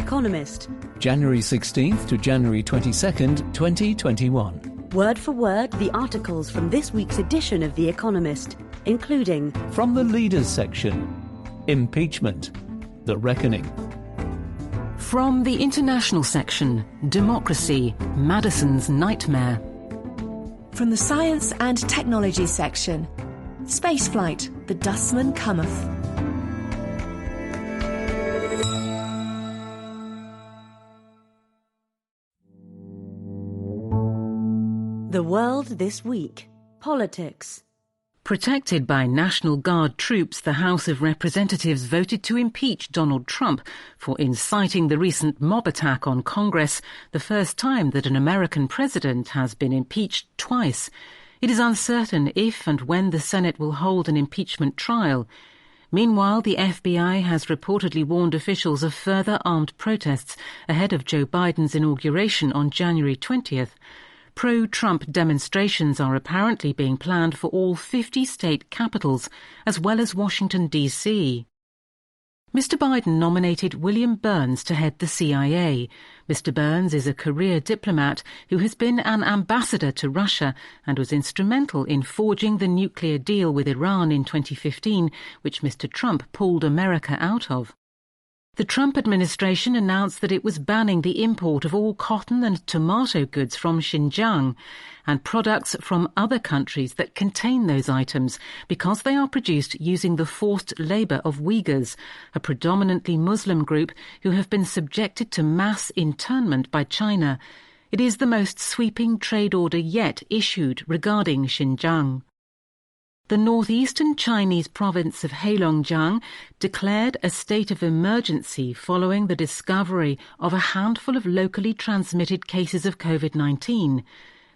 Economist. January 16th to January 22nd, 2021. Word for word, the articles from this week's edition of The Economist, including... From the Leaders section, Impeachment, The Reckoning. From the International section, Democracy, Madison's Nightmare. From the Science and Technology section, Spaceflight, The Dustman Cometh. The World This Week. Politics. Protected by National Guard troops, the House of Representatives voted to impeach Donald Trump for inciting the recent mob attack on Congress, the first time that an American president has been impeached twice. It is uncertain if and when the Senate will hold an impeachment trial. Meanwhile, the FBI has reportedly warned officials of further armed protests ahead of Joe Biden's inauguration on January 20th. Pro-Trump demonstrations are apparently being planned for all 50 state capitals, as well as Washington, D.C. Mr. Biden nominated William Burns to head the CIA. Mr. Burns is a career diplomat who has been an ambassador to Russia and was instrumental in forging the nuclear deal with Iran in 2015, which Mr. Trump pulled America out of. The Trump administration announced that it was banning the import of all cotton and tomato goods from Xinjiang and products from other countries that contain those items because they are produced using the forced labour of Uyghurs, a predominantly Muslim group who have been subjected to mass internment by China. It is the most sweeping trade order yet issued regarding Xinjiang. The northeastern Chinese province of Heilongjiang declared a state of emergency following the discovery of a handful of locally transmitted cases of COVID-19.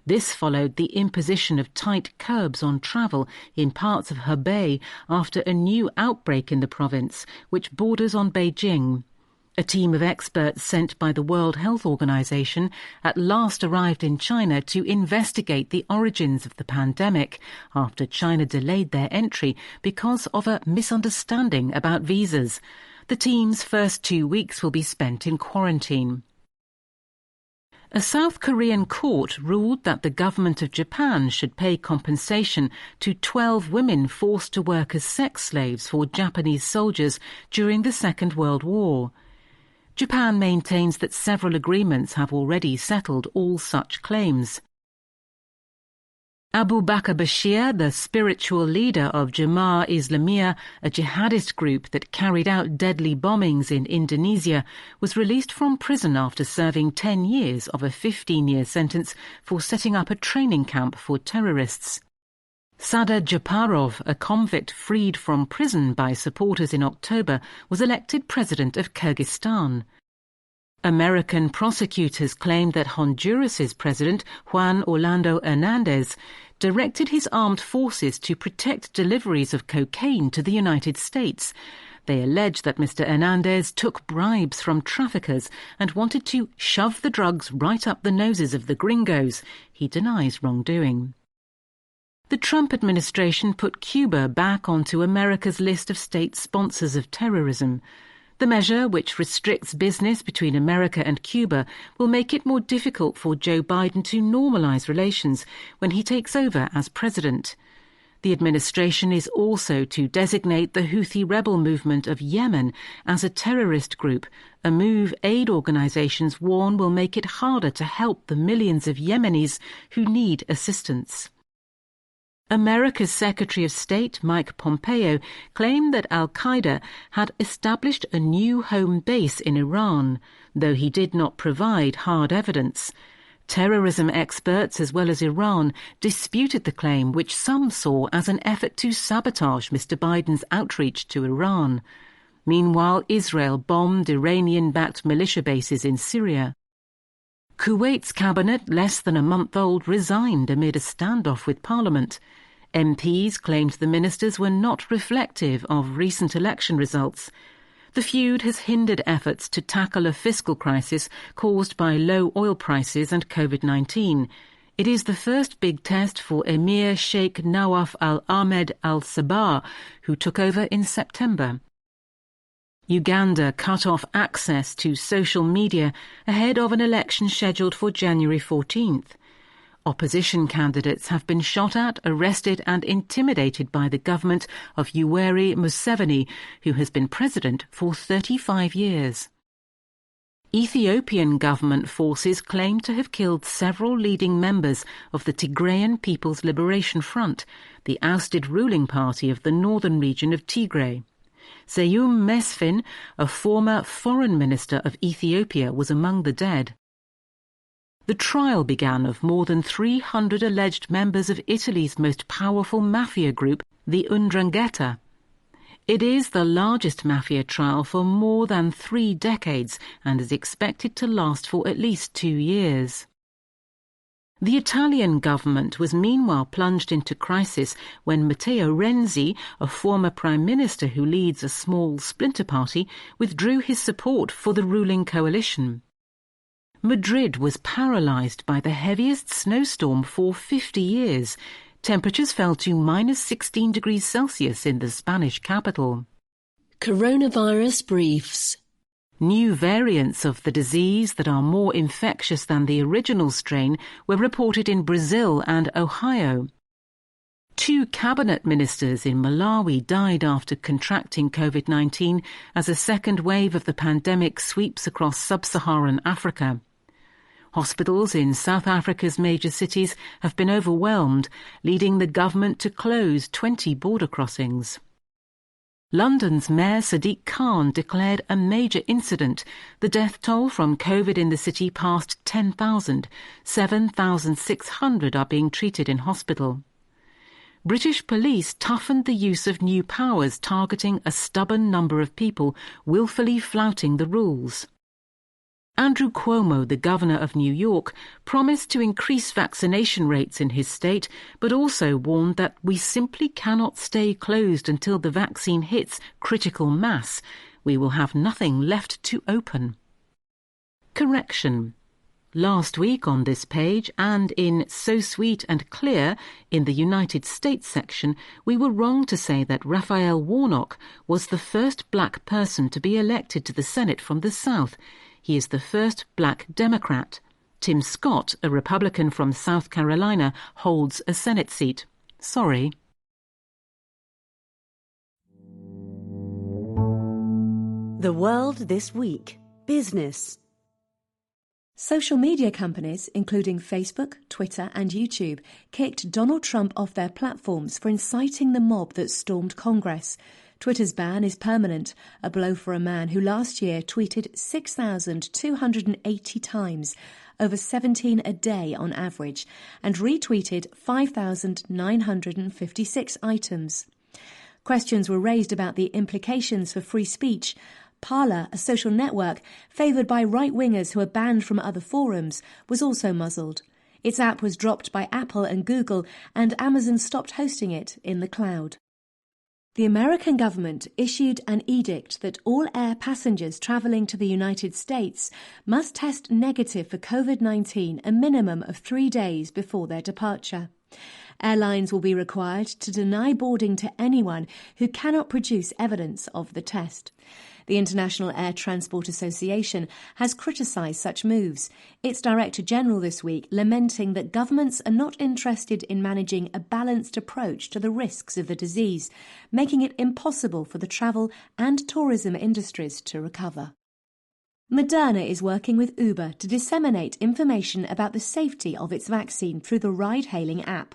This followed the imposition of tight curbs on travel in parts of Hebei after a new outbreak in the province, which borders on Beijing. A team of experts sent by the World Health Organization at last arrived in China to investigate the origins of the pandemic after China delayed their entry because of a misunderstanding about visas. The team's first 2 weeks will be spent in quarantine. A South Korean court ruled that the government of Japan should pay compensation to 12 women forced to work as sex slaves for Japanese soldiers during the Second World War. Japan maintains that several agreements have already settled all such claims. Abu Bakr Bashir, the spiritual leader of Jemaah Islamiyah, a jihadist group that carried out deadly bombings in Indonesia, was released from prison after serving 10 years of a 15-year sentence for setting up a training camp for terrorists. Sadar Japarov, a convict freed from prison by supporters in October, was elected president of Kyrgyzstan. American prosecutors claimed that Honduras's president, Juan Orlando Hernandez, directed his armed forces to protect deliveries of cocaine to the United States. They allege that Mr. Hernandez took bribes from traffickers and wanted to shove the drugs right up the noses of the gringos. He denies wrongdoing. The Trump administration put Cuba back onto America's list of state sponsors of terrorism. The measure, which restricts business between America and Cuba, will make it more difficult for Joe Biden to normalize relations when he takes over as president. The administration is also to designate the Houthi rebel movement of Yemen as a terrorist group, a move aid organizations warn will make it harder to help the millions of Yemenis who need assistance. America's Secretary of State, Mike Pompeo, claimed that al-Qaeda had established a new home base in Iran, though he did not provide hard evidence. Terrorism experts, as well as Iran, disputed the claim, which some saw as an effort to sabotage Mr. Biden's outreach to Iran. Meanwhile, Israel bombed Iranian-backed militia bases in Syria. Kuwait's cabinet, less than a month old, resigned amid a standoff with Parliament. MPs claimed the ministers were not reflective of recent election results. The feud has hindered efforts to tackle a fiscal crisis caused by low oil prices and COVID-19. It is the first big test for Emir Sheikh Nawaf Al Ahmed Al Sabah, who took over in September. Uganda cut off access to social media ahead of an election scheduled for January 14th. Opposition candidates have been shot at, arrested and intimidated by the government of Yoweri Museveni, who has been president for 35 years. Ethiopian government forces claim to have killed several leading members of the Tigrayan People's Liberation Front, the ousted ruling party of the northern region of Tigray. Seyum Mesfin, a former foreign minister of Ethiopia, was among the dead. The trial began of more than 300 alleged members of Italy's most powerful mafia group, the 'Ndrangheta. It is the largest mafia trial for more than 3 decades and is expected to last for at least 2 years. The Italian government was meanwhile plunged into crisis when Matteo Renzi, a former prime minister who leads a small splinter party, withdrew his support for the ruling coalition. Madrid was paralysed by the heaviest snowstorm for 50 years. Temperatures fell to minus 16 degrees Celsius in the Spanish capital. Coronavirus briefs. New variants of the disease that are more infectious than the original strain were reported in Brazil and Ohio. 2 cabinet ministers in Malawi died after contracting COVID-19 as a second wave of the pandemic sweeps across sub-Saharan Africa. Hospitals in South Africa's major cities have been overwhelmed, leading the government to close 20 border crossings. London's Mayor Sadiq Khan declared a major incident. The death toll from COVID in the city passed 10,000. 7,600 are being treated in hospital. British police toughened the use of new powers targeting a stubborn number of people, willfully flouting the rules. Andrew Cuomo, the governor of New York, promised to increase vaccination rates in his state, but also warned that we simply cannot stay closed until the vaccine hits critical mass. We will have nothing left to open. Correction. Last week on this page and in So Sweet and Clear in the United States section, we were wrong to say that Raphael Warnock was the first black person to be elected to the Senate from the South. He is the first black Democrat. Tim Scott, a Republican from South Carolina, holds a Senate seat. Sorry. The World This Week. Business. Social media companies, including Facebook, Twitter and YouTube, kicked Donald Trump off their platforms for inciting the mob that stormed Congress. Twitter's ban is permanent, a blow for a man who last year tweeted 6,280 times, over 17 a day on average, and retweeted 5,956 items. Questions were raised about the implications for free speech. Parler, a social network favoured by right-wingers who are banned from other forums, was also muzzled. Its app was dropped by Apple and Google, and Amazon stopped hosting it in the cloud. The American government issued an edict that all air passengers travelling to the United States must test negative for COVID-19 a minimum of 3 days before their departure. Airlines will be required to deny boarding to anyone who cannot produce evidence of the test. The International Air Transport Association has criticised such moves. Its Director General this week lamenting that governments are not interested in managing a balanced approach to the risks of the disease, making it impossible for the travel and tourism industries to recover. Moderna is working with Uber to disseminate information about the safety of its vaccine through the ride-hailing app.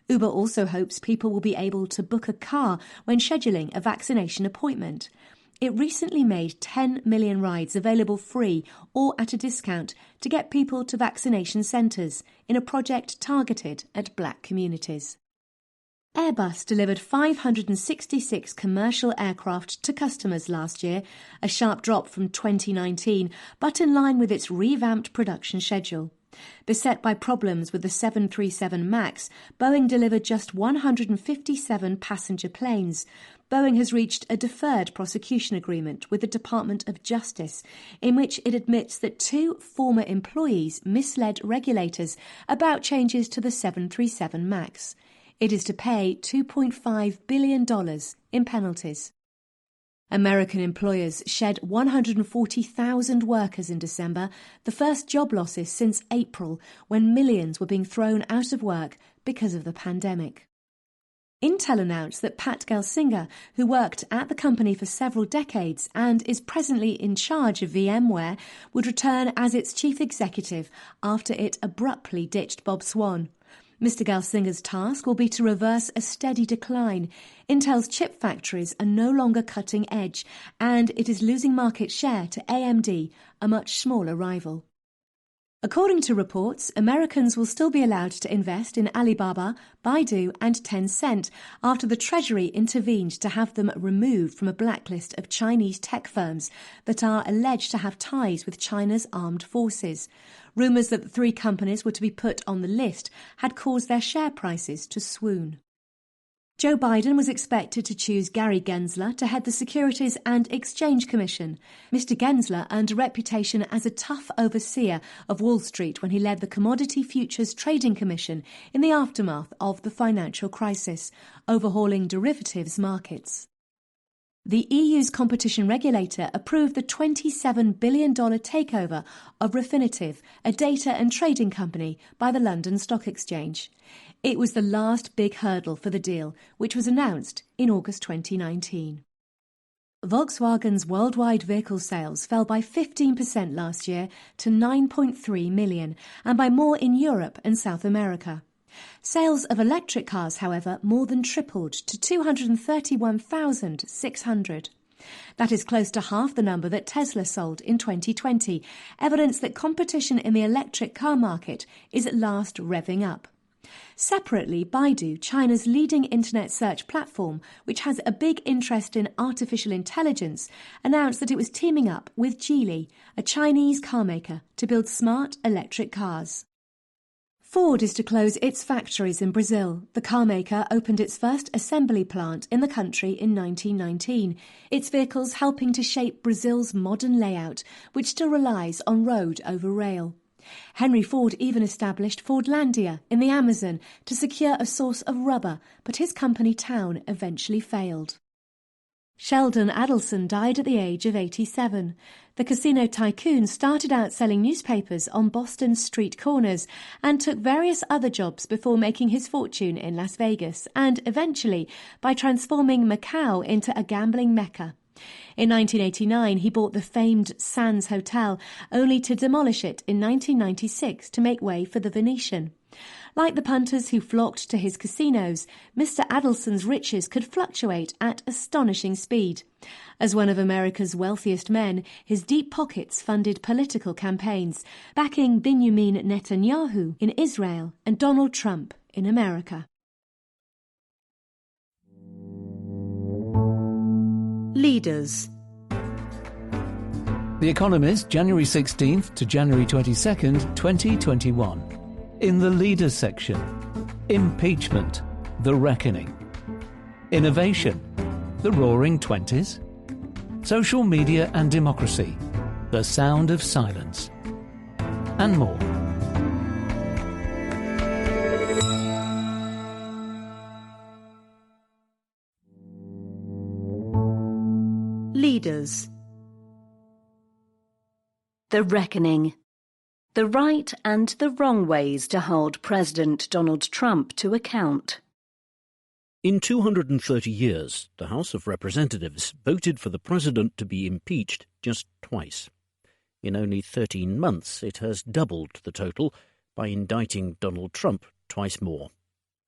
Uber also hopes people will be able to book a car when scheduling a vaccination appointment. It recently made 10 million rides available free or at a discount to get people to vaccination centres in a project targeted at black communities. Airbus delivered 566 commercial aircraft to customers last year, a sharp drop from 2019, but in line with its revamped production schedule. Beset by problems with the 737 MAX, Boeing delivered just 157 passenger planes. Boeing has reached a deferred prosecution agreement with the Department of Justice, in which it admits that 2 former employees misled regulators about changes to the 737 MAX. It is to pay $2.5 billion in penalties. American employers shed 140,000 workers in December, the first job losses since April, when millions were being thrown out of work because of the pandemic. Intel announced that Pat Gelsinger, who worked at the company for several decades and is presently in charge of VMware, would return as its chief executive after it abruptly ditched Bob Swan. Mr. Gelsinger's task will be to reverse a steady decline. Intel's chip factories are no longer cutting edge, and it is losing market share to AMD, a much smaller rival. According to reports, Americans will still be allowed to invest in Alibaba, Baidu and Tencent after the Treasury intervened to have them removed from a blacklist of Chinese tech firms that are alleged to have ties with China's armed forces. Rumours that the three companies were to be put on the list had caused their share prices to swoon. Joe Biden was expected to choose Gary Gensler to head the Securities and Exchange Commission. Mr. Gensler earned a reputation as a tough overseer of Wall Street when he led the Commodity Futures Trading Commission in the aftermath of the financial crisis, overhauling derivatives markets. The EU's competition regulator approved the $27 billion takeover of Refinitiv, a data and trading company, by the London Stock Exchange. It was the last big hurdle for the deal, which was announced in August 2019. Volkswagen's worldwide vehicle sales fell by 15% last year to 9.3 million, and by more in Europe and South America. Sales of electric cars, however, more than tripled to 231,600. That is close to half the number that Tesla sold in 2020, evidence that competition in the electric car market is at last revving up. Separately, Baidu, China's leading internet search platform, which has a big interest in artificial intelligence, announced that it was teaming up with Geely, a Chinese carmaker, to build smart electric cars. Ford is to close its factories in Brazil. The carmaker opened its first assembly plant in the country in 1919, its vehicles helping to shape Brazil's modern layout, which still relies on road over rail. Henry Ford even established Fordlandia in the Amazon to secure a source of rubber, but his company town eventually failed. Sheldon Adelson died at the age of 87. The casino tycoon started out selling newspapers on Boston's street corners and took various other jobs before making his fortune in Las Vegas and, eventually, by transforming Macau into a gambling mecca. In 1989, he bought the famed Sands Hotel, only to demolish it in 1996 to make way for the Venetian. Like the punters who flocked to his casinos, Mr. Adelson's riches could fluctuate at astonishing speed. As one of America's wealthiest men, his deep pockets funded political campaigns, backing Benjamin Netanyahu in Israel and Donald Trump in America. Leaders. The Economist, January 16th to January 22nd, 2021. In the Leaders section, Impeachment, The Reckoning. Innovation, The Roaring Twenties. Social Media and Democracy, The Sound of Silence. And more. Leaders. The Reckoning. The right and the wrong ways to hold President Donald Trump to account. In 230 years, the House of Representatives voted for the president to be impeached just twice. In only 13 months, it has doubled the total by indicting Donald Trump twice more.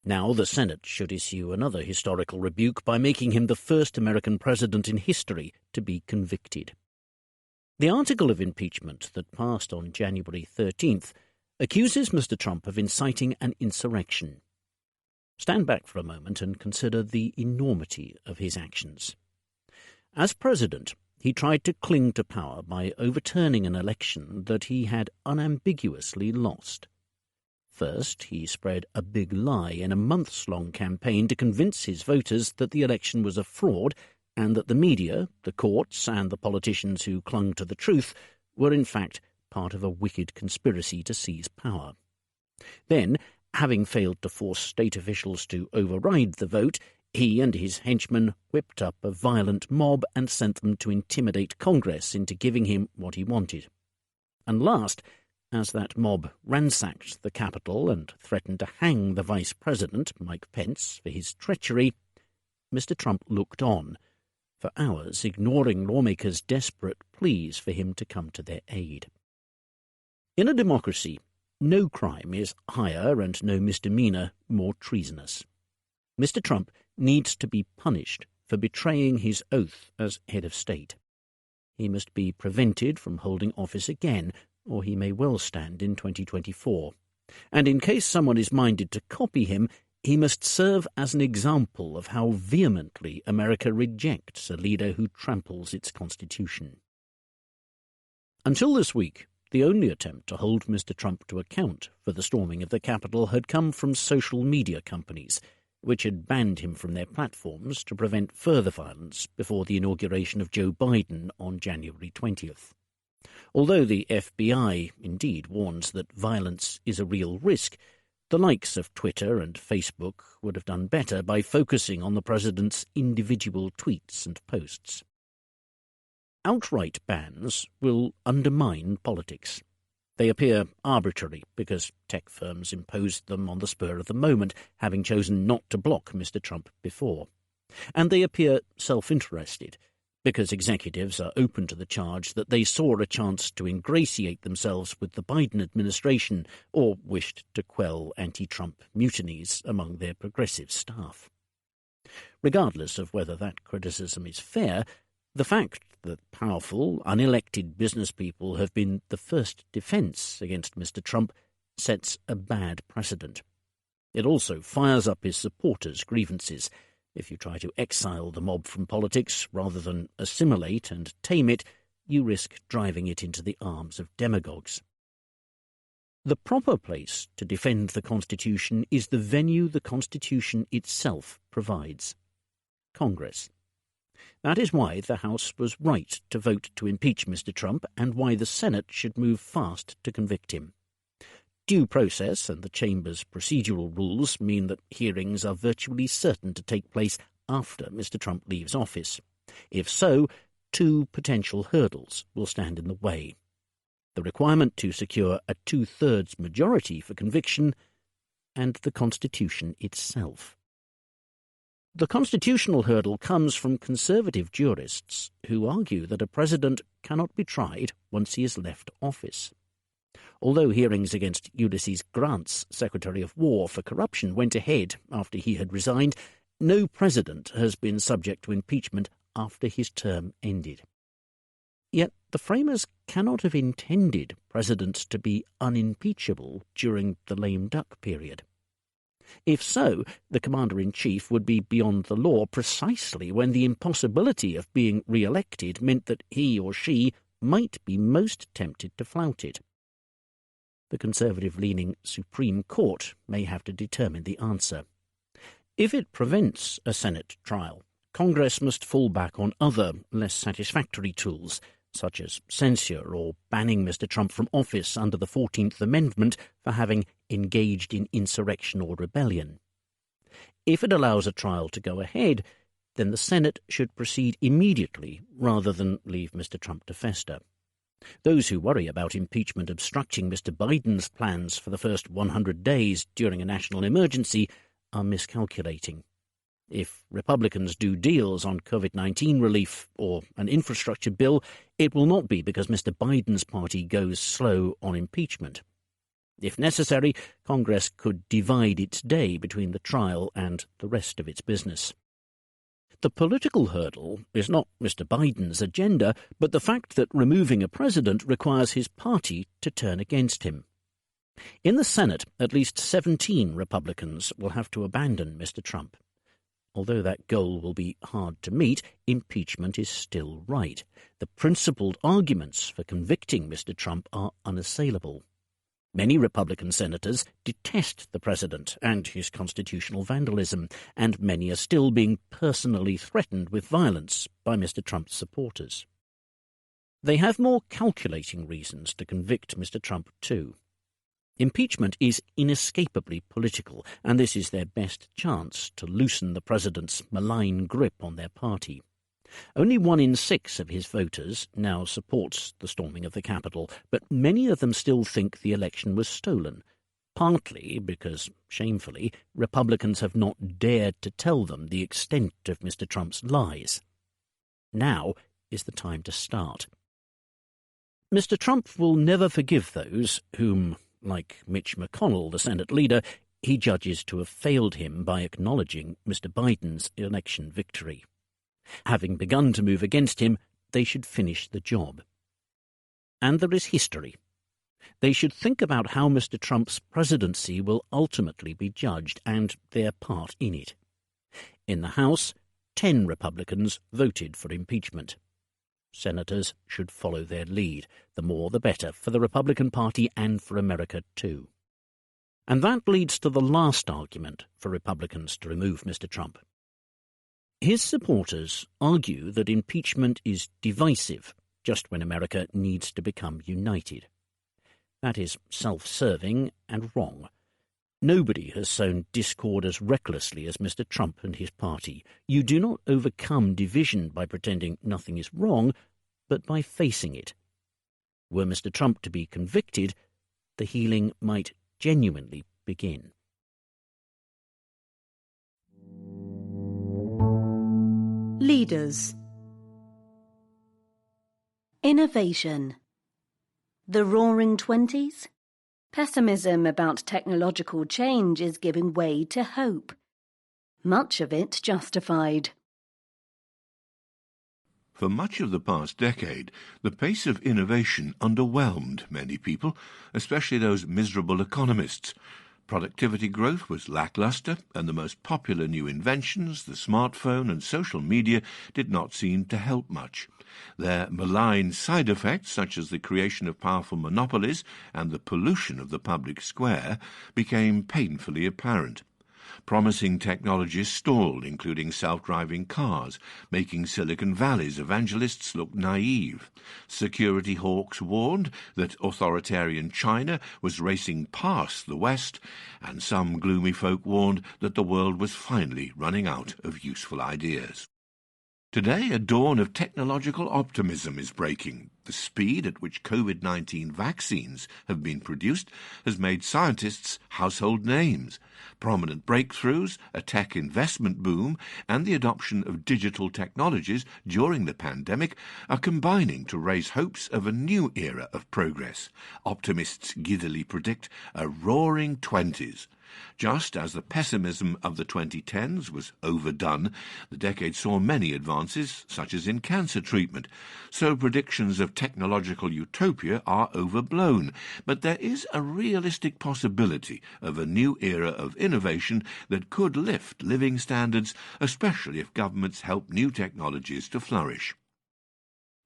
Now the Senate should issue another historical rebuke by making him the first American president in history to be convicted. The article of impeachment that passed on January 13th accuses Mr. Trump of inciting an insurrection. Stand back for a moment and consider the enormity of his actions. As president, he tried to cling to power by overturning an election that he had unambiguously lost. First, he spread a big lie in a months-long campaign to convince his voters that the election was a fraud and that the media, the courts, and the politicians who clung to the truth were in fact part of a wicked conspiracy to seize power. Then, having failed to force state officials to override the vote, He and his henchmen whipped up a violent mob and sent them to intimidate Congress into giving him what he wanted. And last, as that mob ransacked the Capitol and threatened to hang the Vice President, Mike Pence, for his treachery, Mr. Trump looked on, for hours ignoring lawmakers' desperate pleas for him to come to their aid. In a democracy, no crime is higher and no misdemeanour more treasonous. Mr. Trump needs to be punished for betraying his oath as head of state. He must be prevented from holding office again, or he may well stand in 2024. And in case someone is minded to copy him, he must serve as an example of how vehemently America rejects a leader who tramples its constitution. Until this week, the only attempt to hold Mr. Trump to account for the storming of the Capitol had come from social media companies, which had banned him from their platforms to prevent further violence before the inauguration of Joe Biden on January 20th. Although the FBI indeed warns that violence is a real risk, the likes of Twitter and Facebook would have done better by focusing on the president's individual tweets and posts. Outright bans will undermine politics. They appear arbitrary because tech firms imposed them on the spur of the moment, having chosen not to block Mr. Trump before. And they appear self-interested because executives are open to the charge that they saw a chance to ingratiate themselves with the Biden administration or wished to quell anti-Trump mutinies among their progressive staff. Regardless of whether that criticism is fair, the fact that powerful, unelected businesspeople have been the first defence against Mr. Trump sets a bad precedent. It also fires up his supporters' grievances. If you try to exile the mob from politics rather than assimilate and tame it, you risk driving it into the arms of demagogues. The proper place to defend the Constitution is the venue the Constitution itself provides: Congress. That is why the House was right to vote to impeach Mr. Trump and why the Senate should move fast to convict him. Due process and the Chamber's procedural rules mean that hearings are virtually certain to take place after Mr. Trump leaves office. If so, two potential hurdles will stand in the way: the requirement to secure a 2/3 majority for conviction and the Constitution itself. The constitutional hurdle comes from conservative jurists who argue that a president cannot be tried once he has left office. Although hearings against Ulysses Grant's Secretary of War for corruption went ahead after he had resigned, no president has been subject to impeachment after his term ended. Yet the framers cannot have intended presidents to be unimpeachable during the lame duck period. If so, the Commander-in-Chief would be beyond the law precisely when the impossibility of being re-elected meant that he or she might be most tempted to flout it. The conservative-leaning Supreme Court may have to determine the answer. If it prevents a Senate trial, Congress must fall back on other, less satisfactory tools, such as censure or banning Mr. Trump from office under the 14th Amendment for having engaged in insurrection or rebellion. If it allows a trial to go ahead, then the Senate should proceed immediately rather than leave Mr. Trump to fester. Those who worry about impeachment obstructing Mr. Biden's plans for the first 100 days during a national emergency are miscalculating. If Republicans do deals on COVID-19 relief or an infrastructure bill, it will not be because Mr. Biden's party goes slow on impeachment. If necessary, Congress could divide its day between the trial and the rest of its business. The political hurdle is not Mr. Biden's agenda, but the fact that removing a president requires his party to turn against him. In the Senate, at least 17 Republicans will have to abandon Mr. Trump. Although that goal will be hard to meet, impeachment is still right. The principled arguments for convicting Mr. Trump are unassailable. Many Republican senators detest the president and his constitutional vandalism, and many are still being personally threatened with violence by Mr. Trump's supporters. They have more calculating reasons to convict Mr. Trump too. Impeachment is inescapably political, and this is their best chance to loosen the president's malign grip on their party. Only 1 in 6 of his voters now supports the storming of the Capitol, but many of them still think the election was stolen, partly because, shamefully, Republicans have not dared to tell them the extent of Mr. Trump's lies. Now is the time to start. Mr. Trump will never forgive those whom, like Mitch McConnell, the Senate leader, he judges to have failed him by acknowledging Mr. Biden's election victory. Having begun to move against him, they should finish the job. And there is history. They should think about how Mr. Trump's presidency will ultimately be judged and their part in it. In the House, 10 Republicans voted for impeachment. Senators should follow their lead. The more the better for the Republican Party and for America too. And that leads to the last argument for Republicans to remove Mr. Trump. His supporters argue that impeachment is divisive just when America needs to become united. That is self-serving and wrong. Nobody has sown discord as recklessly as Mr. Trump and his party. You do not overcome division by pretending nothing is wrong, but by facing it. Were Mr. Trump to be convicted, the healing might genuinely begin. Leaders. Innovation. The Roaring Twenties. Pessimism about technological change is giving way to hope. Much of it justified. For much of the past decade, the pace of innovation underwhelmed many people, especially those miserable economists. Productivity growth was lackluster, and the most popular new inventions, the smartphone and social media, did not seem to help much. Their malign side effects, such as the creation of powerful monopolies and the pollution of the public square, became painfully apparent. Promising technologies stalled, including self-driving cars, making Silicon Valley's evangelists look naive. Security hawks warned that authoritarian China was racing past the West, and some gloomy folk warned that the world was finally running out of useful ideas. Today, a dawn of technological optimism is breaking. The speed at which COVID-19 vaccines have been produced has made scientists household names. Prominent breakthroughs, a tech investment boom, and the adoption of digital technologies during the pandemic are combining to raise hopes of a new era of progress. Optimists giddily predict a roaring 20s. Just as the pessimism of the 2010s was overdone, the decade saw many advances, such as in cancer treatment. So predictions of technological utopia are overblown, but there is a realistic possibility of a new era of innovation that could lift living standards, especially if governments help new technologies to flourish.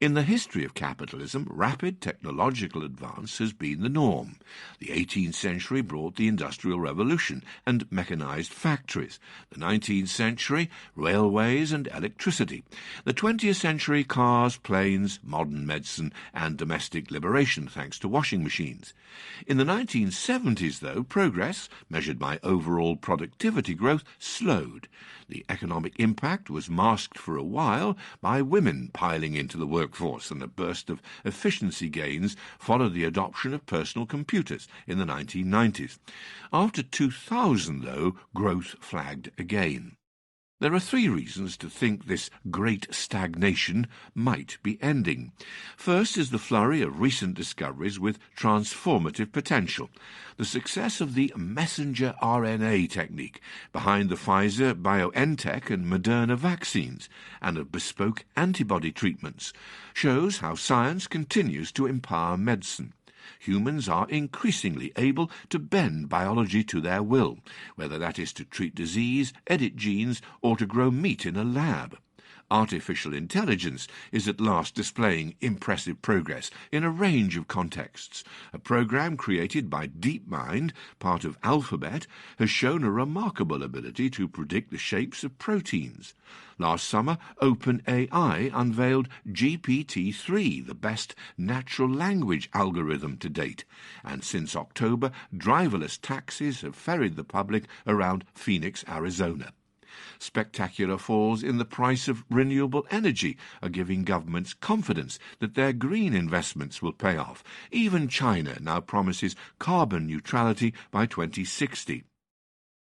In the history of capitalism, rapid technological advance has been the norm. The 18th century brought the Industrial Revolution and mechanized factories. The 19th century, railways and electricity. The 20th century, cars, planes, modern medicine, and domestic liberation thanks to washing machines. In the 1970s, though, progress, measured by overall productivity growth, slowed. The economic impact was masked for a while by women piling into the workforce, and a burst of efficiency gains followed the adoption of personal computers in the 1990s. After 2000, though, growth flagged again. There are 3 reasons to think this great stagnation might be ending. First is the flurry of recent discoveries with transformative potential. The success of the messenger RNA technique behind the Pfizer, BioNTech and Moderna vaccines, and of bespoke antibody treatments, shows how science continues to empower medicine. Humans are increasingly able to bend biology to their will, whether that is to treat disease, edit genes, or to grow meat in a lab. Artificial intelligence is at last displaying impressive progress in a range of contexts. A program created by DeepMind, part of Alphabet, has shown a remarkable ability to predict the shapes of proteins. Last summer, OpenAI unveiled GPT-3, the best natural language algorithm to date. And since October, driverless taxis have ferried the public around Phoenix, Arizona. Spectacular falls in the price of renewable energy are giving governments confidence that their green investments will pay off. Even China now promises carbon neutrality by 2060.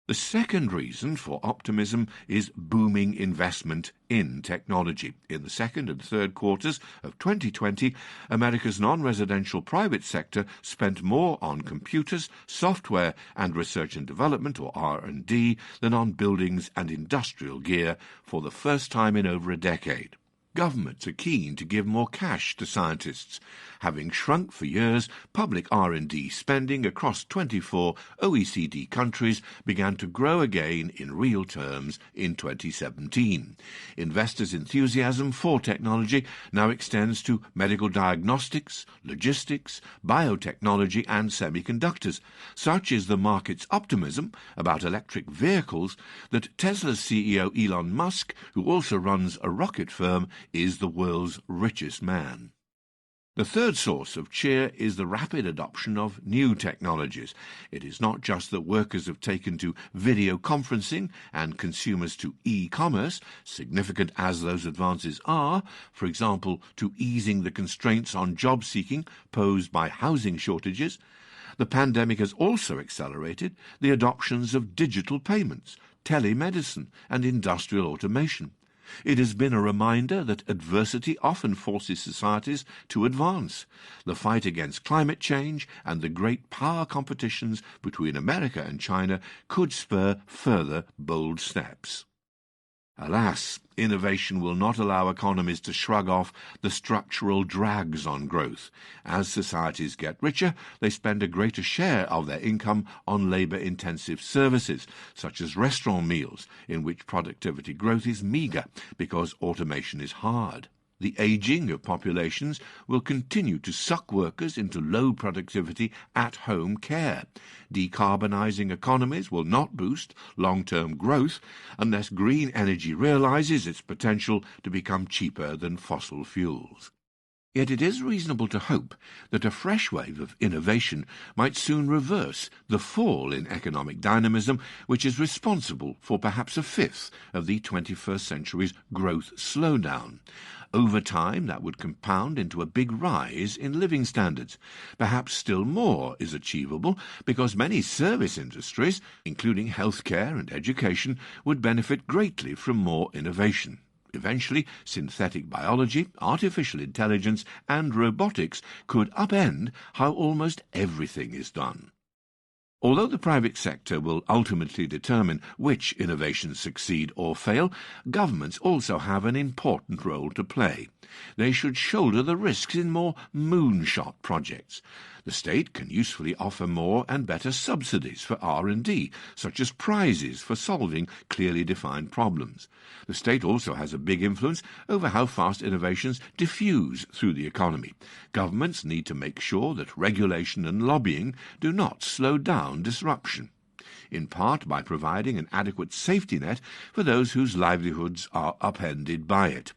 The second reason for optimism is booming investment in technology. In the second and third quarters of 2020, America's non-residential private sector spent more on computers, software and research and development, or R&D, than on buildings and industrial gear for the first time in over a decade. Governments are keen to give more cash to scientists. Having shrunk for years, public R&D spending across 24 OECD countries began to grow again in real terms in 2017. Investors' enthusiasm for technology now extends to medical diagnostics, logistics, biotechnology and semiconductors. Such is the market's optimism about electric vehicles that Tesla's CEO Elon Musk, who also runs a rocket firm, is the world's richest man. The third source of cheer is the rapid adoption of new technologies. It is not just that workers have taken to video conferencing and consumers to e-commerce, significant as those advances are, for example, to easing the constraints on job seeking posed by housing shortages. The pandemic has also accelerated the adoptions of digital payments, telemedicine, and industrial automation. It has been a reminder that adversity often forces societies to advance. The fight against climate change and the great power competitions between America and China could spur further bold steps. Alas, innovation will not allow economies to shrug off the structural drags on growth. As societies get richer, they spend a greater share of their income on labour-intensive services, such as restaurant meals, in which productivity growth is meagre because automation is hard. The ageing of populations will continue to suck workers into low productivity at-home care. Decarbonising economies will not boost long-term growth unless green energy realises its potential to become cheaper than fossil fuels. Yet it is reasonable to hope that a fresh wave of innovation might soon reverse the fall in economic dynamism which is responsible for perhaps a fifth of the 21st century's growth slowdown. Over time, that would compound into a big rise in living standards. Perhaps still more is achievable because many service industries, including healthcare and education, would benefit greatly from more innovation. Eventually, synthetic biology, artificial intelligence, and robotics could upend how almost everything is done. Although the private sector will ultimately determine which innovations succeed or fail, governments also have an important role to play. They should shoulder the risks in more moonshot projects. The state can usefully offer more and better subsidies for R&D, such as prizes for solving clearly defined problems. The state also has a big influence over how fast innovations diffuse through the economy. Governments need to make sure that regulation and lobbying do not slow down disruption, in part by providing an adequate safety net for those whose livelihoods are upended by it.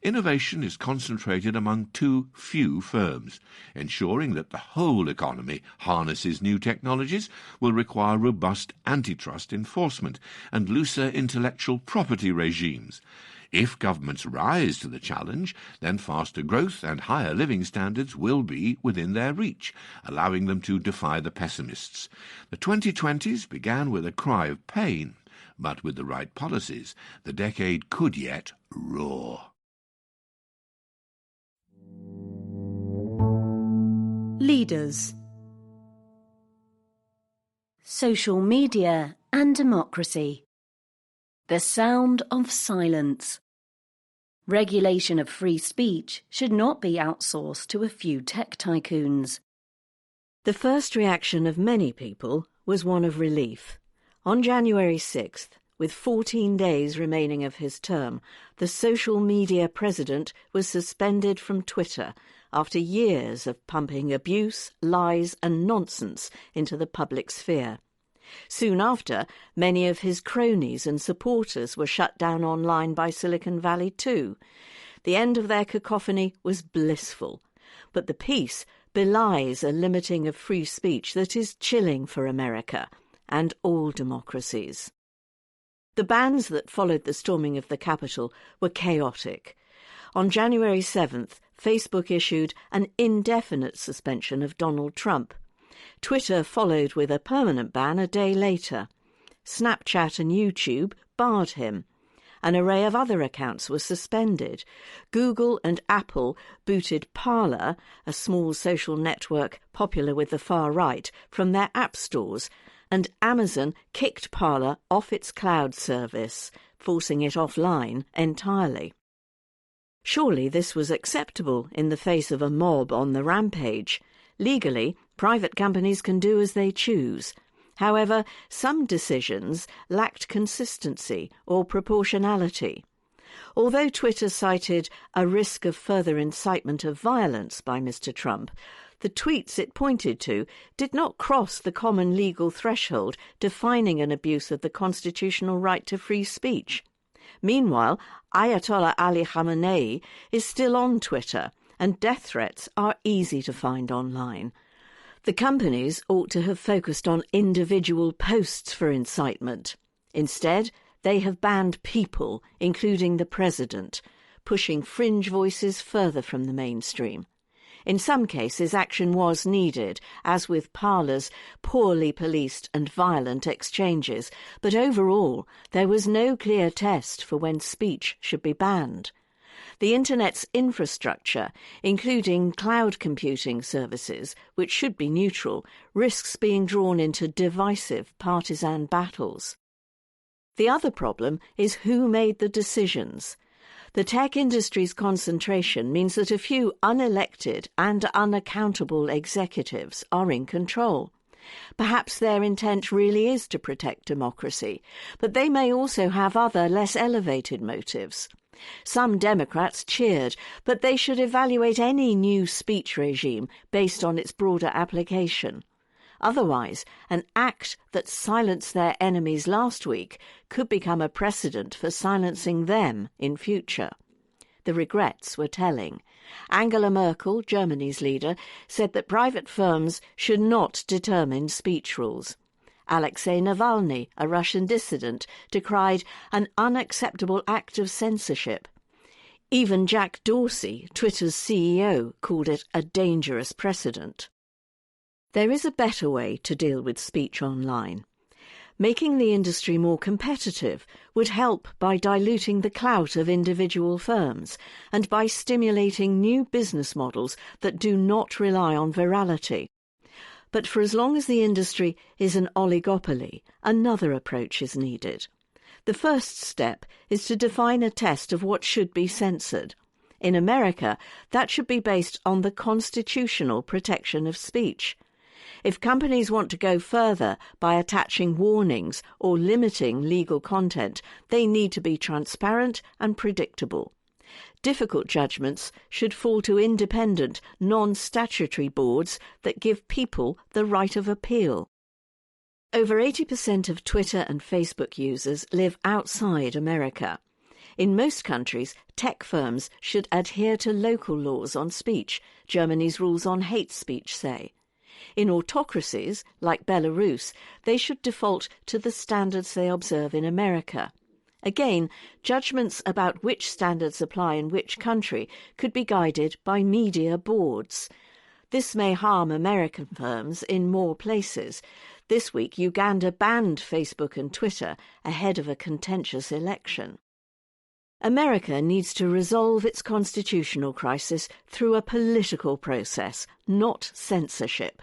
Innovation is concentrated among too few firms. Ensuring that the whole economy harnesses new technologies will require robust antitrust enforcement and looser intellectual property regimes. If governments rise to the challenge, then faster growth and higher living standards will be within their reach, allowing them to defy the pessimists. The 2020s began with a cry of pain, but with the right policies, the decade could yet roar. Leaders. Social media and democracy. The sound of silence. Regulation of free speech should not be outsourced to a few tech tycoons. The first reaction of many people was one of relief. On January 6th, With 14 days remaining of his term, the social media president was suspended from Twitter after years of pumping abuse, lies and nonsense into the public sphere. Soon after, many of his cronies and supporters were shut down online by Silicon Valley too. The end of their cacophony was blissful, but the peace belies a limiting of free speech that is chilling for America and all democracies. The bans that followed the storming of the Capitol were chaotic. On January 7th, Facebook issued an indefinite suspension of Donald Trump. Twitter followed with a permanent ban a day later. Snapchat and YouTube barred him. An array of other accounts were suspended. Google and Apple booted Parler, a small social network popular with the far right, from their app stores, and Amazon kicked Parler off its cloud service, forcing it offline entirely. Surely this was acceptable in the face of a mob on the rampage. Legally, private companies can do as they choose. However, some decisions lacked consistency or proportionality. Although Twitter cited a risk of further incitement of violence by Mr. Trump, the tweets it pointed to did not cross the common legal threshold defining an abuse of the constitutional right to free speech. Meanwhile, Ayatollah Ali Khamenei is still on Twitter, and death threats are easy to find online. The companies ought to have focused on individual posts for incitement. Instead, they have banned people, including the president, pushing fringe voices further from the mainstream. In some cases, action was needed, as with Parler's poorly policed and violent exchanges, but overall there was no clear test for when speech should be banned. The Internet's infrastructure, including cloud computing services, which should be neutral, risks being drawn into divisive partisan battles. The other problem is who made the decisions. The tech industry's concentration means that a few unelected and unaccountable executives are in control. Perhaps their intent really is to protect democracy, but they may also have other, less elevated motives. Some Democrats cheered, but they should evaluate any new speech regime based on its broader application. Otherwise, an act that silenced their enemies last week could become a precedent for silencing them in future. The regrets were telling. Angela Merkel, Germany's leader, said that private firms should not determine speech rules. Alexei Navalny, a Russian dissident, decried an unacceptable act of censorship. Even Jack Dorsey, Twitter's CEO, called it a dangerous precedent. There is a better way to deal with speech online. Making the industry more competitive would help by diluting the clout of individual firms and by stimulating new business models that do not rely on virality. But for as long as the industry is an oligopoly, another approach is needed. The first step is to define a test of what should be censored. In America, that should be based on the constitutional protection of speech. If companies want to go further by attaching warnings or limiting legal content, they need to be transparent and predictable. Difficult judgments should fall to independent, non-statutory boards that give people the right of appeal. Over 80% of Twitter and Facebook users live outside America. In most countries, tech firms should adhere to local laws on speech, Germany's rules on hate speech say. In autocracies, like Belarus, they should default to the standards they observe in America. Again, judgments about which standards apply in which country could be guided by media boards. This may harm American firms in more places. This week, Uganda banned Facebook and Twitter ahead of a contentious election. America needs to resolve its constitutional crisis through a political process, not censorship.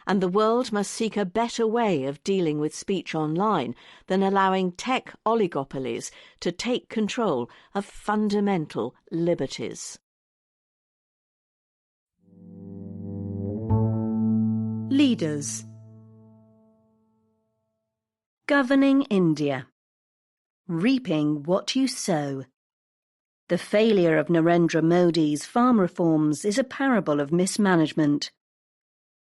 And the world must seek a better way of dealing with speech online than allowing tech oligopolies to take control of fundamental liberties. Leaders. Governing India. reaping what you sow. The failure of Narendra Modi's farm reforms is a parable of mismanagement.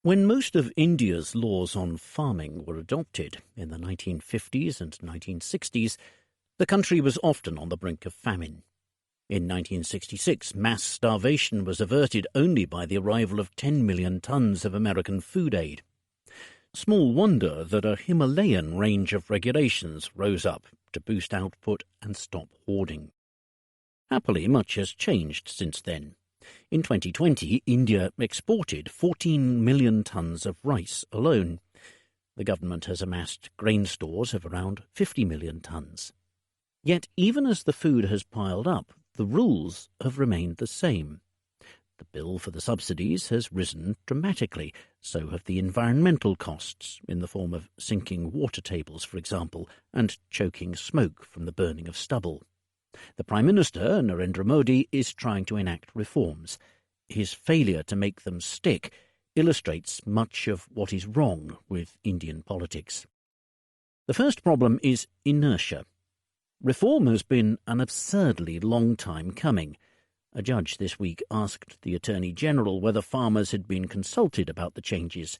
When most of India's laws on farming were adopted in the 1950s and 1960s, the country was often on the brink of famine. In 1966, mass starvation was averted only by the arrival of 10 million tons of American food aid. Small wonder that a Himalayan range of regulations rose up to boost output and stop hoarding. Happily, much has changed since then. In 2020, India exported 14 million tons of rice alone. The government has amassed grain stores of around 50 million tons. Yet, even as the food has piled up, the rules have remained the same. The bill for the subsidies has risen dramatically, so have the environmental costs, in the form of sinking water tables, for example, and choking smoke from the burning of stubble. The Prime Minister, Narendra Modi, is trying to enact reforms. His failure to make them stick illustrates much of what is wrong with Indian politics. The first problem is inertia. Reform has been an absurdly long time coming. A judge this week asked the Attorney General whether farmers had been consulted about the changes.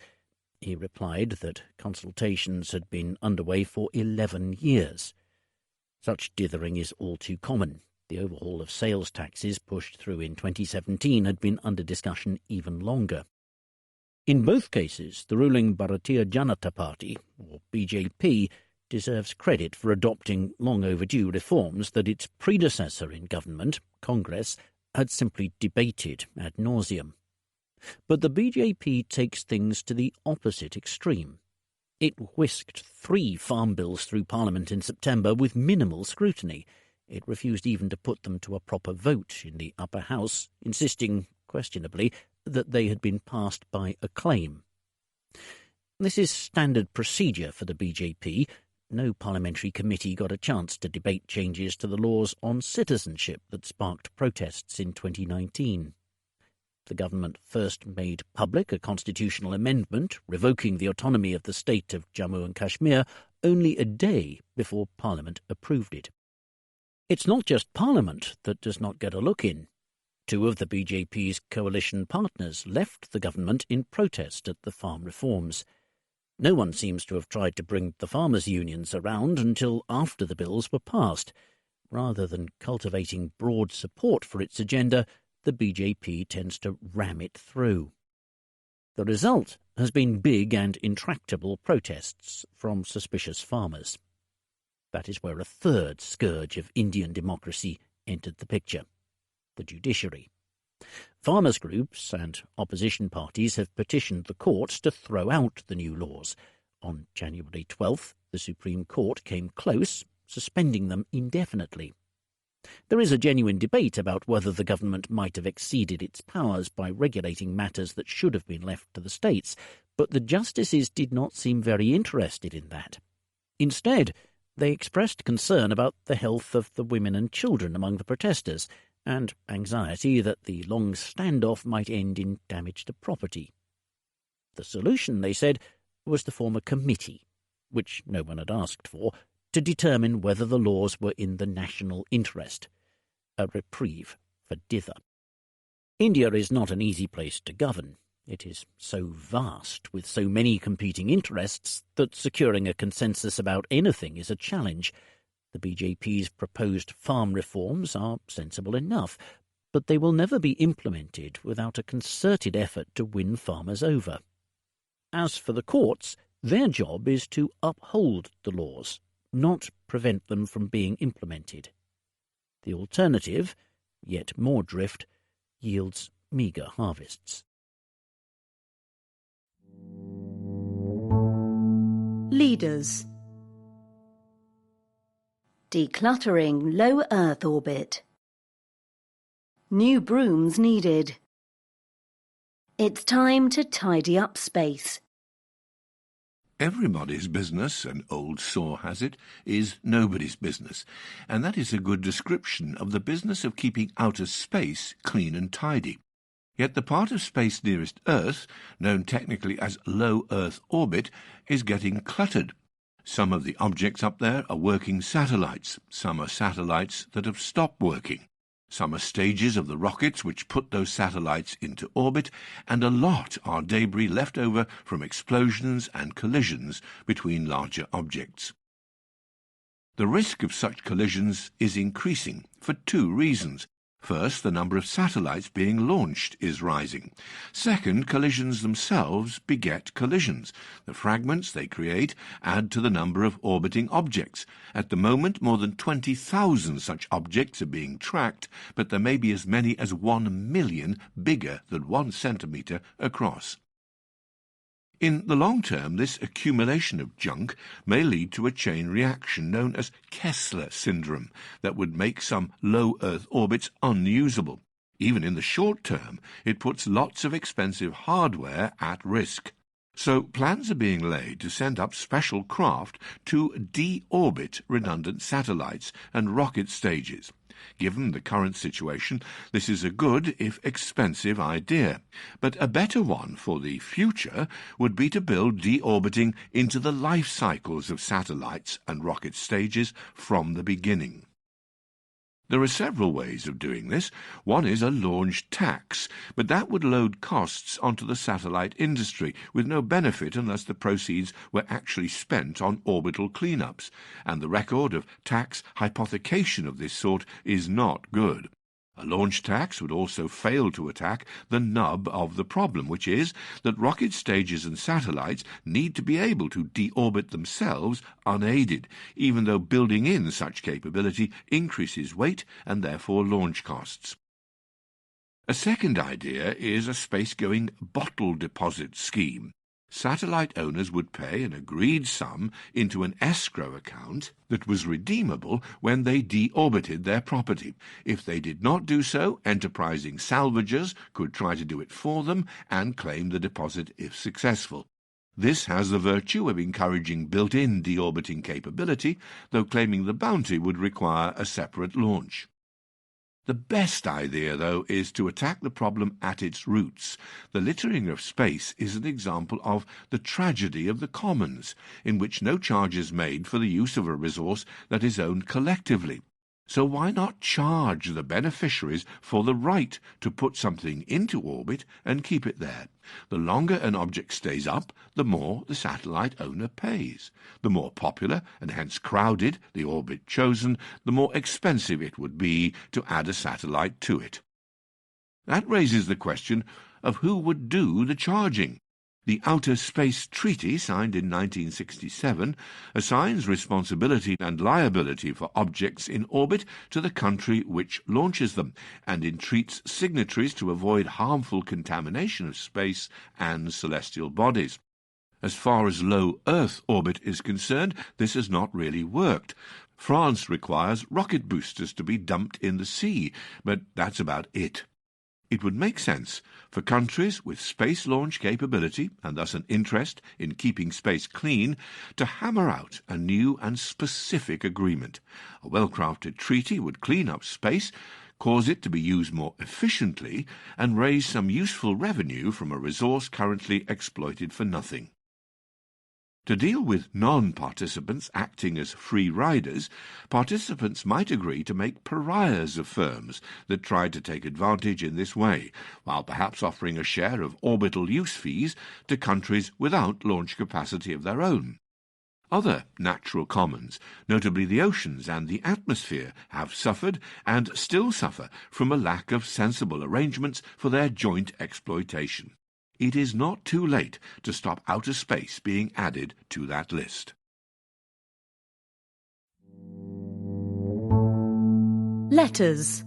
He replied that consultations had been underway for 11 years. Such dithering is all too common. The overhaul of sales taxes pushed through in 2017 had been under discussion even longer. In both cases, the ruling Bharatiya Janata Party, or BJP, deserves credit for adopting long overdue reforms that its predecessor in government, Congress, had simply debated ad nauseum. But the BJP takes things to the opposite extreme. It whisked 3 farm bills through Parliament in September with minimal scrutiny. It refused even to put them to a proper vote in the upper house, insisting, questionably, that they had been passed by acclaim. This is standard procedure for the BJP. No parliamentary committee got a chance to debate changes to the laws on citizenship that sparked protests in 2019. The government first made public a constitutional amendment revoking the autonomy of the state of Jammu and Kashmir only a day before Parliament approved it. It's not just Parliament that does not get a look in. 2 of the BJP's coalition partners left the government in protest at the farm reforms. No one seems to have tried to bring the farmers' unions around until after the bills were passed. Rather than cultivating broad support for its agenda, the BJP tends to ram it through. The result has been big and intractable protests from suspicious farmers. That is where a third scourge of Indian democracy entered the picture: the judiciary. Farmers' groups and opposition parties have petitioned the courts to throw out the new laws. On January 12th, the Supreme Court came close, suspending them indefinitely. There is a genuine debate about whether the government might have exceeded its powers by regulating matters that should have been left to the states, but the justices did not seem very interested in that. Instead, they expressed concern about the health of the women and children among the protesters, and anxiety that the long standoff might end in damage to property. The solution, they said, was to form a committee, which no one had asked for, to determine whether the laws were in the national interest. A reprieve for dither. India is not an easy place to govern. It is so vast, with so many competing interests, that securing a consensus about anything is a challenge. The BJP's proposed farm reforms are sensible enough, but they will never be implemented without a concerted effort to win farmers over. As for the courts, their job is to uphold the laws, not prevent them from being implemented. The alternative, yet more drift, yields meagre harvests. Leaders. Decluttering low Earth orbit. New brooms needed. It's time to tidy up space. Everybody's business, an old saw has it, is nobody's business, and that is a good description of the business of keeping outer space clean and tidy. Yet the part of space nearest Earth, known technically as low Earth orbit, is getting cluttered. Some of the objects up there are working satellites. Some are satellites that have stopped working. Some are stages of the rockets which put those satellites into orbit, and a lot are debris left over from explosions and collisions between larger objects. The risk of such collisions is increasing for two reasons. First, the number of satellites being launched is rising. Second, collisions themselves beget collisions. The fragments they create add to the number of orbiting objects. At the moment, more than 20,000 such objects are being tracked, but there may be as many as 1 million bigger than 1 centimetre across. In the long term, this accumulation of junk may lead to a chain reaction known as Kessler syndrome that would make some low Earth orbits unusable. Even in the short term, it puts lots of expensive hardware at risk. So plans are being laid to send up special craft to de-orbit redundant satellites and rocket stages. Given the current situation, this is a good, if expensive, idea. But a better one for the future would be to build de-orbiting into the life cycles of satellites and rocket stages from the beginning. There are several ways of doing this. One is a launch tax, but that would load costs onto the satellite industry, with no benefit unless the proceeds were actually spent on orbital cleanups, and the record of tax hypothecation of this sort is not good. A launch tax would also fail to attack the nub of the problem, which is that rocket stages and satellites need to be able to deorbit themselves unaided, even though building in such capability increases weight and therefore launch costs. A second idea is a space-going bottle deposit scheme. Satellite owners would pay an agreed sum into an escrow account that was redeemable when they deorbited their property. If they did not do so, enterprising salvagers could try to do it for them and claim the deposit if successful. This has the virtue of encouraging built-in deorbiting capability, though claiming the bounty would require a separate launch. The best idea, though, is to attack the problem at its roots. The littering of space is an example of the tragedy of the commons, in which no charge is made for the use of a resource that is owned collectively. So why not charge the beneficiaries for the right to put something into orbit and keep it there? The longer an object stays up, the more the satellite owner pays. The more popular, and hence crowded, the orbit chosen, the more expensive it would be to add a satellite to it. That raises the question of who would do the charging. The Outer Space Treaty, signed in 1967, assigns responsibility and liability for objects in orbit to the country which launches them, and entreats signatories to avoid harmful contamination of space and celestial bodies. As far as low Earth orbit is concerned, this has not really worked. France requires rocket boosters to be dumped in the sea, but that's about it. It would make sense for countries with space launch capability, and thus an interest in keeping space clean, to hammer out a new and specific agreement. A well-crafted treaty would clean up space, cause it to be used more efficiently, and raise some useful revenue from a resource currently exploited for nothing. To deal with non-participants acting as free riders, participants might agree to make pariahs of firms that tried to take advantage in this way, while perhaps offering a share of orbital use fees to countries without launch capacity of their own. Other natural commons, notably the oceans and the atmosphere, have suffered and still suffer from a lack of sensible arrangements for their joint exploitation. It is not too late to stop outer space being added to that list. Letters.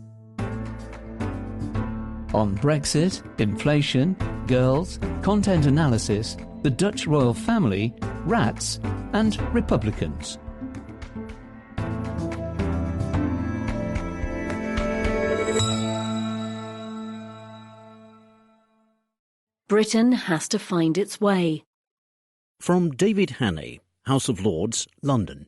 On Brexit, inflation, girls, content analysis, the Dutch royal family, rats, and Republicans. Britain has to find its way. From David Hannay, House of Lords, London.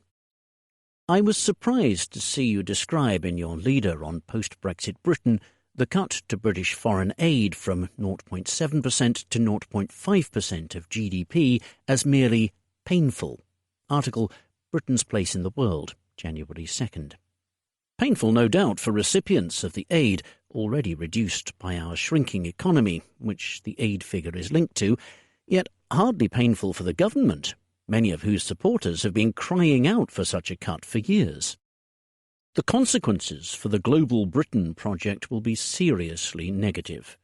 I was surprised to see you describe in your leader on post-Brexit Britain the cut to British foreign aid from 0.7% to 0.5% of GDP as merely painful. Article Britain's Place in the World, January 2nd. Painful, no doubt, for recipients of the aid, already reduced by our shrinking economy, which the aid figure is linked to, yet hardly painful for the government, many of whose supporters have been crying out for such a cut for years. The consequences for the Global Britain project will be seriously negative.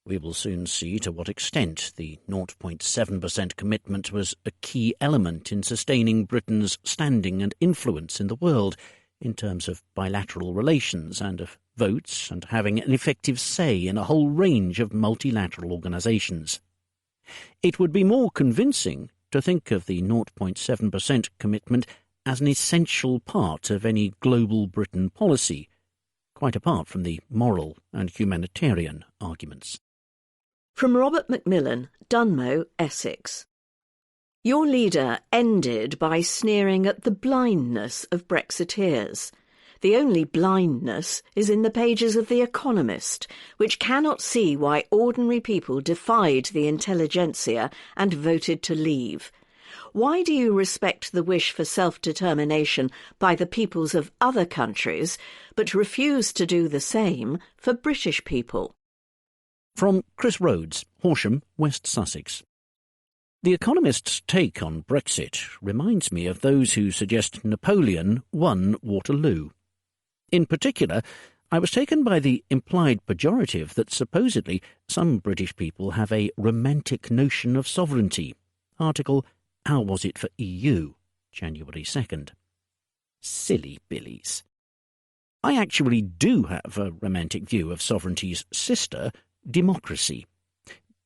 We will soon see to what extent the 0.7% commitment was a key element in sustaining Britain's standing and influence in the world, in terms of bilateral relations and of votes and having an effective say in a whole range of multilateral organisations. It would be more convincing to think of the 0.7% commitment as an essential part of any global Britain policy, quite apart from the moral and humanitarian arguments. From Robert Macmillan, Dunmow, Essex. Your leader ended by sneering at the blindness of Brexiteers. The only blindness is in the pages of The Economist, which cannot see why ordinary people defied the intelligentsia and voted to leave. Why do you respect the wish for self-determination by the peoples of other countries, but refuse to do the same for British people? From Chris Rhodes, Horsham, West Sussex. The Economist's take on Brexit reminds me of those who suggest Napoleon won Waterloo. In particular, I was taken by the implied pejorative that supposedly some British people have a romantic notion of sovereignty. Article, How Was It for EU? January 2nd. Silly billies. I actually do have a romantic view of sovereignty's sister, democracy.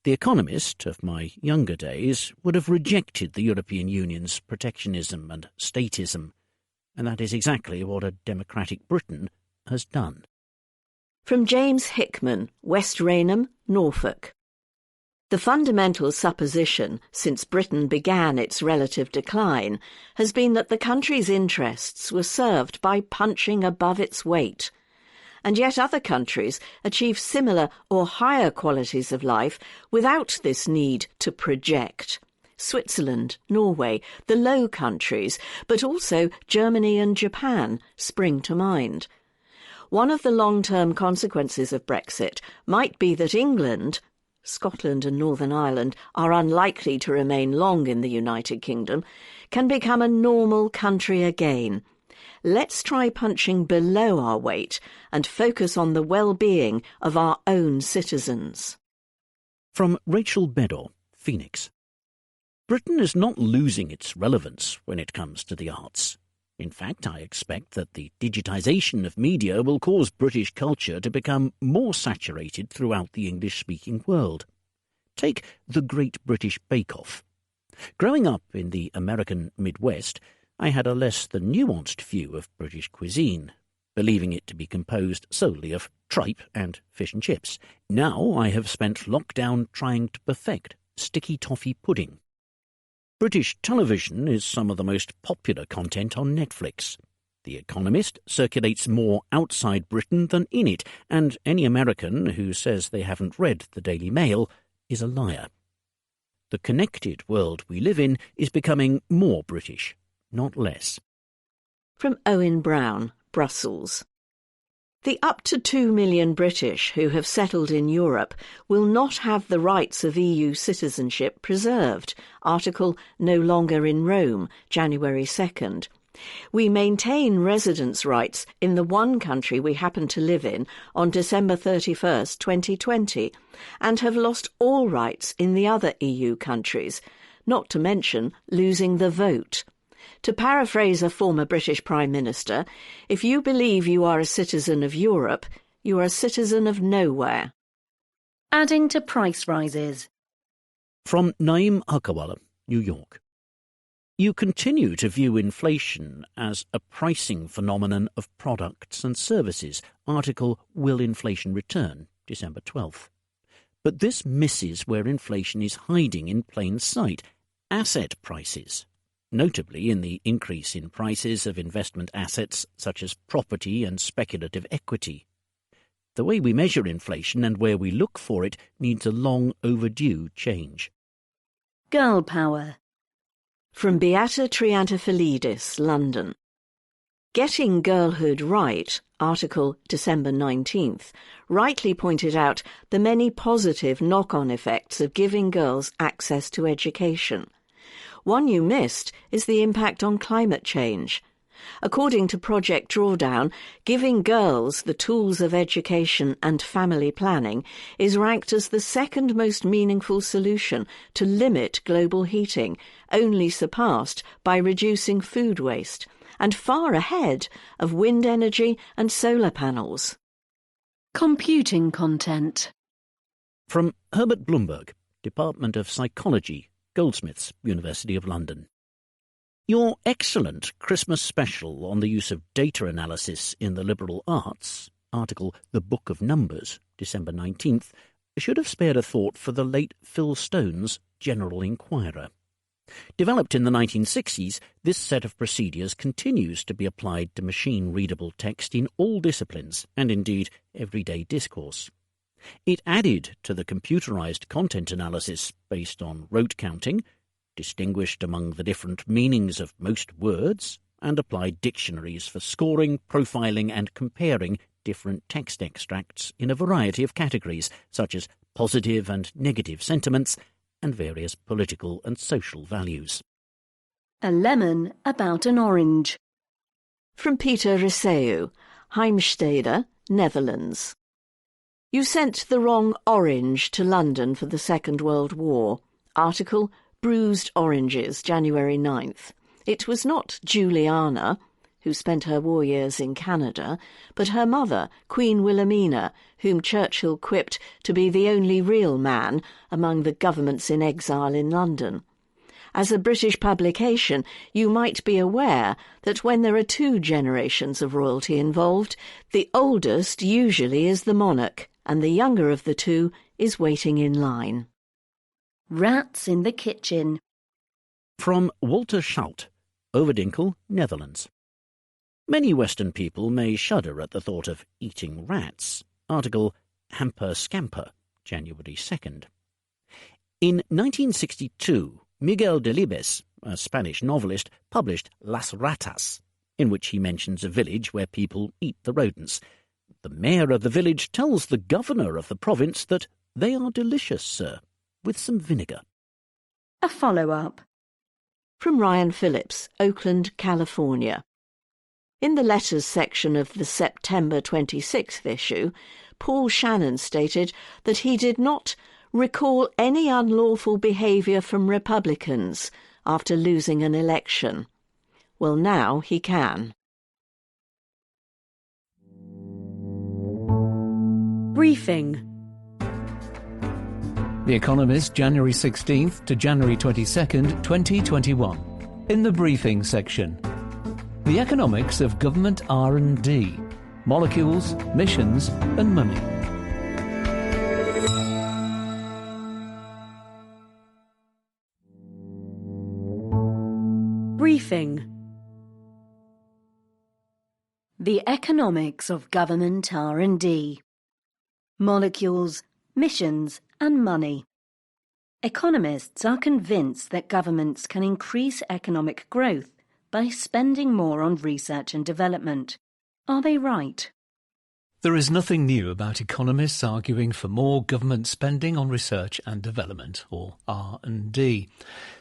The Economist of my younger days would have rejected the European Union's protectionism and statism, and that is exactly what a democratic Britain has done. From James Hickman, West Raynham, Norfolk. The fundamental supposition since Britain began its relative decline has been that the country's interests were served by punching above its weight. And yet other countries achieve similar or higher qualities of life without this need to project. Switzerland, Norway, the Low Countries, but also Germany and Japan spring to mind. One of the long-term consequences of Brexit might be that England, Scotland and Northern Ireland are unlikely to remain long in the United Kingdom, can become a normal country again. Let's try punching below our weight and focus on the well-being of our own citizens. From Rachel Bedor, Phoenix. Britain is not losing its relevance when it comes to the arts. In fact, I expect that the digitisation of media will cause British culture to become more saturated throughout the English-speaking world. Take The Great British Bake Off. Growing up in the American Midwest, I had a less than nuanced view of British cuisine, believing it to be composed solely of tripe and fish and chips. Now I have spent lockdown trying to perfect sticky toffee pudding. British television is some of the most popular content on Netflix. The Economist circulates more outside Britain than in it, and any American who says they haven't read the Daily Mail is a liar. The connected world we live in is becoming more British, not less. From Owen Brown, Brussels. The up to 2 million British who have settled in Europe will not have the rights of EU citizenship preserved. Article No Longer in Rome, January 2nd. We maintain residence rights in the one country we happen to live in on December 31st, 2020, and have lost all rights in the other EU countries, not to mention losing the vote. To paraphrase a former British Prime Minister, if you believe you are a citizen of Europe, you are a citizen of nowhere. Adding to price rises. From Naeem Hakawala, New York. You continue to view inflation as a pricing phenomenon of products and services. Article Will Inflation Return, December 12th. But this misses where inflation is hiding in plain sight: asset prices. Notably in the increase in prices of investment assets such as property and speculative equity. The way we measure inflation and where we look for it needs a long overdue change. Girl power. From Beata Triantafillidis, London. Getting Girlhood Right, article December 19th, rightly pointed out the many positive knock-on effects of giving girls access to education. One you missed is the impact on climate change. According to Project Drawdown, giving girls the tools of education and family planning is ranked as the second most meaningful solution to limit global heating, only surpassed by reducing food waste, and far ahead of wind energy and solar panels. Computing content. From Herbert Bloomberg, Department of Psychology, Goldsmiths, University of London. Your excellent Christmas special on the use of data analysis in the liberal arts, article The Book of Numbers, December 19th, should have spared a thought for the late Phil Stone's General Inquirer. Developed in the 1960s, this set of procedures continues to be applied to machine-readable text in all disciplines and indeed everyday discourse. It added to the computerized content analysis based on rote counting, distinguished among the different meanings of most words, and applied dictionaries for scoring, profiling and comparing different text extracts in a variety of categories, such as positive and negative sentiments, and various political and social values. A lemon about an orange. From Peter Riseu, Heimstede, Netherlands. You sent the wrong orange to London for the Second World War. Article Bruised Oranges, January 9th. It was not Juliana, who spent her war years in Canada, but her mother, Queen Wilhelmina, whom Churchill quipped to be the only real man among the governments in exile in London. As a British publication, you might be aware that when there are two generations of royalty involved, the oldest usually is the monarch, and the younger of the two is waiting in line. Rats in the kitchen. From Walter Schout, Overdinkel, Netherlands. Many Western people may shudder at the thought of eating rats. Article Hamper Scamper, January 2nd. In 1962, Miguel Delibes, a Spanish novelist, published Las Ratas, in which he mentions a village where people eat the rodents. The mayor of the village tells the governor of the province that they are delicious, sir, with some vinegar. A follow-up. From Ryan Phillips, Oakland, California. In the letters section of the September 26th issue, Paul Shannon stated that he did not recall any unlawful behaviour from Republicans after losing an election. Well, now he can. Briefing. The Economist, January 16th to January 22nd, 2021. In the briefing section, the economics of government R&D, molecules, missions and money. Briefing. The economics of government R&D, molecules, missions and money. Economists are convinced that governments can increase economic growth by spending more on research and development. Are they right? There is nothing new about economists arguing for more government spending on research and development, or R&D.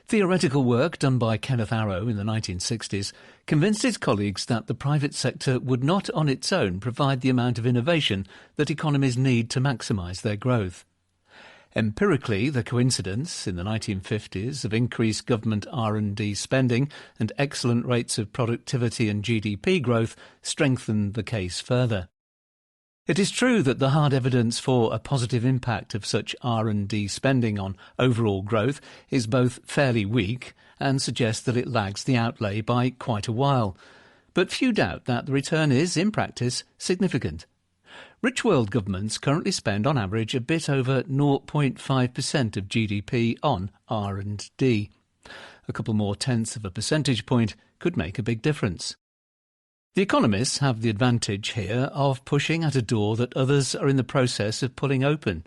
Theoretical work done by Kenneth Arrow in the 1960s convinced his colleagues that the private sector would not on its own provide the amount of innovation that economies need to maximise their growth. Empirically, the coincidence in the 1950s of increased government R&D spending and excellent rates of productivity and GDP growth strengthened the case further. It is true that the hard evidence for a positive impact of such R&D spending on overall growth is both fairly weak and suggests that it lags the outlay by quite a while. But few doubt that the return is, in practice, significant. Rich world governments currently spend on average a bit over 0.5% of GDP on R&D. A couple more tenths of a percentage point could make a big difference. The economists have the advantage here of pushing at a door that others are in the process of pulling open.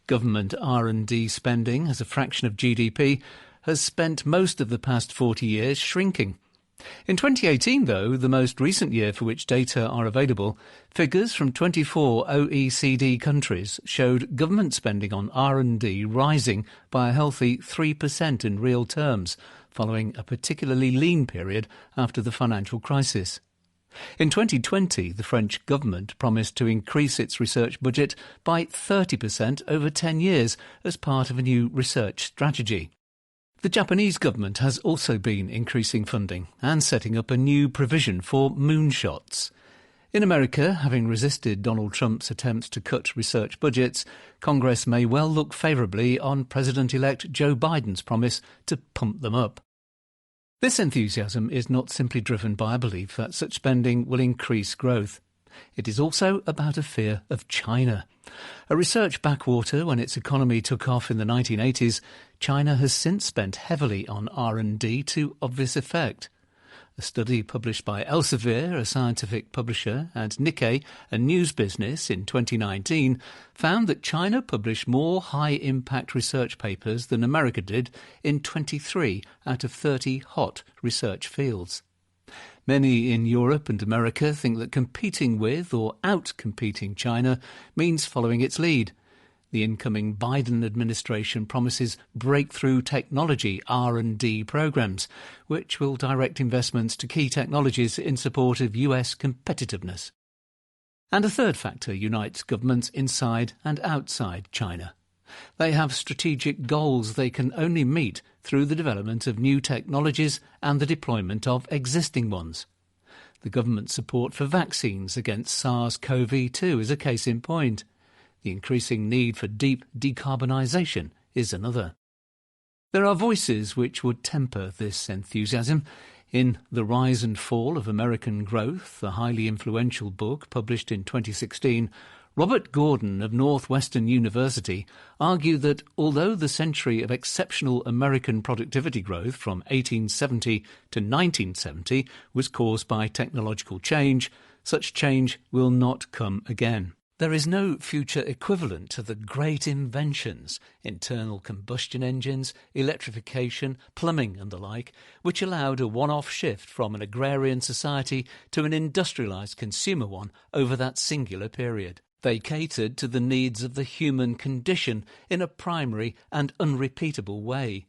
Government R&D spending as a fraction of GDP has spent most of the past 40 years shrinking. In 2018, though, the most recent year for which data are available, figures from 24 OECD countries showed government spending on R&D rising by a healthy 3% in real terms, following a particularly lean period after the financial crisis. In 2020, the French government promised to increase its research budget by 30% over 10 years as part of a new research strategy. The Japanese government has also been increasing funding and setting up a new provision for moonshots. In America, having resisted Donald Trump's attempts to cut research budgets, Congress may well look favourably on President-elect Joe Biden's promise to pump them up. This enthusiasm is not simply driven by a belief that such spending will increase growth. It is also about a fear of China. A research backwater when its economy took off in the 1980s, China has since spent heavily on R&D to obvious effect. A study published by Elsevier, a scientific publisher, and Nikkei, a news business, in 2019 found that China published more high-impact research papers than America did in 23 out of 30 hot research fields. Many in Europe and America think that competing with or out-competing China means following its lead. The incoming Biden administration promises breakthrough technology R&D programs, which will direct investments to key technologies in support of US competitiveness. And a third factor unites governments inside and outside China. They have strategic goals they can only meet through the development of new technologies and the deployment of existing ones. The government's support for vaccines against SARS-CoV-2 is a case in point. The increasing need for deep decarbonisation is another. There are voices which would temper this enthusiasm. In The Rise and Fall of American Growth, a highly influential book published in 2016, Robert Gordon of Northwestern University argued that although the century of exceptional American productivity growth from 1870 to 1970 was caused by technological change, such change will not come again. There is no future equivalent to the great inventions, internal combustion engines, electrification, plumbing and the like, which allowed a one-off shift from an agrarian society to an industrialised consumer one over that singular period. They catered to the needs of the human condition in a primary and unrepeatable way.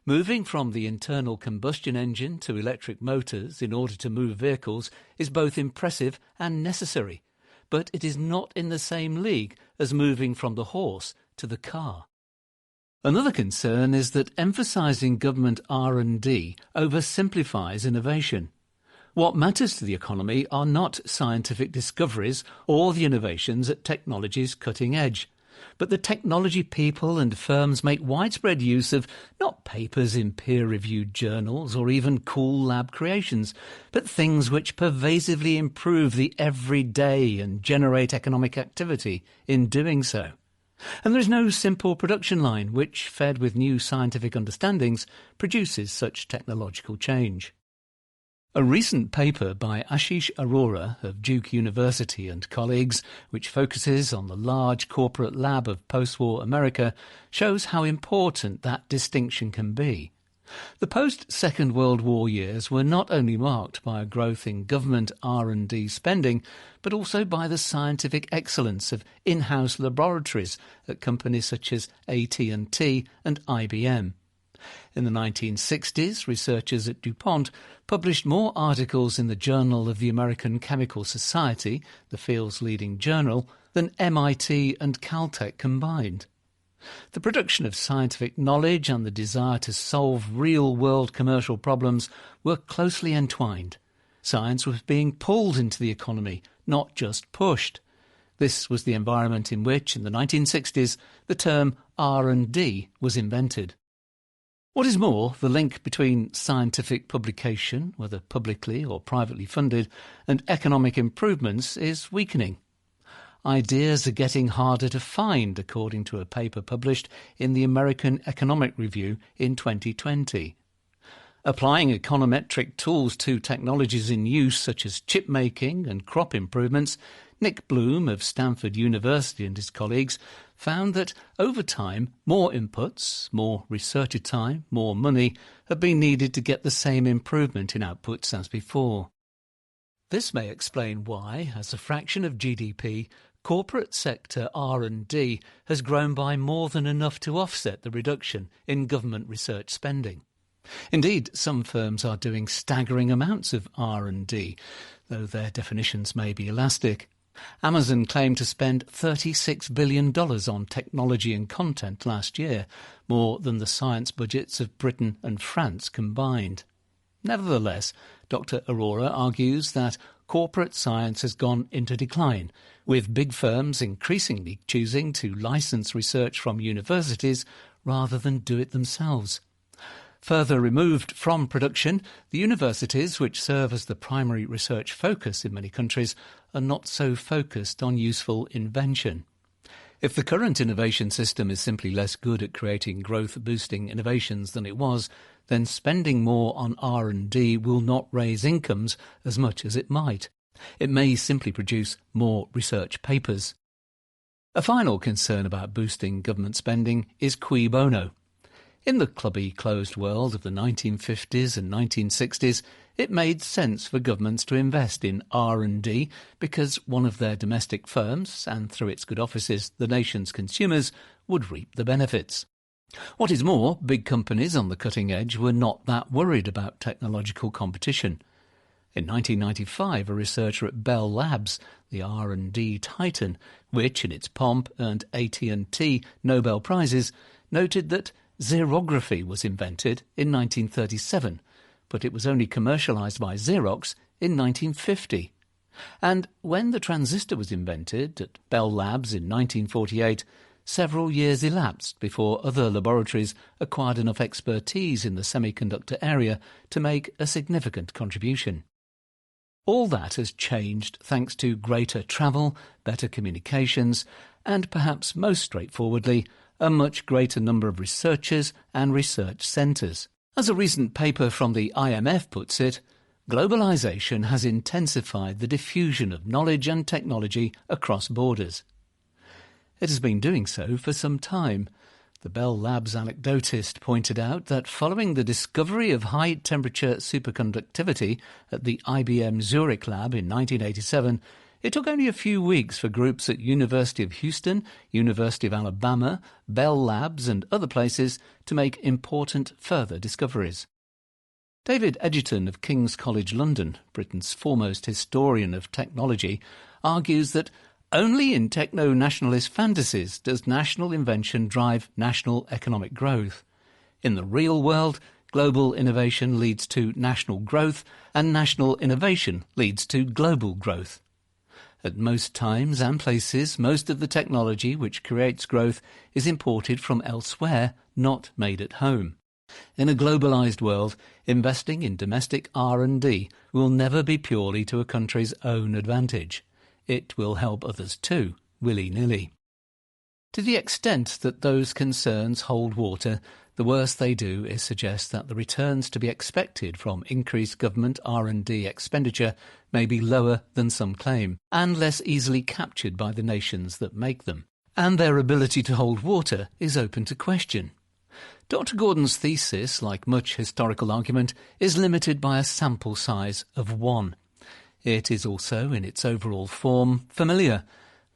Moving from the internal combustion engine to electric motors in order to move vehicles is both impressive and necessary, but it is not in the same league as moving from the horse to the car. Another concern is that emphasising government R&D oversimplifies innovation. What matters to the economy are not scientific discoveries or the innovations at technology's cutting edge, but the technology people and firms make widespread use of not papers in peer-reviewed journals or even cool lab creations, but things which pervasively improve the everyday and generate economic activity in doing so. And there is no simple production line which, fed with new scientific understandings, produces such technological change. A recent paper by Ashish Arora of Duke University and colleagues, which focuses on the large corporate lab of post-war America, shows how important that distinction can be. The post-Second World War years were not only marked by a growth in government R&D spending, but also by the scientific excellence of in-house laboratories at companies such as AT&T and IBM. In the 1960s, researchers at DuPont published more articles in the Journal of the American Chemical Society, the field's leading journal, than MIT and Caltech combined. The production of scientific knowledge and the desire to solve real-world commercial problems were closely entwined. Science was being pulled into the economy, not just pushed. This was the environment in which, in the 1960s, the term R&D was invented. What is more, the link between scientific publication, whether publicly or privately funded, and economic improvements is weakening. Ideas are getting harder to find, according to a paper published in the American Economic Review in 2020. Applying econometric tools to technologies in use such as chip making and crop improvements, Nick Bloom of Stanford University and his colleagues found that over time more inputs, more researcher time, more money have been needed to get the same improvement in outputs as before. This may explain why, as a fraction of GDP, corporate sector R&D has grown by more than enough to offset the reduction in government research spending. Indeed, some firms are doing staggering amounts of R&D, though their definitions may be elastic. Amazon claimed to spend $36 billion on technology and content last year, more than the science budgets of Britain and France combined. Nevertheless, Dr. Arora argues that corporate science has gone into decline, with big firms increasingly choosing to license research from universities rather than do it themselves. Further removed from production, the universities, which serve as the primary research focus in many countries, are not so focused on useful invention. If the current innovation system is simply less good at creating growth-boosting innovations than it was, then spending more on R&D will not raise incomes as much as it might. It may simply produce more research papers. A final concern about boosting government spending is cui bono. In the clubby, closed world of the 1950s and 1960s, it made sense for governments to invest in R&D because one of their domestic firms, and through its good offices, the nation's consumers, would reap the benefits. What is more, big companies on the cutting edge were not that worried about technological competition. In 1995, a researcher at Bell Labs, the R&D titan, which in its pomp earned AT&T Nobel Prizes, noted that xerography was invented in 1937, but it was only commercialised by Xerox in 1950. And when the transistor was invented at Bell Labs in 1948, several years elapsed before other laboratories acquired enough expertise in the semiconductor area to make a significant contribution. All that has changed thanks to greater travel, better communications, and perhaps most straightforwardly, a much greater number of researchers and research centres. As a recent paper from the IMF puts it, globalisation has intensified the diffusion of knowledge and technology across borders. It has been doing so for some time. The Bell Labs anecdotist pointed out that following the discovery of high-temperature superconductivity at the IBM Zurich lab in 1987, it took only a few weeks for groups at University of Houston, University of Alabama, Bell Labs and other places to make important further discoveries. David Edgerton of King's College London, Britain's foremost historian of technology, argues that only in techno-nationalist fantasies does national invention drive national economic growth. In the real world, global innovation leads to national growth and national innovation leads to global growth. At most times and places, most of the technology which creates growth is imported from elsewhere, not made at home. In a globalised world, investing in domestic R&D will never be purely to a country's own advantage. It will help others too, willy-nilly. To the extent that those concerns hold water, the worst they do is suggest that the returns to be expected from increased government R&D expenditure may be lower than some claim, and less easily captured by the nations that make them. And their ability to hold water is open to question. Dr. Gordon's thesis, like much historical argument, is limited by a sample size of 1. It is also, in its overall form, familiar.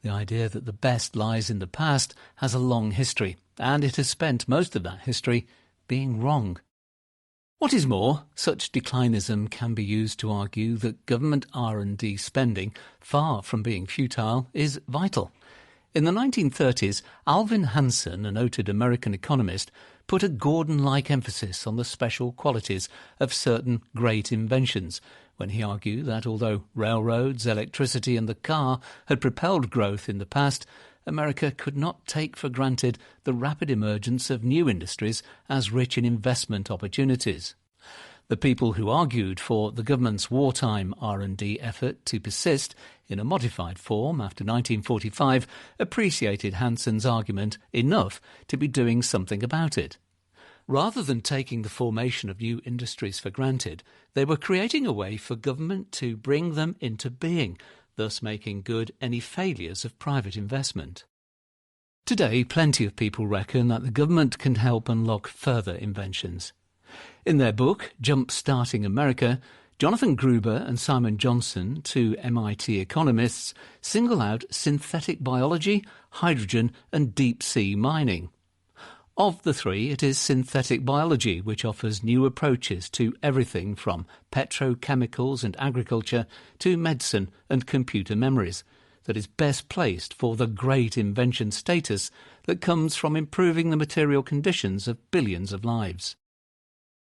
The idea that the best lies in the past has a long history, and it has spent most of that history being wrong. What is more, such declinism can be used to argue that government R&D spending, far from being futile, is vital. In the 1930s, Alvin Hansen, a noted American economist, put a Gordon-like emphasis on the special qualities of certain great inventions, when he argued that although railroads, electricity and the car had propelled growth in the past, America could not take for granted the rapid emergence of new industries as rich in investment opportunities. The people who argued for the government's wartime R&D effort to persist in a modified form after 1945 appreciated Hansen's argument enough to be doing something about it. Rather than taking the formation of new industries for granted, they were creating a way for government to bring them into being, thus making good any failures of private investment. Today, plenty of people reckon that the government can help unlock further inventions. In their book, Jump-Starting America, Jonathan Gruber and Simon Johnson, two MIT economists, single out synthetic biology, hydrogen and deep-sea mining. Of the three, it is synthetic biology which offers new approaches to everything from petrochemicals and agriculture to medicine and computer memories that is best placed for the great invention status that comes from improving the material conditions of billions of lives.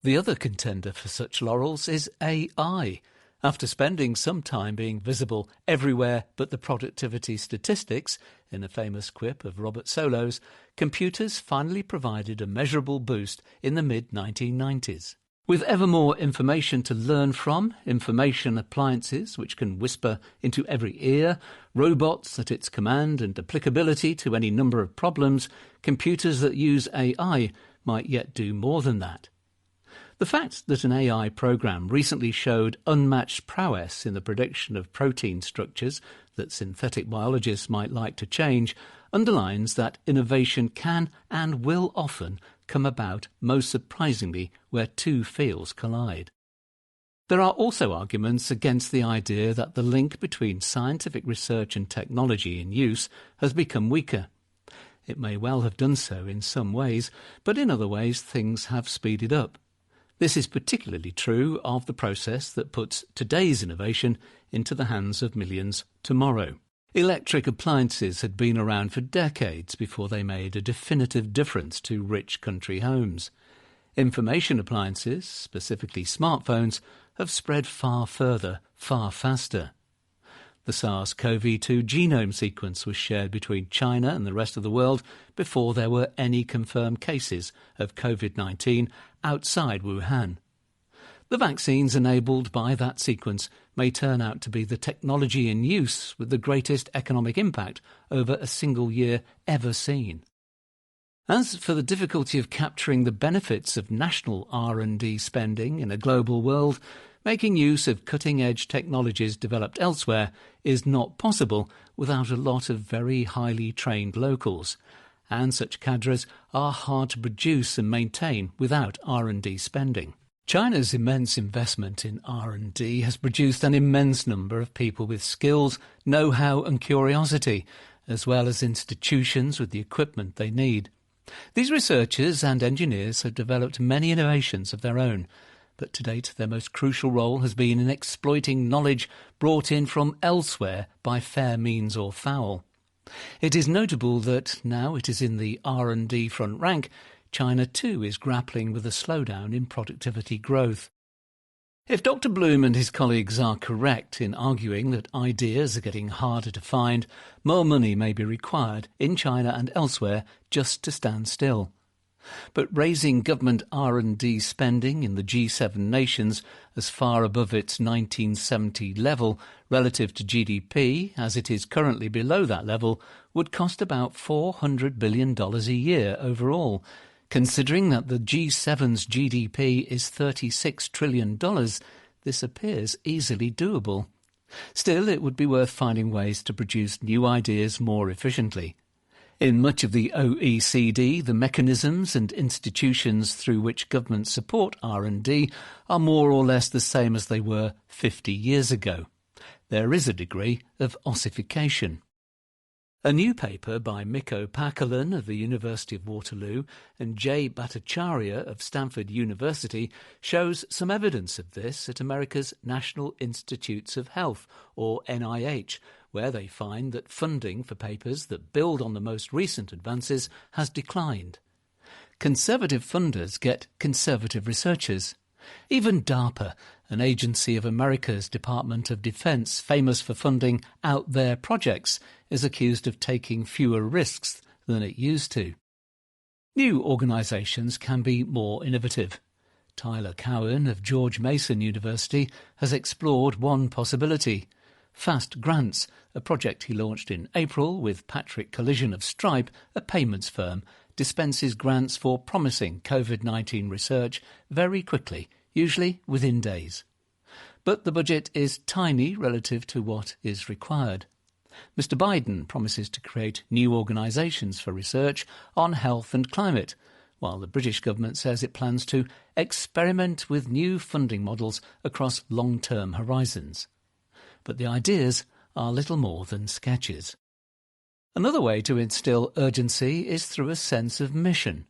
The other contender for such laurels is AI. After spending some time being visible everywhere but the productivity statistics, in a famous quip of Robert Solo's, computers finally provided a measurable boost in the mid-1990s. With ever more information to learn from, information appliances which can whisper into every ear, robots at its command and applicability to any number of problems, computers that use AI might yet do more than that. The fact that an AI program recently showed unmatched prowess in the prediction of protein structures that synthetic biologists might like to change underlines that innovation can and will often come about most surprisingly where two fields collide. There are also arguments against the idea that the link between scientific research and technology in use has become weaker. It may well have done so in some ways, but in other ways things have speeded up. This is particularly true of the process that puts today's innovation into the hands of millions tomorrow. Electric appliances had been around for decades before they made a definitive difference to rich country homes. Information appliances, specifically smartphones, have spread far further, far faster. The SARS-CoV-2 genome sequence was shared between China and the rest of the world before there were any confirmed cases of COVID-19 outside Wuhan. The vaccines enabled by that sequence may turn out to be the technology in use with the greatest economic impact over a single year ever seen. As for the difficulty of capturing the benefits of national R&D spending in a global world, making use of cutting-edge technologies developed elsewhere is not possible without a lot of very highly trained locals, and such cadres are hard to produce and maintain without R&D spending. China's immense investment in R&D has produced an immense number of people with skills, know-how and curiosity, as well as institutions with the equipment they need. These researchers and engineers have developed many innovations of their own, but to date their most crucial role has been in exploiting knowledge brought in from elsewhere by fair means or foul. It is notable that now it is in the R&D front rank, China too is grappling with a slowdown in productivity growth. If Dr. Bloom and his colleagues are correct in arguing that ideas are getting harder to find, more money may be required in China and elsewhere just to stand still. But raising government R&D spending in the G7 nations as far above its 1970 level relative to GDP as it is currently below that level would cost about $400 billion a year overall. Considering that the G7's GDP is $36 trillion, this appears easily doable. Still, it would be worth finding ways to produce new ideas more efficiently. In much of the OECD, the mechanisms and institutions through which governments support R&D are more or less the same as they were 50 years ago. There is a degree of ossification. A new paper by Mikko Paakkonen of the University of Waterloo and Jay Bhattacharya of Stanford University shows some evidence of this at America's National Institutes of Health, or NIH, where they find that funding for papers that build on the most recent advances has declined. Conservative funders get conservative researchers. Even DARPA, an agency of America's Department of Defense famous for funding out-there projects, is accused of taking fewer risks than it used to. New organisations can be more innovative. Tyler Cowen of George Mason University has explored one possibility: Fast Grants, a project he launched in April with Patrick Collision of Stripe, a payments firm, dispenses grants for promising COVID-19 research very quickly, usually within days. But the budget is tiny relative to what is required. Mr. Biden promises to create new organisations for research on health and climate, while the British government says it plans to experiment with new funding models across long-term horizons. But the ideas are little more than sketches. Another way to instil urgency is through a sense of mission.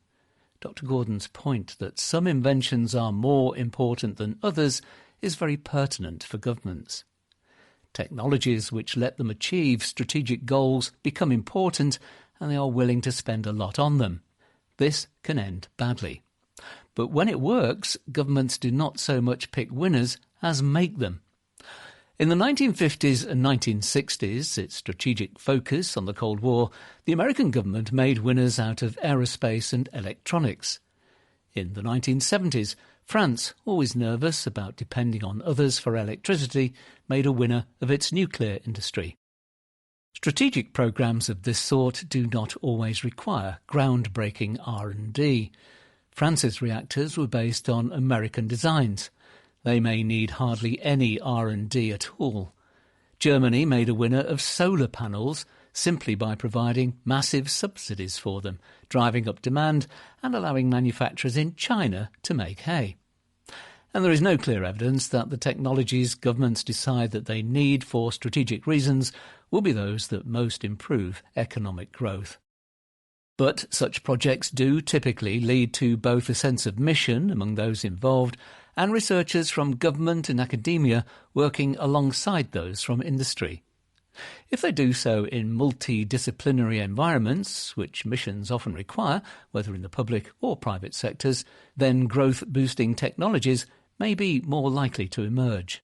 Dr. Gordon's point that some inventions are more important than others is very pertinent for governments. Technologies which let them achieve strategic goals become important, and they are willing to spend a lot on them. This can end badly. But when it works, governments do not so much pick winners as make them. In the 1950s and 1960s, its strategic focus on the Cold War, the American government made winners out of aerospace and electronics. In the 1970s, France, always nervous about depending on others for electricity, made a winner of its nuclear industry. Strategic programmes of this sort do not always require groundbreaking R&D. France's reactors were based on American designs. They may need hardly any R&D at all. Germany made a winner of solar panels simply by providing massive subsidies for them, driving up demand and allowing manufacturers in China to make hay. And there is no clear evidence that the technologies governments decide that they need for strategic reasons will be those that most improve economic growth. But such projects do typically lead to both a sense of mission among those involved and researchers from government and academia working alongside those from industry. If they do so in multidisciplinary environments, which missions often require, whether in the public or private sectors, then growth-boosting technologies may be more likely to emerge.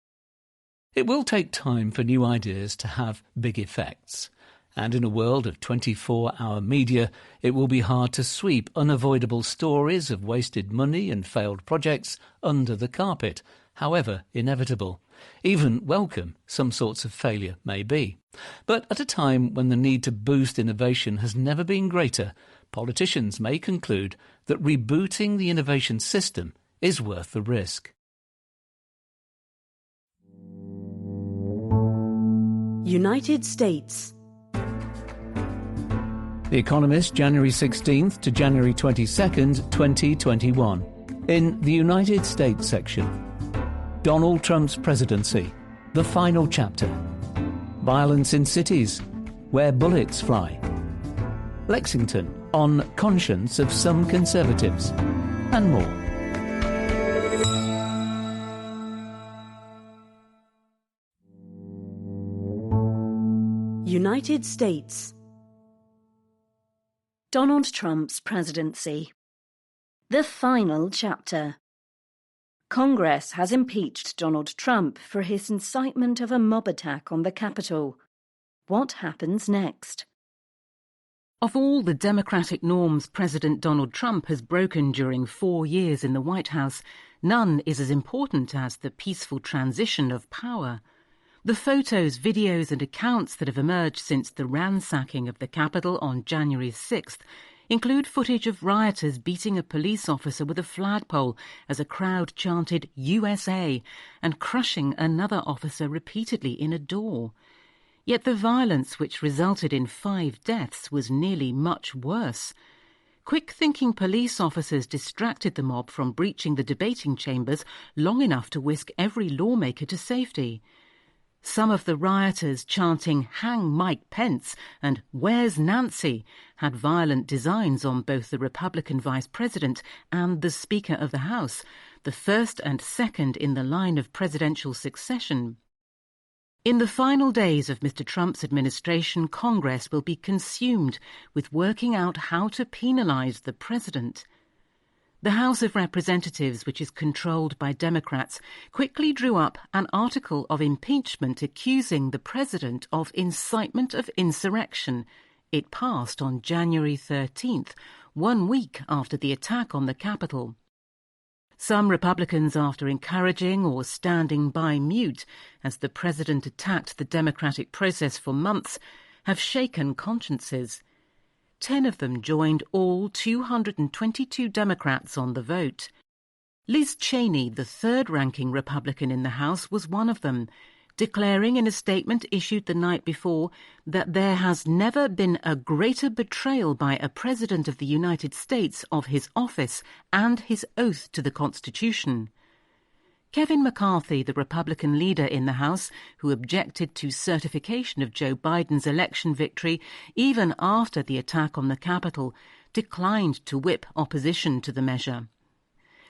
It will take time for new ideas to have big effects, and in a world of 24-hour media, it will be hard to sweep unavoidable stories of wasted money and failed projects under the carpet, however inevitable. Even welcome some sorts of failure may be. But at a time when the need to boost innovation has never been greater, politicians may conclude that rebooting the innovation system is worth the risk. United States. The Economist, January 16th to January 22nd, 2021. In the United States section, Donald Trump's presidency, the final chapter. Violence in cities, where bullets fly. Lexington, on conscience of some conservatives, and more. United States. Donald Trump's presidency. The final chapter. Congress has impeached Donald Trump for his incitement of a mob attack on the Capitol. What happens next? Of all the democratic norms President Donald Trump has broken during 4 years in the White House, none is as important as the peaceful transition of power. The photos, videos and accounts that have emerged since the ransacking of the Capitol on January 6th include footage of rioters beating a police officer with a flagpole as a crowd chanted USA and crushing another officer repeatedly in a door. Yet the violence which resulted in 5 deaths was nearly much worse. Quick-thinking police officers distracted the mob from breaching the debating chambers long enough to whisk every lawmaker to safety. Some of the rioters chanting "Hang Mike Pence" and "Where's Nancy" had violent designs on both the Republican Vice President and the Speaker of the House, the first and second in the line of presidential succession. In the final days of Mr. Trump's administration, Congress will be consumed with working out how to penalise the president. The House of Representatives, which is controlled by Democrats, quickly drew up an article of impeachment accusing the president of incitement of insurrection. It passed on January 13th, 1 week after the attack on the Capitol. Some Republicans, after encouraging or standing by mute as the president attacked the democratic process for months, have shaken consciences. 10 of them joined all 222 Democrats on the vote. Liz Cheney, the third-ranking Republican in the House, was one of them, declaring in a statement issued the night before that there has never been a greater betrayal by a President of the United States of his office and his oath to the Constitution. Kevin McCarthy, the Republican leader in the House, who objected to certification of Joe Biden's election victory even after the attack on the Capitol, declined to whip opposition to the measure.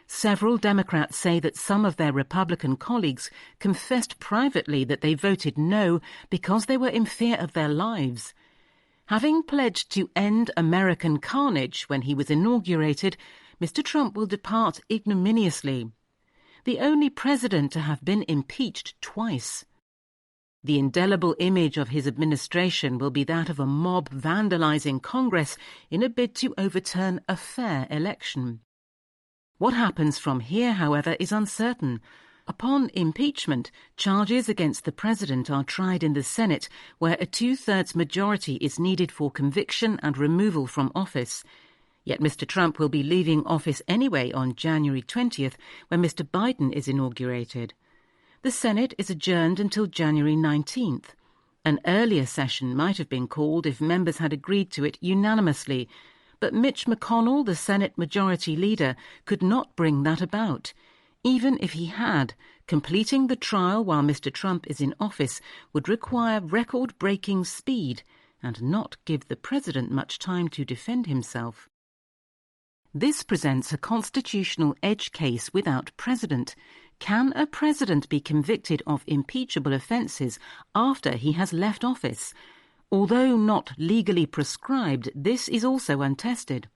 Several Democrats say that some of their Republican colleagues confessed privately that they voted no because they were in fear of their lives. Having pledged to end American carnage when he was inaugurated, Mr. Trump will depart ignominiously. The only president to have been impeached twice. The indelible image of his administration will be that of a mob vandalizing Congress in a bid to overturn a fair election. What happens from here, however, is uncertain. Upon impeachment, charges against the president are tried in the Senate, where a two-thirds majority is needed for conviction and removal from office. Yet Mr. Trump will be leaving office anyway on January 20th, when Mr. Biden is inaugurated. The Senate is adjourned until January 19th. An earlier session might have been called if members had agreed to it unanimously, but Mitch McConnell, the Senate Majority Leader, could not bring that about. Even if he had, completing the trial while Mr. Trump is in office would require record-breaking speed and not give the president much time to defend himself. This presents a constitutional edge case without precedent. Can a president be convicted of impeachable offences after he has left office? Although not legally prescribed, this is also untested.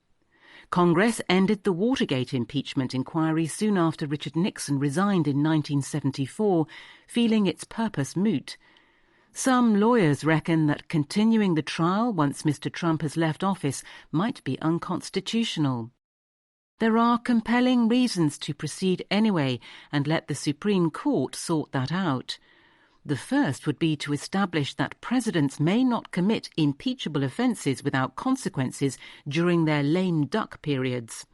Congress ended the Watergate impeachment inquiry soon after Richard Nixon resigned in 1974, feeling its purpose moot. Some lawyers reckon that continuing the trial once Mr. Trump has left office might be unconstitutional. There are compelling reasons to proceed anyway and let the Supreme Court sort that out. The first would be to establish that presidents may not commit impeachable offences without consequences during their lame duck periods.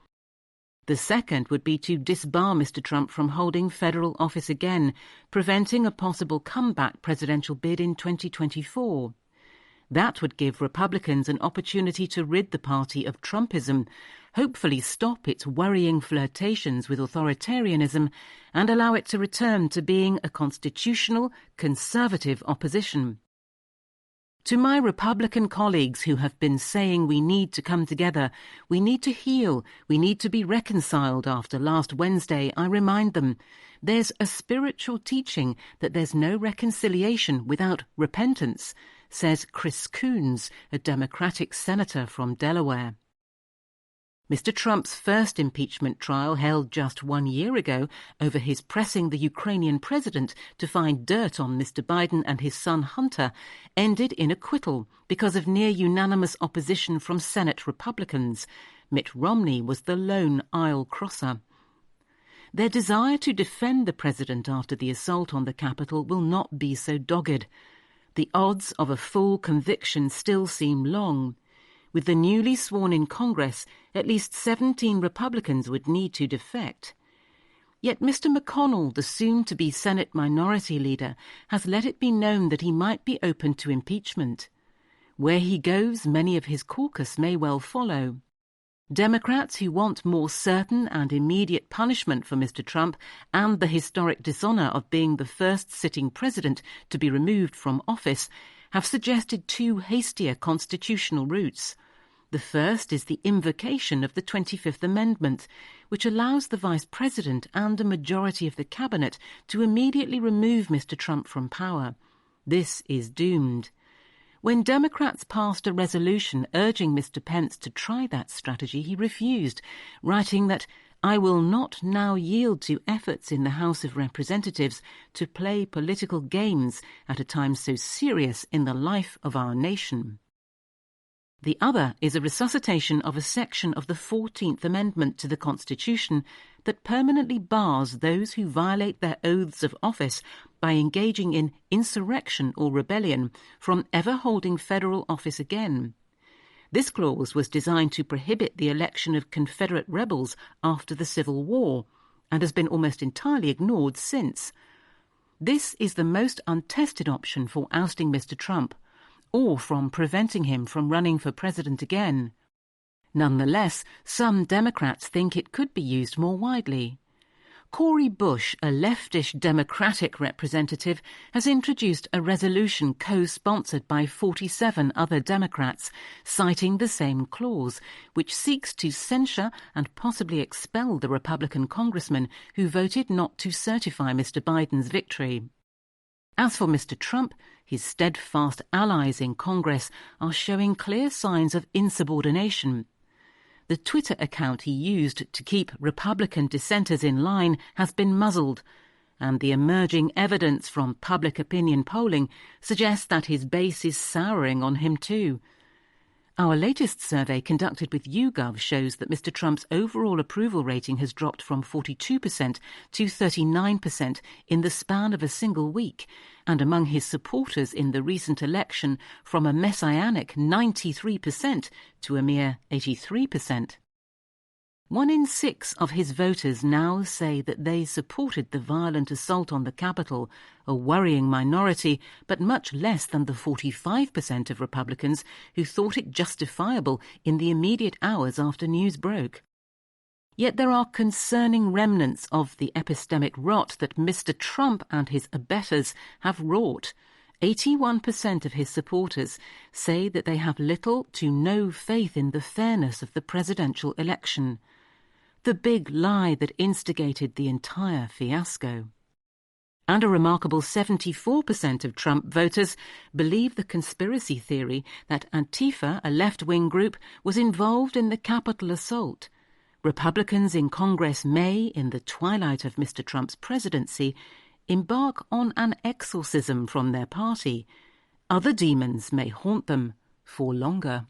The second would be to disbar Mr. Trump from holding federal office again, preventing a possible comeback presidential bid in 2024. That would give Republicans an opportunity to rid the party of Trumpism, hopefully stop its worrying flirtations with authoritarianism, and allow it to return to being a constitutional, conservative opposition. To my Republican colleagues who have been saying we need to come together, we need to heal, we need to be reconciled after last Wednesday, I remind them, there's a spiritual teaching that there's no reconciliation without repentance, says Chris Coons, a Democratic senator from Delaware. Mr. Trump's first impeachment trial, held just 1 year ago over his pressing the Ukrainian president to find dirt on Mr. Biden and his son Hunter, ended in acquittal because of near-unanimous opposition from Senate Republicans. Mitt Romney was the lone aisle crosser. Their desire to defend the president after the assault on the Capitol will not be so dogged. The odds of a full conviction still seem long. With the newly sworn-in Congress, at least 17 Republicans would need to defect. Yet Mr. McConnell, the soon-to-be Senate Minority Leader, has let it be known that he might be open to impeachment. Where he goes, many of his caucus may well follow. Democrats who want more certain and immediate punishment for Mr. Trump and the historic dishonour of being the first sitting president to be removed from office have suggested two hastier constitutional routes. The first is the invocation of the 25th Amendment, which allows the Vice President and a majority of the Cabinet to immediately remove Mr. Trump from power. This is doomed. When Democrats passed a resolution urging Mr. Pence to try that strategy, he refused, writing that, "I will not now yield to efforts in the House of Representatives to play political games at a time so serious in the life of our nation." The other is a resuscitation of a section of the 14th Amendment to the Constitution that permanently bars those who violate their oaths of office by engaging in insurrection or rebellion from ever holding federal office again. This clause was designed to prohibit the election of Confederate rebels after the Civil War and has been almost entirely ignored since. This is the most untested option for ousting Mr. Trump, or from preventing him from running for president again. Nonetheless, some Democrats think it could be used more widely. Cori Bush, a leftish Democratic representative, has introduced a resolution co-sponsored by 47 other Democrats, citing the same clause, which seeks to censure and possibly expel the Republican congressman who voted not to certify Mr. Biden's victory. As for Mr. Trump, his steadfast allies in Congress are showing clear signs of insubordination. The Twitter account he used to keep Republican dissenters in line has been muzzled, and the emerging evidence from public opinion polling suggests that his base is souring on him too. Our latest survey conducted with YouGov shows that Mr. Trump's overall approval rating has dropped from 42% to 39% in the span of a single week, and among his supporters in the recent election from a messianic 93% to a mere 83%. 1 in 6 of his voters now say that they supported the violent assault on the Capitol, a worrying minority, but much less than the 45% of Republicans who thought it justifiable in the immediate hours after news broke. Yet there are concerning remnants of the epistemic rot that Mr. Trump and his abettors have wrought. 81% of his supporters say that they have little to no faith in the fairness of the presidential election, the big lie that instigated the entire fiasco. And a remarkable 74% of Trump voters believe the conspiracy theory that Antifa, a left-wing group, was involved in the Capitol assault. Republicans in Congress may, in the twilight of Mr. Trump's presidency, embark on an exorcism from their party. Other demons may haunt them for longer.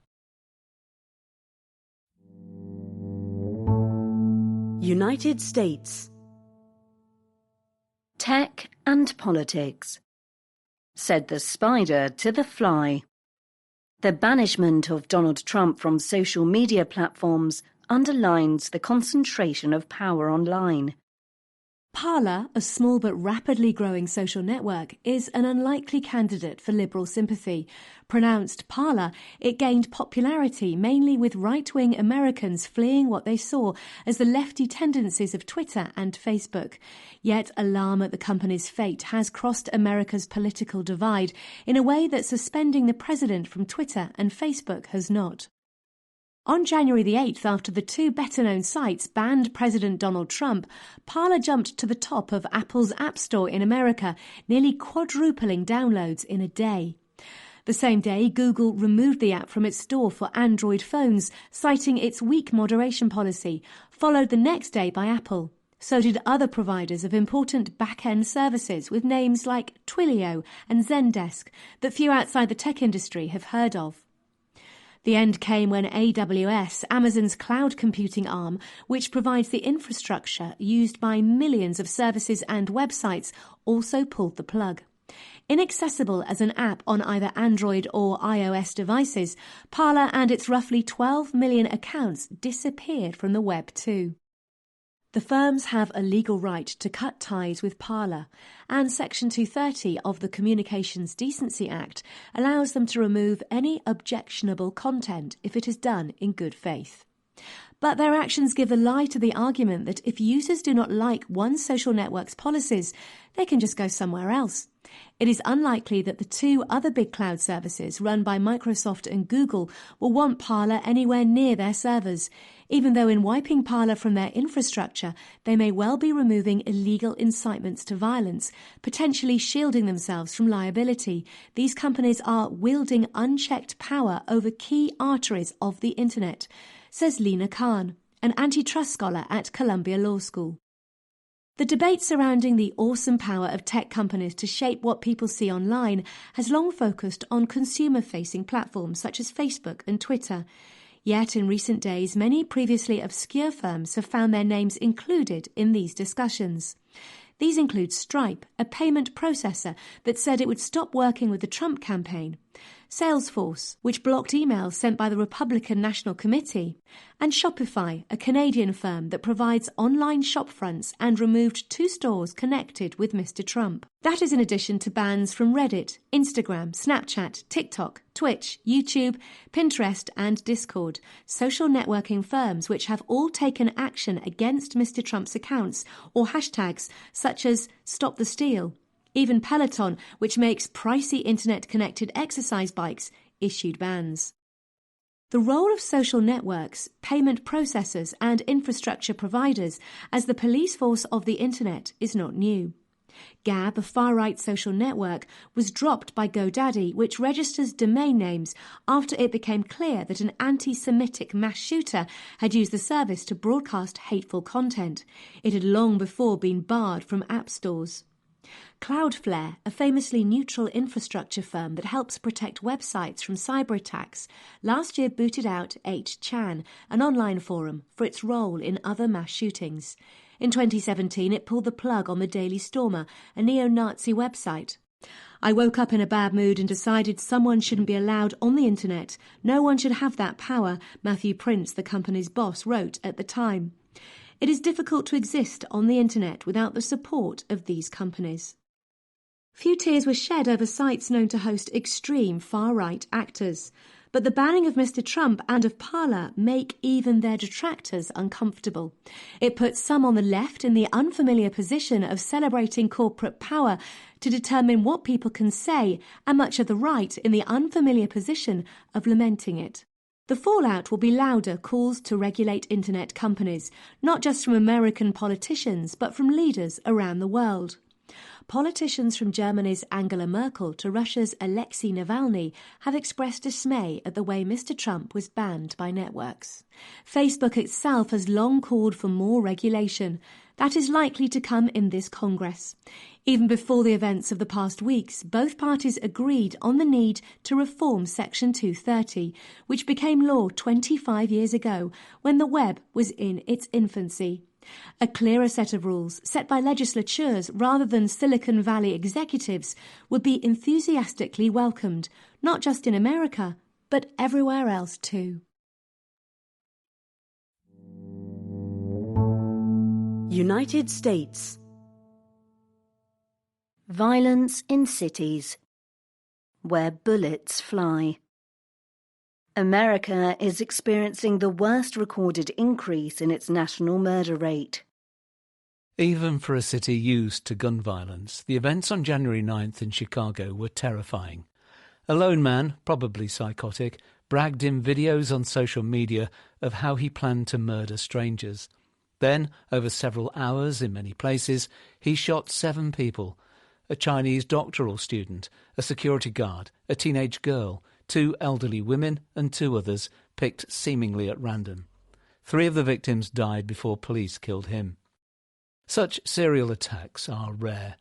United States. Tech and politics. Said the spider to the fly. The banishment of Donald Trump from social media platforms underlines the concentration of power online. Parler, a small but rapidly growing social network, is an unlikely candidate for Liberal sympathy. Pronounced Parler, it gained popularity mainly with right-wing Americans fleeing what they saw as the lefty tendencies of Twitter and Facebook. Yet alarm at the company's fate has crossed America's political divide in a way that suspending the president from Twitter and Facebook has not. On January the 8th, after the two better-known sites banned President Donald Trump, Parler jumped to the top of Apple's App Store in America, nearly quadrupling downloads in a day. The same day, Google removed the app from its store for Android phones, citing its weak moderation policy, followed the next day by Apple. So did other providers of important back-end services with names like Twilio and Zendesk that few outside the tech industry have heard of. The end came when AWS, Amazon's cloud computing arm, which provides the infrastructure used by millions of services and websites, also pulled the plug. Inaccessible as an app on either Android or iOS devices, Parler and its roughly 12 million accounts disappeared from the web too. The firms have a legal right to cut ties with Parler, and Section 230 of the Communications Decency Act allows them to remove any objectionable content if it is done in good faith. But their actions give a lie to the argument that if users do not like one social network's policies, they can just go somewhere else. It is unlikely that the two other big cloud services run by Microsoft and Google will want Parler anywhere near their servers, even though in wiping Parler from their infrastructure, they may well be removing illegal incitements to violence, potentially shielding themselves from liability. These companies are wielding unchecked power over key arteries of the internet, says Lina Khan, an antitrust scholar at Columbia Law School. The debate surrounding the awesome power of tech companies to shape what people see online has long focused on consumer-facing platforms such as Facebook and Twitter. Yet in recent days, many previously obscure firms have found their names included in these discussions. These include Stripe, a payment processor that said it would stop working with the Trump campaign. Salesforce, which blocked emails sent by the Republican National Committee, and Shopify, a Canadian firm that provides online shop fronts and removed 2 stores connected with Mr. Trump. That is in addition to bans from Reddit, Instagram, Snapchat, TikTok, Twitch, YouTube, Pinterest and Discord, social networking firms which have all taken action against Mr. Trump's accounts or hashtags such as Stop the Steal. Even Peloton, which makes pricey internet-connected exercise bikes, issued bans. The role of social networks, payment processors and infrastructure providers as the police force of the internet is not new. Gab, a far-right social network, was dropped by GoDaddy, which registers domain names after it became clear that an anti-Semitic mass shooter had used the service to broadcast hateful content. It had long before been barred from app stores. Cloudflare, a famously neutral infrastructure firm that helps protect websites from cyber attacks, last year booted out 8chan, an online forum, for its role in other mass shootings. In 2017, it pulled the plug on the Daily Stormer, a neo-Nazi website. I woke up in a bad mood and decided someone shouldn't be allowed on the internet. No one should have that power, Matthew Prince, the company's boss, wrote at the time. It is difficult to exist on the internet without the support of these companies. Few tears were shed over sites known to host extreme far-right actors, but the banning of Mr. Trump and of Parler make even their detractors uncomfortable. It puts some on the left in the unfamiliar position of celebrating corporate power to determine what people can say, and much of the right in the unfamiliar position of lamenting it. The fallout will be louder calls to regulate internet companies, not just from American politicians, but from leaders around the world. Politicians from Germany's Angela Merkel to Russia's Alexei Navalny have expressed dismay at the way Mr. Trump was banned by networks. Facebook itself has long called for more regulation. That is likely to come in this Congress. Even before the events of the past weeks, both parties agreed on the need to reform Section 230, which became law 25 years ago when the web was in its infancy. A clearer set of rules, set by legislatures rather than Silicon Valley executives, would be enthusiastically welcomed, not just in America, but everywhere else too. United States. Violence in cities, where bullets fly. America is experiencing the worst recorded increase in its national murder rate. Even for a city used to gun violence, the events on January 9th in Chicago were terrifying. A lone man, probably psychotic, bragged in videos on social media of how he planned to murder strangers. Then, over several hours in many places, he shot 7 people: a Chinese doctoral student, a security guard, a teenage girl, 2 elderly women and 2 others, picked seemingly at random. 3 of the victims died before police killed him. Such serial attacks are rare.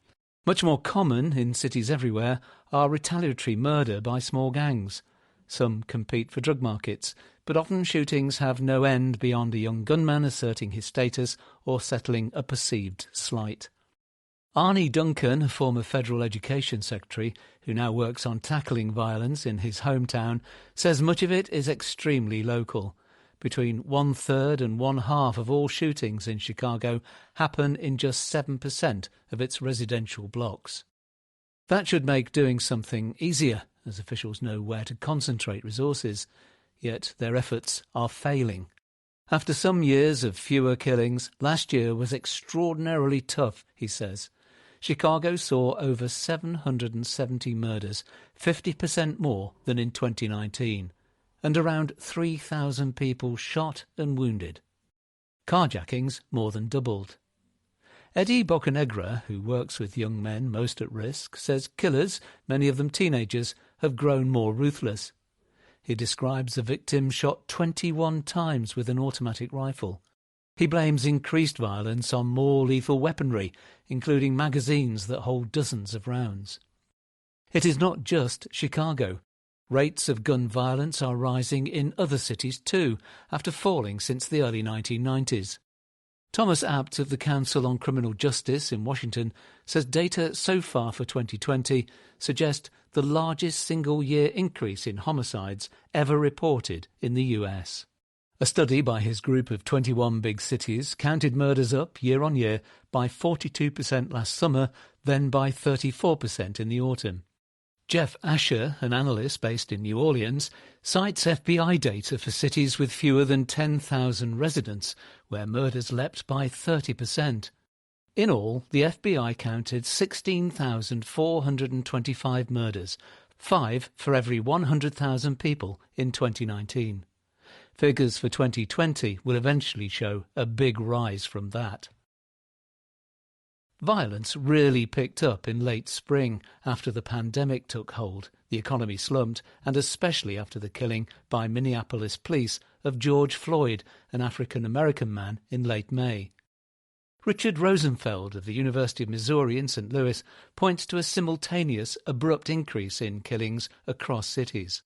Much more common in cities everywhere are retaliatory murder by small gangs. Some compete for drug markets, but often shootings have no end beyond a young gunman asserting his status or settling a perceived slight. Arnie Duncan, a former federal education secretary who now works on tackling violence in his hometown, says much of it is extremely local. Between 1/3 and 1/2 of all shootings in Chicago happen in just 7% of its residential blocks. That should make doing something easier, as officials know where to concentrate resources, yet their efforts are failing. After some years of fewer killings, last year was extraordinarily tough, he says. Chicago saw over 770 murders, 50% more than in 2019, and around 3,000 people shot and wounded. Carjackings more than doubled. Eddie Bocanegra, who works with young men most at risk, says killers, many of them teenagers, have grown more ruthless. He describes a victim shot 21 times with an automatic rifle. He blames increased violence on more lethal weaponry, including magazines that hold dozens of rounds. It is not just Chicago. Rates of gun violence are rising in other cities too, after falling since the early 1990s. Thomas Abt of the Council on Criminal Justice in Washington says data so far for 2020 suggest the largest single-year increase in homicides ever reported in the US. A study by his group of 21 big cities counted murders up year on year by 42% last summer, then by 34% in the autumn. Jeff Asher, an analyst based in New Orleans, cites FBI data for cities with fewer than 10,000 residents, where murders leapt by 30%. In all, the FBI counted 16,425 murders, 5 for every 100,000 people in 2019. Figures for 2020 will eventually show a big rise from that. Violence really picked up in late spring after the pandemic took hold, the economy slumped, and especially after the killing by Minneapolis police of George Floyd, an African-American man, in late May. Richard Rosenfeld of the University of Missouri in St. Louis points to a simultaneous, abrupt increase in killings across cities.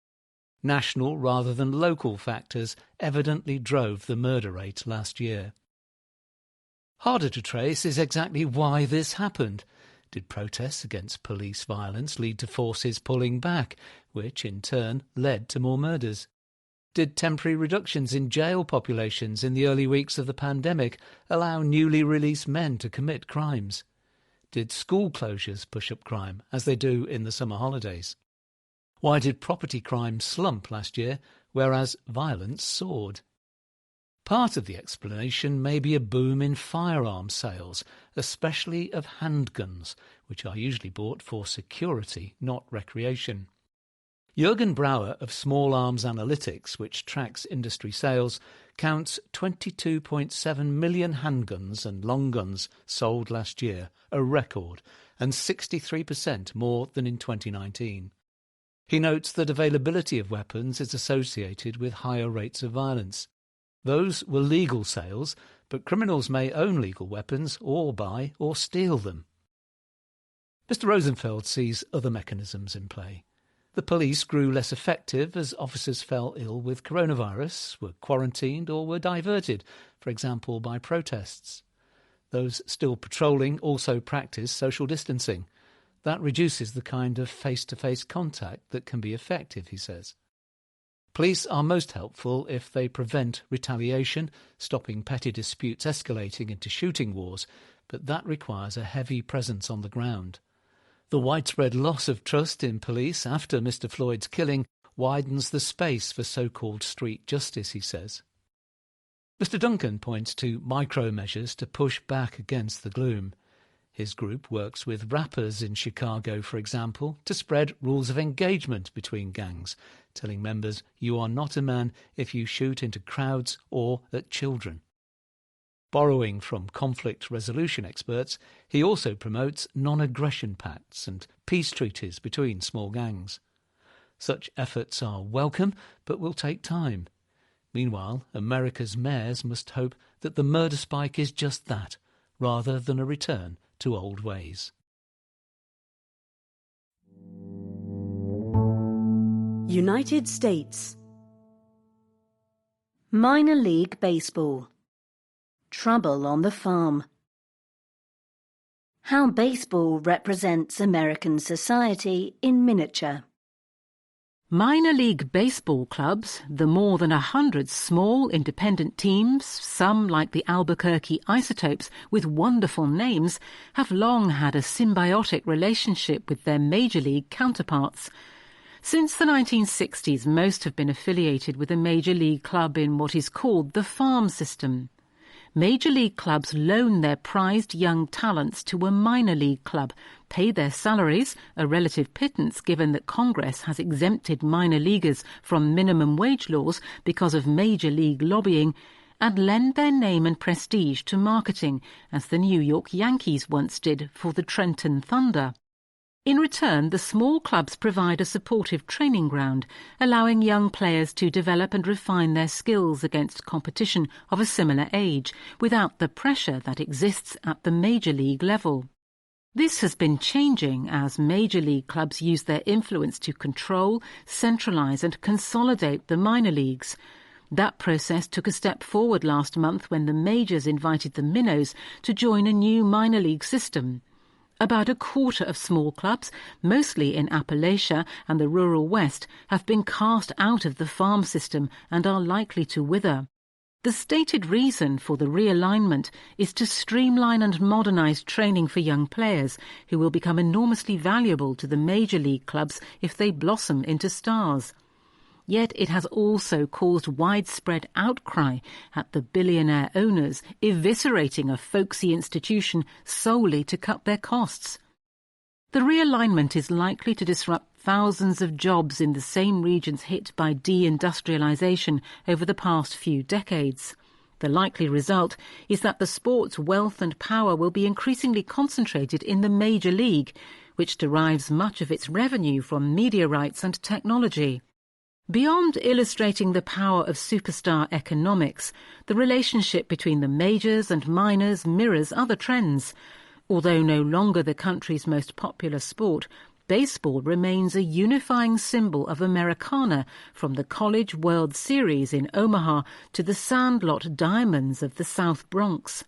National rather than local factors evidently drove the murder rate last year. Harder to trace is exactly why this happened. Did protests against police violence lead to forces pulling back, which in turn led to more murders? Did temporary reductions in jail populations in the early weeks of the pandemic allow newly released men to commit crimes? Did school closures push up crime, as they do in the summer holidays? Why did property crime slump last year, whereas violence soared? Part of the explanation may be a boom in firearms sales, especially of handguns, which are usually bought for security, not recreation. Jürgen Brauer of Small Arms Analytics, which tracks industry sales, counts 22.7 million handguns and long guns sold last year, a record, and 63% more than in 2019. He notes that availability of weapons is associated with higher rates of violence. Those were legal sales, but criminals may own legal weapons or buy or steal them. Mr. Rosenfeld sees other mechanisms in play. The police grew less effective as officers fell ill with coronavirus, were quarantined or were diverted, for example by protests. Those still patrolling also practice social distancing. That reduces the kind of face-to-face contact that can be effective, he says. Police are most helpful if they prevent retaliation, stopping petty disputes escalating into shooting wars, but that requires a heavy presence on the ground. The widespread loss of trust in police after Mr. Floyd's killing widens the space for so-called street justice, he says. Mr. Duncan points to micro-measures to push back against the gloom. His group works with rappers in Chicago, for example, to spread rules of engagement between gangs, telling members you are not a man if you shoot into crowds or at children. Borrowing from conflict resolution experts, he also promotes non-aggression pacts and peace treaties between small gangs. Such efforts are welcome, but will take time. Meanwhile, America's mayors must hope that the murder spike is just that, rather than a return to old ways. United States. Minor League Baseball. Trouble on the farm. How baseball represents American society in miniature. Minor league baseball clubs, the more than 100 small independent teams, some like the Albuquerque Isotopes with wonderful names, have long had a symbiotic relationship with their major league counterparts. Since the 1960s, most have been affiliated with a major league club in what is called the farm system. Major league clubs loan their prized young talents to a minor league club, pay their salaries, a relative pittance given that Congress has exempted minor leaguers from minimum wage laws because of major league lobbying, and lend their name and prestige to marketing, as the New York Yankees once did for the Trenton Thunder. In return, the small clubs provide a supportive training ground, allowing young players to develop and refine their skills against competition of a similar age, without the pressure that exists at the major league level. This has been changing as major league clubs use their influence to control, centralize and consolidate the minor leagues. That process took a step forward last month when the majors invited the minnows to join a new minor league system. About a quarter of small clubs, mostly in Appalachia and the rural West, have been cast out of the farm system and are likely to wither. The stated reason for the realignment is to streamline and modernise training for young players who will become enormously valuable to the major league clubs if they blossom into stars. Yet it has also caused widespread outcry at the billionaire owners eviscerating a folksy institution solely to cut their costs. The realignment is likely to disrupt thousands of jobs in the same regions hit by deindustrialisation over the past few decades. The likely result is that the sport's wealth and power will be increasingly concentrated in the major league, which derives much of its revenue from media rights and technology. Beyond illustrating the power of superstar economics, the relationship between the majors and minors mirrors other trends. Although no longer the country's most popular sport, baseball remains a unifying symbol of Americana, from the College World Series in Omaha to the Sandlot Diamonds of the South Bronx.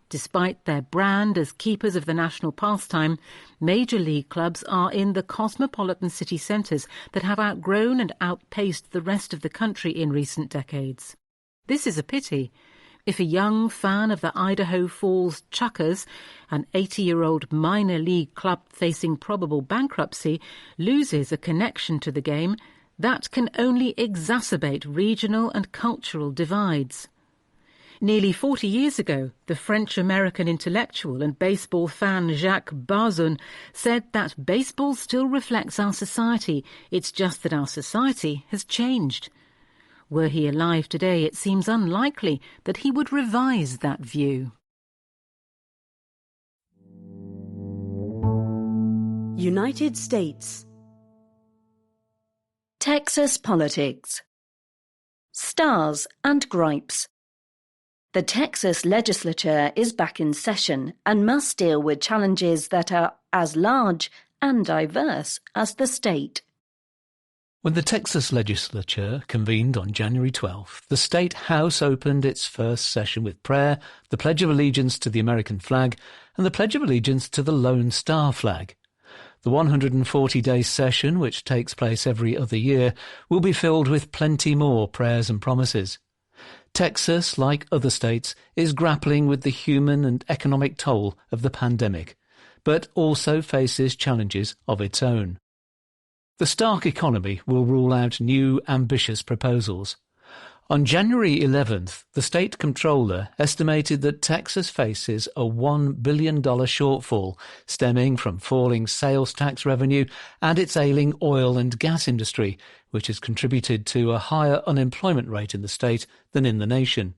Despite their brand as keepers of the national pastime, major league clubs are in the cosmopolitan city centres that have outgrown and outpaced the rest of the country in recent decades. This is a pity. If a young fan of the Idaho Falls Chuckers, an 80-year-old minor league club facing probable bankruptcy, loses a connection to the game, that can only exacerbate regional and cultural divides. Nearly 40 years ago, the French-American intellectual and baseball fan Jacques Barzun said that baseball still reflects our society, it's just that our society has changed. Were he alive today, it seems unlikely that he would revise that view. United States. Texas politics. Stars and gripes. The Texas legislature is back in session and must deal with challenges that are as large and diverse as the state. When the Texas legislature convened on January 12th, the state house opened its first session with prayer, the Pledge of Allegiance to the American flag, and the Pledge of Allegiance to the Lone Star flag. The 140-day session, which takes place every other year, will be filled with plenty more prayers and promises. Texas, like other states, is grappling with the human and economic toll of the pandemic, but also faces challenges of its own. The stark economy will rule out new, ambitious proposals. On January 11th, the state comptroller estimated that Texas faces a $1 billion shortfall stemming from falling sales tax revenue and its ailing oil and gas industry, which has contributed to a higher unemployment rate in the state than in the nation.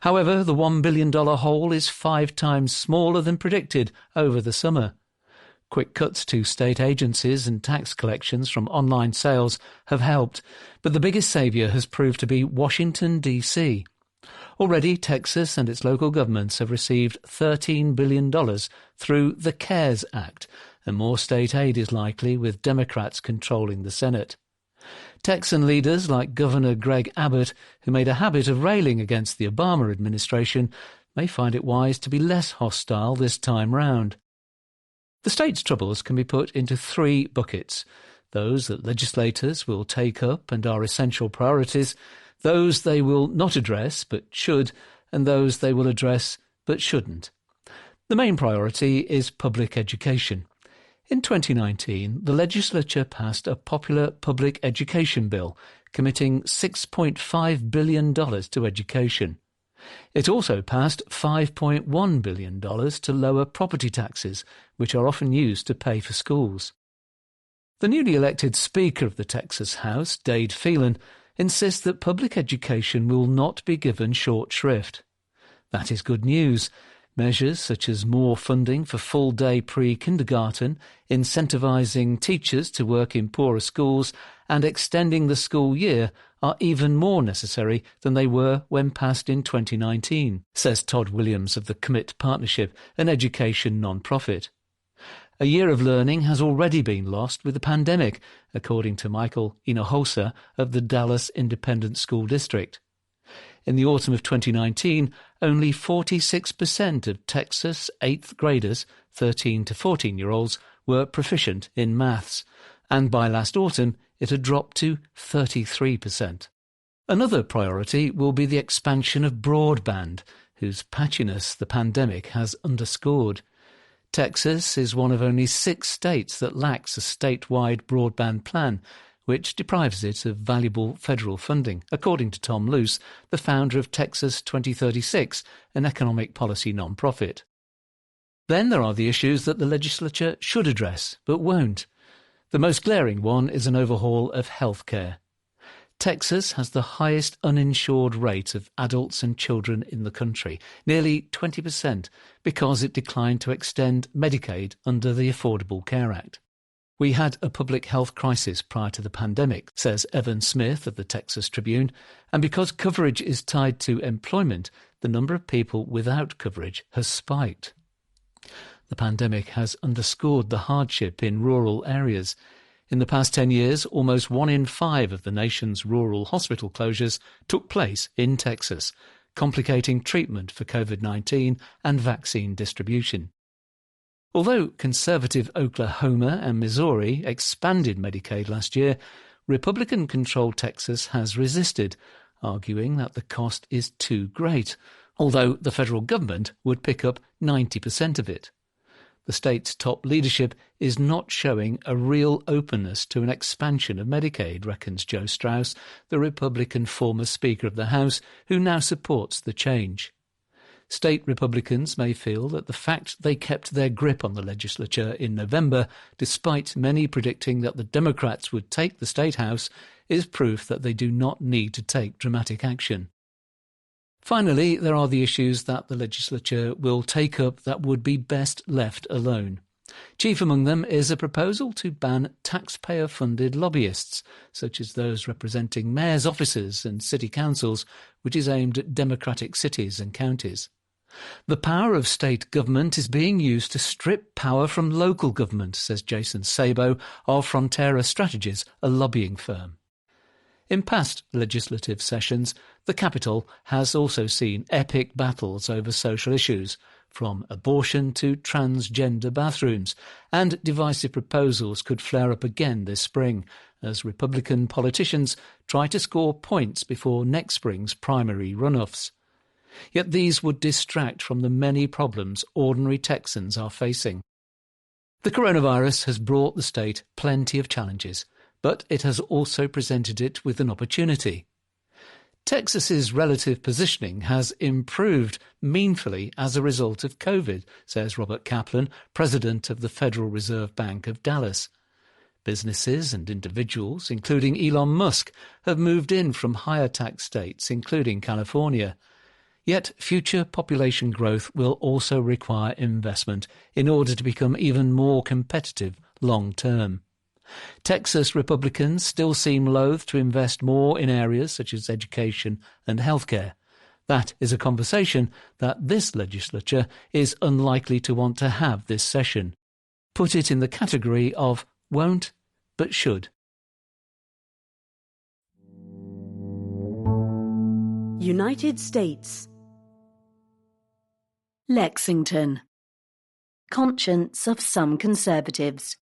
However, the $1 billion hole is 5 times smaller than predicted over the summer. Quick cuts to state agencies and tax collections from online sales have helped, but the biggest saviour has proved to be Washington, D.C. Already, Texas and its local governments have received $13 billion through the CARES Act, and more state aid is likely with Democrats controlling the Senate. Texan leaders like Governor Greg Abbott, who made a habit of railing against the Obama administration, may find it wise to be less hostile this time round. The state's troubles can be put into 3 buckets: those that legislators will take up and are essential priorities, those they will not address but should, and those they will address but shouldn't. The main priority is public education. In 2019, the legislature passed a popular public education bill committing $6.5 billion to education. It also passed $5.1 billion to lower property taxes, which are often used to pay for schools. The newly elected Speaker of the Texas House, Dade Phelan, insists that public education will not be given short shrift. That is good news. Measures such as more funding for full-day pre-kindergarten, incentivising teachers to work in poorer schools, and extending the school year are even more necessary than they were when passed in 2019, says Todd Williams of the Commit Partnership, an education non-profit. A year of learning has already been lost with the pandemic, according to Michael Hinojosa of the Dallas Independent School District. In the autumn of 2019, only 46% of Texas 8th graders, 13 to 14-year-olds, were proficient in maths, and by last autumn it had dropped to 33%. Another priority will be the expansion of broadband, whose patchiness the pandemic has underscored. Texas is one of only 6 states that lacks a statewide broadband plan, which deprives it of valuable federal funding, according to Tom Luce, the founder of Texas 2036, an economic policy non-profit. Then there are the issues that the legislature should address, but won't. The most glaring one is an overhaul of healthcare. Texas has the highest uninsured rate of adults and children in the country, nearly 20%, because it declined to extend Medicaid under the Affordable Care Act. We had a public health crisis prior to the pandemic, says Evan Smith of the Texas Tribune, and because coverage is tied to employment, the number of people without coverage has spiked. The pandemic has underscored the hardship in rural areas. In the past 10 years, almost 1 in 5 of the nation's rural hospital closures took place in Texas, complicating treatment for COVID-19 and vaccine distribution. Although conservative Oklahoma and Missouri expanded Medicaid last year, Republican-controlled Texas has resisted, arguing that the cost is too great, although the federal government would pick up 90% of it. The state's top leadership is not showing a real openness to an expansion of Medicaid, reckons Joe Straus, the Republican former Speaker of the House, who now supports the change. State Republicans may feel that the fact they kept their grip on the legislature in November, despite many predicting that the Democrats would take the State House, is proof that they do not need to take dramatic action. Finally, there are the issues that the legislature will take up that would be best left alone. Chief among them is a proposal to ban taxpayer-funded lobbyists, such as those representing mayors' offices and city councils, which is aimed at democratic cities and counties. The power of state government is being used to strip power from local government, says Jason Sabo of Frontera Strategies, a lobbying firm. In past legislative sessions, the Capitol has also seen epic battles over social issues, from abortion to transgender bathrooms, and divisive proposals could flare up again this spring as Republican politicians try to score points before next spring's primary runoffs. Yet these would distract from the many problems ordinary Texans are facing. The coronavirus has brought the state plenty of challenges, but it has also presented it with an opportunity. Texas's relative positioning has improved meaningfully as a result of COVID, says Robert Kaplan, president of the Federal Reserve Bank of Dallas. Businesses and individuals, including Elon Musk, have moved in from higher tax states, including California. Yet future population growth will also require investment in order to become even more competitive long term. Texas Republicans still seem loath to invest more in areas such as education and healthcare. That is a conversation that this legislature is unlikely to want to have this session. Put it in the category of won't but should. United States. Lexington. Conscience of some conservatives.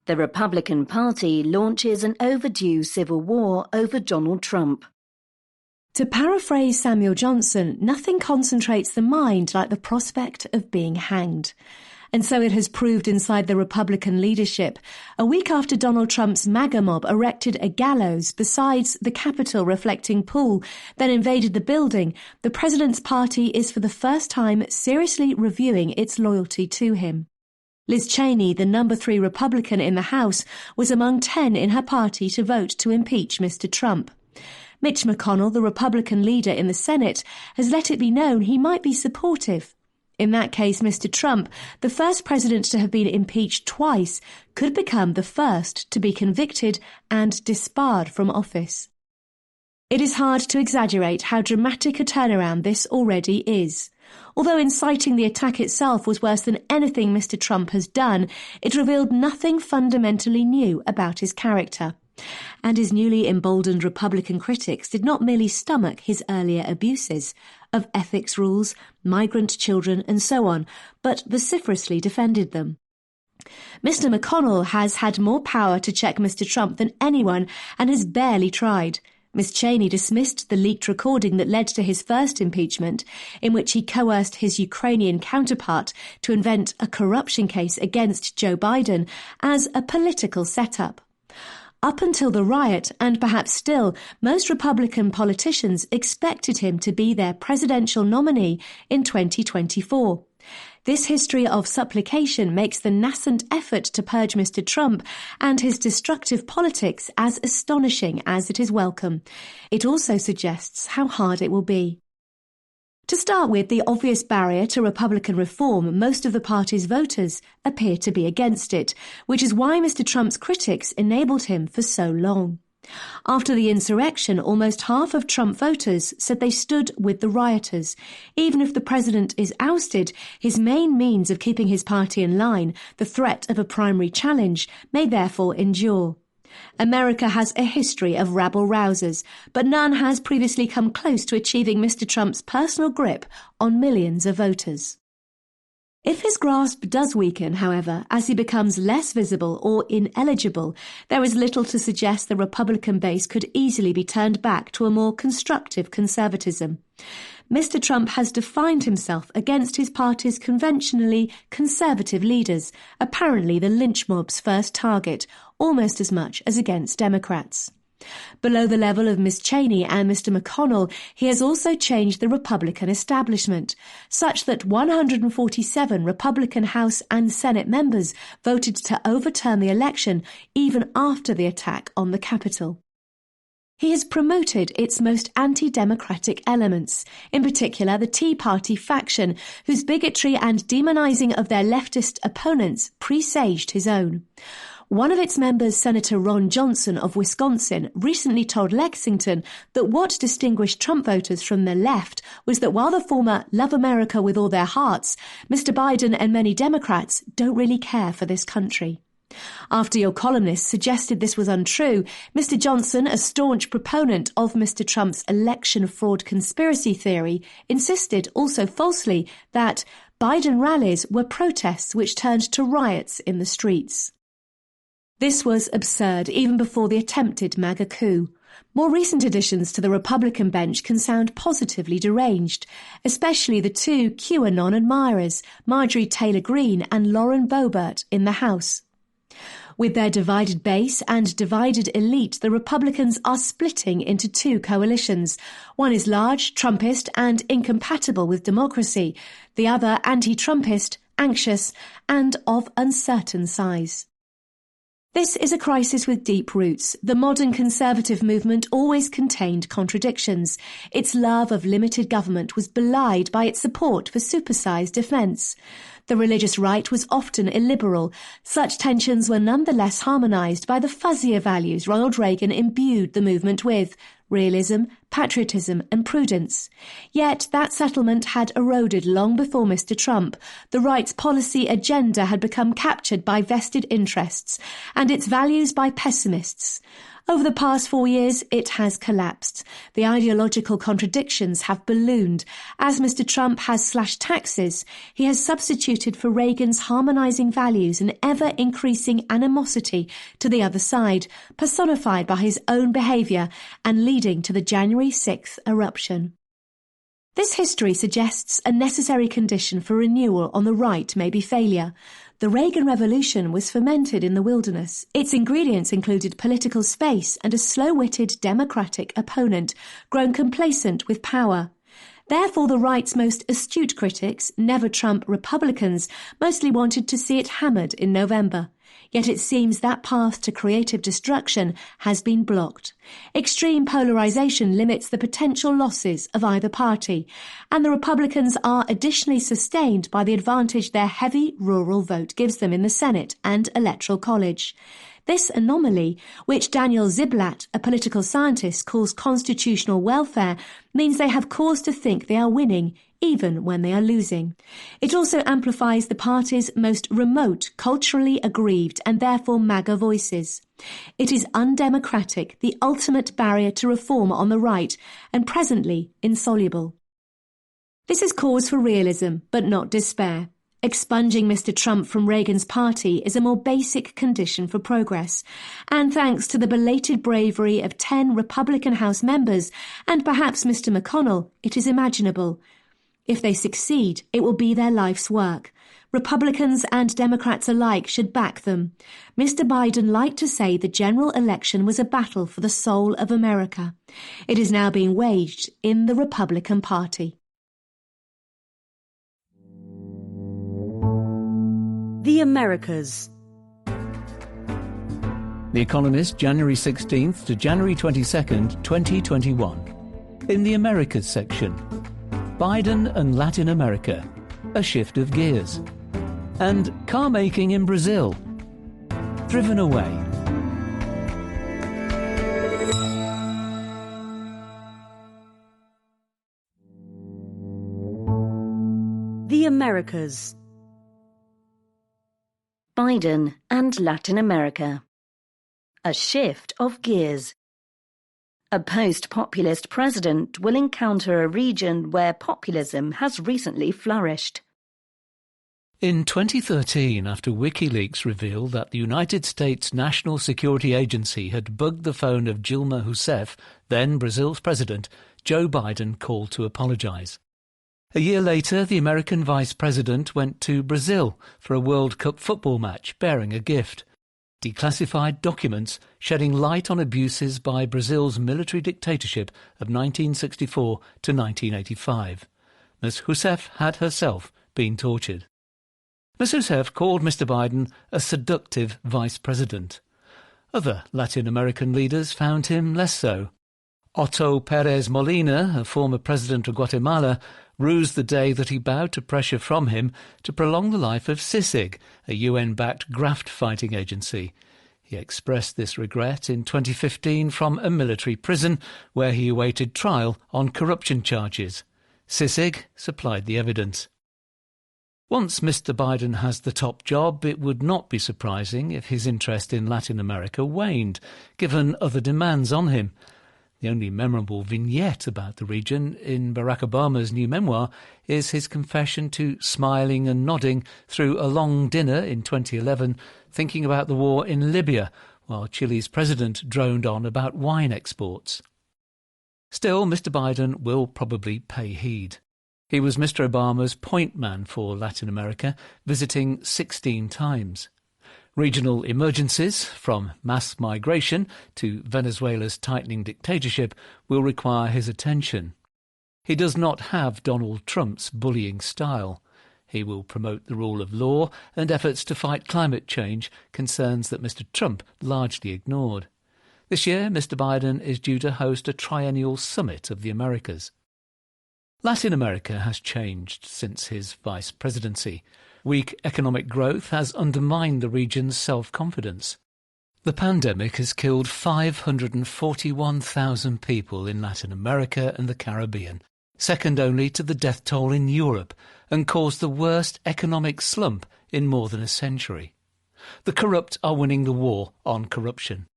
The Republican Party launches an overdue civil war over Donald Trump. To paraphrase Samuel Johnson, nothing concentrates the mind like the prospect of being hanged. And so it has proved inside the Republican leadership. A week after Donald Trump's MAGA mob erected a gallows beside the Capitol reflecting pool, then invaded the building, the president's party is for the first time seriously reviewing its loyalty to him. Liz Cheney, the number 3 Republican in the House, was among 10 in her party to vote to impeach Mr. Trump. Mitch McConnell, the Republican leader in the Senate, has let it be known he might be supportive. In that case, Mr. Trump, the first president to have been impeached twice, could become the first to be convicted and disbarred from office. It is hard to exaggerate how dramatic a turnaround this already is. Although inciting the attack itself was worse than anything Mr. Trump has done, it revealed nothing fundamentally new about his character. And his newly emboldened Republican critics did not merely stomach his earlier abuses of ethics rules, migrant children and so on, but vociferously defended them. Mr. McConnell has had more power to check Mr. Trump than anyone and has barely tried. Ms. Cheney dismissed the leaked recording that led to his first impeachment, in which he coerced his Ukrainian counterpart to invent a corruption case against Joe Biden, as a political setup. Up until the riot, and perhaps still, most Republican politicians expected him to be their presidential nominee in 2024. This history of supplication makes the nascent effort to purge Mr. Trump and his destructive politics as astonishing as it is welcome. It also suggests how hard it will be. To start with, the obvious barrier to Republican reform, most of the party's voters appear to be against it, which is why Mr. Trump's critics enabled him for so long. After the insurrection, almost half of Trump voters said they stood with the rioters. Even if the president is ousted, his main means of keeping his party in line, the threat of a primary challenge, may therefore endure. America has a history of rabble-rousers, but none has previously come close to achieving Mr. Trump's personal grip on millions of voters. If his grasp does weaken, however, as he becomes less visible or ineligible, there is little to suggest the Republican base could easily be turned back to a more constructive conservatism. Mr. Trump has defined himself against his party's conventionally conservative leaders, apparently the lynch mob's first target, almost as much as against Democrats. Below the level of Ms. Cheney and Mr. McConnell, he has also changed the Republican establishment, such that 147 Republican House and Senate members voted to overturn the election even after the attack on the Capitol. He has promoted its most anti-democratic elements, in particular the Tea Party faction, whose bigotry and demonizing of their leftist opponents presaged his own. One of its members, Senator Ron Johnson of Wisconsin, recently told Lexington that what distinguished Trump voters from the left was that while the former love America with all their hearts, Mr. Biden and many Democrats don't really care for this country. After your columnist suggested this was untrue, Mr. Johnson, a staunch proponent of Mr. Trump's election fraud conspiracy theory, insisted, also falsely, that Biden rallies were protests which turned to riots in the streets. This was absurd even before the attempted MAGA coup. More recent additions to the Republican bench can sound positively deranged, especially the two QAnon admirers, Marjorie Taylor Greene and Lauren Boebert, in the House. With their divided base and divided elite, the Republicans are splitting into two coalitions. One is large, Trumpist, and incompatible with democracy. The other anti-Trumpist, anxious, and of uncertain size. This is a crisis with deep roots. The modern conservative movement always contained contradictions. Its love of limited government was belied by its support for supersized defence. The religious right was often illiberal. Such tensions were nonetheless harmonised by the fuzzier values Ronald Reagan imbued the movement with: realism, patriotism and prudence. Yet that settlement had eroded long before Mr. Trump. The right's policy agenda had become captured by vested interests and its values by pessimists. Over the past 4 years, it has collapsed. The ideological contradictions have ballooned. As Mr. Trump has slashed taxes, he has substituted for Reagan's harmonising values an ever-increasing animosity to the other side, personified by his own behaviour and leading to the January 6th eruption. This history suggests a necessary condition for renewal on the right may be failure. The Reagan Revolution was fermented in the wilderness. Its ingredients included political space and a slow-witted Democratic opponent, grown complacent with power. Therefore, the right's most astute critics, never-Trump Republicans, mostly wanted to see it hammered in November. Yet it seems that path to creative destruction has been blocked. Extreme polarization limits the potential losses of either party, and the Republicans are additionally sustained by the advantage their heavy rural vote gives them in the Senate and Electoral College. This anomaly, which Daniel Ziblatt, a political scientist, calls constitutional welfare, means they have cause to think they are winning, even when they are losing. It also amplifies the party's most remote, culturally aggrieved and therefore MAGA voices. It is undemocratic, the ultimate barrier to reform on the right, and presently insoluble. This is cause for realism, but not despair. Expunging Mr. Trump from Reagan's party is a more basic condition for progress, and thanks to the belated bravery of 10 Republican House members and perhaps Mr. McConnell, it is imaginable. If they succeed, it will be their life's work. Republicans and Democrats alike should back them. Mr. Biden liked to say the general election was a battle for the soul of America. It is now being waged in the Republican Party. The Americas. The Economist, January 16th to January 22nd, 2021. In the Americas section, Biden and Latin America, a shift of gears. And car making in Brazil, driven away. The Americas. Biden and Latin America. A shift of gears. A post-populist president will encounter a region where populism has recently flourished. In 2013, after WikiLeaks revealed that the United States National Security Agency had bugged the phone of Dilma Rousseff, then Brazil's president, Joe Biden called to apologise. A year later, the American vice president went to Brazil for a World Cup football match bearing a gift. Declassified documents shedding light on abuses by Brazil's military dictatorship of 1964 to 1985. Ms. Rousseff had herself been tortured. Ms. Rousseff called Mr. Biden a seductive vice president. Other Latin American leaders found him less so. Otto Pérez Molina, a former president of Guatemala, rused the day that he bowed to pressure from him to prolong the life of CICIG, a UN-backed graft-fighting agency. He expressed this regret in 2015 from a military prison where he awaited trial on corruption charges. CICIG supplied the evidence. Once Mr. Biden has the top job, it would not be surprising if his interest in Latin America waned, given other demands on him. The only memorable vignette about the region in Barack Obama's new memoir is his confession to smiling and nodding through a long dinner in 2011, thinking about the war in Libya, while Chile's president droned on about wine exports. Still, Mr. Biden will probably pay heed. He was Mr. Obama's point man for Latin America, visiting 16 times. Regional emergencies, from mass migration to Venezuela's tightening dictatorship, will require his attention. He does not have Donald Trump's bullying style. He will promote the rule of law and efforts to fight climate change, concerns that Mr. Trump largely ignored. This year, Mr. Biden is due to host a triennial summit of the Americas. Latin America has changed since his vice presidency. Weak economic growth has undermined the region's self-confidence. The pandemic has killed 541,000 people in Latin America and the Caribbean, second only to the death toll in Europe, and caused the worst economic slump in more than a century. The corrupt are winning the war on corruption.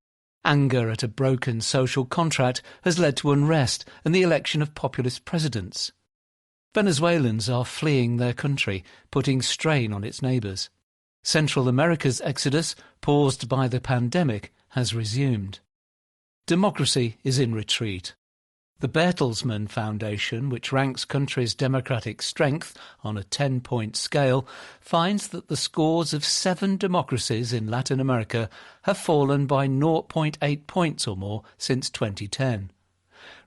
Anger at a broken social contract has led to unrest and the election of populist presidents. Venezuelans are fleeing their country, putting strain on its neighbours. Central America's exodus, paused by the pandemic, has resumed. Democracy is in retreat. The Bertelsmann Foundation, which ranks countries' democratic strength on a 10-point scale, finds that the scores of 7 democracies in Latin America have fallen by 0.8 points or more since 2010.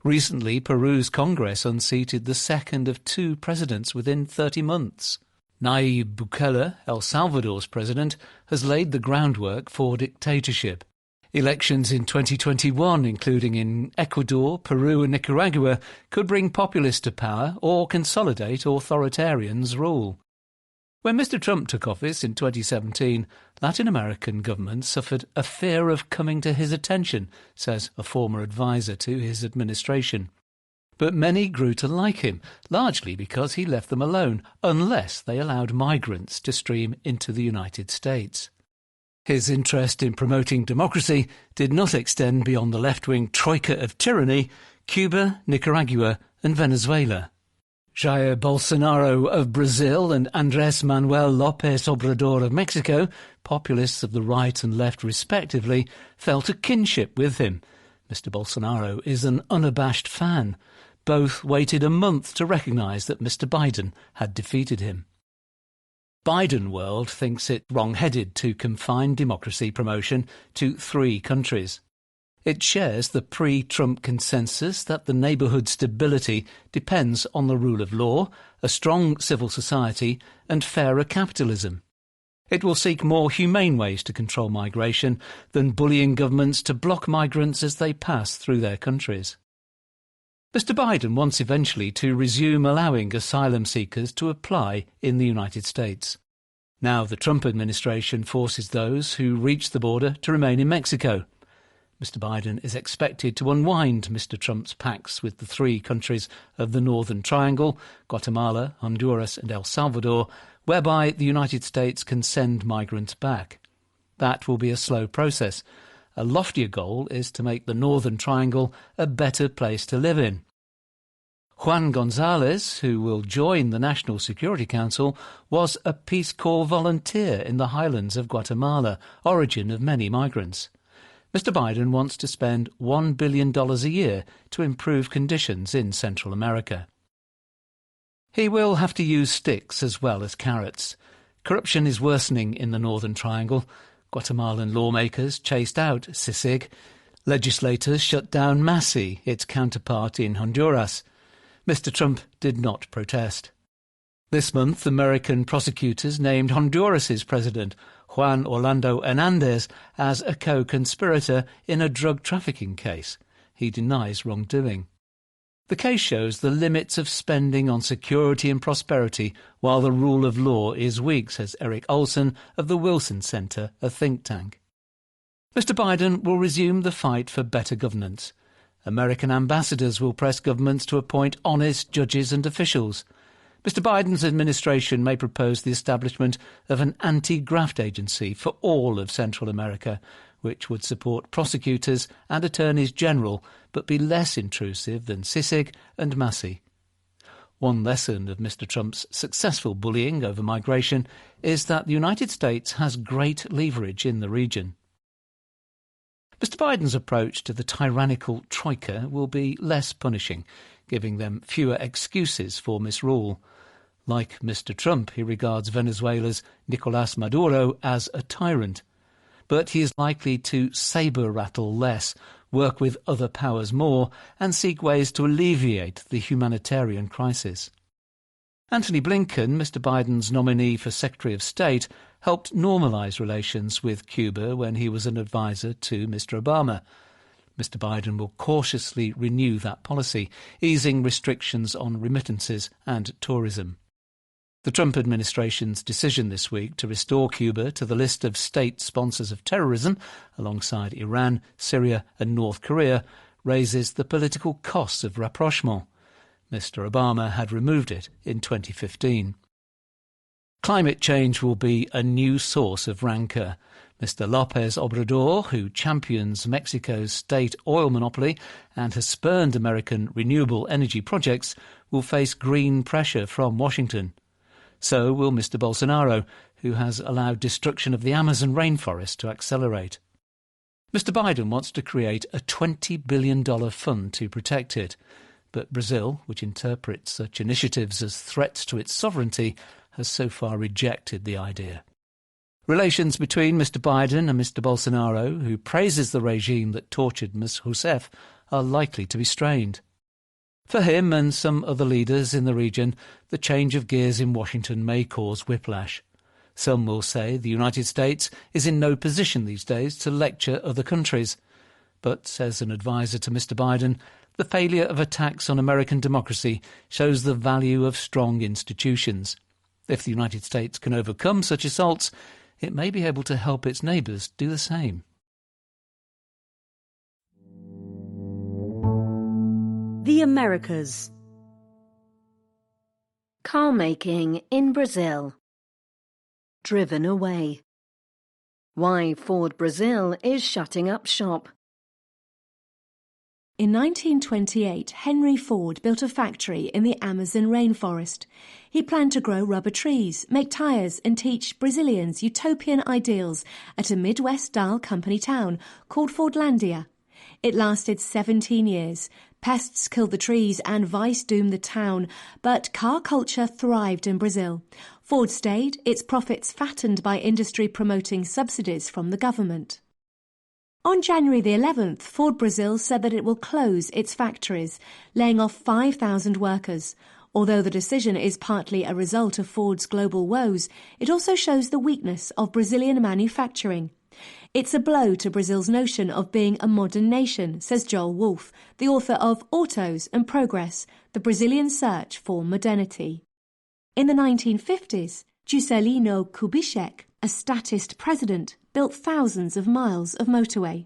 Recently, Peru's Congress unseated the second of 2 presidents within 30 months. Nayib Bukele, El Salvador's president, has laid the groundwork for dictatorship. Elections in 2021, including in Ecuador, Peru and Nicaragua, could bring populists to power or consolidate authoritarians' rule. When Mr. Trump took office in 2017, Latin American governments suffered a fear of coming to his attention, says a former advisor to his administration. But many grew to like him, largely because he left them alone, unless they allowed migrants to stream into the United States. His interest in promoting democracy did not extend beyond the left-wing troika of tyranny, Cuba, Nicaragua and Venezuela. Jair Bolsonaro of Brazil and Andrés Manuel López Obrador of Mexico, populists of the right and left respectively, felt a kinship with him. Mr. Bolsonaro is an unabashed fan. Both waited a month to recognise that Mr. Biden had defeated him. Biden world thinks it wrong-headed to confine democracy promotion to 3 countries. It shares the pre-Trump consensus that the neighbourhood stability depends on the rule of law, a strong civil society and fairer capitalism. It will seek more humane ways to control migration than bullying governments to block migrants as they pass through their countries. Mr. Biden wants eventually to resume allowing asylum seekers to apply in the United States. Now the Trump administration forces those who reach the border to remain in Mexico. Mr. Biden is expected to unwind Mr. Trump's pacts with the 3 countries of the Northern Triangle, Guatemala, Honduras and El Salvador, whereby the United States can send migrants back. That will be a slow process. A loftier goal is to make the Northern Triangle a better place to live in. Juan González, who will join the National Security Council, was a Peace Corps volunteer in the highlands of Guatemala, origin of many migrants. Mr. Biden wants to spend $1 billion a year to improve conditions in Central America. He will have to use sticks as well as carrots. Corruption is worsening in the Northern Triangle. Guatemalan lawmakers chased out CICIG. Legislators shut down MASI, its counterpart in Honduras. Mr. Trump did not protest. This month, American prosecutors named Honduras's president, Juan Orlando Hernández, as a co-conspirator in a drug trafficking case. He denies wrongdoing. The case shows the limits of spending on security and prosperity while the rule of law is weak, says Eric Olson of the Wilson Center, a think tank. Mr. Biden will resume the fight for better governance. American ambassadors will press governments to appoint honest judges and officials. Mr. Biden's administration may propose the establishment of an anti-graft agency for all of Central America, which would support prosecutors and attorneys general, but be less intrusive than CICIG and MASI. One lesson of Mr. Trump's successful bullying over migration is that the United States has great leverage in the region. Mr. Biden's approach to the tyrannical troika will be less punishing, giving them fewer excuses for misrule. Like Mr. Trump, he regards Venezuela's Nicolás Maduro as a tyrant. But he is likely to sabre-rattle less, work with other powers more, and seek ways to alleviate the humanitarian crisis. Antony Blinken, Mr. Biden's nominee for Secretary of State, helped normalise relations with Cuba when he was an advisor to Mr. Obama. Mr. Biden will cautiously renew that policy, easing restrictions on remittances and tourism. The Trump administration's decision this week to restore Cuba to the list of state sponsors of terrorism, alongside Iran, Syria and North Korea, raises the political costs of rapprochement. Mr. Obama had removed it in 2015. Climate change will be a new source of rancour. Mr. López Obrador, who champions Mexico's state oil monopoly and has spurned American renewable energy projects, will face green pressure from Washington. So will Mr. Bolsonaro, who has allowed destruction of the Amazon rainforest to accelerate. Mr. Biden wants to create a $20 billion fund to protect it, but Brazil, which interprets such initiatives as threats to its sovereignty, has so far rejected the idea. Relations between Mr. Biden and Mr. Bolsonaro, who praises the regime that tortured Ms. Rousseff, are likely to be strained. For him and some other leaders in the region, the change of gears in Washington may cause whiplash. Some will say the United States is in no position these days to lecture other countries. But, says an advisor to Mr. Biden, the failure of attacks on American democracy shows the value of strong institutions. If the United States can overcome such assaults, it may be able to help its neighbours do the same. The Americas. Car making in Brazil. Driven away. Why Ford Brazil is shutting up shop. In 1928, Henry Ford built a factory in the Amazon rainforest. He planned to grow rubber trees, make tyres and teach Brazilians utopian ideals at a Midwest-style company town called Fordlandia. It lasted 17 years. Pests killed the trees and vice doomed the town, but car culture thrived in Brazil. Ford stayed, its profits fattened by industry promoting subsidies from the government. On January the 11th, Ford Brazil said that it will close its factories, laying off 5,000 workers. Although the decision is partly a result of Ford's global woes, it also shows the weakness of Brazilian manufacturing. It's a blow to Brazil's notion of being a modern nation, says Joel Wolfe, the author of Autos and Progress, The Brazilian Search for Modernity. In the 1950s, Juscelino Kubitschek, a statist president, built thousands of miles of motorway.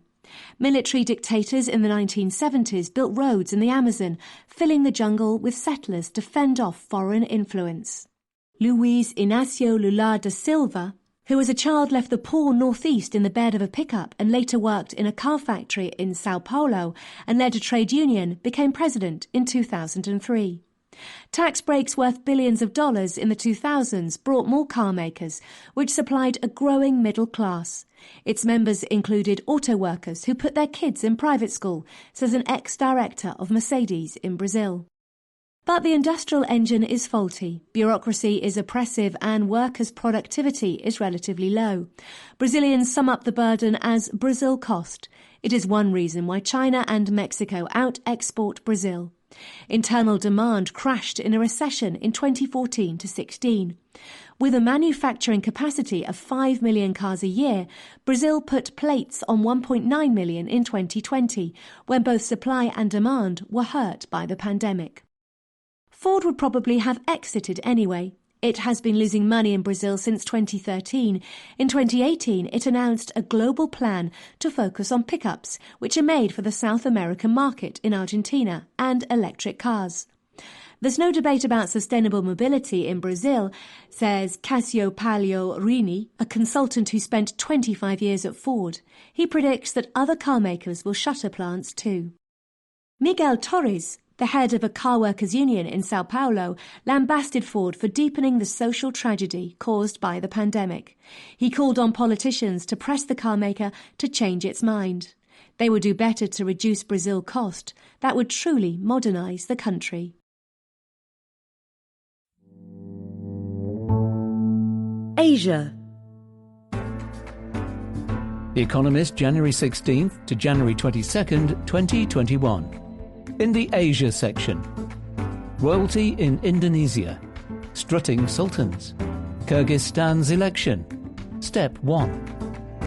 Military dictators in the 1970s built roads in the Amazon, filling the jungle with settlers to fend off foreign influence. Luiz Inácio Lula da Silva, who as a child left the poor northeast in the bed of a pickup and later worked in a car factory in Sao Paulo and led a trade union, became president in 2003. Tax breaks worth billions of dollars in the 2000s brought more car makers, which supplied a growing middle class. Its members included auto workers who put their kids in private school, says an ex-director of Mercedes in Brazil. But the industrial engine is faulty, bureaucracy is oppressive and workers' productivity is relatively low. Brazilians sum up the burden as Brazil cost. It is one reason why China and Mexico out-export Brazil. Internal demand crashed in a recession in 2014 to 16. With a manufacturing capacity of 5 million cars a year, Brazil put plates on 1.9 million in 2020, when both supply and demand were hurt by the pandemic. Ford would probably have exited anyway. It has been losing money in Brazil since 2013. In 2018, it announced a global plan to focus on pickups, which are made for the South American market in Argentina, and electric cars. There's no debate about sustainable mobility in Brazil, says Cassio Palio Rini, a consultant who spent 25 years at Ford. He predicts that other car makers will shutter plants too. Miguel Torres, the head of a car workers' union in Sao Paulo, lambasted Ford for deepening the social tragedy caused by the pandemic. He called on politicians to press the car maker to change its mind. They would do better to reduce Brazil cost. That would truly modernise the country. Asia. The Economist, January 16th to January 22nd, 2021. In the Asia section, royalty in Indonesia, strutting sultans, Kyrgyzstan's election, step 1,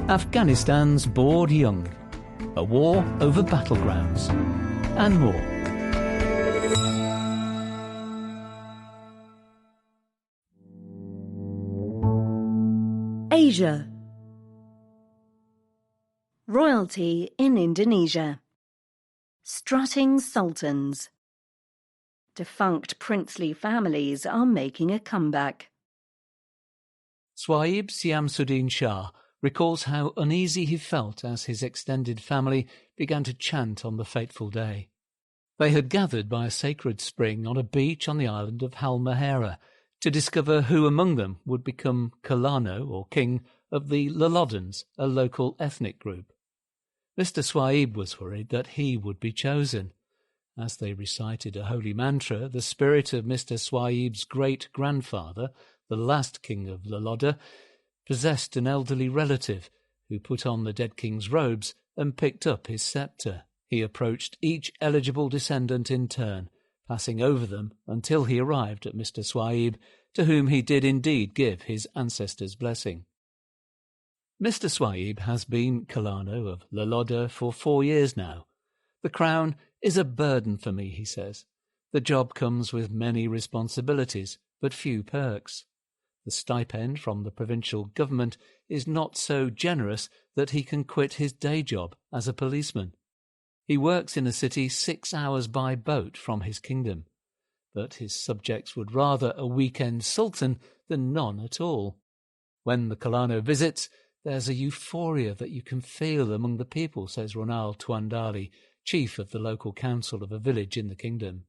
Afghanistan's bored young, a war over battlegrounds, and more. Asia. Royalty in Indonesia. Strutting sultans. Defunct princely families are making a comeback. Swaib Syamsuddin Shah recalls how uneasy he felt as his extended family began to chant on the fateful day. They had gathered by a sacred spring on a beach on the island of Halmahera to discover who among them would become Kalano, or king, of the Lolodans, a local ethnic group. Mr. Swaib was worried that he would be chosen. As they recited a holy mantra, the spirit of Mr. Swaib's great-grandfather, the last king of Loloda, possessed an elderly relative who put on the dead king's robes and picked up his sceptre. He approached each eligible descendant in turn, passing over them until he arrived at Mr. Swaib, to whom he did indeed give his ancestors' blessing. Mr. Swaib has been Kalano of Loloda for 4 years now. The crown is a burden for me, he says. The job comes with many responsibilities, but few perks. The stipend from the provincial government is not so generous that he can quit his day job as a policeman. He works in a city 6 hours by boat from his kingdom, but his subjects would rather a weekend sultan than none at all. When the Colano visits, there's a euphoria that you can feel among the people, says Ronald Tuandali, chief of the local council of a village in the kingdom.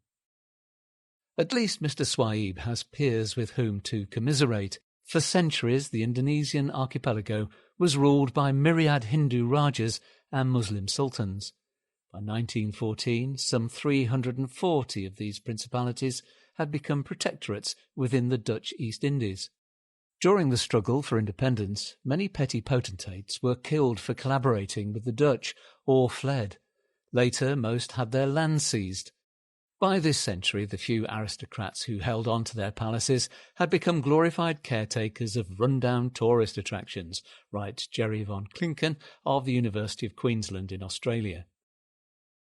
At least Mr. Swaib has peers with whom to commiserate. For centuries, the Indonesian archipelago was ruled by myriad Hindu Rajas and Muslim sultans. By 1914, some 340 of these principalities had become protectorates within the Dutch East Indies. During the struggle for independence, many petty potentates were killed for collaborating with the Dutch or fled. Later, most had their land seized. By this century, the few aristocrats who held on to their palaces had become glorified caretakers of run-down tourist attractions, writes Jerry von Klinken of the University of Queensland in Australia.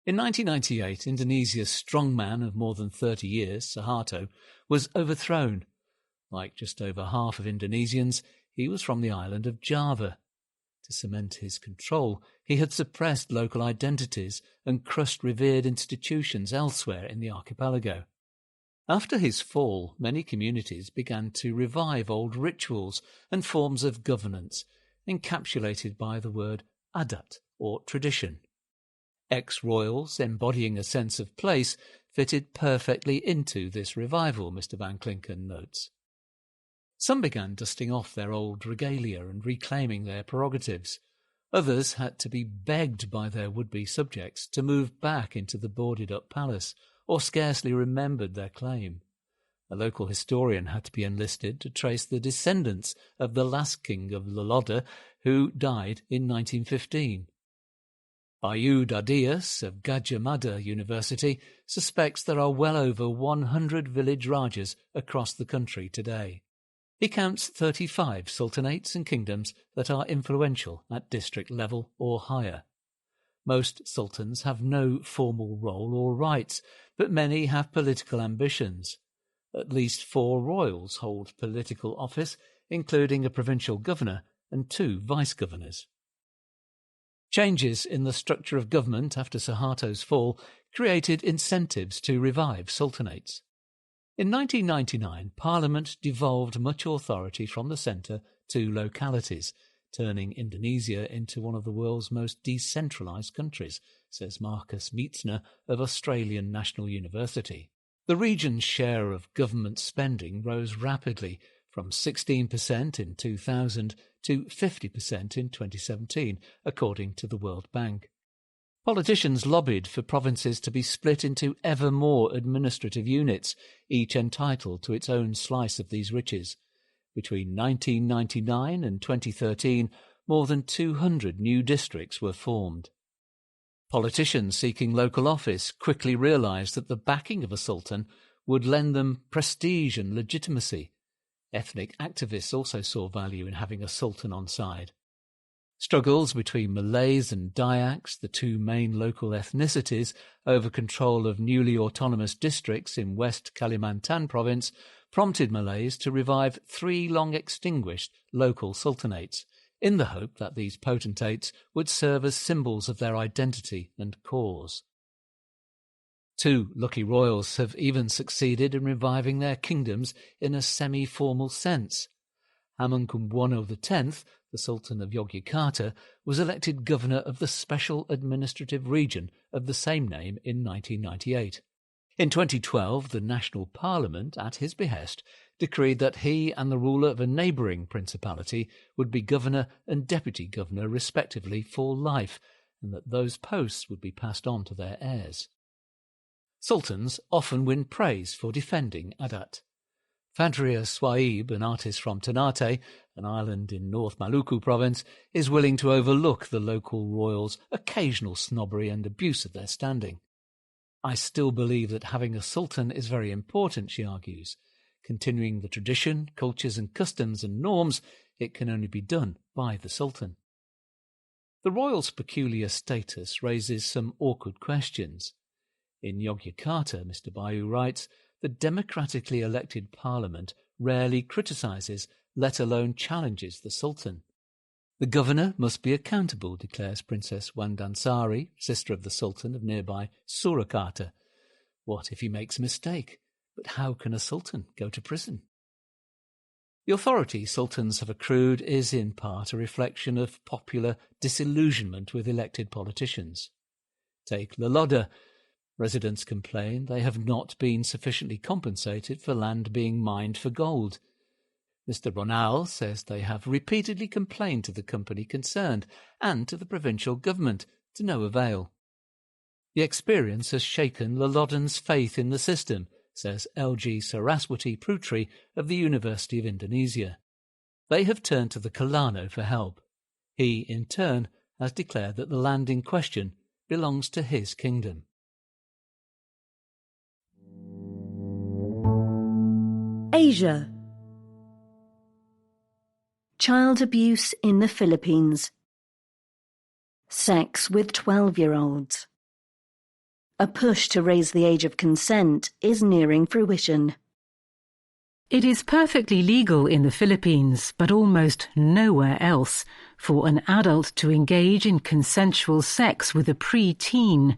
In 1998, Indonesia's strongman of more than 30 years, Suharto, was overthrown. Like just over half of Indonesians, he was from the island of Java. To cement his control, he had suppressed local identities and crushed revered institutions elsewhere in the archipelago. After his fall, many communities began to revive old rituals and forms of governance, encapsulated by the word adat, or tradition. Ex-royals, embodying a sense of place, fitted perfectly into this revival, Mr. Van Klinken notes. Some began dusting off their old regalia and reclaiming their prerogatives. Others had to be begged by their would-be subjects to move back into the boarded-up palace, or scarcely remembered their claim. A local historian had to be enlisted to trace the descendants of the last king of Loloda, who died in 1915. Bayu Dadias of Gadjah Mada University suspects there are well over 100 village rajas across the country today. He counts 35 sultanates and kingdoms that are influential at district level or higher. Most sultans have no formal role or rights, but many have political ambitions. At least 4 royals hold political office, including a provincial governor and 2 vice-governors. Changes in the structure of government after Suharto's fall created incentives to revive sultanates. In 1999, Parliament devolved much authority from the centre to localities, turning Indonesia into one of the world's most decentralised countries, says Marcus Mietzner of Australian National University. The region's share of government spending rose rapidly, from 16% in 2000 to 50% in 2017, according to the World Bank. Politicians lobbied for provinces to be split into ever more administrative units, each entitled to its own slice of these riches. Between 1999 and 2013, more than 200 new districts were formed. Politicians seeking local office quickly realised that the backing of a sultan would lend them prestige and legitimacy. Ethnic activists also saw value in having a sultan on side. Struggles between Malays and Dayaks, the 2 main local ethnicities, over control of newly autonomous districts in West Kalimantan province prompted Malays to revive 3 long-extinguished local sultanates, in the hope that these potentates would serve as symbols of their identity and cause. 2 lucky royals have even succeeded in reviving their kingdoms in a semi-formal sense. Hamengkubuwono X, the Sultan of Yogyakarta, was elected governor of the Special Administrative Region of the same name in 1998. In 2012, the National Parliament, at his behest, decreed that he and the ruler of a neighbouring principality would be governor and deputy governor respectively for life, and that those posts would be passed on to their heirs. Sultans often win praise for defending adat. Fadria Swaib, an artist from Ternate, an island in North Maluku province, is willing to overlook the local royals' occasional snobbery and abuse of their standing. I still believe that having a sultan is very important, she argues. Continuing the tradition, cultures and customs and norms, it can only be done by the sultan. The royals' peculiar status raises some awkward questions. In Yogyakarta, Mr. Bayu writes, the democratically elected parliament rarely criticises let alone challenges the Sultan. The governor must be accountable, declares Princess Wandansari, sister of the Sultan of nearby Surakarta. What if he makes a mistake? But how can a sultan go to prison? The authority sultans have accrued is in part a reflection of popular disillusionment with elected politicians. Take Laloda. Residents complain they have not been sufficiently compensated for land being mined for gold. Mr. Ronal says they have repeatedly complained to the company concerned and to the provincial government, to no avail. The experience has shaken Lalodans' faith in the system, says LG Saraswati Putri of the University of Indonesia. They have turned to the Kelano for help. He, in turn, has declared that the land in question belongs to his kingdom. Asia. Child abuse in the Philippines. Sex with 12-year-olds. A push to raise the age of consent is nearing fruition. It is perfectly legal in the Philippines, but almost nowhere else, for an adult to engage in consensual sex with a pre-teen.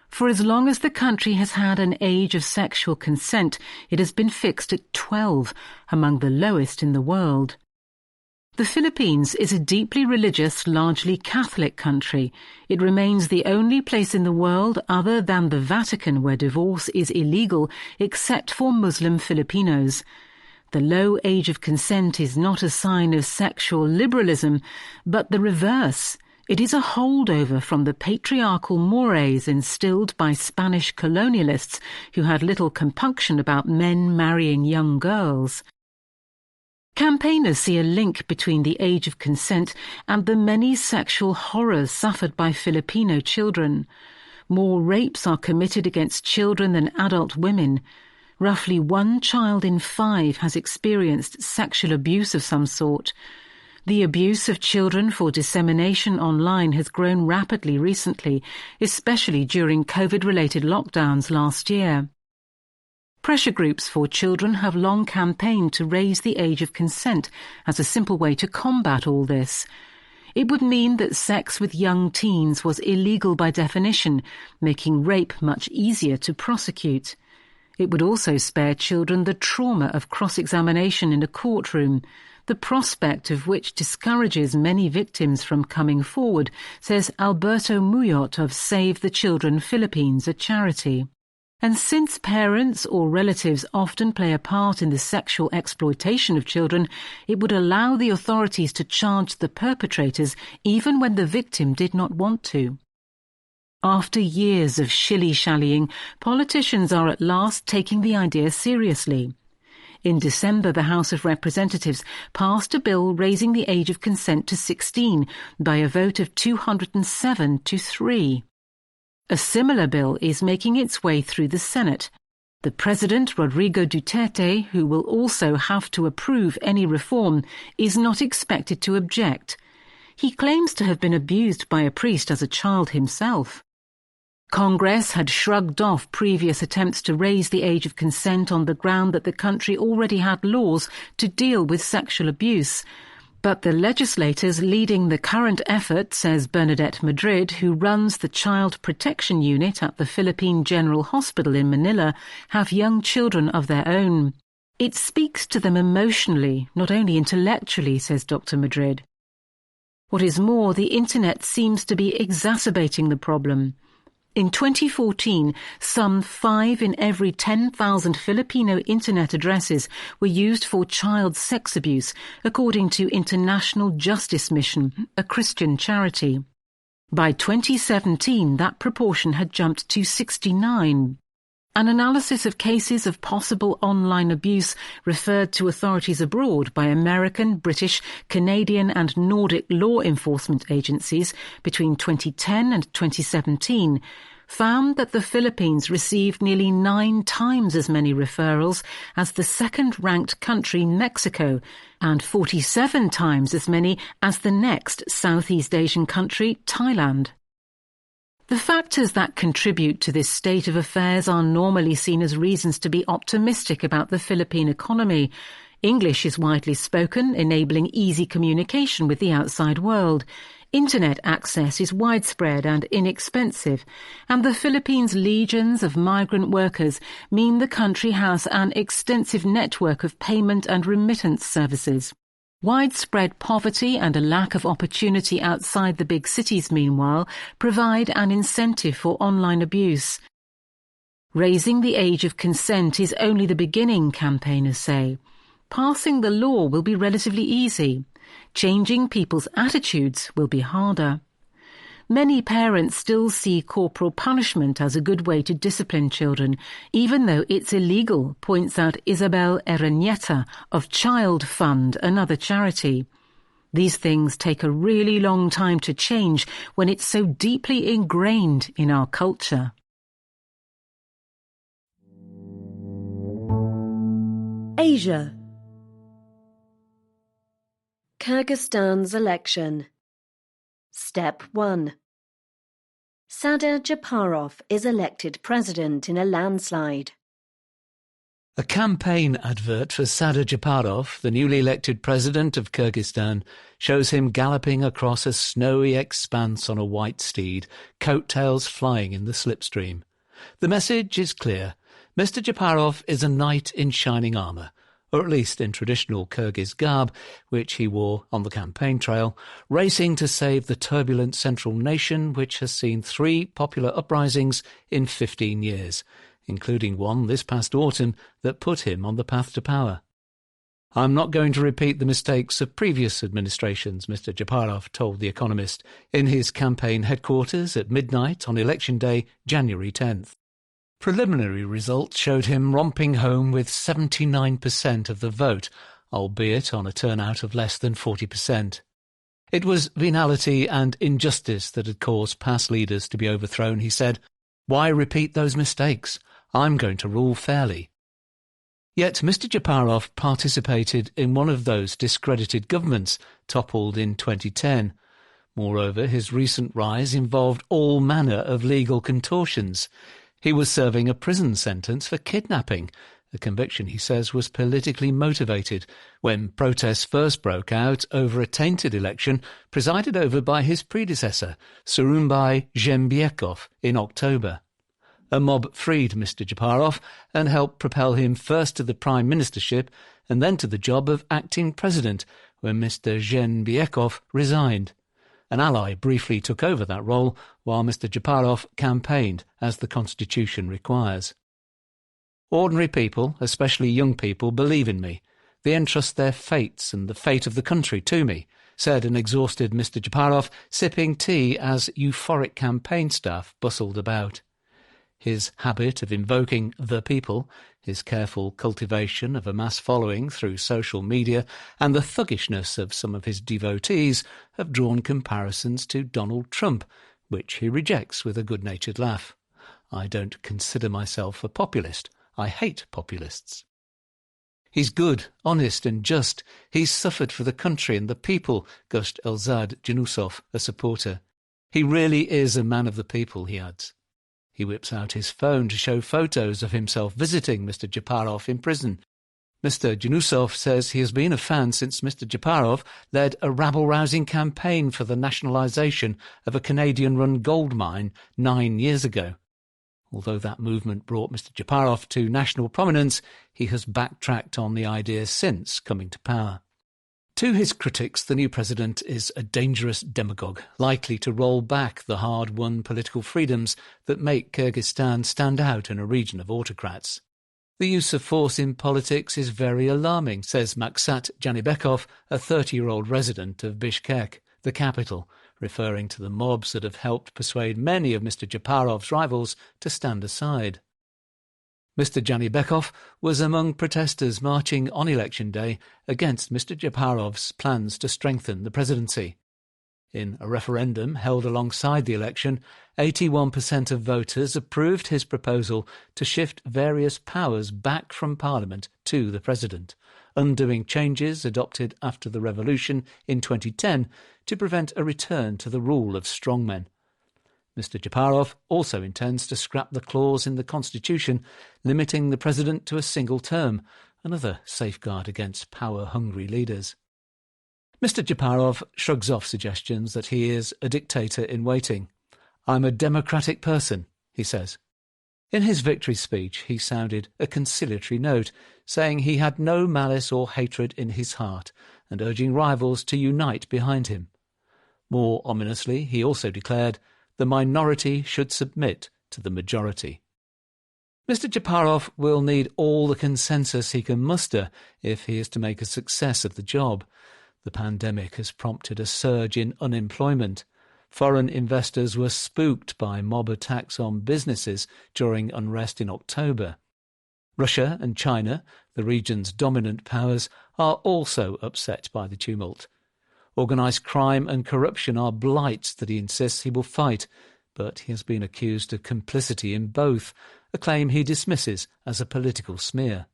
For as long as the country has had an age of sexual consent, it has been fixed at 12, among the lowest in the world. The Philippines is a deeply religious, largely Catholic country. It remains the only place in the world other than the Vatican where divorce is illegal, except for Muslim Filipinos. The low age of consent is not a sign of sexual liberalism, but the reverse. It is a holdover from the patriarchal mores instilled by Spanish colonialists who had little compunction about men marrying young girls. Campaigners see a link between the age of consent and the many sexual horrors suffered by Filipino children. More rapes are committed against children than adult women. Roughly 1 child in 5 has experienced sexual abuse of some sort. The abuse of children for dissemination online has grown rapidly recently, especially during COVID-related lockdowns last year. Pressure groups for children have long campaigned to raise the age of consent as a simple way to combat all this. It would mean that sex with young teens was illegal by definition, making rape much easier to prosecute. It would also spare children the trauma of cross-examination in a courtroom, the prospect of which discourages many victims from coming forward, says Alberto Muyot of Save the Children Philippines, a charity. And since parents or relatives often play a part in the sexual exploitation of children, it would allow the authorities to charge the perpetrators even when the victim did not want to. After years of shilly-shallying, politicians are at last taking the idea seriously. In December, the House of Representatives passed a bill raising the age of consent to 16 by a vote of 207 to 3. A similar bill is making its way through the Senate. The President, Rodrigo Duterte, who will also have to approve any reform, is not expected to object. He claims to have been abused by a priest as a child himself. Congress had shrugged off previous attempts to raise the age of consent on the ground that the country already had laws to deal with sexual abuse. But the legislators leading the current effort, says Bernadette Madrid, who runs the Child Protection Unit at the Philippine General Hospital in Manila, have young children of their own. It speaks to them emotionally, not only intellectually, says Dr. Madrid. What is more, the Internet seems to be exacerbating the problem. In 2014, some 5 in every 10,000 Filipino Internet addresses were used for child sex abuse, according to International Justice Mission, a Christian charity. By 2017, that proportion had jumped to 69. An analysis of cases of possible online abuse referred to authorities abroad by American, British, Canadian and Nordic law enforcement agencies between 2010 and 2017 found that the Philippines received nearly 9 times as many referrals as the second-ranked country, Mexico, and 47 times as many as the next Southeast Asian country, Thailand. The factors that contribute to this state of affairs are normally seen as reasons to be optimistic about the Philippine economy. English is widely spoken, enabling easy communication with the outside world. Internet access is widespread and inexpensive, and the Philippines' legions of migrant workers mean the country has an extensive network of payment and remittance services. Widespread poverty and a lack of opportunity outside the big cities, meanwhile, provide an incentive for online abuse. Raising the age of consent is only the beginning, campaigners say. Passing the law will be relatively easy. Changing people's attitudes will be harder. Many parents still see corporal punishment as a good way to discipline children, even though it's illegal, points out Isabel Erenieta of Child Fund, another charity. These things take a really long time to change when it's so deeply ingrained in our culture. Asia. Kyrgyzstan's election. Step 1. Sadir Japarov is elected president in a landslide. A campaign advert for Sadir Japarov, the newly elected president of Kyrgyzstan, shows him galloping across a snowy expanse on a white steed, coattails flying in the slipstream. The message is clear. Mr. Japarov is a knight in shining armour, or at least in traditional Kyrgyz garb, which he wore on the campaign trail, racing to save the turbulent central nation which has seen 3 popular uprisings in 15 years, including one this past autumn that put him on the path to power. "I'm not going to repeat the mistakes of previous administrations," Mr. Japarov told The Economist in his campaign headquarters at midnight on election day, January 10th. Preliminary results showed him romping home with 79% of the vote, albeit on a turnout of less than 40%. It was venality and injustice that had caused past leaders to be overthrown, he said. "Why repeat those mistakes? I'm going to rule fairly." Yet Mr. Japarov participated in one of those discredited governments, toppled in 2010. Moreover, his recent rise involved all manner of legal contortions. He was serving a prison sentence for kidnapping, a conviction he says was politically motivated, when protests first broke out over a tainted election presided over by his predecessor, Surunbay Zhembiekov, in October. A mob freed Mr. Japarov and helped propel him first to the prime ministership and then to the job of acting president when Mr. Zhembiekov resigned. An ally briefly took over that role while Mr. Japarov campaigned, as the constitution requires. "Ordinary people, especially young people, believe in me. They entrust their fates and the fate of the country to me," said an exhausted Mr. Japarov, sipping tea as euphoric campaign staff bustled about. His habit of invoking the people, his careful cultivation of a mass following through social media, and the thuggishness of some of his devotees have drawn comparisons to Donald Trump, which he rejects with a good-natured laugh. "I don't consider myself a populist. I hate populists." "He's good, honest and just. He's suffered for the country and the people," gushed Elzad Janusov, a supporter. "He really is a man of the people," he adds. He whips out his phone to show photos of himself visiting Mr. Japarov in prison. Mr. Janusov says he has been a fan since Mr. Japarov led a rabble-rousing campaign for the nationalisation of a Canadian-run gold mine 9 years ago. Although that movement brought Mr. Japarov to national prominence, he has backtracked on the idea since coming to power. To his critics, the new president is a dangerous demagogue, likely to roll back the hard-won political freedoms that make Kyrgyzstan stand out in a region of autocrats. "The use of force in politics is very alarming," says Maksat Janibekov, a 30-year-old resident of Bishkek, the capital, referring to the mobs that have helped persuade many of Mr. Japarov's rivals to stand aside. Mr. Janibekov was among protesters marching on election day against Mr. Japarov's plans to strengthen the presidency. In a referendum held alongside the election, 81% of voters approved his proposal to shift various powers back from Parliament to the President, undoing changes adopted after the revolution in 2010 to prevent a return to the rule of strongmen. Mr. Japarov also intends to scrap the clause in the Constitution limiting the President to a single term, another safeguard against power-hungry leaders. Mr. Japarov shrugs off suggestions that he is a dictator in waiting. "I'm a democratic person," he says. In his victory speech, he sounded a conciliatory note, saying he had no malice or hatred in his heart, and urging rivals to unite behind him. More ominously, he also declared the minority should submit to the majority. Mr. Japarov will need all the consensus he can muster if he is to make a success of the job. The pandemic has prompted a surge in unemployment. Foreign investors were spooked by mob attacks on businesses during unrest in October. Russia and China, the region's dominant powers, are also upset by the tumult. Organised crime and corruption are blights that he insists he will fight, but he has been accused of complicity in both, a claim he dismisses as a political smear.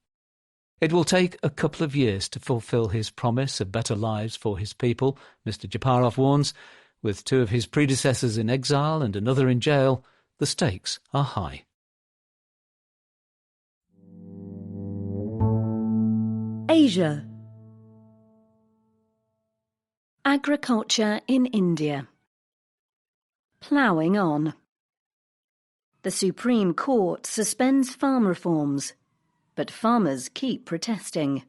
It will take a couple of years to fulfil his promise of better lives for his people, Mr. Japarov warns. With two of his predecessors in exile and another in jail, the stakes are high. Asia. Agriculture in India. Ploughing on. The Supreme Court suspends farm reforms, but farmers keep protesting.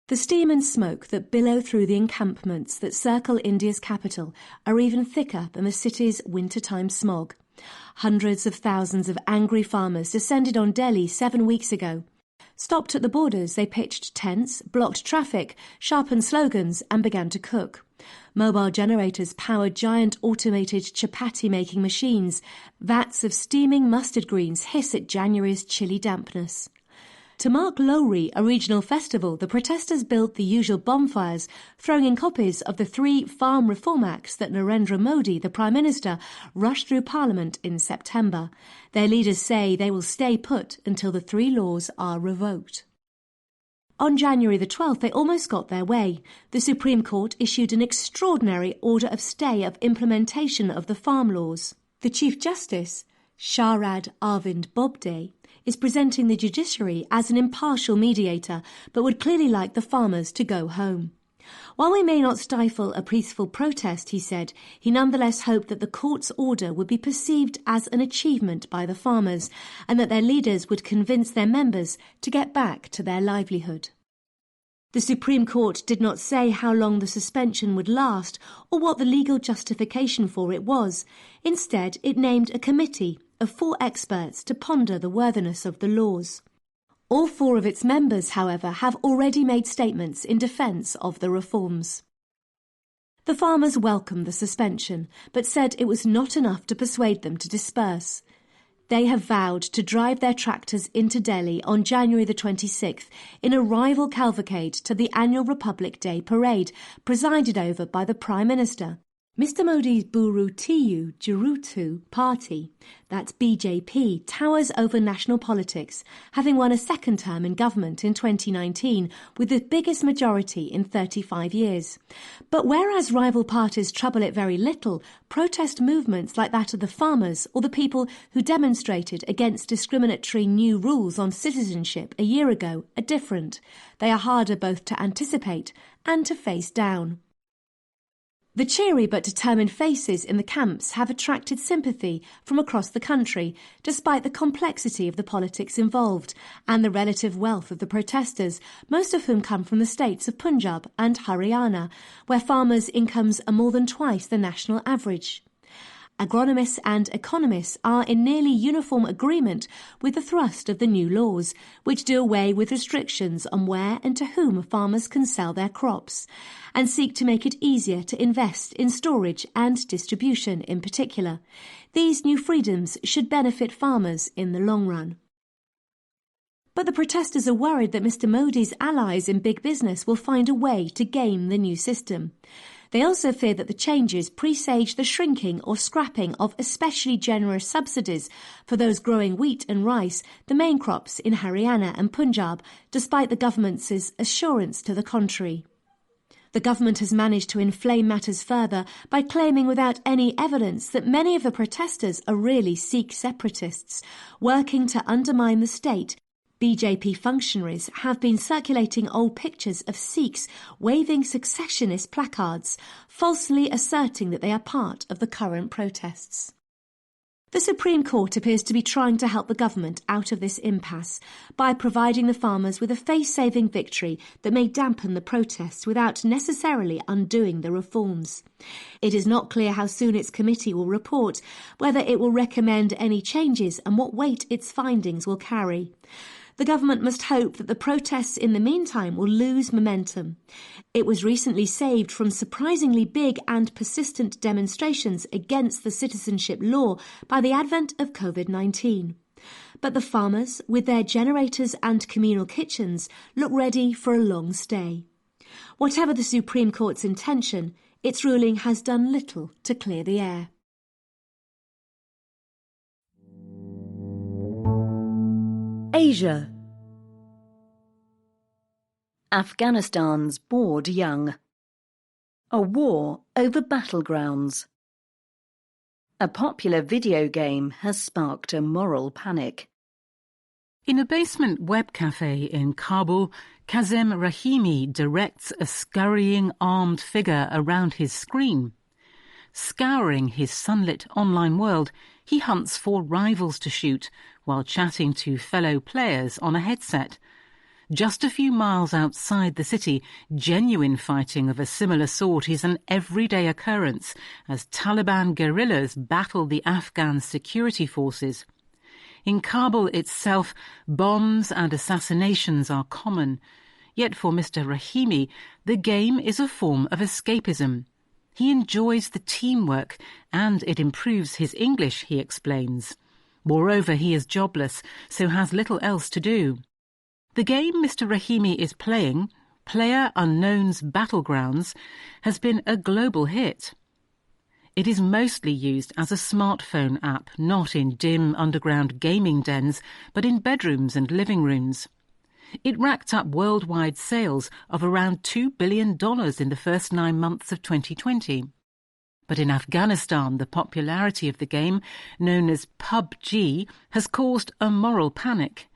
The steam and smoke that billow through the encampments that circle India's capital are even thicker than the city's wintertime smog. Hundreds of thousands of angry farmers descended on Delhi 7 weeks ago. Stopped at the borders, they pitched tents, blocked traffic, sharpened slogans and began to cook. Mobile generators powered giant automated chapati-making machines. Vats of steaming mustard greens hiss at January's chilly dampness. To mark Lohri, a regional festival, the protesters built the usual bonfires, throwing in copies of the 3 Farm Reform Acts that Narendra Modi, the Prime Minister, rushed through Parliament in September. Their leaders say they will stay put until the 3 laws are revoked. On January the 12th, they almost got their way. The Supreme Court issued an extraordinary order of stay of implementation of the farm laws. The Chief Justice, Sharad Arvind Bobde, is presenting the judiciary as an impartial mediator, but would clearly like the farmers to go home. While we may not stifle a peaceful protest, he said, he nonetheless hoped that the court's order would be perceived as an achievement by the farmers and that their leaders would convince their members to get back to their livelihood. The Supreme Court did not say how long the suspension would last or what the legal justification for it was. Instead, it named a committee of 4 experts to ponder the worthiness of the laws. All 4 of its members, however, have already made statements in defence of the reforms. The farmers welcomed the suspension, but said it was not enough to persuade them to disperse. They have vowed to drive their tractors into Delhi on January the 26th in a rival cavalcade to the annual Republic Day parade presided over by the Prime Minister. Mr Modi's Buru Tiyu Jurutu party, that's BJP, towers over national politics, having won a second term in government in 2019 with the biggest majority in 35 years. But whereas rival parties trouble it very little, protest movements like that of the farmers or the people who demonstrated against discriminatory new rules on citizenship a year ago are different. They are harder both to anticipate and to face down. The cheery but determined faces in the camps have attracted sympathy from across the country, despite the complexity of the politics involved and the relative wealth of the protesters, most of whom come from the states of Punjab and Haryana, where farmers' incomes are more than twice the national average. Agronomists and economists are in nearly uniform agreement with the thrust of the new laws, which do away with restrictions on where and to whom farmers can sell their crops, and seek to make it easier to invest in storage and distribution in particular. These new freedoms should benefit farmers in the long run. But the protesters are worried that Mr Modi's allies in big business will find a way to game the new system. They also fear that the changes presage the shrinking or scrapping of especially generous subsidies for those growing wheat and rice, the main crops in Haryana and Punjab, despite the government's assurance to the contrary. The government has managed to inflame matters further by claiming without any evidence that many of the protesters are really Sikh separatists, working to undermine the state BJP functionaries have been circulating old pictures of Sikhs waving secessionist placards, falsely asserting that they are part of the current protests. The Supreme Court appears to be trying to help the government out of this impasse by providing the farmers with a face-saving victory that may dampen the protests without necessarily undoing the reforms. It is not clear how soon its committee will report, whether it will recommend any changes and what weight its findings will carry. The government must hope that the protests in the meantime will lose momentum. It was recently saved from surprisingly big and persistent demonstrations against the citizenship law by the advent of COVID-19. But the farmers, with their generators and communal kitchens, look ready for a long stay. Whatever the Supreme Court's intention, its ruling has done little to clear the air. Asia. Afghanistan's bored young. A war over battlegrounds. A popular video game has sparked a moral panic. In a basement web cafe in Kabul, Kazem Rahimi directs a scurrying armed figure around his screen. Scouring his sunlit online world, he hunts for rivals to shoot while chatting to fellow players on a headset. Just a few miles outside the city, genuine fighting of a similar sort is an everyday occurrence as Taliban guerrillas battle the Afghan security forces. In Kabul itself, bombs and assassinations are common. Yet for Mr. Rahimi, the game is a form of escapism. He enjoys the teamwork and it improves his English, he explains. Moreover, he is jobless, so has little else to do. The game Mr. Rahimi is playing, PlayerUnknown's Battlegrounds, has been a global hit. It is mostly used as a smartphone app, not in dim underground gaming dens, but in bedrooms and living rooms. It racked up worldwide sales of around $2 billion in the first 9 months of 2020. But in Afghanistan, the popularity of the game, known as PUBG, has caused a moral panic.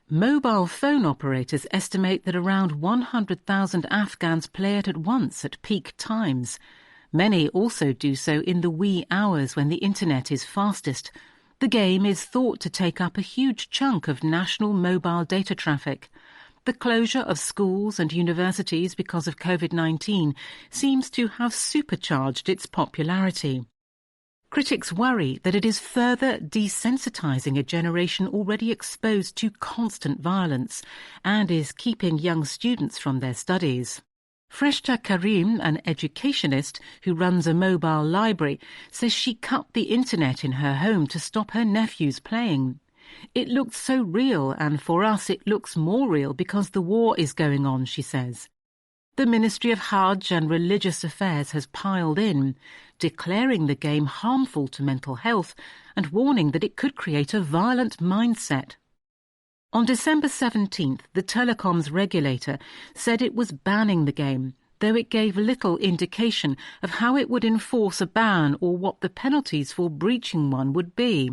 Mobile phone operators estimate that around 100,000 Afghans play it at once at peak times. Many also do so in the wee hours when the internet is fastest. The game is thought to take up a huge chunk of national mobile data traffic. The closure of schools and universities because of COVID-19 seems to have supercharged its popularity. Critics worry that it is further desensitizing a generation already exposed to constant violence and is keeping young students from their studies. Freshta Karim, an educationist who runs a mobile library, says she cut the internet in her home to stop her nephews playing. It looked so real, and for us it looks more real because the war is going on, she says. The Ministry of Hajj and Religious Affairs has piled in, declaring the game harmful to mental health and warning that it could create a violent mindset. On December 17th, the telecoms regulator said it was banning the game, though it gave little indication of how it would enforce a ban or what the penalties for breaching one would be.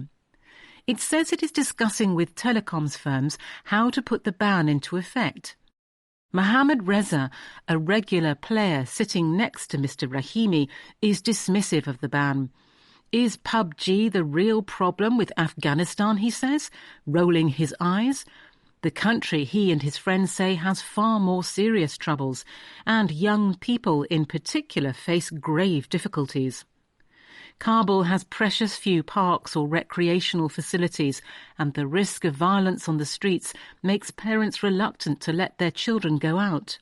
It says it is discussing with telecoms firms how to put the ban into effect. Mohammed Reza, a regular player sitting next to Mr. Rahimi, is dismissive of the ban. Is PUBG the real problem with Afghanistan, he says, rolling his eyes? The country, he and his friends say, has far more serious troubles, and young people in particular face grave difficulties. Kabul has precious few parks or recreational facilities, and the risk of violence on the streets makes parents reluctant to let their children go out.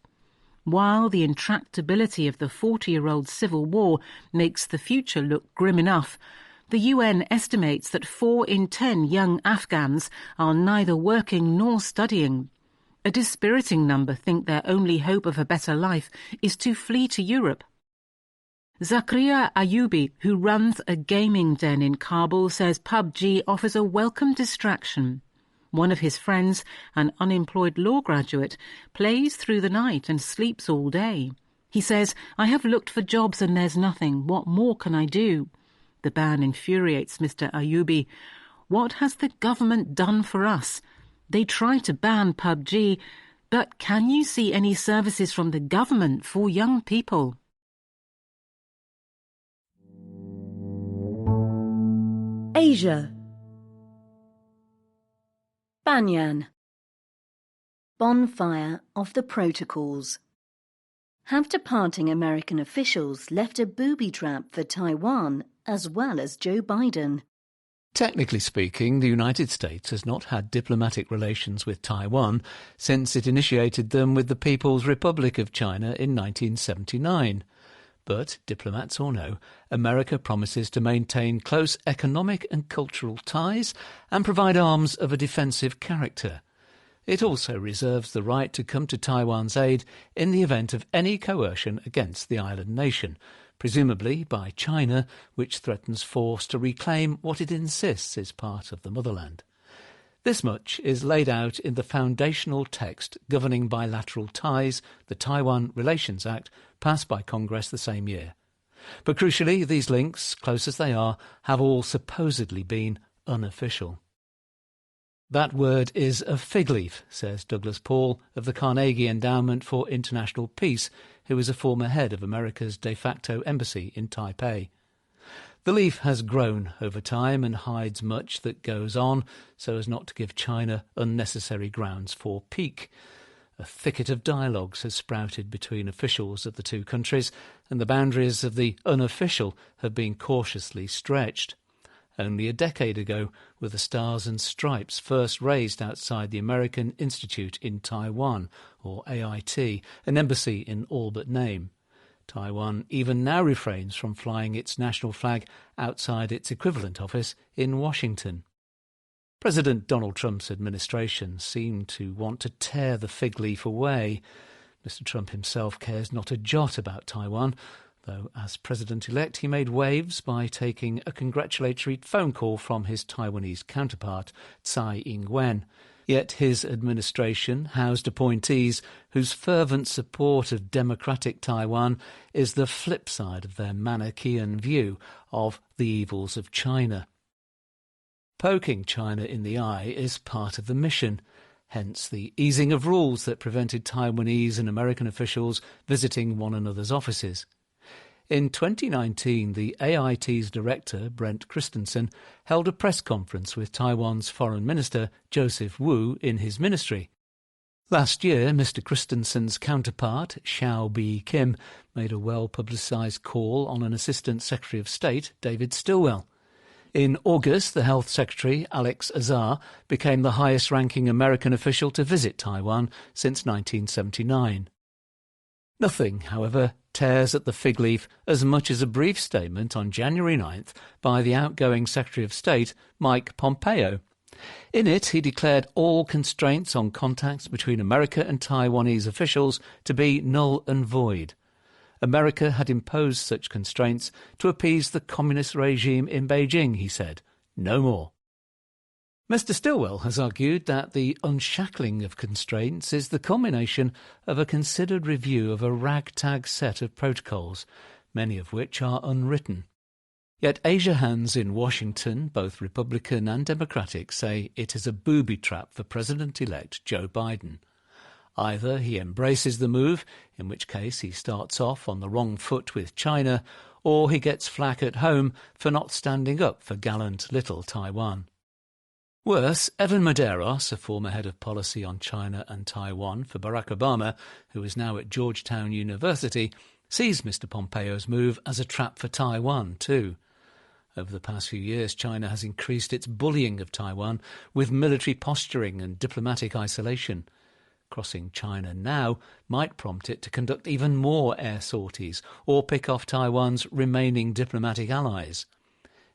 While the intractability of the 40-year-old civil war makes the future look grim enough, the UN estimates that 4 in 10 young Afghans are neither working nor studying. A dispiriting number think their only hope of a better life is to flee to Europe. Zakaria Ayubi, who runs a gaming den in Kabul, says PUBG offers a welcome distraction. One of his friends, an unemployed law graduate, plays through the night and sleeps all day. He says, "I have looked for jobs and there's nothing. What more can I do?" The ban infuriates Mr. Ayubi. What has the government done for us? They try to ban PUBG, but can you see any services from the government for young people? Asia. Banyan. Bonfire of the Protocols. Have departing American officials left a booby trap for Taiwan as well as Joe Biden? Technically speaking, the United States has not had diplomatic relations with Taiwan since it initiated them with the People's Republic of China in 1979. But, diplomats or no, America promises to maintain close economic and cultural ties and provide arms of a defensive character. It also reserves the right to come to Taiwan's aid in the event of any coercion against the island nation, presumably by China, which threatens force to reclaim what it insists is part of the motherland. This much is laid out in the foundational text governing bilateral ties, the Taiwan Relations Act, passed by Congress the same year. But crucially, these links, close as they are, have all supposedly been unofficial. That word is a fig leaf, says Douglas Paul of the Carnegie Endowment for International Peace, who is a former head of America's de facto embassy in Taipei. The leaf has grown over time and hides much that goes on so as not to give China unnecessary grounds for pique. A thicket of dialogues has sprouted between officials of the two countries, and the boundaries of the unofficial have been cautiously stretched. Only a decade ago were the Stars and Stripes first raised outside the American Institute in Taiwan, or AIT, an embassy in all but name. Taiwan even now refrains from flying its national flag outside its equivalent office in Washington. President Donald Trump's administration seemed to want to tear the fig leaf away. Mr. Trump himself cares not a jot about Taiwan, though as president-elect he made waves by taking a congratulatory phone call from his Taiwanese counterpart, Tsai Ing-wen. Yet his administration housed appointees whose fervent support of democratic Taiwan is the flip side of their Manichaean view of the evils of China. Poking China in the eye is part of the mission, hence the easing of rules that prevented Taiwanese and American officials visiting one another's offices. In 2019, the AIT's director, Brent Christensen, held a press conference with Taiwan's Foreign Minister, Joseph Wu, in his ministry. Last year, Mr. Christensen's counterpart, Hsiao Bi-kim, made a well-publicised call on an Assistant Secretary of State, David Stilwell. In August, the Health Secretary, Alex Azar, became the highest-ranking American official to visit Taiwan since 1979. Nothing, however, tears at the fig leaf as much as a brief statement on January 9th by the outgoing Secretary of State, Mike Pompeo. In it, he declared all constraints on contacts between America and Taiwanese officials to be null and void. America had imposed such constraints to appease the communist regime in Beijing, he said. No more. Mr. Stilwell has argued that the unshackling of constraints is the culmination of a considered review of a ragtag set of protocols, many of which are unwritten. Yet Asia hands in Washington, both Republican and Democratic, say it is a booby trap for President-elect Joe Biden. Either he embraces the move, in which case he starts off on the wrong foot with China, or he gets flack at home for not standing up for gallant little Taiwan. Worse, Evan Medeiros, a former head of policy on China and Taiwan for Barack Obama, who is now at Georgetown University, sees Mr. Pompeo's move as a trap for Taiwan too. Over the past few years, China has increased its bullying of Taiwan with military posturing and diplomatic isolation. Crossing China now might prompt it to conduct even more air sorties or pick off Taiwan's remaining diplomatic allies.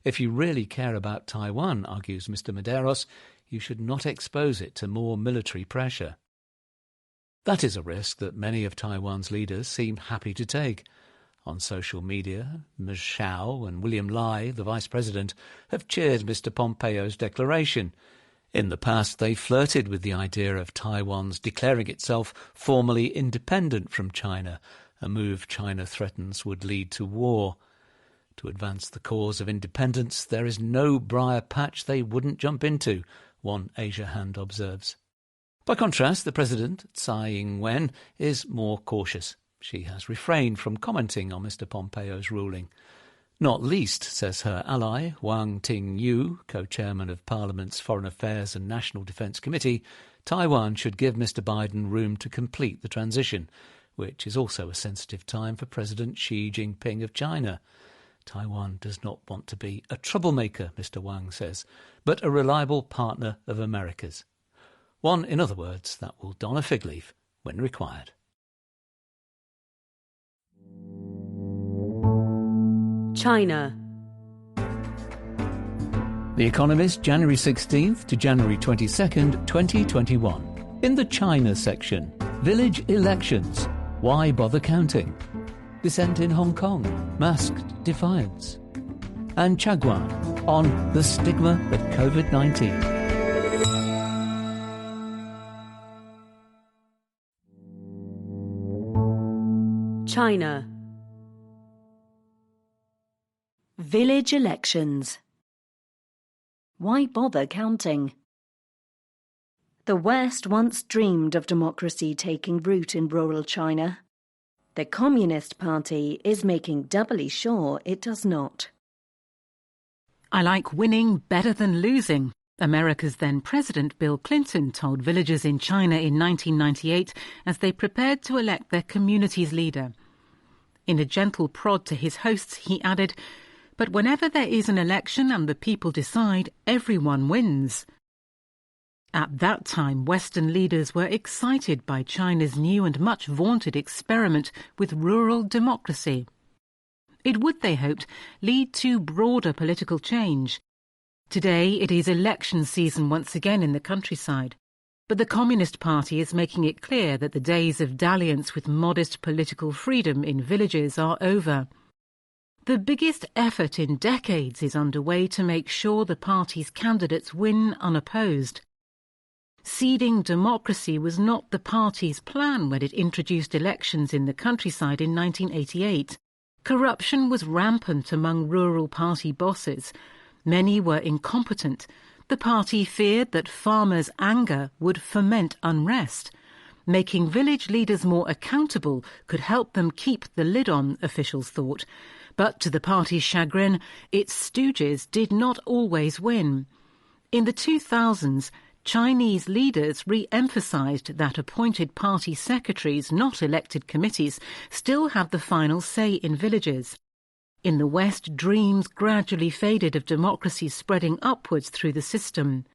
If you really care about Taiwan, argues Mr. Medeiros, you should not expose it to more military pressure. That is a risk that many of Taiwan's leaders seem happy to take. On social media, Ms. Hsiao and William Lai, the Vice President, have cheered Mr. Pompeo's declaration. In the past, they flirted with the idea of Taiwan's declaring itself formally independent from China, a move China threatens would lead to war. To advance the cause of independence, there is no briar patch they wouldn't jump into, one Asia hand observes. By contrast, the President, Tsai Ing-wen, is more cautious. She has refrained from commenting on Mr Pompeo's ruling. Not least, says her ally, Wang Ting-yu, co-chairman of Parliament's Foreign Affairs and National Defence Committee, Taiwan should give Mr Biden room to complete the transition, which is also a sensitive time for President Xi Jinping of China. Taiwan does not want to be a troublemaker, Mr Wang says, but a reliable partner of America's. One, in other words, that will don a fig leaf when required. China. The Economist, January 16th to January 22nd, 2021. In the China section, village elections. Why bother counting? Dissent in Hong Kong, masked defiance. And Chagwan on the stigma of COVID-19. China. Village elections. Why bother counting? The West once dreamed of democracy taking root in rural China. The Communist Party is making doubly sure it does not. I like winning better than losing, America's then President Bill Clinton told villagers in China in 1998 as they prepared to elect their community's leader. In a gentle prod to his hosts, he added, "But whenever there is an election and the people decide, everyone wins." At that time, Western leaders were excited by China's new and much vaunted experiment with rural democracy. It would, they hoped, lead to broader political change. Today, it is election season once again in the countryside. But the Communist Party is making it clear that the days of dalliance with modest political freedom in villages are over. The biggest effort in decades is underway to make sure the party's candidates win unopposed. Seeding democracy was not the party's plan when it introduced elections in the countryside in 1988. Corruption was rampant among rural party bosses. Many were incompetent. The party feared that farmers' anger would foment unrest. Making village leaders more accountable could help them keep the lid on, officials thought. But to the party's chagrin, its stooges did not always win. In the 2000s, Chinese leaders re-emphasized that appointed party secretaries, not elected committees, still have the final say in villages. In the West, dreams gradually faded of democracy spreading upwards through the system.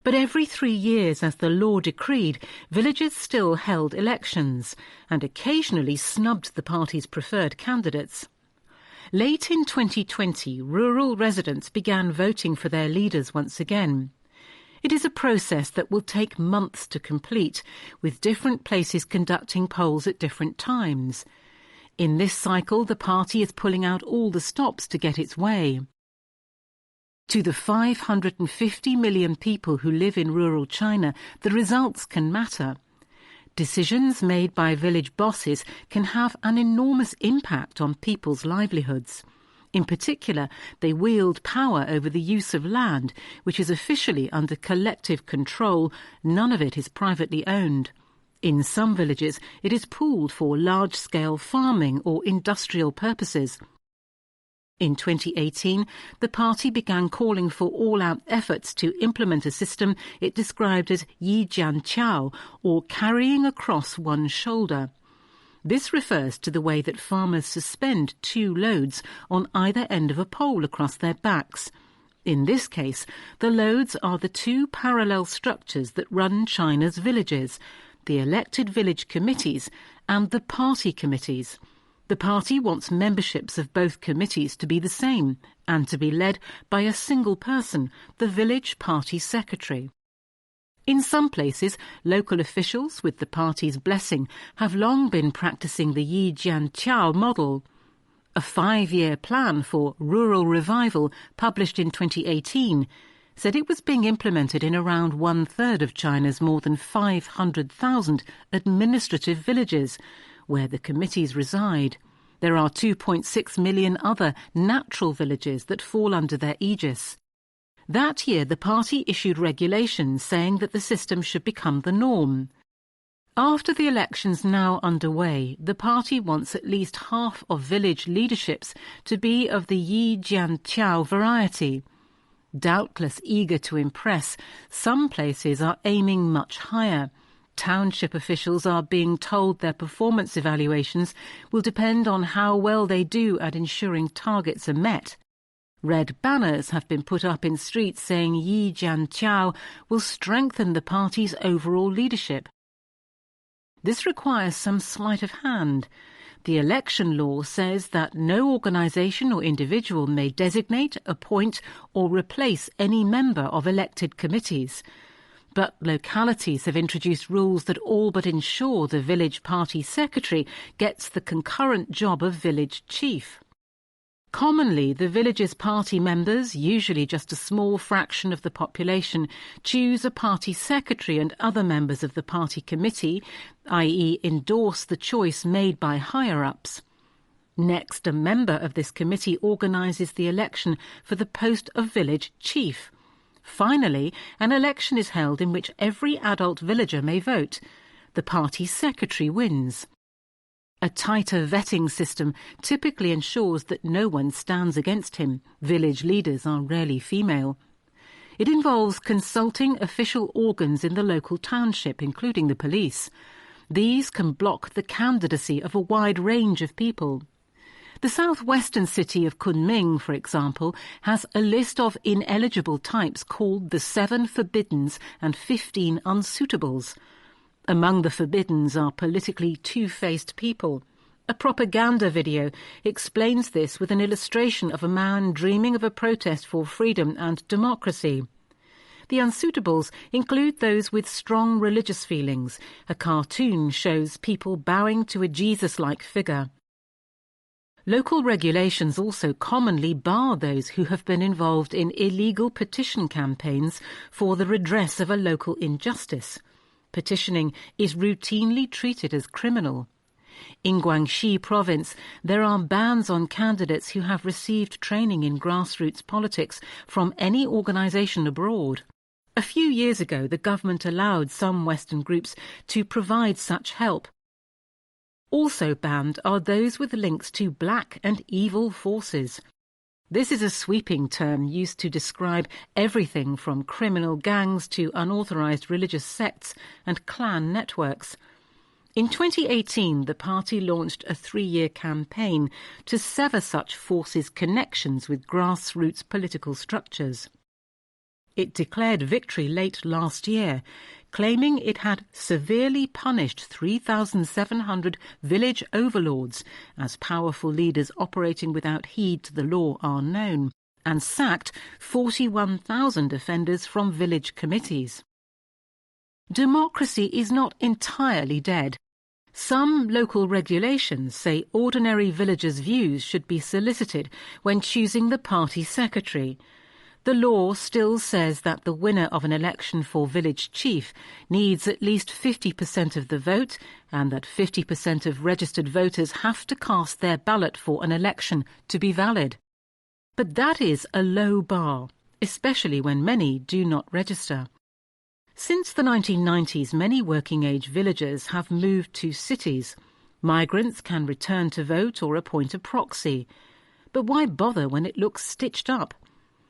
But every 3 years, as the law decreed, villages still held elections and occasionally snubbed the party's preferred candidates. Late in 2020, rural residents began voting for their leaders once again. It is a process that will take months to complete, with different places conducting polls at different times. In this cycle, the party is pulling out all the stops to get its way. To the 550 million people who live in rural China, the results can matter. Decisions made by village bosses can have an enormous impact on people's livelihoods. In particular, they wield power over the use of land, which is officially under collective control. None of it is privately owned. In some villages, it is pooled for large-scale farming or industrial purposes. In 2018, the party began calling for all-out efforts to implement a system it described as Yi Jianqiao, or carrying across one shoulder. This refers to the way that farmers suspend 2 loads on either end of a pole across their backs. In this case, the loads are the 2 parallel structures that run China's villages, the elected village committees and the party committees. The party wants memberships of both committees to be the same and to be led by a single person, the village party secretary. In some places, local officials, with the party's blessing, have long been practicing the Yi Jianqiao model. A 5-year plan for rural revival, published in 2018, said it was being implemented in around 1/3 of China's more than 500,000 administrative villages, where the committees reside. There are 2.6 million other natural villages that fall under their aegis. That year, the party issued regulations saying that the system should become the norm. After the elections now underway, the party wants at least half of village leaderships to be of the Yi Jianqiao variety. Doubtless eager to impress, some places are aiming much higher. Township officials are being told their performance evaluations will depend on how well they do at ensuring targets are met. Red banners have been put up in streets saying Yi Jianqiao will strengthen the party's overall leadership. This requires some sleight of hand. The election law says that no organisation or individual may designate, appoint or replace any member of elected committees. But localities have introduced rules that all but ensure the village party secretary gets the concurrent job of village chief. Commonly, the village's party members, usually just a small fraction of the population, choose a party secretary and other members of the party committee, i.e. endorse the choice made by higher-ups. Next, a member of this committee organises the election for the post of village chief. Finally, an election is held in which every adult villager may vote. The party secretary wins. A tighter vetting system typically ensures that no one stands against him. Village leaders are rarely female. It involves consulting official organs in the local township, including the police. These can block the candidacy of a wide range of people. The southwestern city of Kunming, for example, has a list of ineligible types called the 7 Forbiddens and 15 Unsuitables. Among the forbiddens are politically two-faced people. A propaganda video explains this with an illustration of a man dreaming of a protest for freedom and democracy. The unsuitables include those with strong religious feelings. A cartoon shows people bowing to a Jesus-like figure. Local regulations also commonly bar those who have been involved in illegal petition campaigns for the redress of a local injustice. Petitioning is routinely treated as criminal. In Guangxi province, there are bans on candidates who have received training in grassroots politics from any organisation abroad. A few years ago, the government allowed some Western groups to provide such help. Also banned are those with links to black and evil forces. This is a sweeping term used to describe everything from criminal gangs to unauthorised religious sects and clan networks. In 2018, the party launched a 3-year campaign to sever such forces' connections with grassroots political structures. It declared victory late last year, claiming it had severely punished 3,700 village overlords, as powerful leaders operating without heed to the law are known, and sacked 41,000 offenders from village committees. Democracy is not entirely dead. Some local regulations say ordinary villagers' views should be solicited when choosing the party secretary. The law still says that the winner of an election for village chief needs at least 50% of the vote and that 50% of registered voters have to cast their ballot for an election to be valid. But that is a low bar, especially when many do not register. Since the 1990s, many working-age villagers have moved to cities. Migrants can return to vote or appoint a proxy. But why bother when it looks stitched up?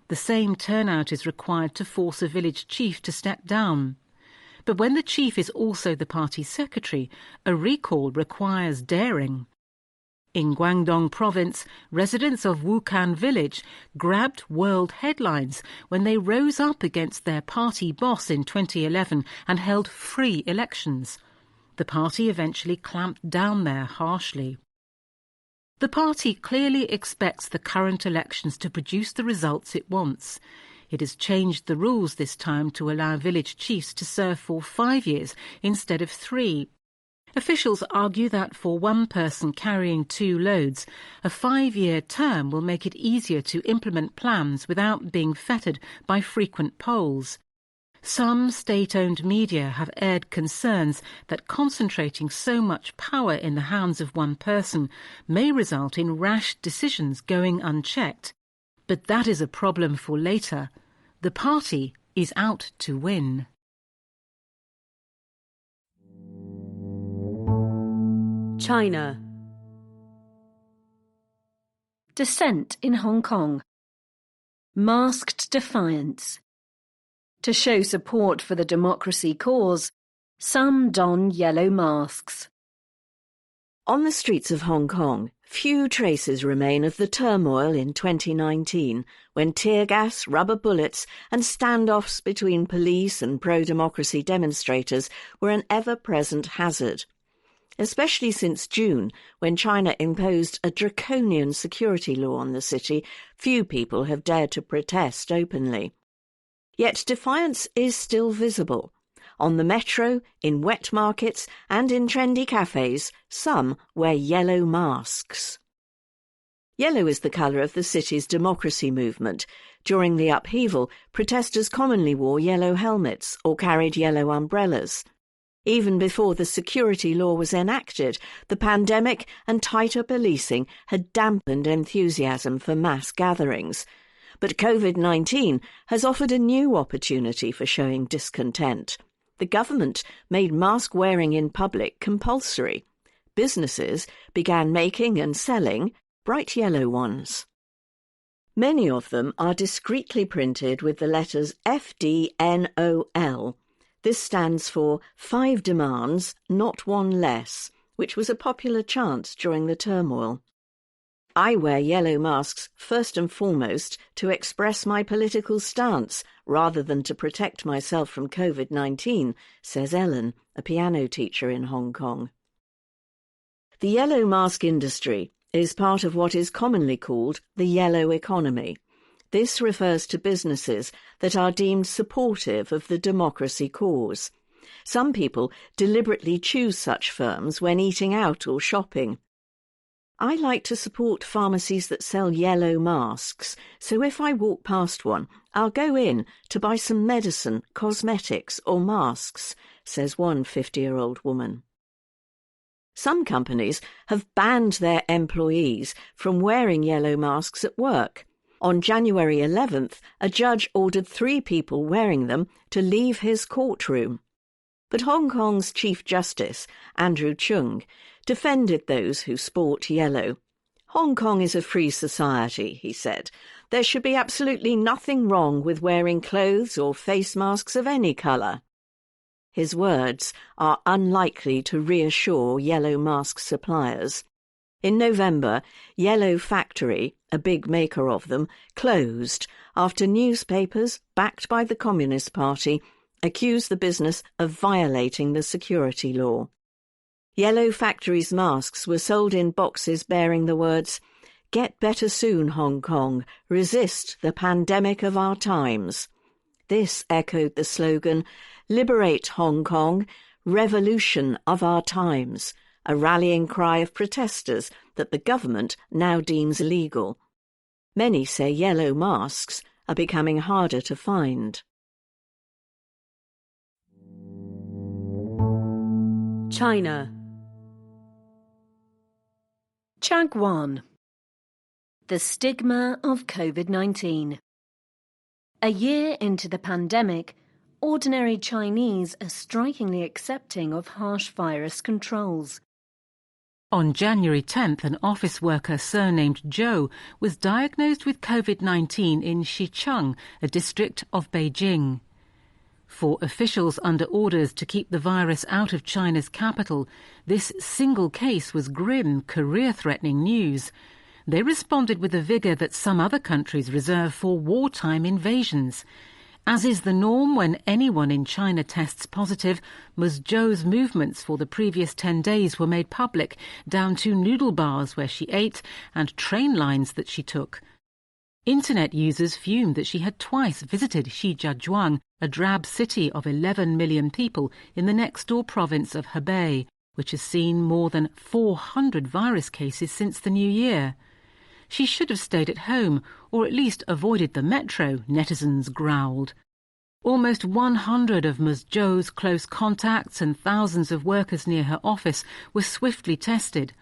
The same turnout is required to force a village chief to step down. But when the chief is also the party secretary, a recall requires daring. In Guangdong province, residents of Wukan village grabbed world headlines when they rose up against their party boss in 2011 and held free elections. The party eventually clamped down there harshly. The party clearly expects the current elections to produce the results it wants. It has changed the rules this time to allow village chiefs to serve for 5 years instead of 3. Officials argue that for one person carrying 2 loads, a 5-year term will make it easier to implement plans without being fettered by frequent polls. Some state-owned media have aired concerns that concentrating so much power in the hands of one person may result in rash decisions going unchecked. But that is a problem for later. The party is out to win. China. Dissent in Hong Kong. Masked defiance. To show support for the democracy cause, some don yellow masks. On the streets of Hong Kong, few traces remain of the turmoil in 2019, when tear gas, rubber bullets and standoffs between police and pro-democracy demonstrators were an ever-present hazard. Especially since June, when China imposed a draconian security law on the city, few people have dared to protest openly. Yet defiance is still visible. On the metro, in wet markets and in trendy cafes, some wear yellow masks. Yellow is the colour of the city's democracy movement. During the upheaval, protesters commonly wore yellow helmets or carried yellow umbrellas. Even before the security law was enacted, the pandemic and tighter policing had dampened enthusiasm for mass gatherings. But COVID-19 has offered a new opportunity for showing discontent. The government made mask wearing in public compulsory. Businesses began making and selling bright yellow ones. Many of them are discreetly printed with the letters FDNOL. This stands for 5 demands, not one less, which was a popular chant during the turmoil. I wear yellow masks first and foremost to express my political stance rather than to protect myself from COVID-19, says Ellen, a piano teacher in Hong Kong. The yellow mask industry is part of what is commonly called the yellow economy. This refers to businesses that are deemed supportive of the democracy cause. Some people deliberately choose such firms when eating out or shopping. I like to support pharmacies that sell yellow masks, so if I walk past one, I'll go in to buy some medicine, cosmetics or masks, says one 50-year-old woman. Some companies have banned their employees from wearing yellow masks at work. On January 11th, a judge ordered 3 people wearing them to leave his courtroom. But Hong Kong's Chief Justice, Andrew Chung, defended those who sport yellow. Hong Kong is a free society, he said. There should be absolutely nothing wrong with wearing clothes or face masks of any colour. His words are unlikely to reassure yellow mask suppliers. In November, Yellow Factory, a big maker of them, closed after newspapers, backed by the Communist Party, accused the business of violating the security law. Yellow Factory's masks were sold in boxes bearing the words, "Get better soon, Hong Kong. Resist the pandemic of our times." This echoed the slogan, "Liberate Hong Kong, revolution of our times," a rallying cry of protesters that the government now deems illegal. Many say yellow masks are becoming harder to find. China. Chagwan. The stigma of COVID-19. A year into the pandemic, ordinary Chinese are strikingly accepting of harsh virus controls. On January 10th, an office worker surnamed Zhou was diagnosed with COVID-19 in Xicheng, a district of Beijing. For officials under orders to keep the virus out of China's capital, this single case was grim, career-threatening news. They responded with a vigour that some other countries reserve for wartime invasions. As is the norm when anyone in China tests positive, Ms. Zhou's movements for the previous 10 days were made public, down to noodle bars where she ate and train lines that she took. Internet users fumed that she had twice visited Shijiazhuang, a drab city of 11 million people in the next-door province of Hebei, which has seen more than 400 virus cases since the new year. She should have stayed at home, or at least avoided the metro, netizens growled. Almost 100 of Ms. Zhou's close contacts and thousands of workers near her office were swiftly tested.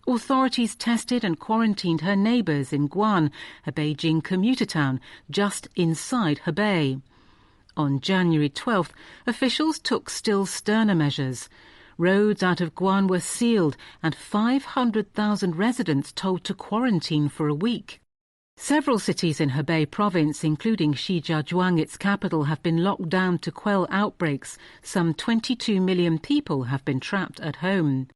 authorities tested and quarantined her neighbours in Guan, a Beijing commuter town just inside Hebei. On January 12th, officials took still sterner measures. Roads out of Guan were sealed and 500,000 residents told to quarantine for a week. Several cities in Hebei province, including Shijiazhuang, its capital, have been locked down to quell outbreaks. Some 22 million people have been trapped at home.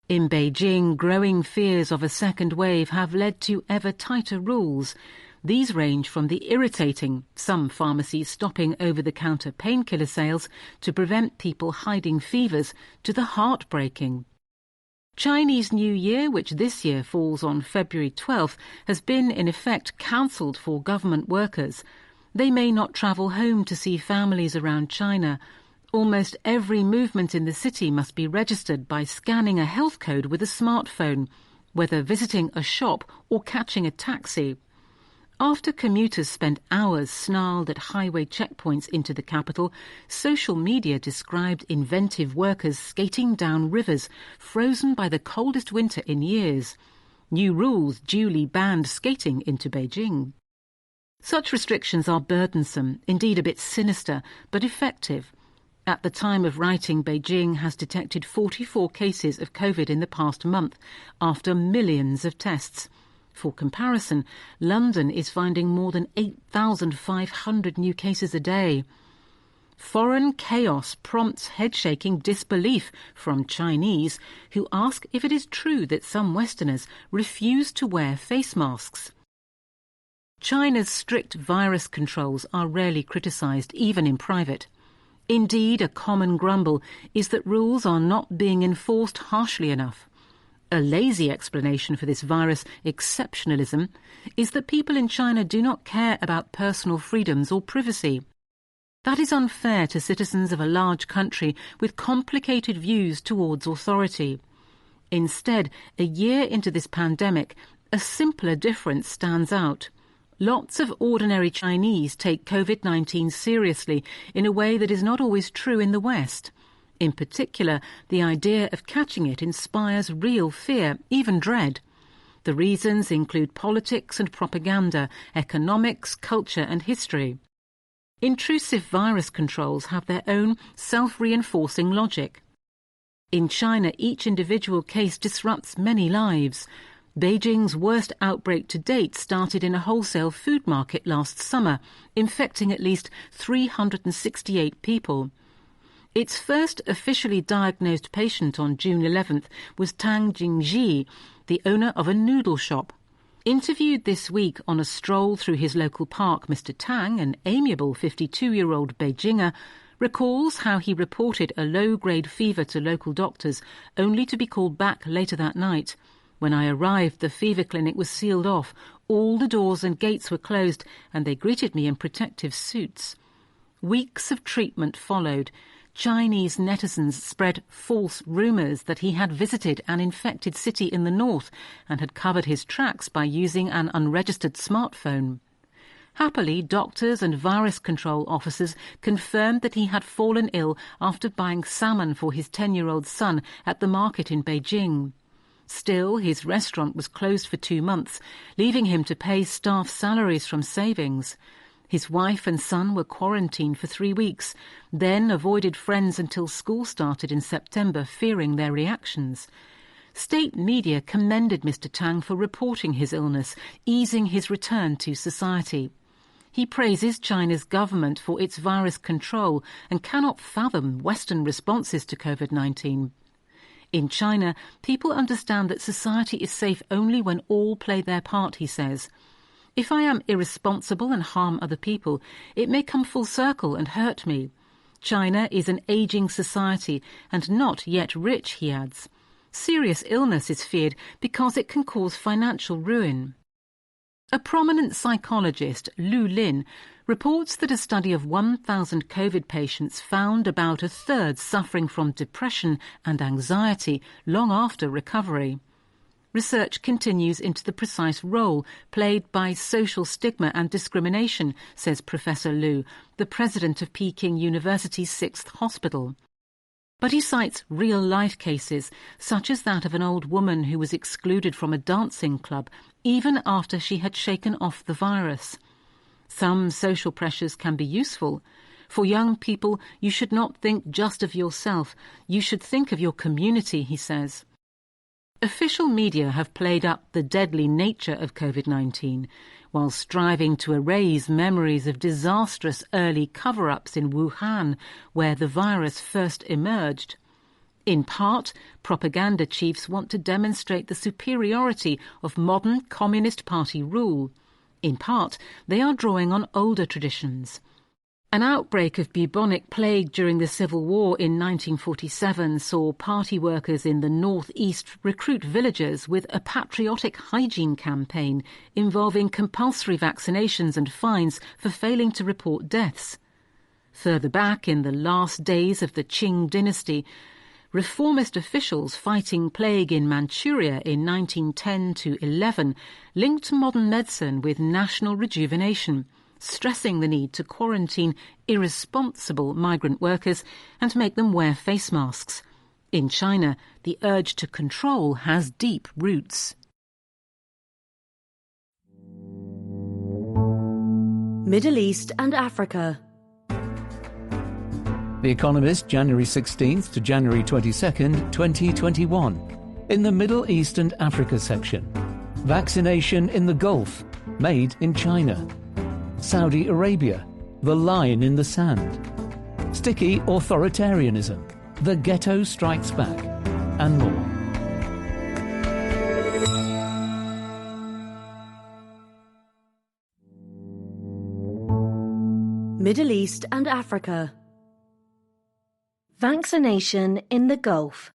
In Beijing, growing fears of a second wave have led to ever tighter rules. These range from the irritating, some pharmacies stopping over-the-counter painkiller sales to prevent people hiding fevers, to the heartbreaking. Chinese New Year, which this year falls on February 12th, has been in effect cancelled for government workers. They may not travel home to see families around China. Almost every movement in the city must be registered by scanning a health code with a smartphone, whether visiting a shop or catching a taxi. After commuters spent hours snarled at highway checkpoints into the capital, social media described inventive workers skating down rivers frozen by the coldest winter in years. New rules duly banned skating into Beijing. Such restrictions are burdensome, indeed a bit sinister, but effective. At the time of writing, Beijing has detected 44 cases of COVID in the past month, after millions of tests. For comparison, London is finding more than 8,500 new cases a day. Foreign chaos prompts head-shaking disbelief from Chinese, who ask if it is true that some Westerners refuse to wear face masks. China's strict virus controls are rarely criticised, even in private. Indeed, a common grumble is that rules are not being enforced harshly enough. A lazy explanation for this virus exceptionalism is that people in China do not care about personal freedoms or privacy. That is unfair to citizens of a large country with complicated views towards authority. Instead, a year into this pandemic, a simpler difference stands out. Lots of ordinary Chinese take COVID-19 seriously in a way that is not always true in the West. In particular, the idea of catching it inspires real fear, even dread. The reasons include politics and propaganda, economics, culture and history. Intrusive virus controls have their own self-reinforcing logic. In China, each individual case disrupts many lives. Beijing's worst outbreak to date started in a wholesale food market last summer, infecting at least 368 people. Its first officially diagnosed patient on June 11th was Tang Jingji, the owner of a noodle shop. Interviewed this week on a stroll through his local park, Mr. Tang, an amiable 52-year-old Beijinger, recalls how he reported a low-grade fever to local doctors, only to be called back later that night. When I arrived, the fever clinic was sealed off, all the doors and gates were closed, and they greeted me in protective suits. Weeks of treatment followed. Chinese netizens spread false rumours that he had visited an infected city in the north and had covered his tracks by using an unregistered smartphone. Happily, doctors and virus control officers confirmed that he had fallen ill after buying salmon for his 10-year-old son at the market in Beijing. Still, his restaurant was closed for 2 months, leaving him to pay staff salaries from savings. His wife and son were quarantined for 3 weeks, then avoided friends until school started in September, fearing their reactions. State media commended Mr. Tang for reporting his illness, easing his return to society. He praises China's government for its virus control and cannot fathom Western responses to COVID-19. In China, people understand that society is safe only when all play their part, he says. If I am irresponsible and harm other people, it may come full circle and hurt me. China is an ageing society and not yet rich, he adds. Serious illness is feared because it can cause financial ruin. A prominent psychologist, Lu Lin, reports that a study of 1,000 COVID patients found about a third suffering from depression and anxiety long after recovery. Research continues into the precise role played by social stigma and discrimination, says Professor Lu, the president of Peking University's 6th Hospital. But he cites real-life cases, such as that of an old woman who was excluded from a dancing club even after she had shaken off the virus. Some social pressures can be useful. For young people, you should not think just of yourself. You should think of your community, he says. Official media have played up the deadly nature of COVID-19, while striving to erase memories of disastrous early cover-ups in Wuhan, where the virus first emerged. In part, propaganda chiefs want to demonstrate the superiority of modern Communist Party rule. In part, they are drawing on older traditions. An outbreak of bubonic plague during the Civil War in 1947 saw party workers in the northeast recruit villagers with a patriotic hygiene campaign involving compulsory vaccinations and fines for failing to report deaths. Further back in the last days of the Qing dynasty, reformist officials fighting plague in Manchuria in 1910 to 11 linked modern medicine with national rejuvenation, stressing the need to quarantine irresponsible migrant workers and make them wear face masks. In China, the urge to control has deep roots. Middle East and Africa. The Economist, January 16th to January 22nd, 2021. In the Middle East and Africa section. Vaccination in the Gulf, made in China. Saudi Arabia, the line in the sand. Sticky authoritarianism, the ghetto strikes back, and more. Middle East and Africa. Vaccination in the Gulf.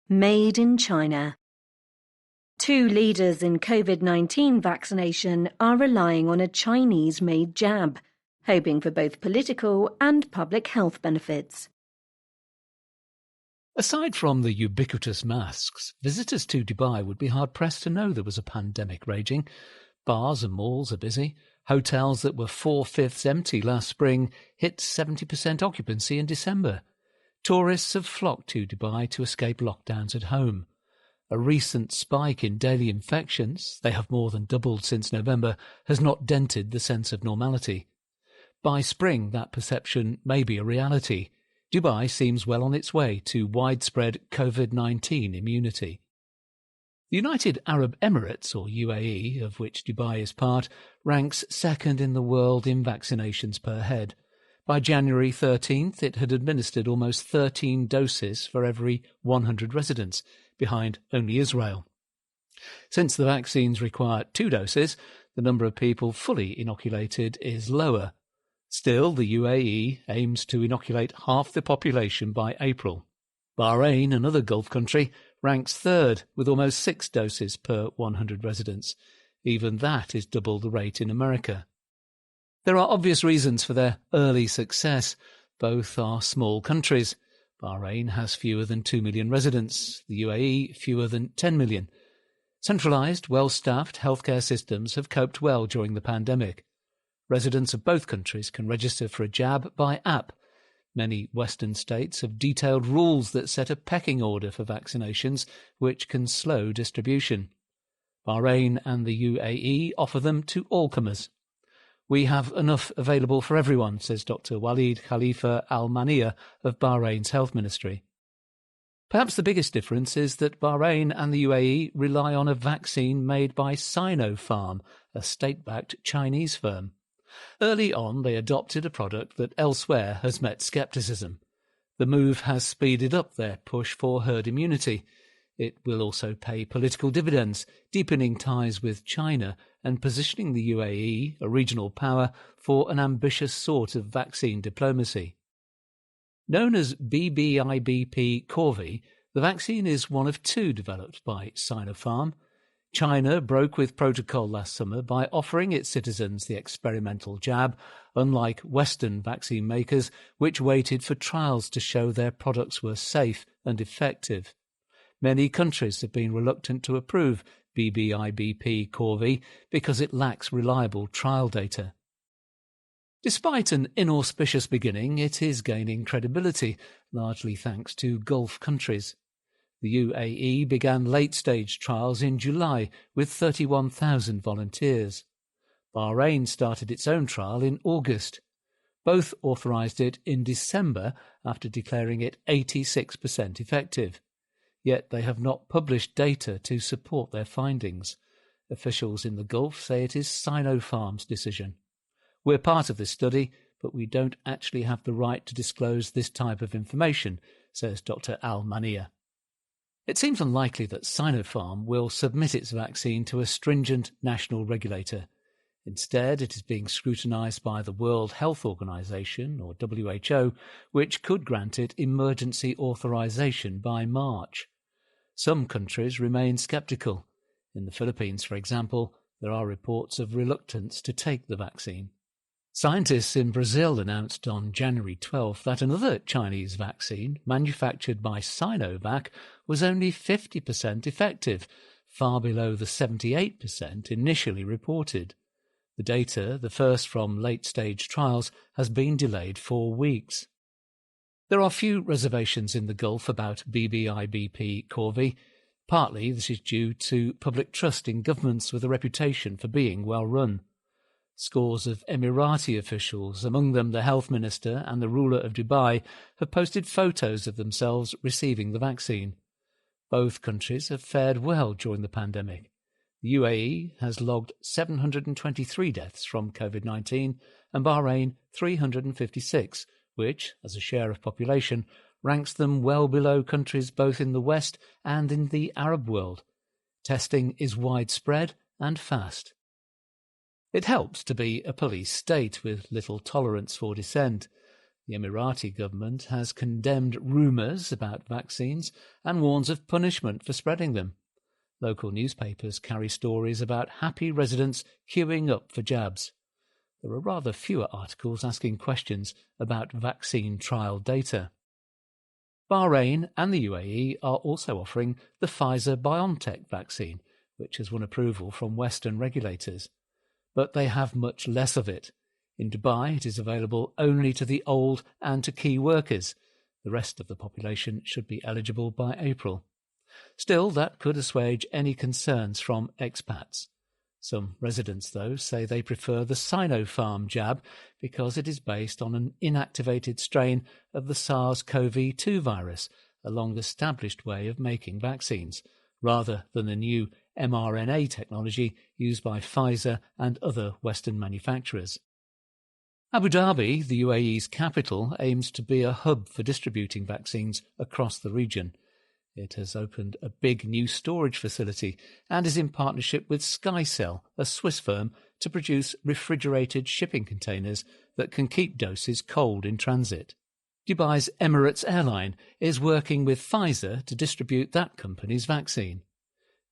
Made in China. Two leaders in COVID-19 vaccination are relying on a Chinese-made jab, hoping for both political and public health benefits. Aside from the ubiquitous masks, visitors to Dubai would be hard-pressed to know there was a pandemic raging. Bars and malls are busy. Hotels that were 4/5 empty last spring hit 70% occupancy in December. Tourists have flocked to Dubai to escape lockdowns at home. A recent spike in daily infections, they have more than doubled since November, has not dented the sense of normality. By spring, that perception may be a reality. Dubai seems well on its way to widespread COVID-19 immunity. The United Arab Emirates, or UAE, of which Dubai is part, ranks second in the world in vaccinations per head. By January 13th, it had administered almost 13 doses for every 100 residents, behind only Israel. Since the vaccines require 2 doses, the number of people fully inoculated is lower. Still, the UAE aims to inoculate half the population by April. Bahrain, another Gulf country, ranks third with almost 6 doses per 100 residents. Even that is double the rate in America. There are obvious reasons for their early success. Both are small countries. Bahrain has fewer than 2 million residents, the UAE fewer than 10 million. Centralised, well-staffed healthcare systems have coped well during the pandemic. Residents of both countries can register for a jab by app. Many Western states have detailed rules that set a pecking order for vaccinations, which can slow distribution. Bahrain and the UAE offer them to all comers. We have enough available for everyone, says Dr. Walid Khalifa Al-Mania of Bahrain's Health Ministry. Perhaps the biggest difference is that Bahrain and the UAE rely on a vaccine made by Sinopharm, a state-backed Chinese firm. Early on, they adopted a product that elsewhere has met scepticism. The move has speeded up their push for herd immunity. It will also pay political dividends, deepening ties with China and positioning the UAE, a regional power, for an ambitious sort of vaccine diplomacy. Known as BBIBP-Corvi, the vaccine is one of 2 developed by Sinopharm. China broke with protocol last summer by offering its citizens the experimental jab, unlike Western vaccine makers, which waited for trials to show their products were safe and effective. Many countries have been reluctant to approve BBIBP-Corvi because it lacks reliable trial data. Despite an inauspicious beginning, it is gaining credibility, largely thanks to Gulf countries. The UAE began late-stage trials in July with 31,000 volunteers. Bahrain started its own trial in August. Both authorised it in December after declaring it 86% effective. Yet they have not published data to support their findings. Officials in the Gulf say it is Sinopharm's decision. We're part of this study, but we don't actually have the right to disclose this type of information, says Dr. Al-Mania. It seems unlikely that Sinopharm will submit its vaccine to a stringent national regulator. Instead, it is being scrutinised by the World Health Organization, or WHO, which could grant it emergency authorization by March. Some countries remain sceptical. In the Philippines, for example, there are reports of reluctance to take the vaccine. Scientists in Brazil announced on January 12 that another Chinese vaccine, manufactured by Sinovac, was only 50% effective, far below the 78% initially reported. The data, the first from late-stage trials, has been delayed 4 weeks. There are few reservations in the Gulf about BBIBP Corvi. Partly this is due to public trust in governments with a reputation for being well run. Scores of Emirati officials, among them the health minister and the ruler of Dubai, have posted photos of themselves receiving the vaccine. Both countries have fared well during the pandemic. The UAE has logged 723 deaths from COVID-19 and Bahrain 356, which, as a share of population, ranks them well below countries both in the West and in the Arab world. Testing is widespread and fast. It helps to be a police state with little tolerance for dissent. The Emirati government has condemned rumours about vaccines and warns of punishment for spreading them. Local newspapers carry stories about happy residents queuing up for jabs. There are rather fewer articles asking questions about vaccine trial data. Bahrain and the UAE are also offering the Pfizer-BioNTech vaccine, which has won approval from Western regulators. But they have much less of it. In Dubai, it is available only to the old and to key workers. The rest of the population should be eligible by April. Still, that could assuage any concerns from expats. Some residents, though, say they prefer the Sinopharm jab because it is based on an inactivated strain of the SARS-CoV-2 virus, a long-established way of making vaccines, rather than the new mRNA technology used by Pfizer and other Western manufacturers. Abu Dhabi, the UAE's capital, aims to be a hub for distributing vaccines across the region. It has opened a big new storage facility and is in partnership with SkyCell, a Swiss firm, to produce refrigerated shipping containers that can keep doses cold in transit. Dubai's Emirates Airline is working with Pfizer to distribute that company's vaccine.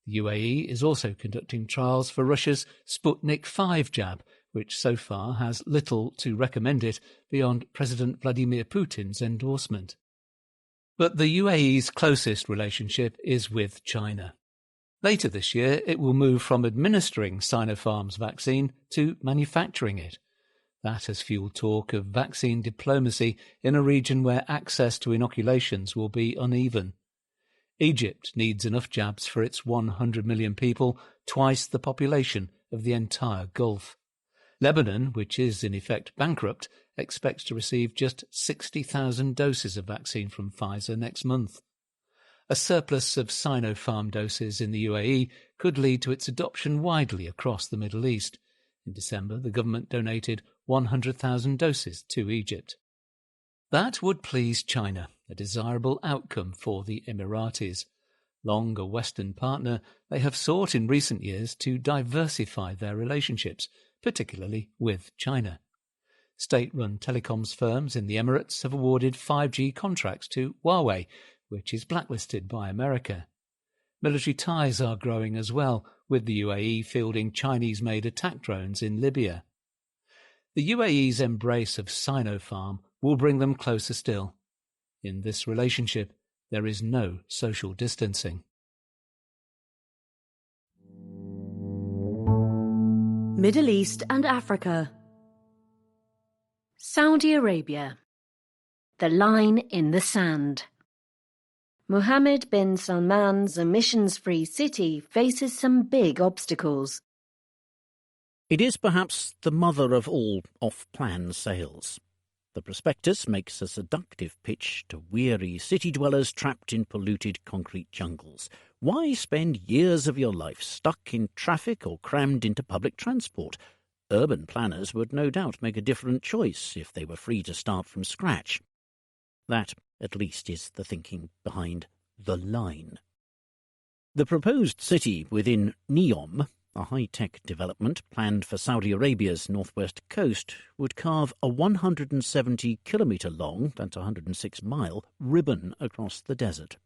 The UAE is also conducting trials for Russia's Sputnik V jab, which so far has little to recommend it beyond President Vladimir Putin's endorsement. But the UAE's closest relationship is with China. Later this year, it will move from administering Sinopharm's vaccine to manufacturing it. That has fueled talk of vaccine diplomacy in a region where access to inoculations will be uneven. Egypt needs enough jabs for its 100 million people, twice the population of the entire Gulf. Lebanon, which is in effect bankrupt, expects to receive just 60,000 doses of vaccine from Pfizer next month. A surplus of Sinopharm doses in the UAE could lead to its adoption widely across the Middle East. In December, the government donated 100,000 doses to Egypt. That would please China, a desirable outcome for the Emiratis. Long a Western partner, they have sought in recent years to diversify their relationships, particularly with China. State-run telecoms firms in the Emirates have awarded 5G contracts to Huawei, which is blacklisted by America. Military ties are growing as well, with the UAE fielding Chinese-made attack drones in Libya. The UAE's embrace of Sinopharm will bring them closer still. In this relationship, there is no social distancing. Middle East and Africa. Saudi Arabia. The line in the sand. Mohammed bin Salman's emissions-free city faces some big obstacles. It is perhaps the mother of all off-plan sales. The prospectus makes a seductive pitch to weary city dwellers trapped in polluted concrete jungles. Why spend years of your life stuck in traffic or crammed into public transport? Urban planners would no doubt make a different choice if they were free to start from scratch. That, at least, is the thinking behind the line. The proposed city within NEOM, a high-tech development planned for Saudi Arabia's northwest coast, would carve a 170-kilometre-long, that's 106-mile, ribbon across the desert.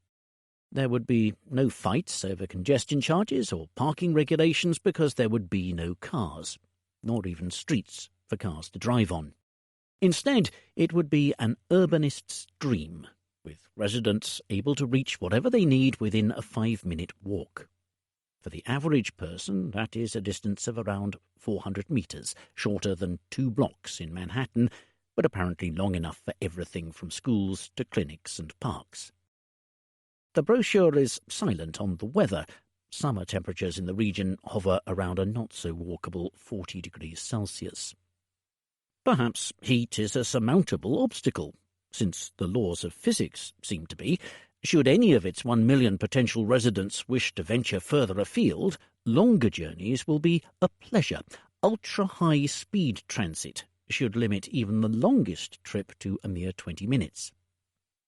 There would be no fights over congestion charges or parking regulations because there would be no cars, nor even streets for cars to drive on. Instead, it would be an urbanist's dream, with residents able to reach whatever they need within a 5-minute walk. For the average person, that is a distance of around 400 metres, shorter than 2 blocks in Manhattan, but apparently long enough for everything from schools to clinics and parks. The brochure is silent on the weather. Summer temperatures in the region hover around a not-so-walkable 40 degrees Celsius. Perhaps heat is a surmountable obstacle, since the laws of physics seem to be. Should any of its 1 million potential residents wish to venture further afield, longer journeys will be a pleasure. Ultra-high-speed transit should limit even the longest trip to a mere 20 minutes.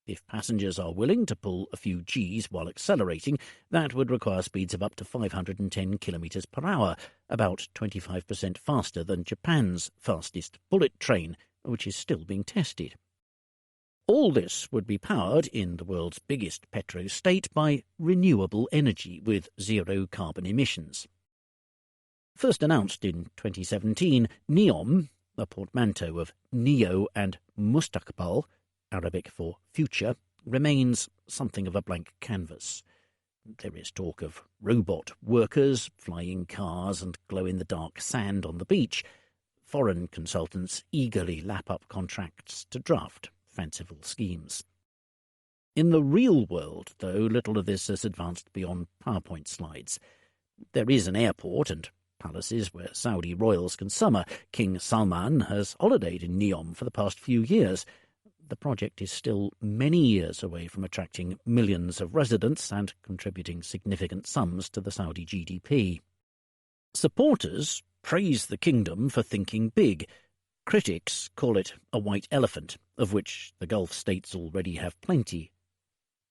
If passengers are willing to pull a few Gs while accelerating, that would require speeds of up to 510 kilometres per hour, about 25% faster than Japan's fastest bullet train, which is still being tested. All this would be powered in the world's biggest petro-state by renewable energy with zero carbon emissions. First announced in 2017, NEOM, a portmanteau of Neo and Mustaqbal, Arabic for future, remains something of a blank canvas. There is talk of robot workers, flying cars and glow-in-the-dark sand on the beach. Foreign consultants eagerly lap up contracts to draft fanciful schemes. In the real world, though, little of this has advanced beyond PowerPoint slides. There is an airport and palaces where Saudi royals can summer. King Salman has holidayed in NEOM for the past few years. The project is still many years away from attracting millions of residents and contributing significant sums to the Saudi GDP. Supporters praise the kingdom for thinking big. Critics call it a white elephant, of which the Gulf states already have plenty.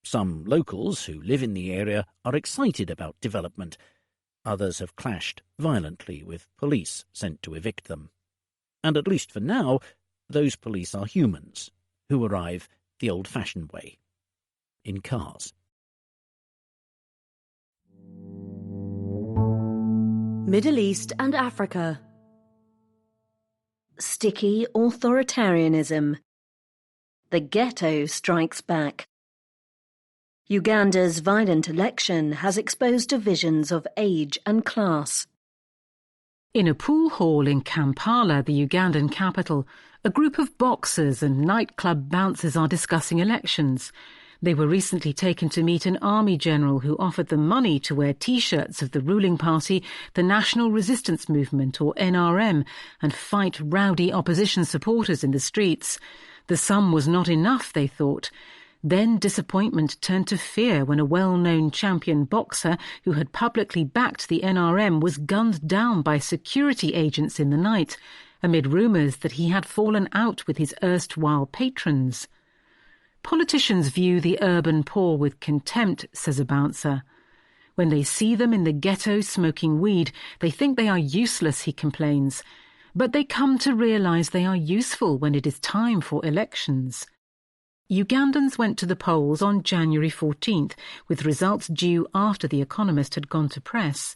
Some locals who live in the area are excited about development. Others have clashed violently with police sent to evict them. And at least for now, those police are humans who arrive the old-fashioned way, in cars. Middle East and Africa. Sticky authoritarianism. The ghetto strikes back. Uganda's violent election has exposed divisions of age and class. In a pool hall in Kampala, the Ugandan capital, a group of boxers and nightclub bouncers are discussing elections. They were recently taken to meet an army general who offered them money to wear T-shirts of the ruling party, the National Resistance Movement, or NRM, and fight rowdy opposition supporters in the streets. The sum was not enough, they thought. Then disappointment turned to fear when a well-known champion boxer who had publicly backed the NRM was gunned down by security agents in the night, amid rumours that he had fallen out with his erstwhile patrons. Politicians view the urban poor with contempt, says a bouncer. When they see them in the ghetto smoking weed, they think they are useless, he complains. But they come to realise they are useful when it is time for elections. Ugandans went to the polls on January 14th, with results due after The Economist had gone to press.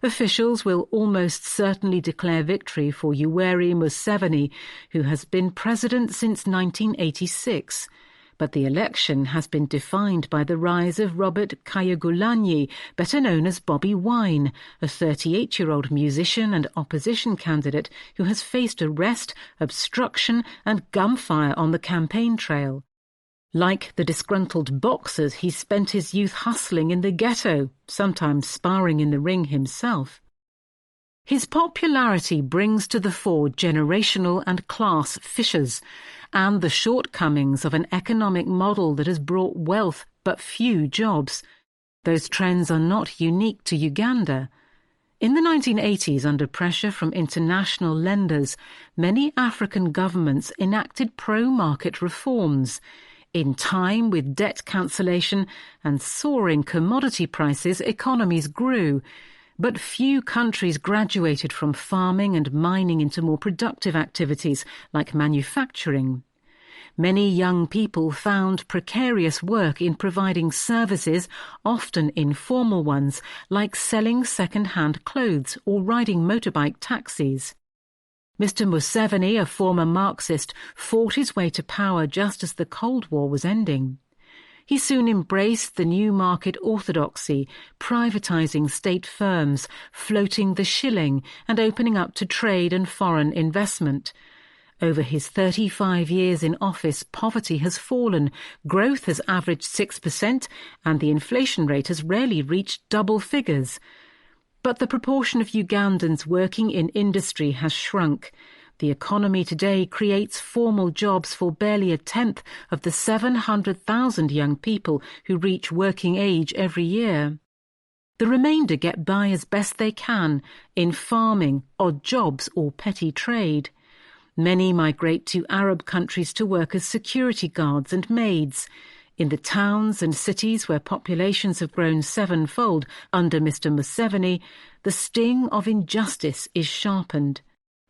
Officials will almost certainly declare victory for Yoweri Museveni, who has been president since 1986. But the election has been defined by the rise of Robert Kyagulanyi, better known as Bobi Wine, a 38-year-old musician and opposition candidate who has faced arrest, obstruction and gunfire on the campaign trail. Like the disgruntled boxers, he spent his youth hustling in the ghetto, sometimes sparring in the ring himself. His popularity brings to the fore generational and class fissures and the shortcomings of an economic model that has brought wealth but few jobs. Those trends are not unique to Uganda. In the 1980s, under pressure from international lenders, many African governments enacted pro-market reforms. In time, with debt cancellation and soaring commodity prices, economies grew. But few countries graduated from farming and mining into more productive activities like manufacturing. Many young people found precarious work in providing services, often informal ones, like selling second-hand clothes or riding motorbike taxis. Mr. Museveni, a former Marxist, fought his way to power just as the Cold War was ending. He soon embraced the new market orthodoxy, privatising state firms, floating the shilling, and opening up to trade and foreign investment. Over his 35 years in office, poverty has fallen, growth has averaged 6%, and the inflation rate has rarely reached double figures. But the proportion of Ugandans working in industry has shrunk. The economy today creates formal jobs for barely a tenth of the 700,000 young people who reach working age every year. The remainder get by as best they can in farming, odd jobs or petty trade. Many migrate to Arab countries to work as security guards and maids. In the towns and cities where populations have grown sevenfold under Mr. Museveni, the sting of injustice is sharpened.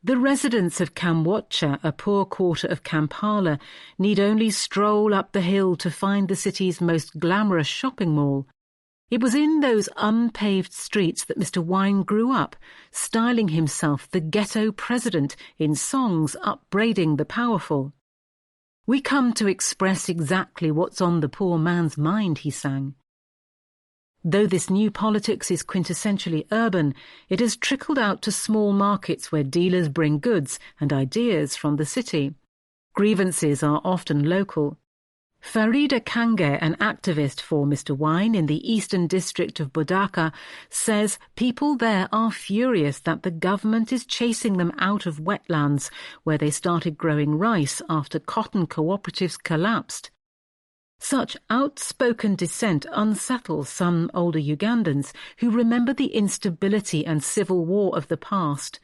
The residents of Kamwotcha, a poor quarter of Kampala, need only stroll up the hill to find the city's most glamorous shopping mall. It was in those unpaved streets that Mr. Wine grew up, styling himself the ghetto president in songs upbraiding the powerful. "We come to express exactly what's on the poor man's mind," he sang. Though this new politics is quintessentially urban, it has trickled out to small markets where dealers bring goods and ideas from the city. Grievances are often local. Farida Kange, an activist for Mr. Wine in the eastern district of Budaka, says people there are furious that the government is chasing them out of wetlands where they started growing rice after cotton cooperatives collapsed. Such outspoken dissent unsettles some older Ugandans who remember the instability and civil war of the past.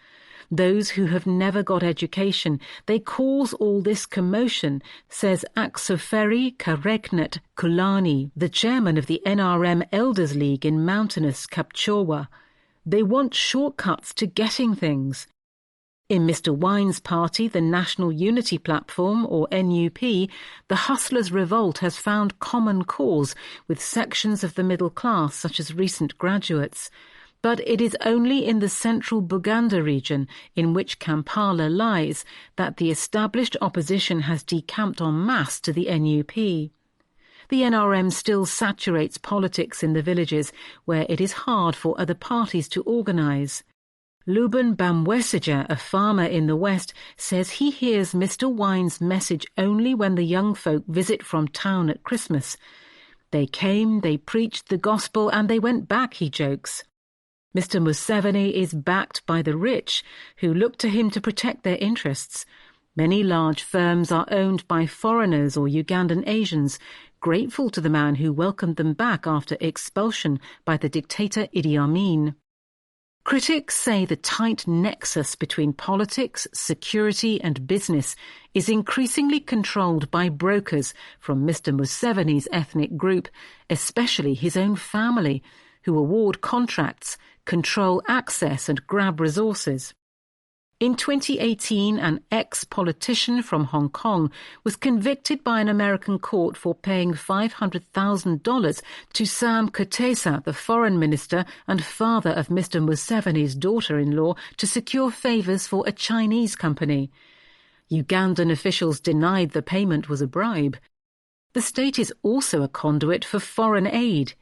Those who have never got education, they cause all this commotion, says Aksoferi Karegnet Kulani, the chairman of the NRM Elders League in mountainous Kapchorwa. They want shortcuts to getting things. In Mr. Wine's party, the National Unity Platform, or NUP, the hustlers' revolt has found common cause with sections of the middle class, such as recent graduates. But it is only in the central Buganda region, in which Kampala lies, that the established opposition has decamped en masse to the NUP. The NRM still saturates politics in the villages, where it is hard for other parties to organise. Luban Bamwesija, a farmer in the west, says he hears Mr. Wine's message only when the young folk visit from town at Christmas. They came, they preached the gospel, and they went back, he jokes. Mr. Museveni is backed by the rich, who look to him to protect their interests. Many large firms are owned by foreigners or Ugandan Asians, grateful to the man who welcomed them back after expulsion by the dictator Idi Amin. Critics say the tight nexus between politics, security and business is increasingly controlled by brokers from Mr. Museveni's ethnic group, especially his own family, who award contracts, control access and grab resources. In 2018, an ex-politician from Hong Kong was convicted by an American court for paying $500,000 to Sam Kutesa, the foreign minister and father of Mr. Museveni's daughter-in-law, to secure favours for a Chinese company. Ugandan officials denied the payment was a bribe. The state is also a conduit for foreign aid.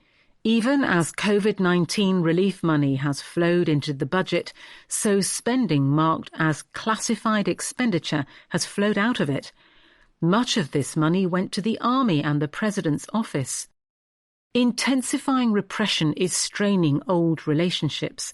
Even as COVID-19 relief money has flowed into the budget, so spending marked as classified expenditure has flowed out of it. Much of this money went to the army and the president's office. Intensifying repression is straining old relationships.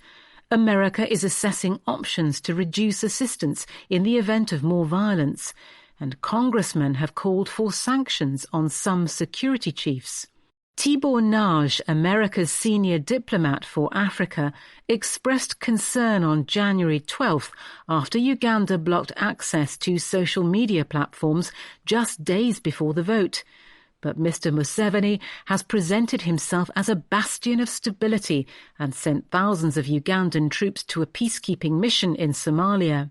America is assessing options to reduce assistance in the event of more violence, and congressmen have called for sanctions on some security chiefs. Tibor Nagy, America's senior diplomat for Africa, expressed concern on January 12th after Uganda blocked access to social media platforms just days before the vote. But Mr. Museveni has presented himself as a bastion of stability and sent thousands of Ugandan troops to a peacekeeping mission in Somalia.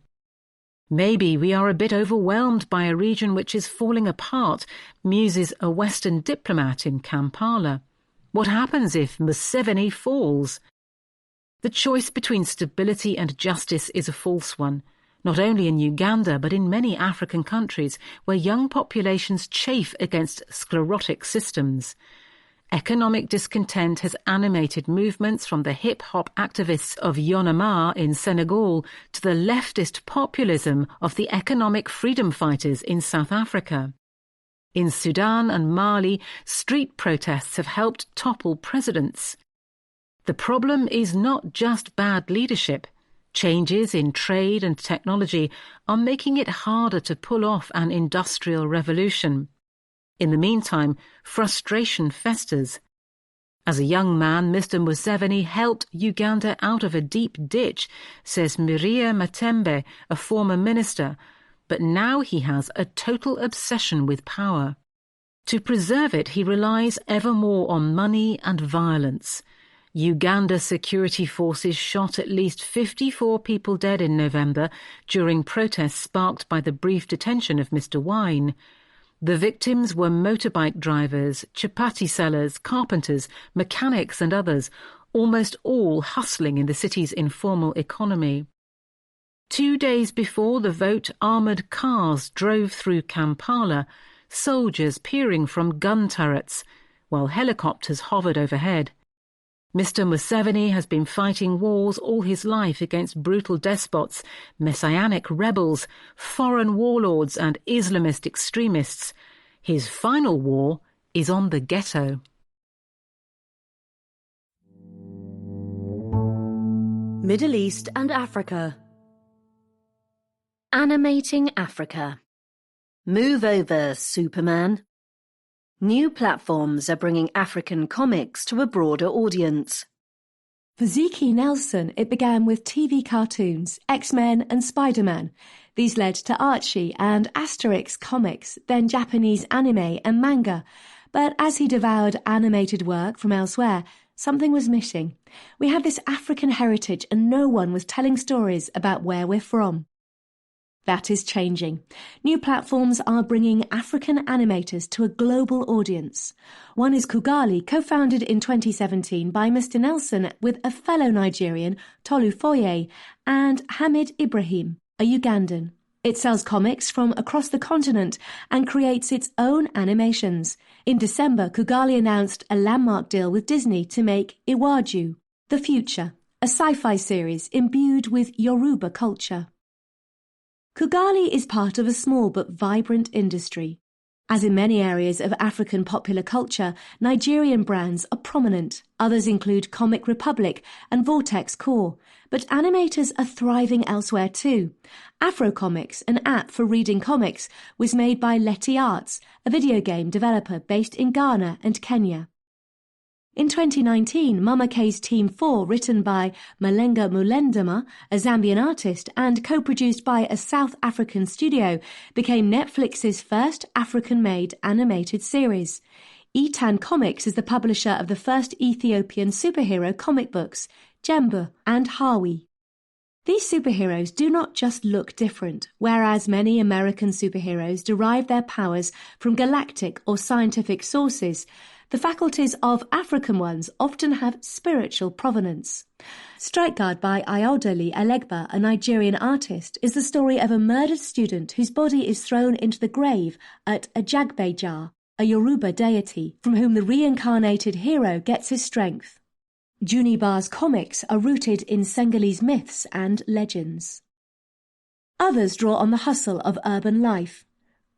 Maybe we are a bit overwhelmed by a region which is falling apart, muses a Western diplomat in Kampala. What happens if Museveni falls? The choice between stability and justice is a false one, not only in Uganda but in many African countries where young populations chafe against sclerotic systems. Economic discontent has animated movements from the hip-hop activists of Yonamar in Senegal to the leftist populism of the economic freedom fighters in South Africa. In Sudan and Mali, street protests have helped topple presidents. The problem is not just bad leadership. Changes in trade and technology are making it harder to pull off an industrial revolution. In the meantime, frustration festers. As a young man, Mr. Museveni helped Uganda out of a deep ditch, says Maria Matembe, a former minister, but now he has a total obsession with power. To preserve it, he relies ever more on money and violence. Uganda security forces shot at least 54 people dead in November during protests sparked by the brief detention of Mr. Wine. The victims were motorbike drivers, chapati sellers, carpenters, mechanics and others, almost all hustling in the city's informal economy. 2 days before the vote, armoured cars drove through Kampala, soldiers peering from gun turrets, while helicopters hovered overhead. Mr. Museveni has been fighting wars all his life against brutal despots, messianic rebels, foreign warlords and Islamist extremists. His final war is on the ghetto. Middle East and Africa. Animating Africa. Move over, Superman. New platforms are bringing African comics to a broader audience. For Zeke Nelson, it began with TV cartoons, X-Men and Spider-Man. These led to Archie and Asterix comics, then Japanese anime and manga. But as he devoured animated work from elsewhere, something was missing. We had this African heritage and no one was telling stories about where we're from. That is changing. New platforms are bringing African animators to a global audience. One is Kugali, co-founded in 2017 by Mr. Nelson with a fellow Nigerian, Tolu Foye, and Hamid Ibrahim, a Ugandan. It sells comics from across the continent and creates its own animations. In December, Kugali announced a landmark deal with Disney to make Iwaju, The Future, a sci-fi series imbued with Yoruba culture. Kugali is part of a small but vibrant industry. As in many areas of African popular culture, Nigerian brands are prominent. Others include Comic Republic and Vortex Core, but animators are thriving elsewhere too. Afrocomics, an app for reading comics, was made by Leti Arts, a video game developer based in Ghana and Kenya. In 2019, Mama K's Team 4, written by Malenga Mulendama, a Zambian artist, and co-produced by a South African studio, became Netflix's first African-made animated series. Etan Comics is the publisher of the first Ethiopian superhero comic books, Jembu and Hawi. These superheroes do not just look different, whereas many American superheroes derive their powers from galactic or scientific sources. The faculties of African ones often have spiritual provenance. Strike Guard by Ayodele Elegba, a Nigerian artist, is the story of a murdered student whose body is thrown into the grave at Ajagbeja, a Yoruba deity, from whom the reincarnated hero gets his strength. Junibar's comics are rooted in Senegalese myths and legends. Others draw on the hustle of urban life.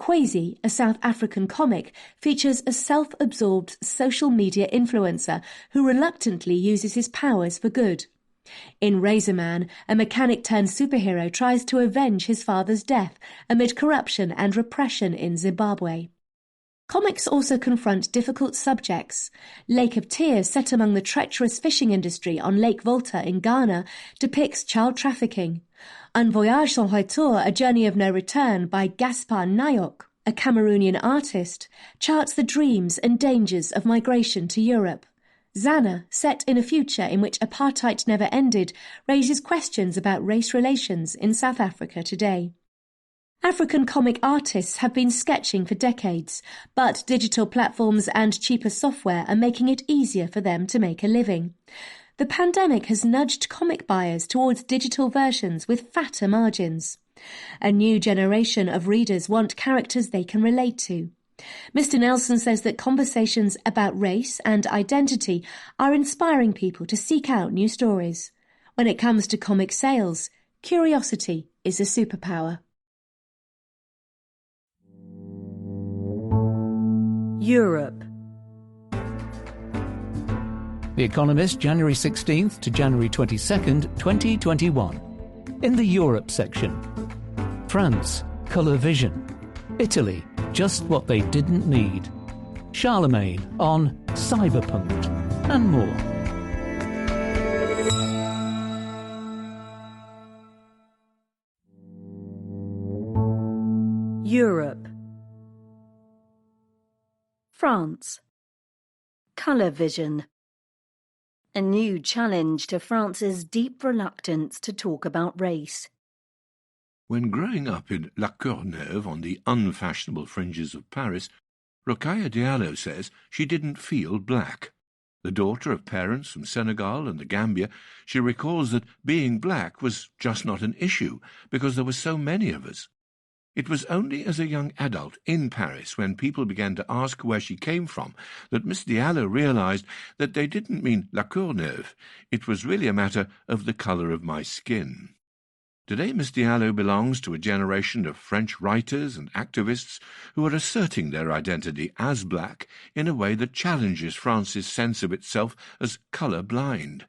Kwesi, a South African comic, features a self-absorbed social media influencer who reluctantly uses his powers for good. In Razorman, a mechanic-turned-superhero tries to avenge his father's death amid corruption and repression in Zimbabwe. Comics also confront difficult subjects. Lake of Tears, set among the treacherous fishing industry on Lake Volta in Ghana, depicts child trafficking. Un Voyage sans Retour, A Journey of No Return by Gaspar Nayok, a Cameroonian artist, charts the dreams and dangers of migration to Europe. Zana, set in a future in which apartheid never ended, raises questions about race relations in South Africa today. African comic artists have been sketching for decades, but digital platforms and cheaper software are making it easier for them to make a living. The pandemic has nudged comic buyers towards digital versions with fatter margins. A new generation of readers want characters they can relate to. Mr. Nelson says that conversations about race and identity are inspiring people to seek out new stories. When it comes to comic sales, curiosity is a superpower. Europe. The Economist, January 16th to January 22nd, 2021. In the Europe section. France, colour vision. Italy, just what they didn't need. Charlemagne on cyberpunk and more. Europe. France. Colour vision. A new challenge to France's deep reluctance to talk about race. When growing up in La Courneuve on the unfashionable fringes of Paris, Rokhaya Diallo says she didn't feel black. The daughter of parents from Senegal and the Gambia, she recalls that being black was just not an issue because there were so many of us. It was only as a young adult in Paris, when people began to ask where she came from, that Miss Diallo realized that they didn't mean La Courneuve. It was really a matter of the colour of my skin. Today, Miss Diallo belongs to a generation of French writers and activists who are asserting their identity as black in a way that challenges France's sense of itself as colour-blind.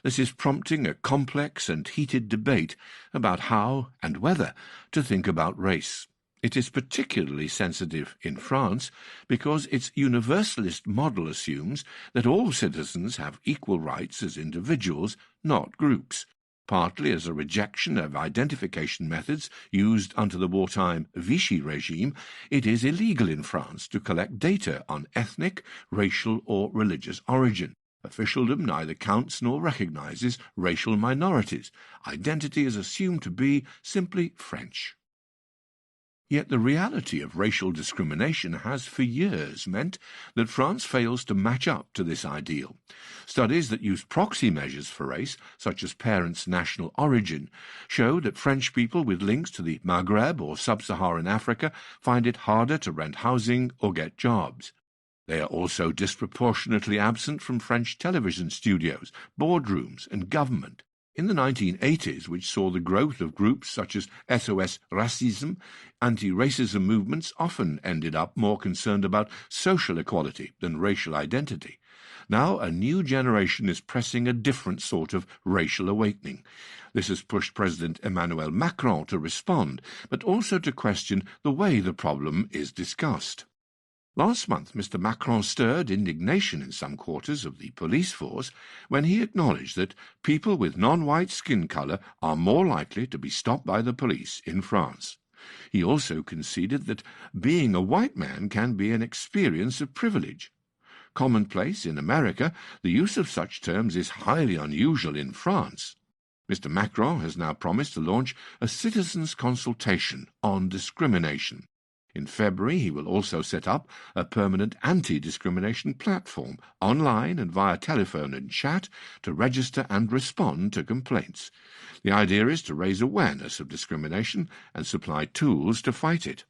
This is prompting a complex and heated debate about how and whether to think about race. It is particularly sensitive in France because its universalist model assumes that all citizens have equal rights as individuals, not groups. Partly as a rejection of identification methods used under the wartime Vichy regime, it is illegal in France to collect data on ethnic, racial or religious origin. Officialdom neither counts nor recognizes racial minorities. Identity is assumed to be simply French. Yet the reality of racial discrimination has for years meant that France fails to match up to this ideal. Studies that use proxy measures for race, such as parents' national origin, show that French people with links to the Maghreb or sub-Saharan Africa find it harder to rent housing or get jobs. They are also disproportionately absent from French television studios, boardrooms and government. In the 1980s, which saw the growth of groups such as SOS Racisme, anti-racism movements often ended up more concerned about social equality than racial identity. Now a new generation is pressing a different sort of racial awakening. This has pushed President Emmanuel Macron to respond, but also to question the way the problem is discussed. Last month, Mr. Macron stirred indignation in some quarters of the police force when he acknowledged that people with non-white skin colour are more likely to be stopped by the police in France. He also conceded that being a white man can be an experience of privilege. Commonplace in America, the use of such terms is highly unusual in France. Mr. Macron has now promised to launch a citizens' consultation on discrimination. In February, he will also set up a permanent anti-discrimination platform, online and via telephone and chat, to register and respond to complaints. The idea is to raise awareness of discrimination and supply tools to fight it.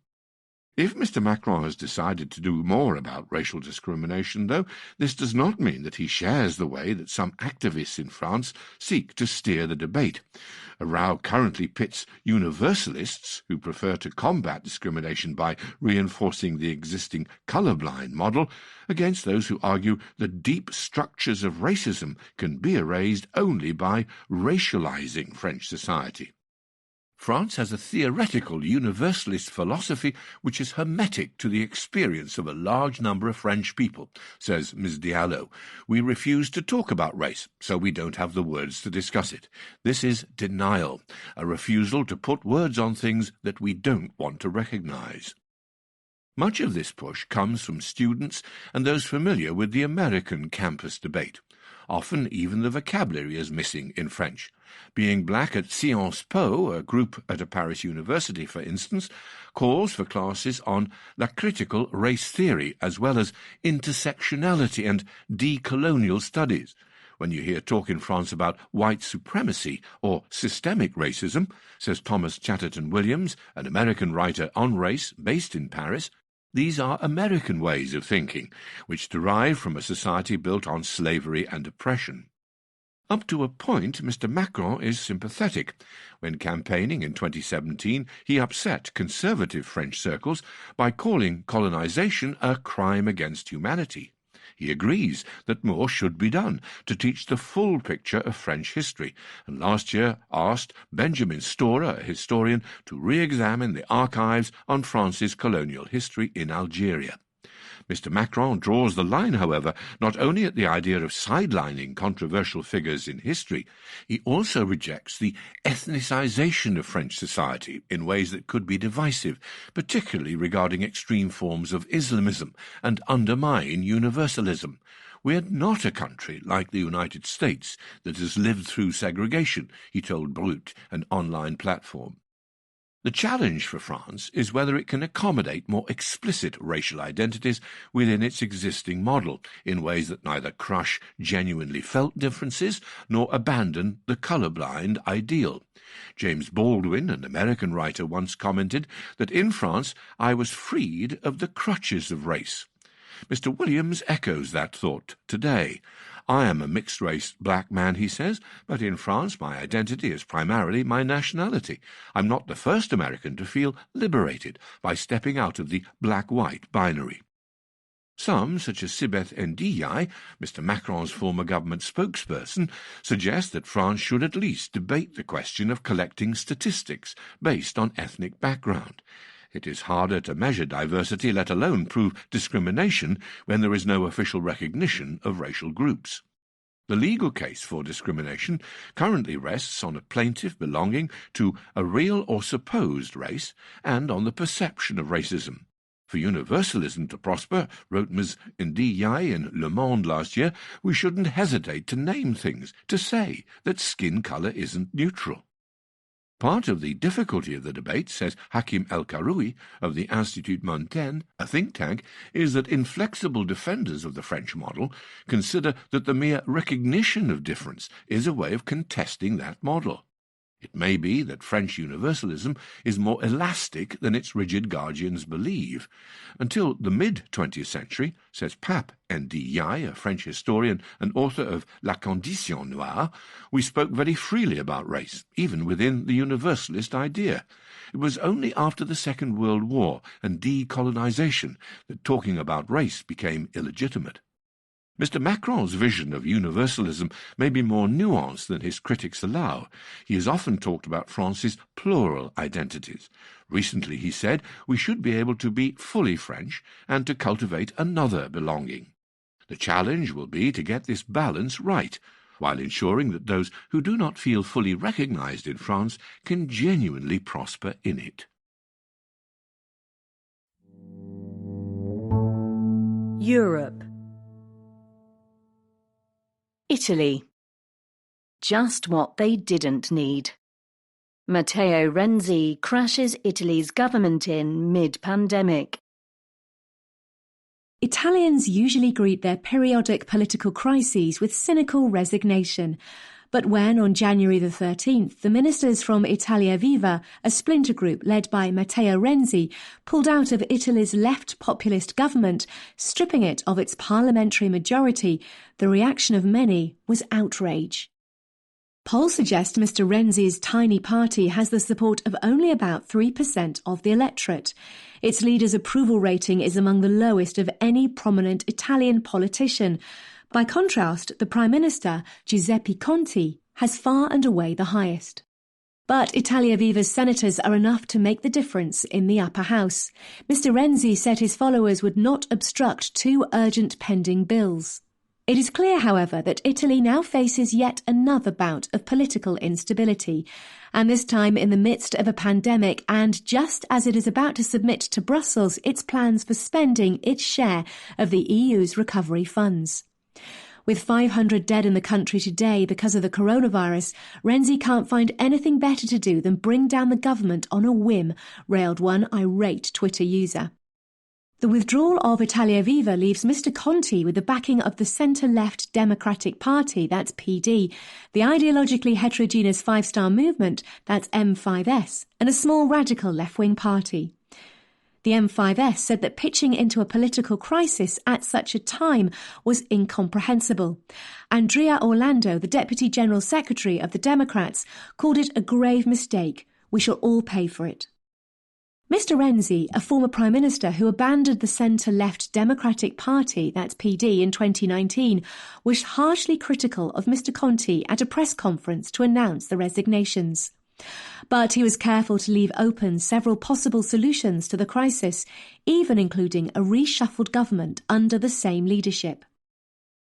If Mr. Macron has decided to do more about racial discrimination, though, this does not mean that he shares the way that some activists in France seek to steer the debate. A row currently pits universalists, who prefer to combat discrimination by reinforcing the existing colourblind model, against those who argue the deep structures of racism can be erased only by racialising French society. France has a theoretical universalist philosophy which is hermetic to the experience of a large number of French people, says Ms. Diallo. We refuse to talk about race, so we don't have the words to discuss it. This is denial, a refusal to put words on things that we don't want to recognise. Much of this push comes from students and those familiar with the American campus debate. Often even the vocabulary is missing in French. Being black at Sciences Po, a group at a Paris university, for instance, calls for classes on la critical race theory, as well as intersectionality and decolonial studies. When you hear talk in France about white supremacy or systemic racism, says Thomas Chatterton Williams, an American writer on race based in Paris, these are American ways of thinking, which derive from a society built on slavery and oppression. Up to a point, Mr. Macron is sympathetic. When campaigning in 2017, he upset conservative French circles by calling colonization a crime against humanity. He agrees that more should be done to teach the full picture of French history, and last year asked Benjamin Stora, a historian, to re-examine the archives on France's colonial history in Algeria. Mr. Macron draws the line, however, not only at the idea of sidelining controversial figures in history, he also rejects the ethnicization of French society in ways that could be divisive, particularly regarding extreme forms of Islamism, and undermine universalism. We're not a country like the United States that has lived through segregation, he told Brut, an online platform. The challenge for France is whether it can accommodate more explicit racial identities within its existing model in ways that neither crush genuinely felt differences nor abandon the colourblind ideal. James Baldwin, an American writer, once commented that in France I was freed of the crutches of race. Mr. Williams echoes that thought today. I am a mixed-race black man, he says, but in France my identity is primarily my nationality. I'm not the first American to feel liberated by stepping out of the black-white binary. Some, such as Sibeth Ndiaye, Mr. Macron's former government spokesperson, suggest that France should at least debate the question of collecting statistics based on ethnic background. It is harder to measure diversity, let alone prove discrimination, when there is no official recognition of racial groups. The legal case for discrimination currently rests on a plaintiff belonging to a real or supposed race and on the perception of racism. For universalism to prosper, wrote Ms. Ndiaye in Le Monde last year, we shouldn't hesitate to name things, to say that skin colour isn't neutral. Part of the difficulty of the debate, says Hakim El-Karoui of the Institut Montaigne, a think tank, is that inflexible defenders of the French model consider that the mere recognition of difference is a way of contesting that model. It may be that French universalism is more elastic than its rigid guardians believe. Until the mid-20th century, says Pape Ndiaye, a French historian and author of La Condition Noire, we spoke very freely about race, even within the universalist idea. It was only after the Second World War and decolonization that talking about race became illegitimate. Mr. Macron's vision of universalism may be more nuanced than his critics allow. He has often talked about France's plural identities. Recently he said we should be able to be fully French and to cultivate another belonging. The challenge will be to get this balance right, while ensuring that those who do not feel fully recognized in France can genuinely prosper in it. Europe. Italy. Just what they didn't need. Matteo Renzi crashes Italy's government in mid-pandemic. Italians usually greet their periodic political crises with cynical resignation. But when, on January the 13th, the ministers from Italia Viva, a splinter group led by Matteo Renzi, pulled out of Italy's left populist government, stripping it of its parliamentary majority, the reaction of many was outrage. Polls suggest Mr. Renzi's tiny party has the support of only about 3% of the electorate. Its leader's approval rating is among the lowest of any prominent Italian politician. By contrast, the Prime Minister, Giuseppe Conte, has far and away the highest. But Italia Viva's senators are enough to make the difference in the upper house. Mr. Renzi said his followers would not obstruct two urgent pending bills. It is clear, however, that Italy now faces yet another bout of political instability, and this time in the midst of a pandemic and just as it is about to submit to Brussels its plans for spending its share of the EU's recovery funds. With 500 dead in the country today because of the coronavirus, Renzi can't find anything better to do than bring down the government on a whim, railed one irate Twitter user. The withdrawal of Italia Viva leaves Mr. Conte with the backing of the centre-left Democratic Party, that's PD, the ideologically heterogeneous five-star movement, that's M5S, and a small radical left-wing party. The M5S said that pitching into a political crisis at such a time was incomprehensible. Andrea Orlando, the Deputy General Secretary of the Democrats, called it a grave mistake. We shall all pay for it. Mr. Renzi, a former Prime Minister who abandoned the centre-left Democratic Party, that's PD, in 2019, was harshly critical of Mr. Conte at a press conference to announce the resignations. But he was careful to leave open several possible solutions to the crisis, even including a reshuffled government under the same leadership.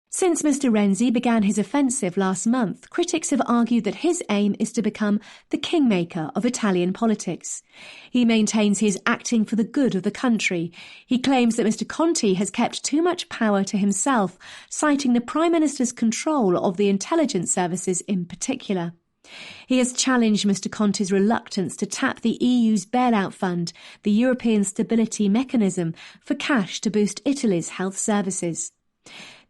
Since Mr. Renzi began his offensive last month, critics have argued that his aim is to become the kingmaker of Italian politics. He maintains he is acting for the good of the country. He claims that Mr. Conte has kept too much power to himself, citing the Prime Minister's control of the intelligence services in particular. He has challenged Mr. Conte's reluctance to tap the EU's bailout fund, the European Stability Mechanism, for cash to boost Italy's health services.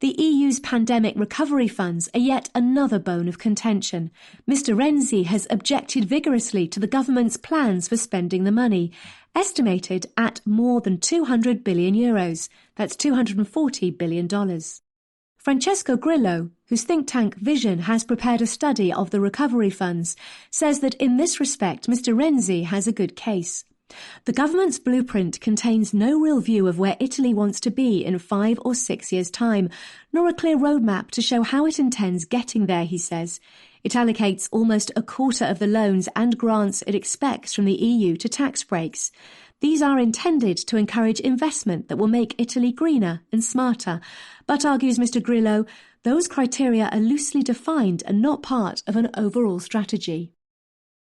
The EU's pandemic recovery funds are yet another bone of contention. Mr. Renzi has objected vigorously to the government's plans for spending the money, estimated at more than €200 billion. That's $240 billion. Francesco Grillo, whose think tank Vision has prepared a study of the recovery funds, says that in this respect Mr. Renzi has a good case. The government's blueprint contains no real view of where Italy wants to be in 5 or 6 years' time, nor a clear roadmap to show how it intends getting there, he says. It allocates almost a quarter of the loans and grants it expects from the EU to tax breaks. These are intended to encourage investment that will make Italy greener and smarter. But, argues Mr. Grillo, those criteria are loosely defined and not part of an overall strategy.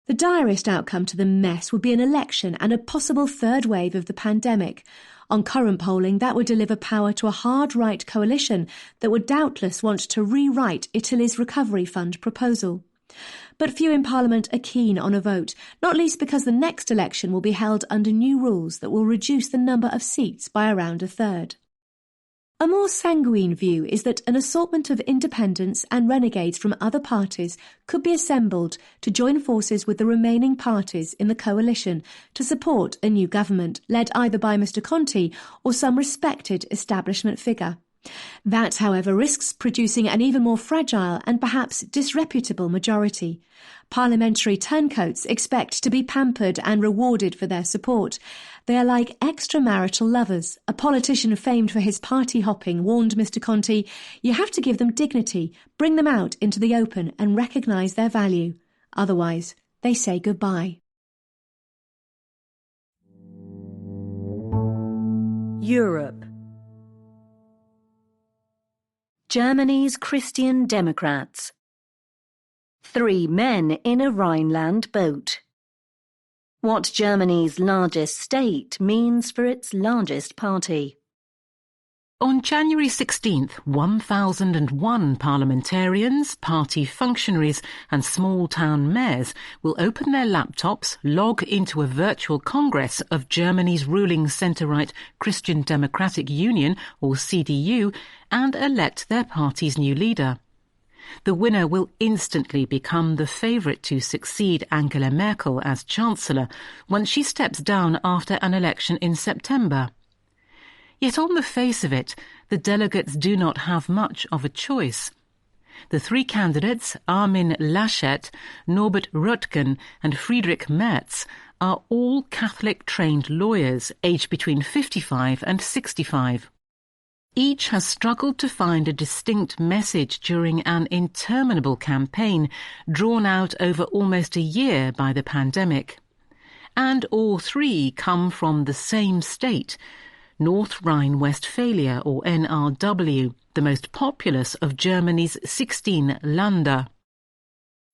The direst outcome to the mess would be an election and a possible third wave of the pandemic. On current polling, that would deliver power to a hard-right coalition that would doubtless want to rewrite Italy's recovery fund proposal. But few in Parliament are keen on a vote, not least because the next election will be held under new rules that will reduce the number of seats by around a third. A more sanguine view is that an assortment of independents and renegades from other parties could be assembled to join forces with the remaining parties in the coalition to support a new government, led either by Mr. Conte or some respected establishment figure. That, however, risks producing an even more fragile and perhaps disreputable majority. Parliamentary turncoats expect to be pampered and rewarded for their support. They are like extramarital lovers. A politician famed for his party hopping warned Mr. Conte, "You have to give them dignity, bring them out into the open and recognise their value. Otherwise, they say goodbye." Europe. Germany's Christian Democrats. 3 men in a Rhineland boat. What Germany's largest state means for its largest party. On January 16th, 1,001 parliamentarians, party functionaries and small-town mayors will open their laptops, log into a virtual congress of Germany's ruling centre-right Christian Democratic Union, or CDU, and elect their party's new leader. The winner will instantly become the favourite to succeed Angela Merkel as Chancellor once she steps down after an election in September. Yet on the face of it, the delegates do not have much of a choice. The three candidates, Armin Laschet, Norbert Röttgen and Friedrich Merz, are all Catholic-trained lawyers aged between 55 and 65. Each has struggled to find a distinct message during an interminable campaign drawn out over almost a year by the pandemic. And all three come from the same state, North Rhine-Westphalia, or NRW, the most populous of Germany's 16 Länder.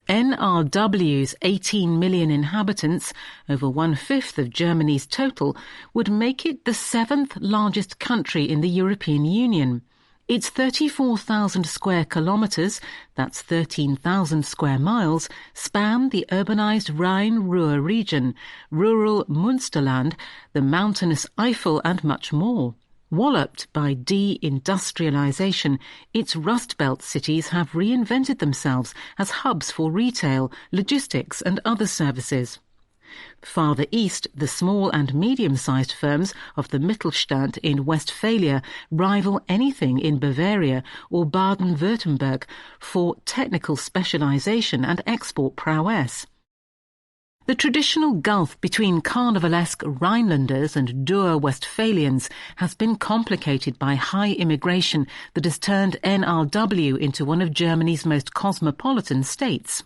NRW's 18 million inhabitants, over one-fifth of Germany's total, would make it the seventh largest country in the European Union. Its 34,000 square kilometres, that's 13,000 square miles, span the urbanised Rhine-Ruhr region, rural Münsterland, the mountainous Eifel and much more. Walloped by de-industrialisation, its Rust Belt cities have reinvented themselves as hubs for retail, logistics and other services. Farther east, the small and medium-sized firms of the Mittelstand in Westphalia rival anything in Bavaria or Baden-Württemberg for technical specialisation and export prowess. The traditional gulf between carnivalesque Rhinelanders and Dur-Westphalians has been complicated by high immigration that has turned NRW into one of Germany's most cosmopolitan states.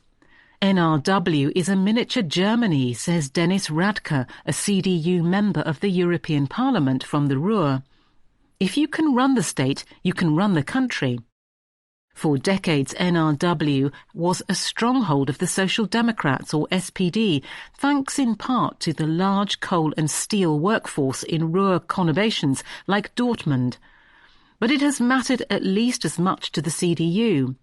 NRW is a miniature Germany, says Dennis Radke, a CDU member of the European Parliament from the Ruhr. If you can run the state, you can run the country. For decades, NRW was a stronghold of the Social Democrats, or SPD, thanks in part to the large coal and steel workforce in Ruhr conurbations like Dortmund. But it has mattered at least as much to the CDU.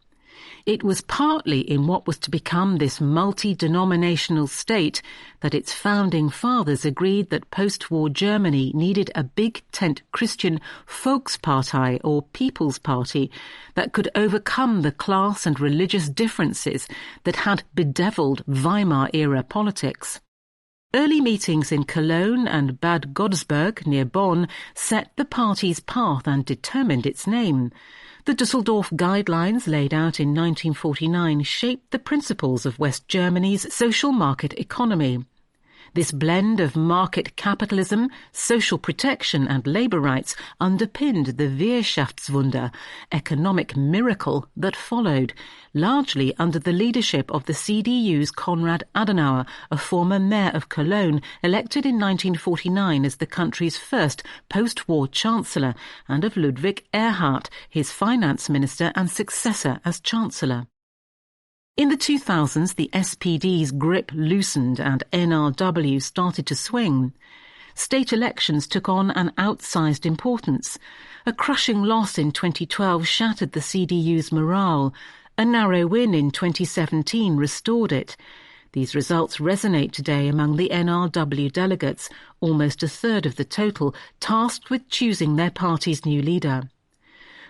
It was partly in what was to become this multi-denominational state that its founding fathers agreed that post-war Germany needed a big-tent Christian Volkspartei, or People's Party, that could overcome the class and religious differences that had bedevilled Weimar-era politics. Early meetings in Cologne and Bad Godesberg, near Bonn, set the party's path and determined its name. The Dusseldorf Guidelines, laid out in 1949, shaped the principles of West Germany's social market economy. This blend of market capitalism, social protection and labour rights underpinned the Wirtschaftswunder, economic miracle, that followed, largely under the leadership of the CDU's Konrad Adenauer, a former mayor of Cologne, elected in 1949 as the country's first post-war chancellor, and of Ludwig Erhard, his finance minister and successor as chancellor. In the 2000s, the SPD's grip loosened and NRW started to swing. State elections took on an outsized importance. A crushing loss in 2012 shattered the CDU's morale. A narrow win in 2017 restored it. These results resonate today among the NRW delegates, almost a third of the total, tasked with choosing their party's new leader.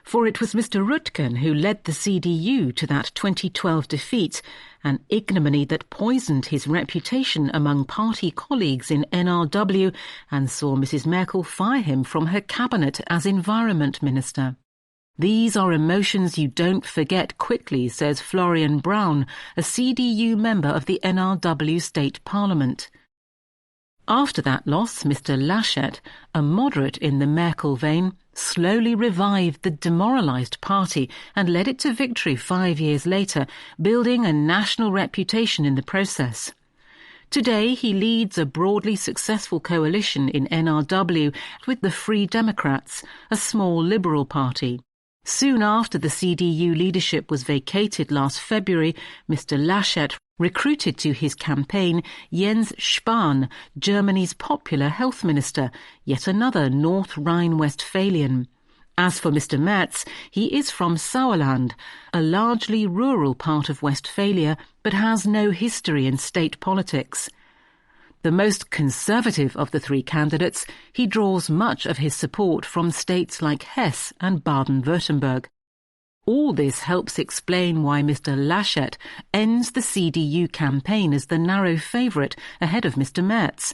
For it was Mr. Röttgen who led the CDU to that 2012 defeat, an ignominy that poisoned his reputation among party colleagues in NRW and saw Mrs. Merkel fire him from her cabinet as Environment Minister. These are emotions you don't forget quickly, says Florian Braun, a CDU member of the NRW State Parliament. After that loss, Mr. Laschet, a moderate in the Merkel vein, slowly revived the demoralised party and led it to victory 5 years later, building a national reputation in the process. Today he leads a broadly successful coalition in NRW with the Free Democrats, a small liberal party. Soon after the CDU leadership was vacated last February, Mr. Laschet recruited to his campaign Jens Spahn, Germany's popular health minister, yet another North Rhine-Westphalian. As for Mr. Merz, he is from Sauerland, a largely rural part of Westphalia, but has no history in state politics. The most conservative of the three candidates, he draws much of his support from states like Hesse and Baden-Württemberg. All this helps explain why Mr. Laschet ends the CDU campaign as the narrow favourite ahead of Mr. Merz.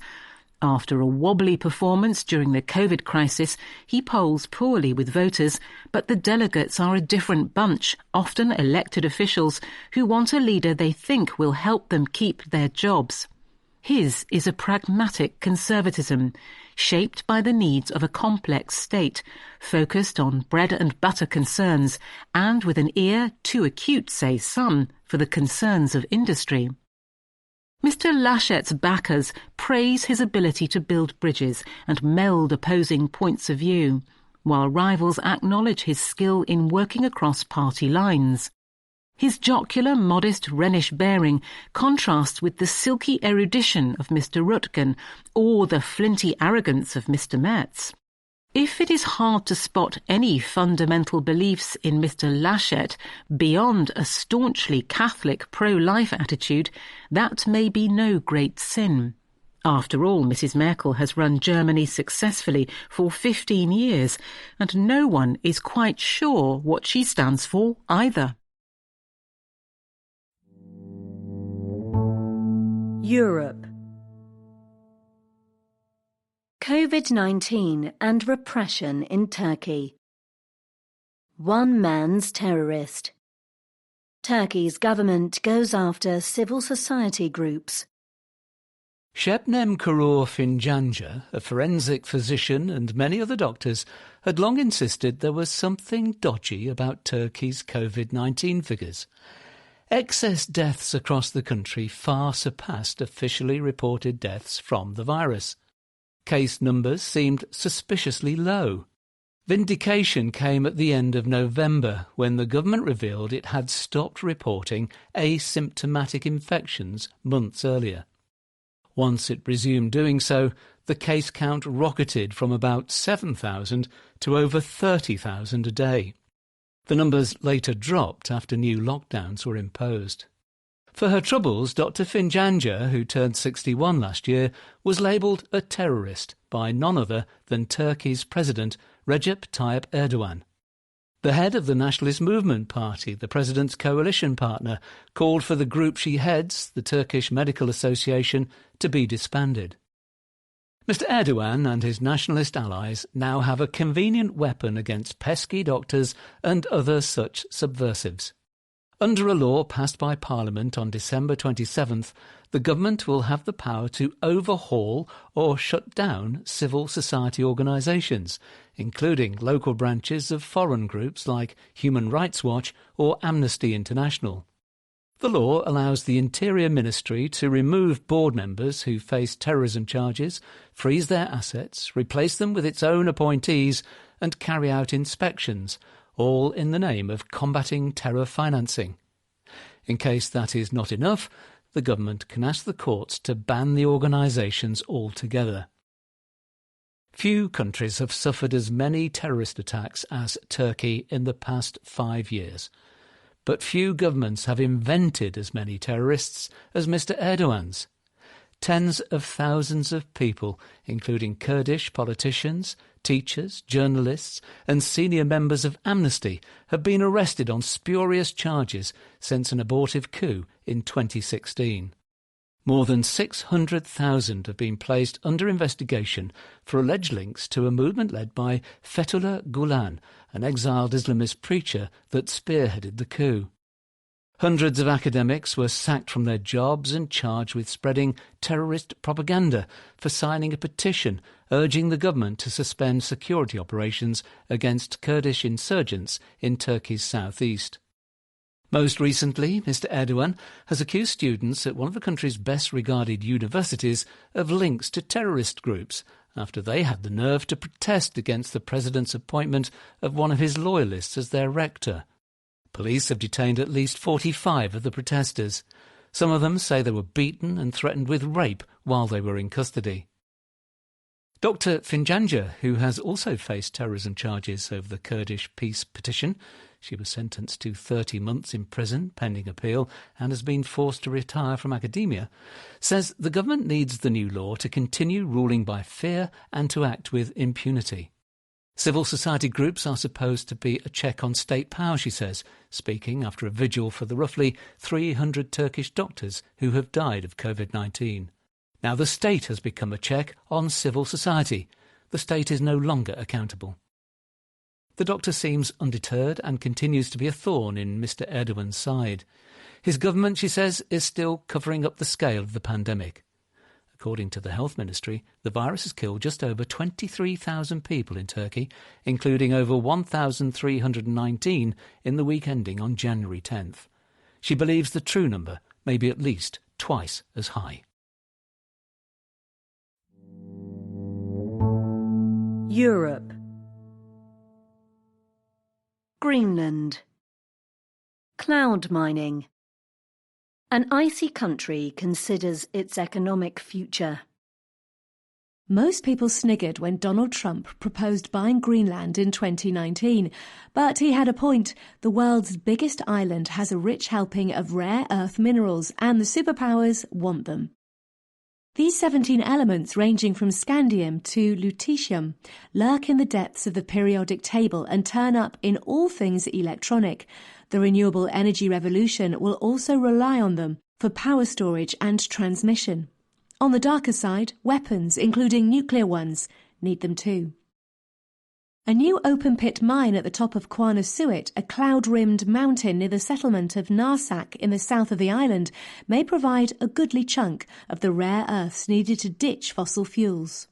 After a wobbly performance during the COVID crisis, he polls poorly with voters, but the delegates are a different bunch, often elected officials, who want a leader they think will help them keep their jobs. His is a pragmatic conservatism, shaped by the needs of a complex state, focused on bread and butter concerns, and with an ear too acute, say some, for the concerns of industry. Mr. Laschet's backers praise his ability to build bridges and meld opposing points of view, while rivals acknowledge his skill in working across party lines. His jocular, modest Rhenish bearing contrasts with the silky erudition of Mr. Rutgen or the flinty arrogance of Mr. Merz. If it is hard to spot any fundamental beliefs in Mr. Laschet beyond a staunchly Catholic pro-life attitude, that may be no great sin. After all, Mrs. Merkel has run Germany successfully for 15 years, and no one is quite sure what she stands for either. Europe. COVID-19 and repression in Turkey. One man's terrorist. Turkey's government goes after civil society groups. Şebnem Korur Fincancı, a forensic physician, and many other doctors had long insisted there was something dodgy about Turkey's COVID-19 figures. Excess deaths across the country far surpassed officially reported deaths from the virus. Case numbers seemed suspiciously low. Vindication came at the end of November, when the government revealed it had stopped reporting asymptomatic infections months earlier. Once it resumed doing so, the case count rocketed from about 7,000 to over 30,000 a day. The numbers later dropped after new lockdowns were imposed. For her troubles, Dr. Fincancı, who turned 61 last year, was labelled a terrorist by none other than Turkey's President Recep Tayyip Erdogan. The head of the Nationalist Movement Party, the president's coalition partner, called for the group she heads, the Turkish Medical Association, to be disbanded. Mr. Erdogan and his nationalist allies now have a convenient weapon against pesky doctors and other such subversives. Under a law passed by Parliament on December 27th, the government will have the power to overhaul or shut down civil society organisations, including local branches of foreign groups like Human Rights Watch or Amnesty International. The law allows the Interior Ministry to remove board members who face terrorism charges, freeze their assets, replace them with its own appointees, and carry out inspections, all in the name of combating terror financing. In case that is not enough, the government can ask the courts to ban the organisations altogether. Few countries have suffered as many terrorist attacks as Turkey in the past 5 years. But few governments have invented as many terrorists as Mr. Erdogan's. Tens of thousands of people, including Kurdish politicians, teachers, journalists and senior members of Amnesty, have been arrested on spurious charges since an abortive coup in 2016. More than 600,000 have been placed under investigation for alleged links to a movement led by Fethullah Gulen, an exiled Islamist preacher that spearheaded the coup. Hundreds of academics were sacked from their jobs and charged with spreading terrorist propaganda for signing a petition urging the government to suspend security operations against Kurdish insurgents in Turkey's southeast. Most recently, Mr. Erdogan has accused students at one of the country's best-regarded universities of links to terrorist groups after they had the nerve to protest against the president's appointment of one of his loyalists as their rector. Police have detained at least 45 of the protesters. Some of them say they were beaten and threatened with rape while they were in custody. Dr. Fincancı, who has also faced terrorism charges over the Kurdish peace petition, she was sentenced to 30 months in prison pending appeal and has been forced to retire from academia, says the government needs the new law to continue ruling by fear and to act with impunity. Civil society groups are supposed to be a check on state power, she says, speaking after a vigil for the roughly 300 Turkish doctors who have died of COVID-19. Now the state has become a check on civil society. The state is no longer accountable. The doctor seems undeterred and continues to be a thorn in Mr Erdogan's side. His government, she says, is still covering up the scale of the pandemic. According to the Health Ministry, the virus has killed just over 23,000 people in Turkey, including over 1,319 in the week ending on January 10th. She believes the true number may be at least twice as high. Europe. Greenland. Cloud mining. An icy country considers its economic future. Most people sniggered when Donald Trump proposed buying Greenland in 2019, but he had a point. The world's biggest island has a rich helping of rare earth minerals, and the superpowers want them. These 17 elements, ranging from scandium to lutetium, lurk in the depths of the periodic table and turn up in all things electronic. The renewable energy revolution will also rely on them for power storage and transmission. On the darker side, weapons, including nuclear ones, need them too. A new open-pit mine at the top of Qaanasuit, a cloud-rimmed mountain near the settlement of Narsak in the south of the island, may provide a goodly chunk of the rare earths needed to ditch fossil fuels.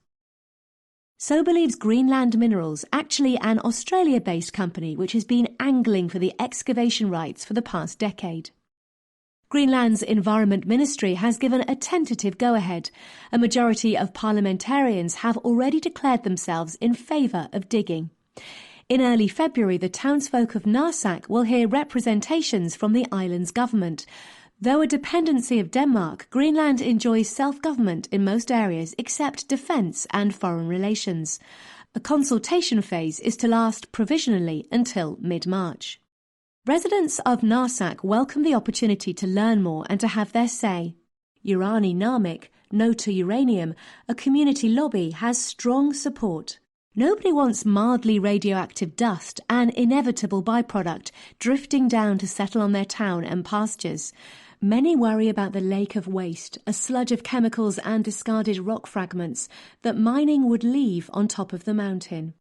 So believes Greenland Minerals, actually an Australia-based company which has been angling for the excavation rights for the past decade. Greenland's Environment Ministry has given a tentative go-ahead. A majority of parliamentarians have already declared themselves in favour of digging. In early February, the townsfolk of Narsak will hear representations from the island's government. Though a dependency of Denmark, Greenland enjoys self-government in most areas except defence and foreign relations. A consultation phase is to last provisionally until mid-March. Residents of Narsak welcome the opportunity to learn more and to have their say. Urani Narmik, No to Uranium, a community lobby, has strong support. Nobody wants mildly radioactive dust, an inevitable byproduct, drifting down to settle on their town and pastures. Many worry about the lake of waste, a sludge of chemicals and discarded rock fragments that mining would leave on top of the mountain.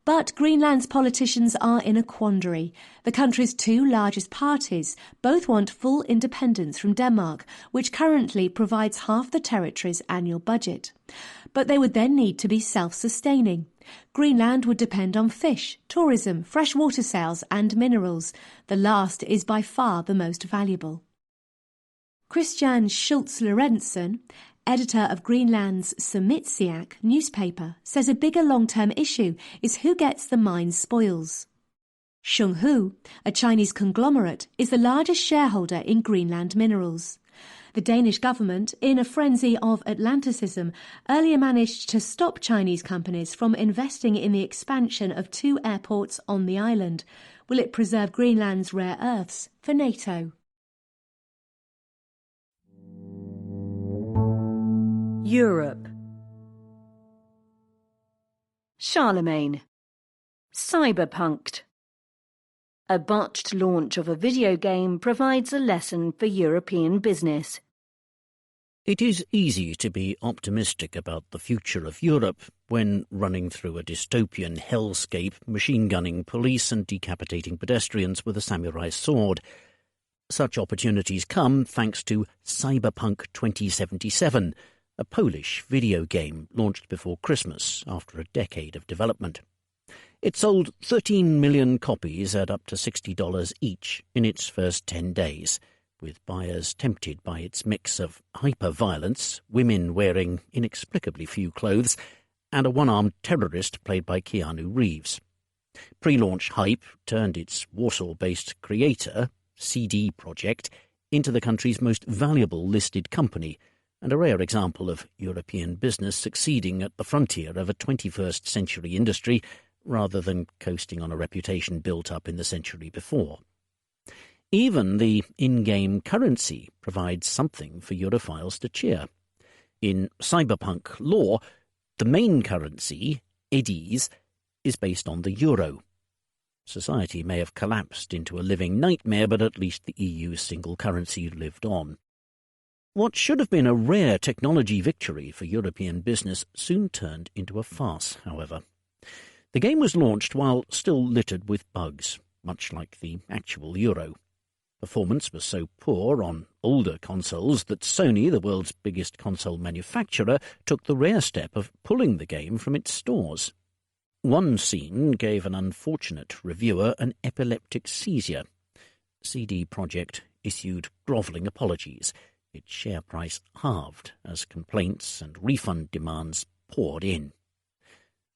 But Greenland's politicians are in a quandary. The country's two largest parties both want full independence from Denmark, which currently provides half the territory's annual budget. But they would then need to be self-sustaining. Greenland would depend on fish, tourism, freshwater sales and minerals. The last is by far the most valuable. Christian Schultz-Lorentzen, editor of Greenland's Samitsiaq newspaper, says a bigger long-term issue is who gets the mine's spoils. Shunghu, a Chinese conglomerate, is the largest shareholder in Greenland Minerals. The Danish government, in a frenzy of Atlanticism, earlier managed to stop Chinese companies from investing in the expansion of 2 airports on the island. Will it preserve Greenland's rare earths for NATO? Europe. Charlemagne. Cyberpunked. A botched launch of a video game provides a lesson for European business. It is easy to be optimistic about the future of Europe when running through a dystopian hellscape, machine-gunning police and decapitating pedestrians with a samurai sword. Such opportunities come thanks to Cyberpunk 2077, a Polish video game launched before Christmas after a decade of development. It sold 13 million copies at up to $60 each in its first 10 days, with buyers tempted by its mix of hyper-violence, women wearing inexplicably few clothes, and a one-armed terrorist played by Keanu Reeves. Pre-launch hype turned its Warsaw-based creator, CD Projekt, into the country's most valuable listed company, and a rare example of European business succeeding at the frontier of a 21st century industry rather than coasting on a reputation built up in the century before. Even the in-game currency provides something for Europhiles to cheer. In cyberpunk lore, the main currency, eddies, is based on the euro. Society may have collapsed into a living nightmare, but at least the EU's single currency lived on. What should have been a rare technology victory for European business soon turned into a farce, however. The game was launched while still littered with bugs, much like the actual euro. Performance was so poor on older consoles that Sony, the world's biggest console manufacturer, took the rare step of pulling the game from its stores. One scene gave an unfortunate reviewer an epileptic seizure. CD Projekt issued grovelling apologies. Its share price halved as complaints and refund demands poured in.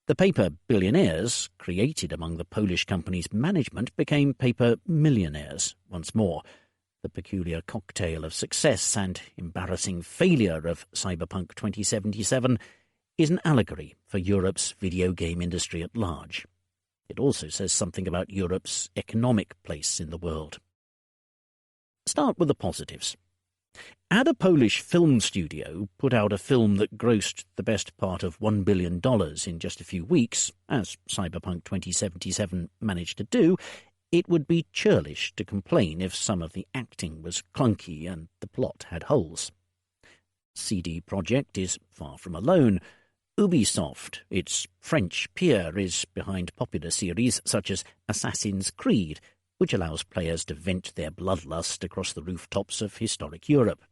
The paper billionaires, created among the Polish company's management, became paper millionaires once more. The peculiar cocktail of success and embarrassing failure of Cyberpunk 2077 is an allegory for Europe's video game industry at large. It also says something about Europe's economic place in the world. Start with the positives. Had a Polish film studio put out a film that grossed the best part of $1 billion in just a few weeks, as Cyberpunk 2077 managed to do, it would be churlish to complain if some of the acting was clunky and the plot had holes. CD Projekt is far from alone. Ubisoft, its French peer, is behind popular series such as Assassin's Creed, which allows players to vent their bloodlust across the rooftops of historic Europe.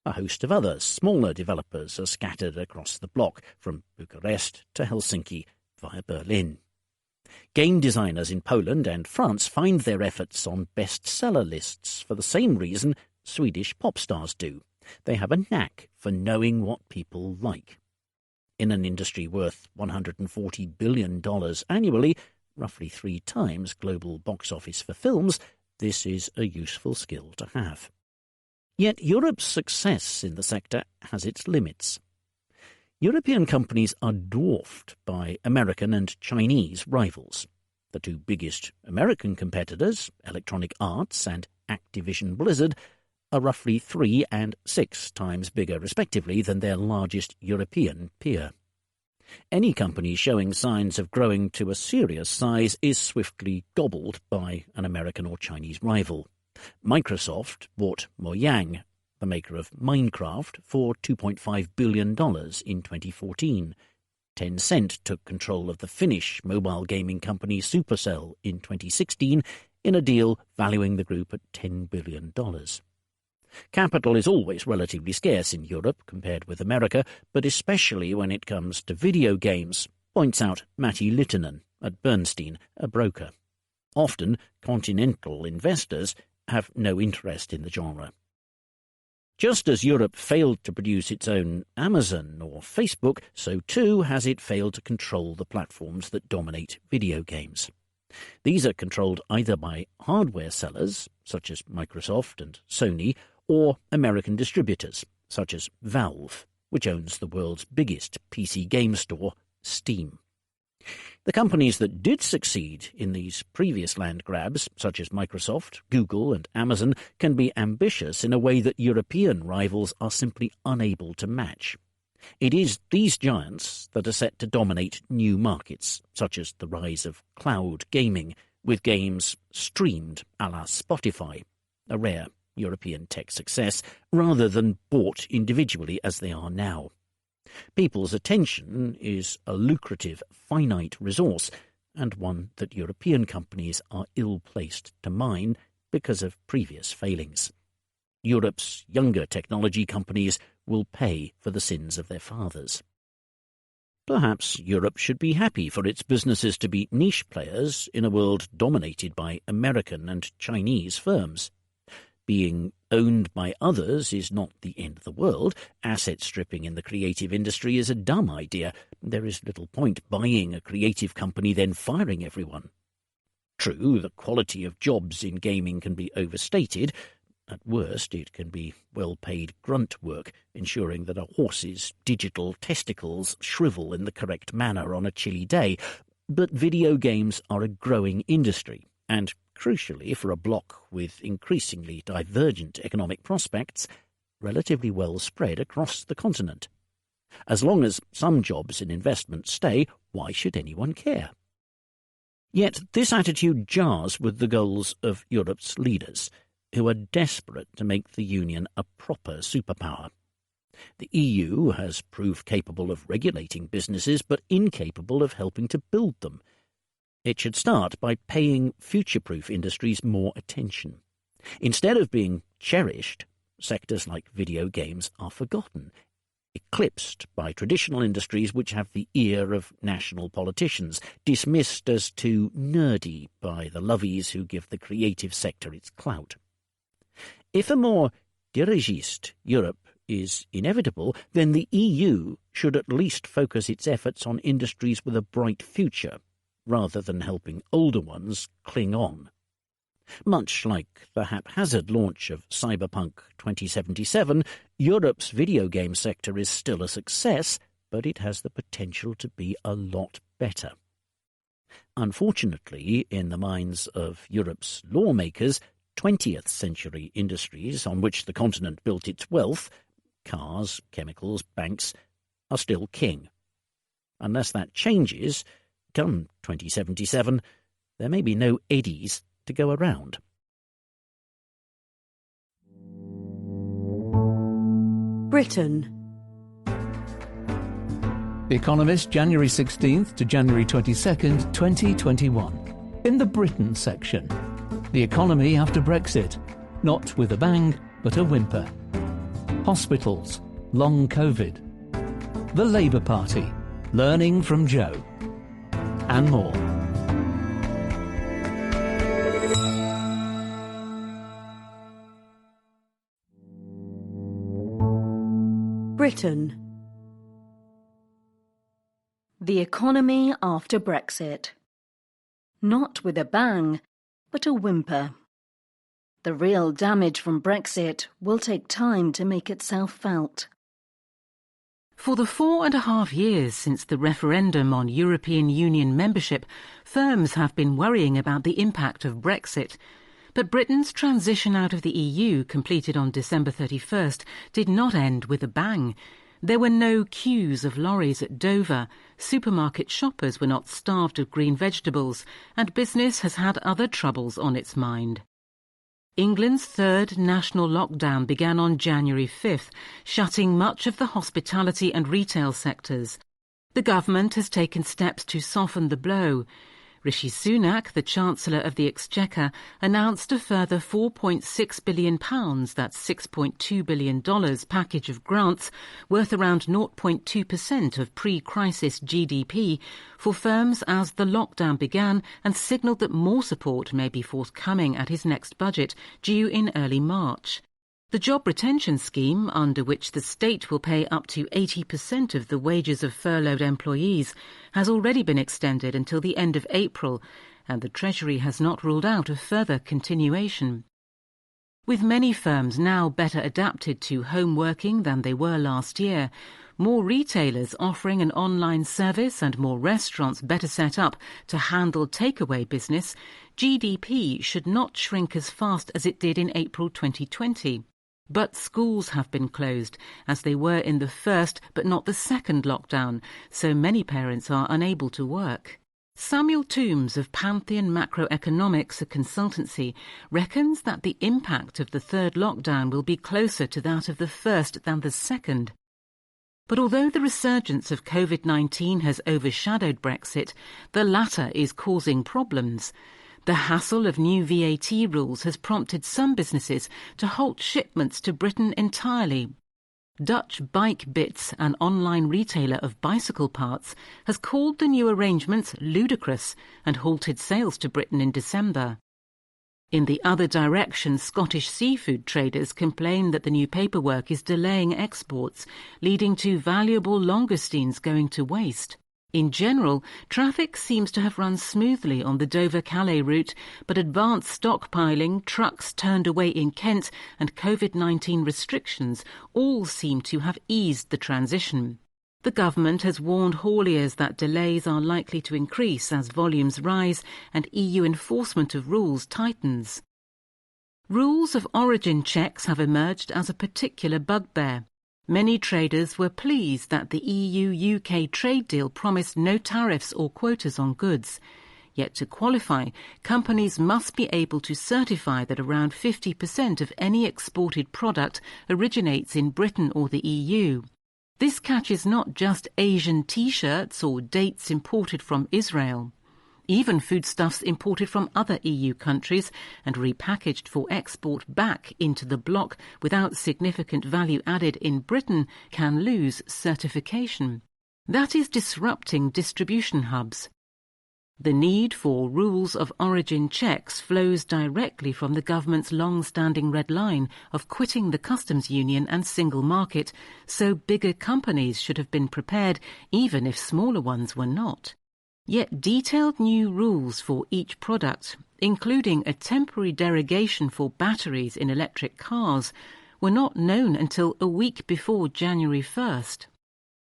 A host of other, smaller developers are scattered across the bloc, from Bucharest to Helsinki via Berlin. Game designers in Poland and France find their efforts on bestseller lists for the same reason Swedish pop stars do. They have a knack for knowing what people like. In an industry worth $140 billion annually, roughly 3 times global box office for films, this is a useful skill to have. Yet Europe's success in the sector has its limits. European companies are dwarfed by American and Chinese rivals. The 2 biggest American competitors, Electronic Arts and Activision Blizzard, are roughly 3 and 6 times bigger, respectively, than their largest European peer. Any company showing signs of growing to a serious size is swiftly gobbled by an American or Chinese rival. Microsoft bought Mojang, the maker of Minecraft, for $2.5 billion in 2014. Tencent took control of the Finnish mobile gaming company Supercell in 2016 in a deal valuing the group at $10 billion. Capital is always relatively scarce in Europe compared with America, but especially when it comes to video games, points out Matti Littunen at Bernstein, a broker. Often, continental investors have no interest in the genre. Just as Europe failed to produce its own Amazon or Facebook, so too has it failed to control the platforms that dominate video games. These are controlled either by hardware sellers, such as Microsoft and Sony, or American distributors, such as Valve, which owns the world's biggest PC game store, Steam. The companies that did succeed in these previous land grabs, such as Microsoft, Google and Amazon, can be ambitious in a way that European rivals are simply unable to match. It is these giants that are set to dominate new markets, such as the rise of cloud gaming, with games streamed a la Spotify, a rare European tech success, rather than bought individually as they are now. People's attention is a lucrative, finite resource, and one that European companies are ill-placed to mine because of previous failings. Europe's younger technology companies will pay for the sins of their fathers. Perhaps Europe should be happy for its businesses to be niche players in a world dominated by American and Chinese firms. Being owned by others is not the end of the world. Asset stripping in the creative industry is a dumb idea. There is little point buying a creative company then firing everyone. True, the quality of jobs in gaming can be overstated. At worst, it can be well-paid grunt work, ensuring that a horse's digital testicles shrivel in the correct manner on a chilly day. But video games are a growing industry, and crucially for a bloc with increasingly divergent economic prospects, relatively well spread across the continent. As long as some jobs and investments stay, why should anyone care? Yet this attitude jars with the goals of Europe's leaders, who are desperate to make the Union a proper superpower. The EU has proved capable of regulating businesses, but incapable of helping to build them. It should start by paying future-proof industries more attention. Instead of being cherished, sectors like video games are forgotten, eclipsed by traditional industries which have the ear of national politicians, dismissed as too nerdy by the lovies who give the creative sector its clout. If a more dirigiste Europe is inevitable, then the EU should at least focus its efforts on industries with a bright future, rather than helping older ones cling on. Much like the haphazard launch of Cyberpunk 2077, Europe's video game sector is still a success, but it has the potential to be a lot better. Unfortunately, in the minds of Europe's lawmakers, 20th century industries on which the continent built its wealth, cars, chemicals, banks, are still king. Unless that changes, come 2077, there may be no eddies to go around. Britain. The Economist, January 16th to January 22nd, 2021. In the Britain section, the economy after Brexit, not with a bang, but a whimper. Hospitals, long COVID. The Labour Party, learning from Joe. And more. Britain. The economy after Brexit. Not with a bang, but a whimper. The real damage from Brexit will take time to make itself felt. For the 4.5 years since the referendum on European Union membership, firms have been worrying about the impact of Brexit. But Britain's transition out of the EU, completed on December 31st, did not end with a bang. There were no queues of lorries at Dover, supermarket shoppers were not starved of green vegetables, and business has had other troubles on its mind. England's third national lockdown began on January 5th, shutting much of the hospitality and retail sectors. The government has taken steps to soften the blow. Rishi Sunak, the Chancellor of the Exchequer, announced a further £4.6 billion, that's $6.2 billion package of grants worth around 0.2% of pre-crisis GDP for firms as the lockdown began, and signalled that more support may be forthcoming at his next budget, due in early March. The job retention scheme, under which the state will pay up to 80% of the wages of furloughed employees, has already been extended until the end of April, and the Treasury has not ruled out a further continuation. With many firms now better adapted to home working than they were last year, more retailers offering an online service and more restaurants better set up to handle takeaway business, GDP should not shrink as fast as it did in April 2020. But schools have been closed, as they were in the first but not the second lockdown, so many parents are unable to work. Samuel Toombs of Pantheon Macroeconomics, a consultancy, reckons that the impact of the third lockdown will be closer to that of the first than the second. But although the resurgence of COVID-19 has overshadowed Brexit, the latter is causing problems. The hassle of new VAT rules has prompted some businesses to halt shipments to Britain entirely. Dutch Bike Bits, an online retailer of bicycle parts, has called the new arrangements ludicrous and halted sales to Britain in December. In the other direction, Scottish seafood traders complain that the new paperwork is delaying exports, leading to valuable langoustines going to waste. In general, traffic seems to have run smoothly on the Dover-Calais route, but advanced stockpiling, trucks turned away in Kent, and COVID-19 restrictions all seem to have eased the transition. The government has warned hauliers that delays are likely to increase as volumes rise and EU enforcement of rules tightens. Rules of origin checks have emerged as a particular bugbear. Many traders were pleased that the EU-UK trade deal promised no tariffs or quotas on goods. Yet to qualify, companies must be able to certify that around 50% of any exported product originates in Britain or the EU. This catches not just Asian T-shirts or dates imported from Israel. Even foodstuffs imported from other EU countries and repackaged for export back into the bloc without significant value added in Britain can lose certification. That is disrupting distribution hubs. The need for rules of origin checks flows directly from the government's long-standing red line of quitting the customs union and single market, so bigger companies should have been prepared even if smaller ones were not. Yet detailed new rules for each product, including a temporary derogation for batteries in electric cars, were not known until a week before January 1st.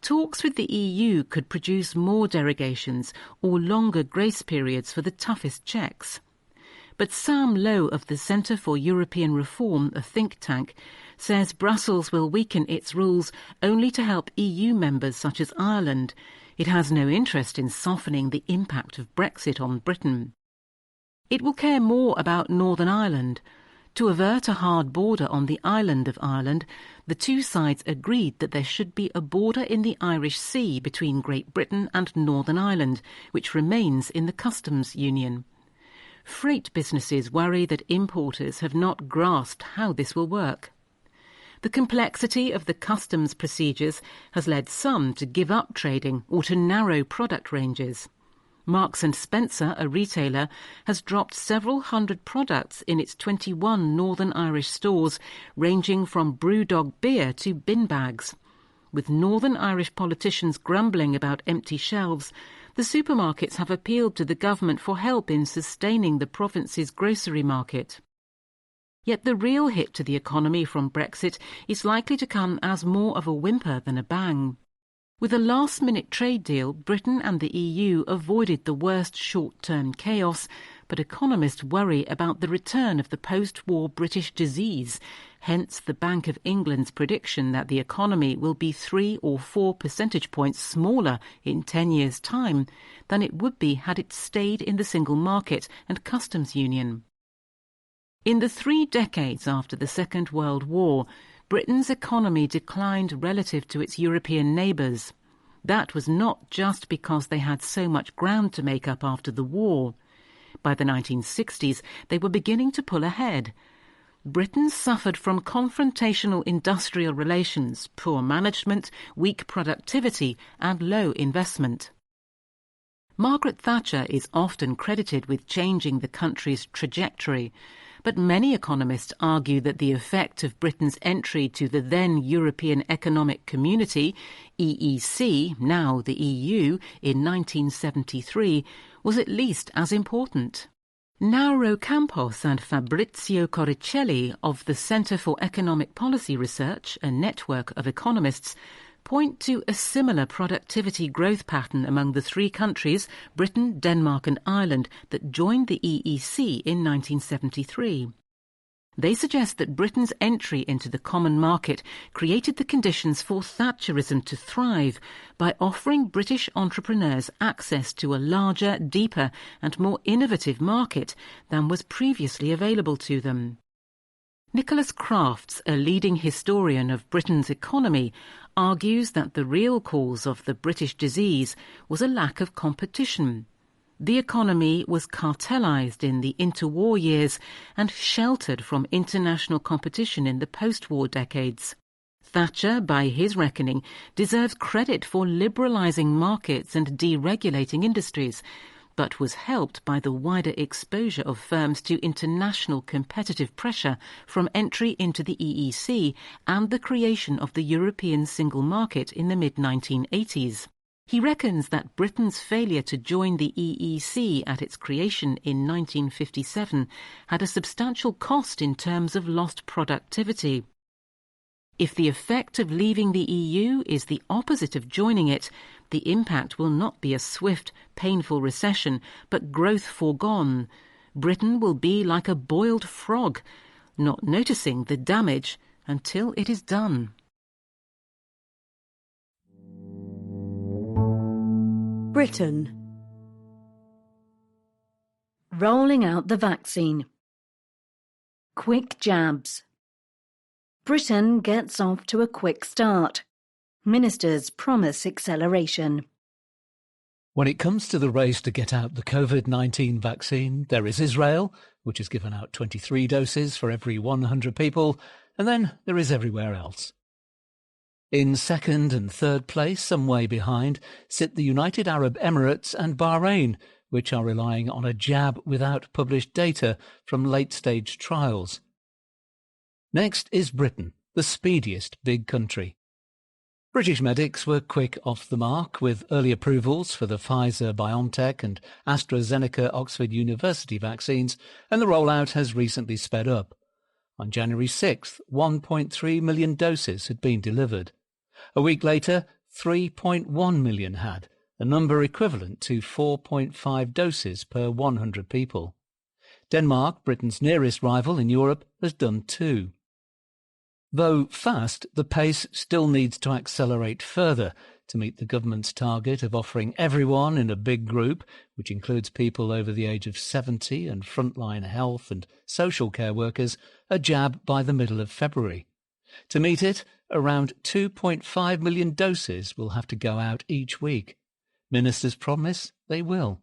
Talks with the EU could produce more derogations or longer grace periods for the toughest checks. But Sam Lowe of the Centre for European Reform, a think tank, says Brussels will weaken its rules only to help EU members such as Ireland. It has no interest in softening the impact of Brexit on Britain. It will care more about Northern Ireland. To avert a hard border on the island of Ireland, the two sides agreed that there should be a border in the Irish Sea between Great Britain and Northern Ireland, which remains in the customs union. Freight businesses worry that importers have not grasped how this will work. The complexity of the customs procedures has led some to give up trading or to narrow product ranges. Marks & Spencer, a retailer, has dropped several hundred products in its 21 Northern Irish stores, ranging from BrewDog beer to bin bags. With Northern Irish politicians grumbling about empty shelves, the supermarkets have appealed to the government for help in sustaining the province's grocery market. Yet the real hit to the economy from Brexit is likely to come as more of a whimper than a bang. With a last-minute trade deal, Britain and the EU avoided the worst short-term chaos, but economists worry about the return of the post-war British disease, hence the Bank of England's prediction that the economy will be 3 or 4 percentage points smaller in 10 years' time than it would be had it stayed in the single market and customs union. In the 3 decades after the Second World War, Britain's economy declined relative to its European neighbours. That was not just because they had so much ground to make up after the war. By the 1960s, they were beginning to pull ahead. Britain suffered from confrontational industrial relations, poor management, weak productivity, and low investment. Margaret Thatcher is often credited with changing the country's trajectory, but many economists argue that the effect of Britain's entry to the then European Economic Community, EEC, now the EU, in 1973, was at least as important. Nauro Campos and Fabrizio Coricelli of the Centre for Economic Policy Research, a network of economists, point to a similar productivity growth pattern among the 3 countries, Britain, Denmark and Ireland, that joined the EEC in 1973. They suggest that Britain's entry into the common market created the conditions for Thatcherism to thrive by offering British entrepreneurs access to a larger, deeper and more innovative market than was previously available to them. Nicholas Crafts, a leading historian of Britain's economy, argues that the real cause of the British disease was a lack of competition. The economy was cartelised in the interwar years and sheltered from international competition in the post-war decades. Thatcher, by his reckoning, deserves credit for liberalising markets and deregulating industries, but was helped by the wider exposure of firms to international competitive pressure from entry into the EEC and the creation of the European single market in the mid-1980s. He reckons that Britain's failure to join the EEC at its creation in 1957 had a substantial cost in terms of lost productivity. If the effect of leaving the EU is the opposite of joining it, the impact will not be a swift, painful recession, but growth foregone. Britain will be like a boiled frog, not noticing the damage until it is done. Britain. Rolling out the vaccine. Quick jabs. Britain gets off to a quick start. Ministers promise acceleration. When it comes to the race to get out the COVID-19 vaccine, there is Israel, which has given out 23 doses for every 100 people, and then there is everywhere else. In second and third place, some way behind, sit the United Arab Emirates and Bahrain, which are relying on a jab without published data from late-stage trials. Next is Britain, the speediest big country. British medics were quick off the mark with early approvals for the Pfizer-BioNTech and AstraZeneca-Oxford University vaccines, and the rollout has recently sped up. On January 6th, 1.3 million doses had been delivered. A week later, 3.1 million had, a number equivalent to 4.5 doses per 100 people. Denmark, Britain's nearest rival in Europe, has done too. Though fast, the pace still needs to accelerate further to meet the government's target of offering everyone in a big group, which includes people over the age of 70 and frontline health and social care workers, a jab by the middle of February. To meet it, around 2.5 million doses will have to go out each week. Ministers promise they will.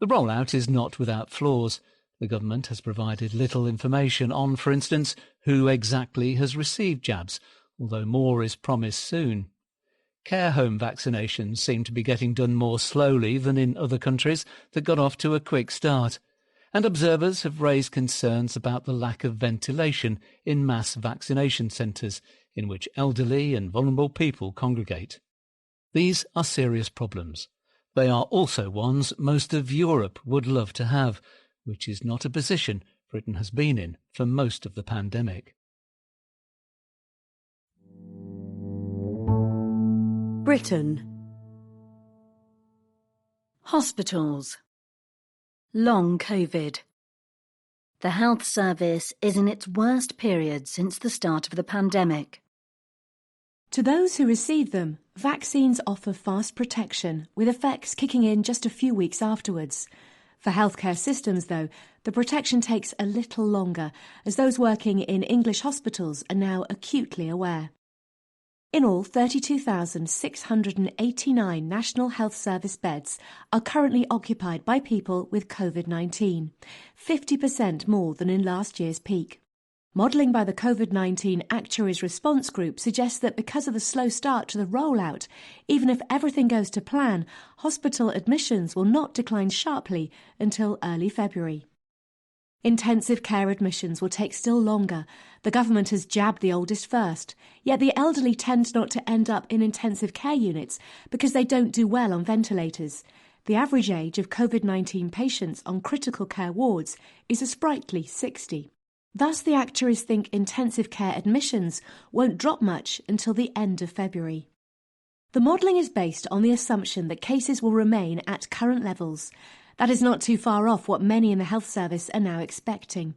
The rollout is not without flaws. The government has provided little information on, for instance, who exactly has received jabs, although more is promised soon. Care home vaccinations seem to be getting done more slowly than in other countries that got off to a quick start, and observers have raised concerns about the lack of ventilation in mass vaccination centres in which elderly and vulnerable people congregate. These are serious problems. They are also ones most of Europe would love to have, which is not a position Britain has been in for most of the pandemic. Britain. Hospitals. Long COVID. The health service is in its worst period since the start of the pandemic. To those who receive them, vaccines offer fast protection, with effects kicking in just a few weeks afterwards. For healthcare systems, though, the protection takes a little longer, as those working in English hospitals are now acutely aware. In all, 32,689 National Health Service beds are currently occupied by people with COVID-19, 50% more than in last year's peak. Modelling by the COVID-19 Actuaries Response Group suggests that because of the slow start to the rollout, even if everything goes to plan, hospital admissions will not decline sharply until early February. Intensive care admissions will take still longer. The government has jabbed the oldest first, yet the elderly tend not to end up in intensive care units because they don't do well on ventilators. The average age of COVID-19 patients on critical care wards is a sprightly 60. Thus, the actuaries think intensive care admissions won't drop much until the end of February. The modelling is based on the assumption that cases will remain at current levels. That is not too far off what many in the health service are now expecting.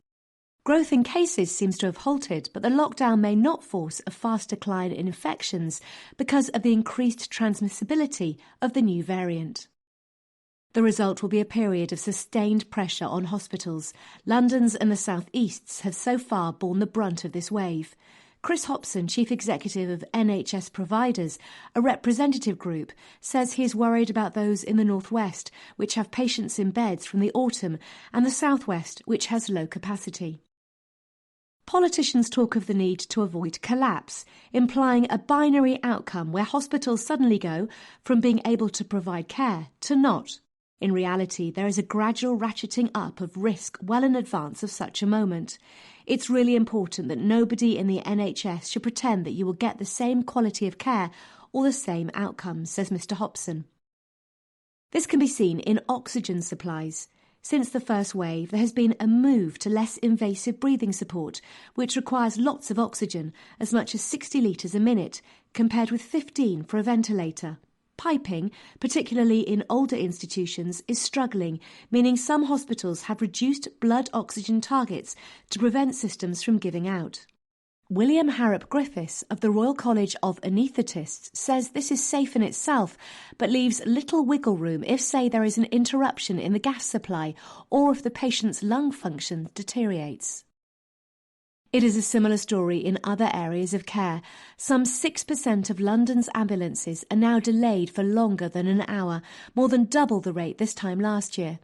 Growth in cases seems to have halted, but the lockdown may not force a fast decline in infections because of the increased transmissibility of the new variant. The result will be a period of sustained pressure on hospitals. London's and the South East's have so far borne the brunt of this wave. Chris Hopson, Chief Executive of NHS Providers, a representative group, says he is worried about those in the North West, which have patients in beds from the autumn, and the South West, which has low capacity. Politicians talk of the need to avoid collapse, implying a binary outcome where hospitals suddenly go from being able to provide care to not. In reality, there is a gradual ratcheting up of risk well in advance of such a moment. It's really important that nobody in the NHS should pretend that you will get the same quality of care or the same outcomes, says Mr Hopson. This can be seen in oxygen supplies. Since the first wave, there has been a move to less invasive breathing support, which requires lots of oxygen, as much as 60 litres a minute, compared with 15 for a ventilator. Piping, particularly in older institutions, is struggling, meaning some hospitals have reduced blood oxygen targets to prevent systems from giving out. William Harrop Griffiths of the Royal College of Anaesthetists says this is safe in itself, but leaves little wiggle room if, say, there is an interruption in the gas supply or if the patient's lung function deteriorates. It is a similar story in other areas of care. Some 6% of London's ambulances are now delayed for longer than an hour, more than double the rate this time last year.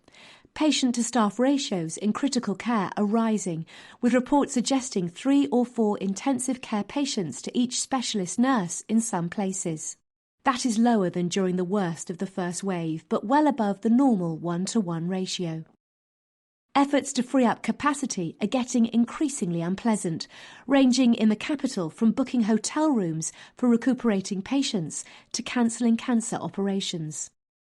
Patient-to-staff ratios in critical care are rising, with reports suggesting 3 or 4 intensive care patients to each specialist nurse in some places. That is lower than during the worst of the first wave, but well above the normal 1-to-1 ratio. Efforts to free up capacity are getting increasingly unpleasant, ranging in the capital from booking hotel rooms for recuperating patients to cancelling cancer operations.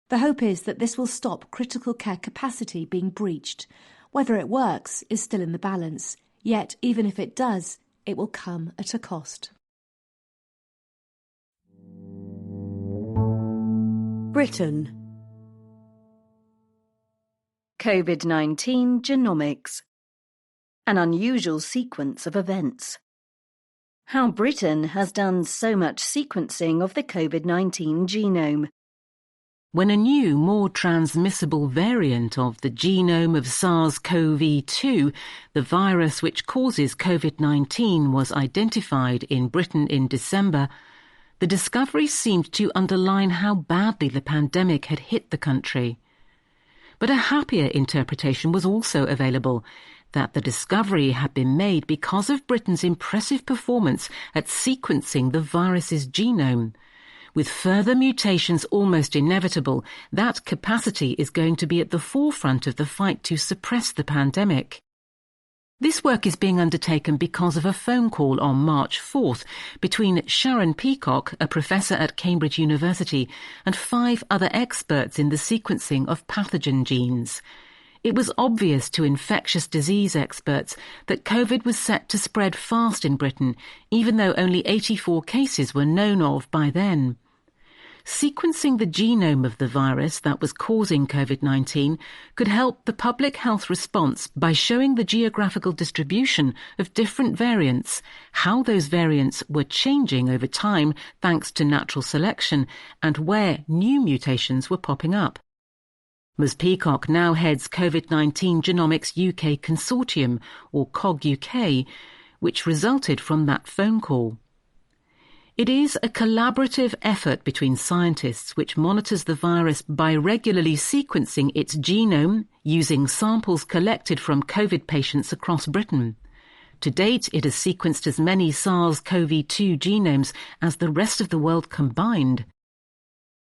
The hope is that this will stop critical care capacity being breached. Whether it works is still in the balance, yet even if it does, it will come at a cost. Britain. COVID-19 genomics. An unusual sequence of events. How Britain has done so much sequencing of the COVID-19 genome. When a new, more transmissible variant of the genome of SARS-CoV-2, the virus which causes COVID-19, was identified in Britain in December, the discovery seemed to underline how badly the pandemic had hit the country. But a happier interpretation was also available, that the discovery had been made because of Britain's impressive performance at sequencing the virus's genome. With further mutations almost inevitable, that capacity is going to be at the forefront of the fight to suppress the pandemic. This work is being undertaken because of a phone call on March 4th between Sharon Peacock, a professor at Cambridge University, and 5 other experts in the sequencing of pathogen genes. It was obvious to infectious disease experts that COVID was set to spread fast in Britain, even though only 84 cases were known of by then. Sequencing the genome of the virus that was causing COVID-19 could help the public health response by showing the geographical distribution of different variants, how those variants were changing over time thanks to natural selection, and where new mutations were popping up. Ms. Peacock now heads COVID-19 Genomics UK Consortium, or COG UK, which resulted from that phone call. It is a collaborative effort between scientists which monitors the virus by regularly sequencing its genome using samples collected from COVID patients across Britain. To date, it has sequenced as many SARS-CoV-2 genomes as the rest of the world combined.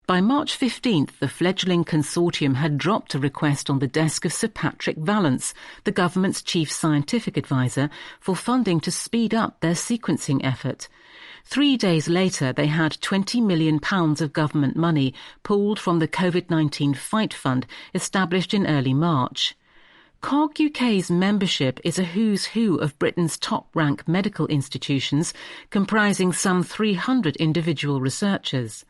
By March 15th, the fledgling consortium had dropped a request on the desk of Sir Patrick Vallance, the government's chief scientific advisor, for funding to speed up their sequencing effort. 3 days later, they had £20 million of government money pooled from the COVID-19 Fight Fund established in early March. COG UK's membership is a who's who of Britain's top-rank medical institutions, comprising some 300 individual researchers.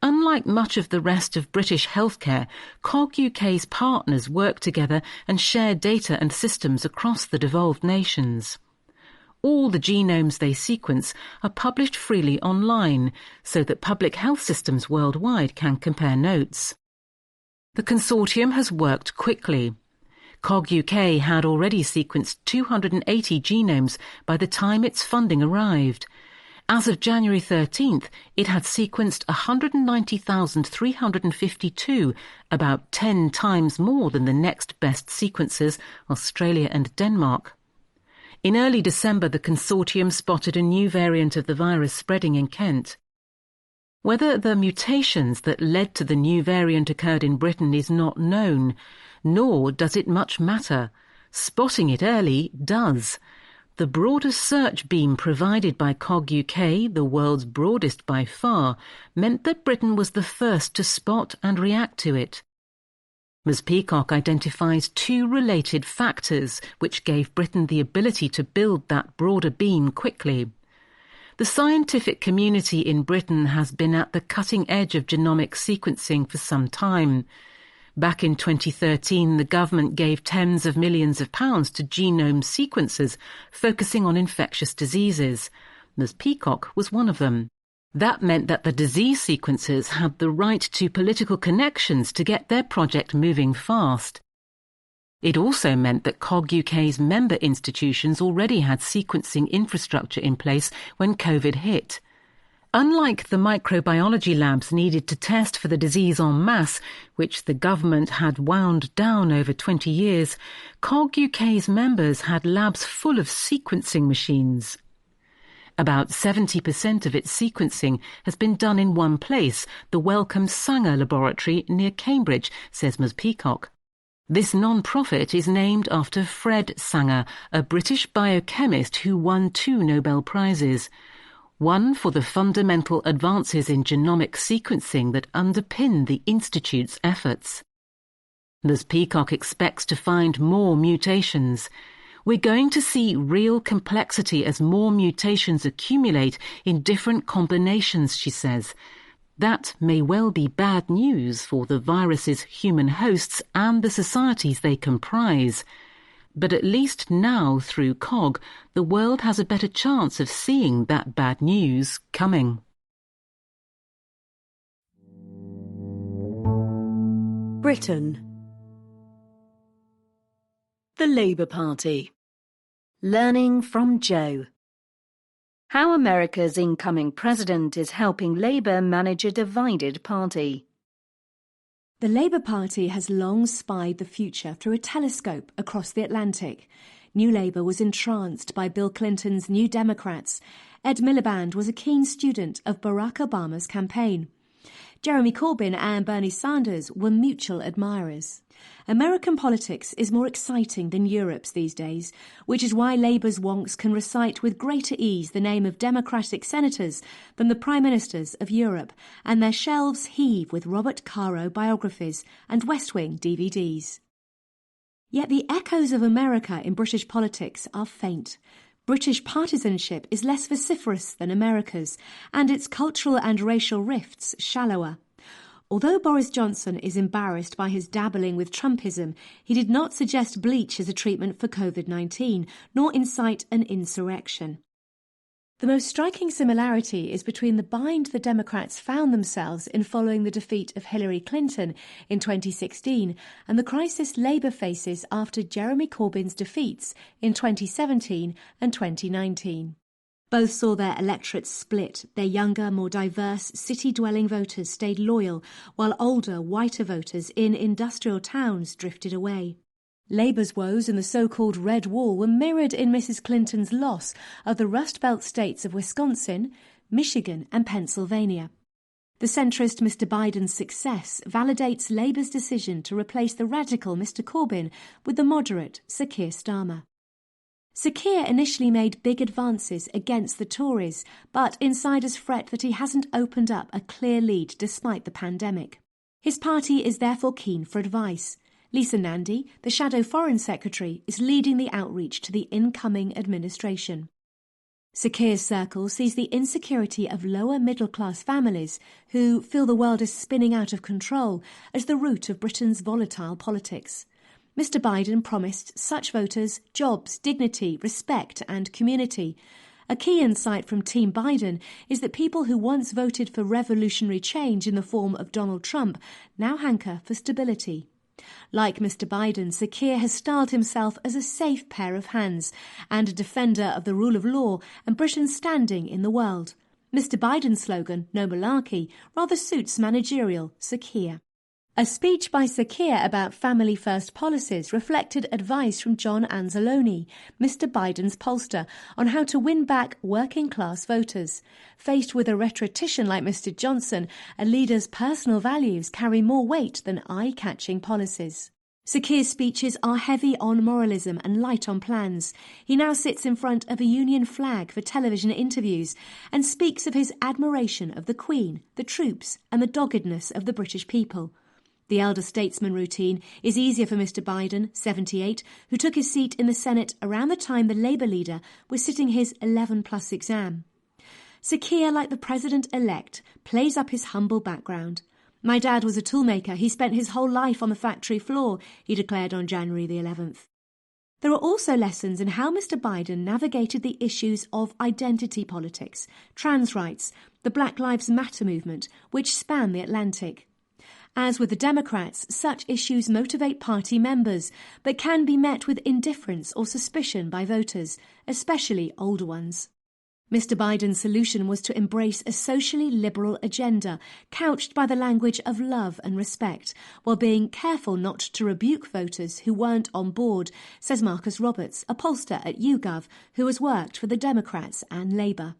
Unlike much of the rest of British healthcare, COG UK's partners work together and share data and systems across the devolved nations. All the genomes they sequence are published freely online, so that public health systems worldwide can compare notes. The consortium has worked quickly. COG UK had already sequenced 280 genomes by the time its funding arrived. As of January 13th, it had sequenced 190,352, about 10 times more than the next best sequencers, Australia and Denmark. In early December, the consortium spotted a new variant of the virus spreading in Kent. Whether the mutations that led to the new variant occurred in Britain is not known, nor does it much matter. Spotting it early does. The broader search beam provided by COG UK, the world's broadest by far, meant that Britain was the first to spot and react to it. Ms. Peacock identifies 2 related factors which gave Britain the ability to build that broader beam quickly. The scientific community in Britain has been at the cutting edge of genomic sequencing for some time. Back in 2013, the government gave tens of millions of pounds to genome sequencers focusing on infectious diseases. Ms. Peacock was one of them. That meant that the disease sequencers had the right to political connections to get their project moving fast. It also meant that COG UK's member institutions already had sequencing infrastructure in place when COVID hit. Unlike the microbiology labs needed to test for the disease en masse, which the government had wound down over 20 years, COG UK's members had labs full of sequencing machines. About 70% of its sequencing has been done in one place, the Wellcome Sanger Laboratory near Cambridge, says Ms. Peacock. This non-profit is named after Fred Sanger, a British biochemist who won 2 Nobel Prizes. One for the fundamental advances in genomic sequencing that underpin the Institute's efforts. Ms. Peacock expects to find more mutations. We're going to see real complexity as more mutations accumulate in different combinations, she says. That may well be bad news for the virus's human hosts and the societies they comprise. But at least now, through COG, the world has a better chance of seeing that bad news coming. Britain. The Labour Party. Learning from Joe. How America's incoming president is helping Labour manage a divided party. The Labour Party has long spied the future through a telescope across the Atlantic. New Labour was entranced by Bill Clinton's New Democrats. Ed Miliband was a keen student of Barack Obama's campaign. Jeremy Corbyn and Bernie Sanders were mutual admirers. American politics is more exciting than Europe's these days, which is why Labour's wonks can recite with greater ease the name of Democratic senators than the Prime Ministers of Europe, and their shelves heave with Robert Caro biographies and West Wing DVDs. Yet the echoes of America in British politics are faint. British partisanship is less vociferous than America's, and its cultural and racial rifts shallower. Although Boris Johnson is embarrassed by his dabbling with Trumpism, he did not suggest bleach as a treatment for COVID-19, nor incite an insurrection. The most striking similarity is between the bind the Democrats found themselves in following the defeat of Hillary Clinton in 2016 and the crisis Labour faces after Jeremy Corbyn's defeats in 2017 and 2019. Both saw their electorates split. Their younger, more diverse, city-dwelling voters stayed loyal, while older, whiter voters in industrial towns drifted away. Labour's woes in the so-called Red Wall were mirrored in Mrs. Clinton's loss of the Rust Belt states of Wisconsin, Michigan and Pennsylvania. The centrist Mr. Biden's success validates Labour's decision to replace the radical Mr. Corbyn with the moderate Sir Keir Starmer. Sir Keir initially made big advances against the Tories, but insiders fret that he hasn't opened up a clear lead despite the pandemic. His party is therefore keen for advice. Lisa Nandy, the Shadow Foreign Secretary, is leading the outreach to the incoming administration. Sir Keir's circle sees the insecurity of lower middle-class families who feel the world is spinning out of control as the root of Britain's volatile politics. Mr. Biden promised such voters jobs, dignity, respect and community. A key insight from Team Biden is that people who once voted for revolutionary change in the form of Donald Trump now hanker for stability. Like Mr. Biden, Sir Keir has styled himself as a safe pair of hands and a defender of the rule of law and Britain's standing in the world. Mr. Biden's slogan, "No Malarkey," rather suits managerial Sir Keir. A speech by Sir Keir about family-first policies reflected advice from John Anzalone, Mr. Biden's pollster, on how to win back working-class voters. Faced with a rhetorician like Mr. Johnson, a leader's personal values carry more weight than eye-catching policies. Sir Keir's speeches are heavy on moralism and light on plans. He now sits in front of a Union flag for television interviews and speaks of his admiration of the Queen, the troops and the doggedness of the British people. The elder statesman routine is easier for Mr. Biden, 78, who took his seat in the Senate around the time the Labour leader was sitting his 11+ exam. Sir Keir, like the president-elect, plays up his humble background. "My dad was a toolmaker. He spent his whole life on the factory floor," he declared on January the 11th. There are also lessons in how Mr. Biden navigated the issues of identity politics, trans rights, the Black Lives Matter movement, which span the Atlantic. As with the Democrats, such issues motivate party members, but can be met with indifference or suspicion by voters, especially older ones. Mr. Biden's solution was to embrace a socially liberal agenda, couched by the language of love and respect, while being careful not to rebuke voters who weren't on board, says Marcus Roberts, a pollster at YouGov, who has worked for the Democrats and Labour.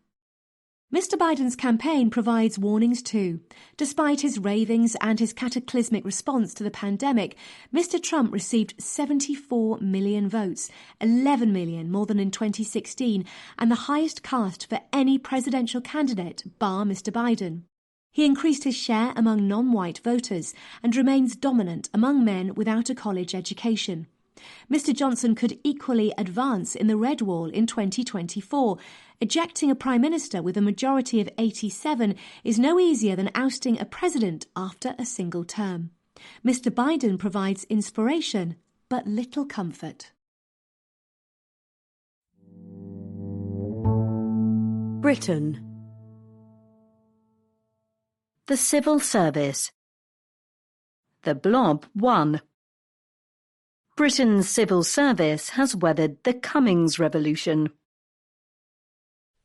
Mr. Biden's campaign provides warnings too. Despite his ravings and his cataclysmic response to the pandemic, Mr. Trump received 74 million votes, 11 million more than in 2016, and the highest cast for any presidential candidate bar Mr. Biden. He increased his share among non-white voters and remains dominant among men without a college education. Mr. Johnson could equally advance in the Red Wall in 2024. Ejecting a Prime Minister with a majority of 87 is no easier than ousting a president after a single term. Mr. Biden provides inspiration, but little comfort. Britain. The Civil Service. The Blob won. Britain's civil service has weathered the Cummings Revolution.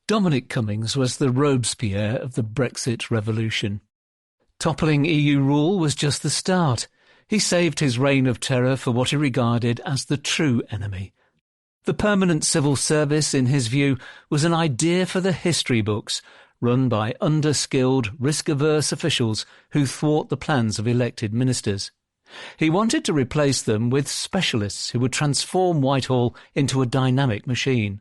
Dominic Cummings was the Robespierre of the Brexit revolution. Toppling EU rule was just the start. He saved his reign of terror for what he regarded as the true enemy. The permanent civil service, in his view, was an idea for the history books, run by underskilled, risk-averse officials who thwart the plans of elected ministers. He wanted to replace them with specialists who would transform Whitehall into a dynamic machine.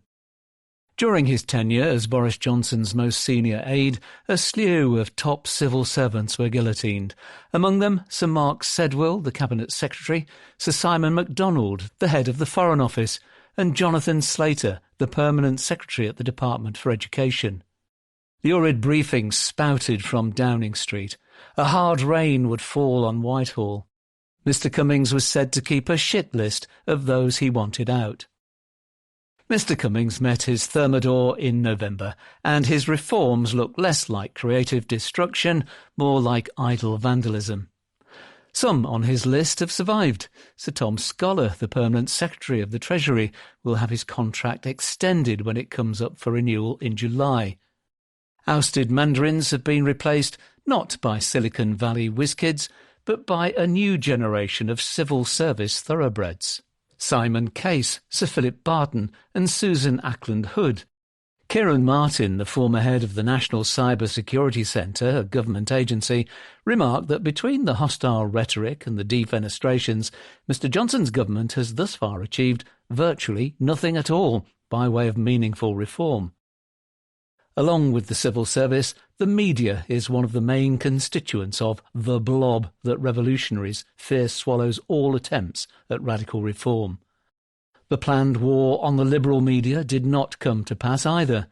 During his tenure as Boris Johnson's most senior aide, a slew of top civil servants were guillotined, among them Sir Mark Sedwill, the Cabinet Secretary, Sir Simon MacDonald, the head of the Foreign Office, and Jonathan Slater, the Permanent Secretary at the Department for Education. The lurid briefings spouted from Downing Street. A hard rain would fall on Whitehall. Mr. Cummings was said to keep a shit list of those he wanted out. Mr. Cummings met his Thermidor in November, and his reforms looked less like creative destruction, more like idle vandalism. Some on his list have survived. Sir Tom Scholar, the Permanent Secretary of the Treasury, will have his contract extended when it comes up for renewal in July. Ousted mandarins have been replaced not by Silicon Valley whiz-kids, but by a new generation of civil service thoroughbreds. Simon Case, Sir Philip Barton and Susan Ackland Hood. Kieran Martin, the former head of the National Cyber Security Centre, a government agency, remarked that between the hostile rhetoric and the defenestrations, Mr. Johnson's government has thus far achieved virtually nothing at all by way of meaningful reform. Along with the civil service, the media is one of the main constituents of the blob that revolutionaries fear swallows all attempts at radical reform. The planned war on the liberal media did not come to pass either.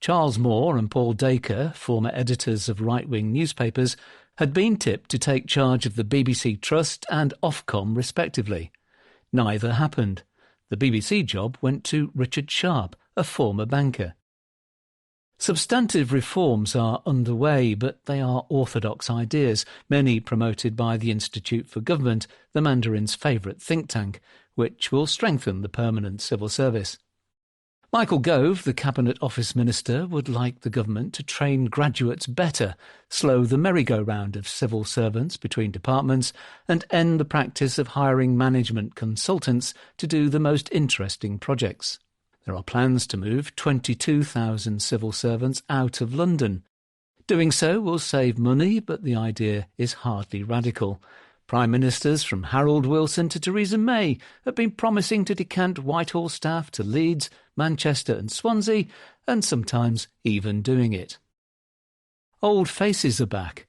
Charles Moore and Paul Dacre, former editors of right-wing newspapers, had been tipped to take charge of the BBC Trust and Ofcom respectively. Neither happened. The BBC job went to Richard Sharp, a former banker. Substantive reforms are underway, but they are orthodox ideas, many promoted by the Institute for Government, the Mandarin's favourite think tank, which will strengthen the permanent civil service. Michael Gove, the Cabinet Office Minister, would like the government to train graduates better, slow the merry-go-round of civil servants between departments, and end the practice of hiring management consultants to do the most interesting projects. There are plans to move 22,000 civil servants out of London. Doing so will save money, but the idea is hardly radical. Prime Ministers from Harold Wilson to Theresa May have been promising to decant Whitehall staff to Leeds, Manchester and Swansea, and sometimes even doing it. Old faces are back.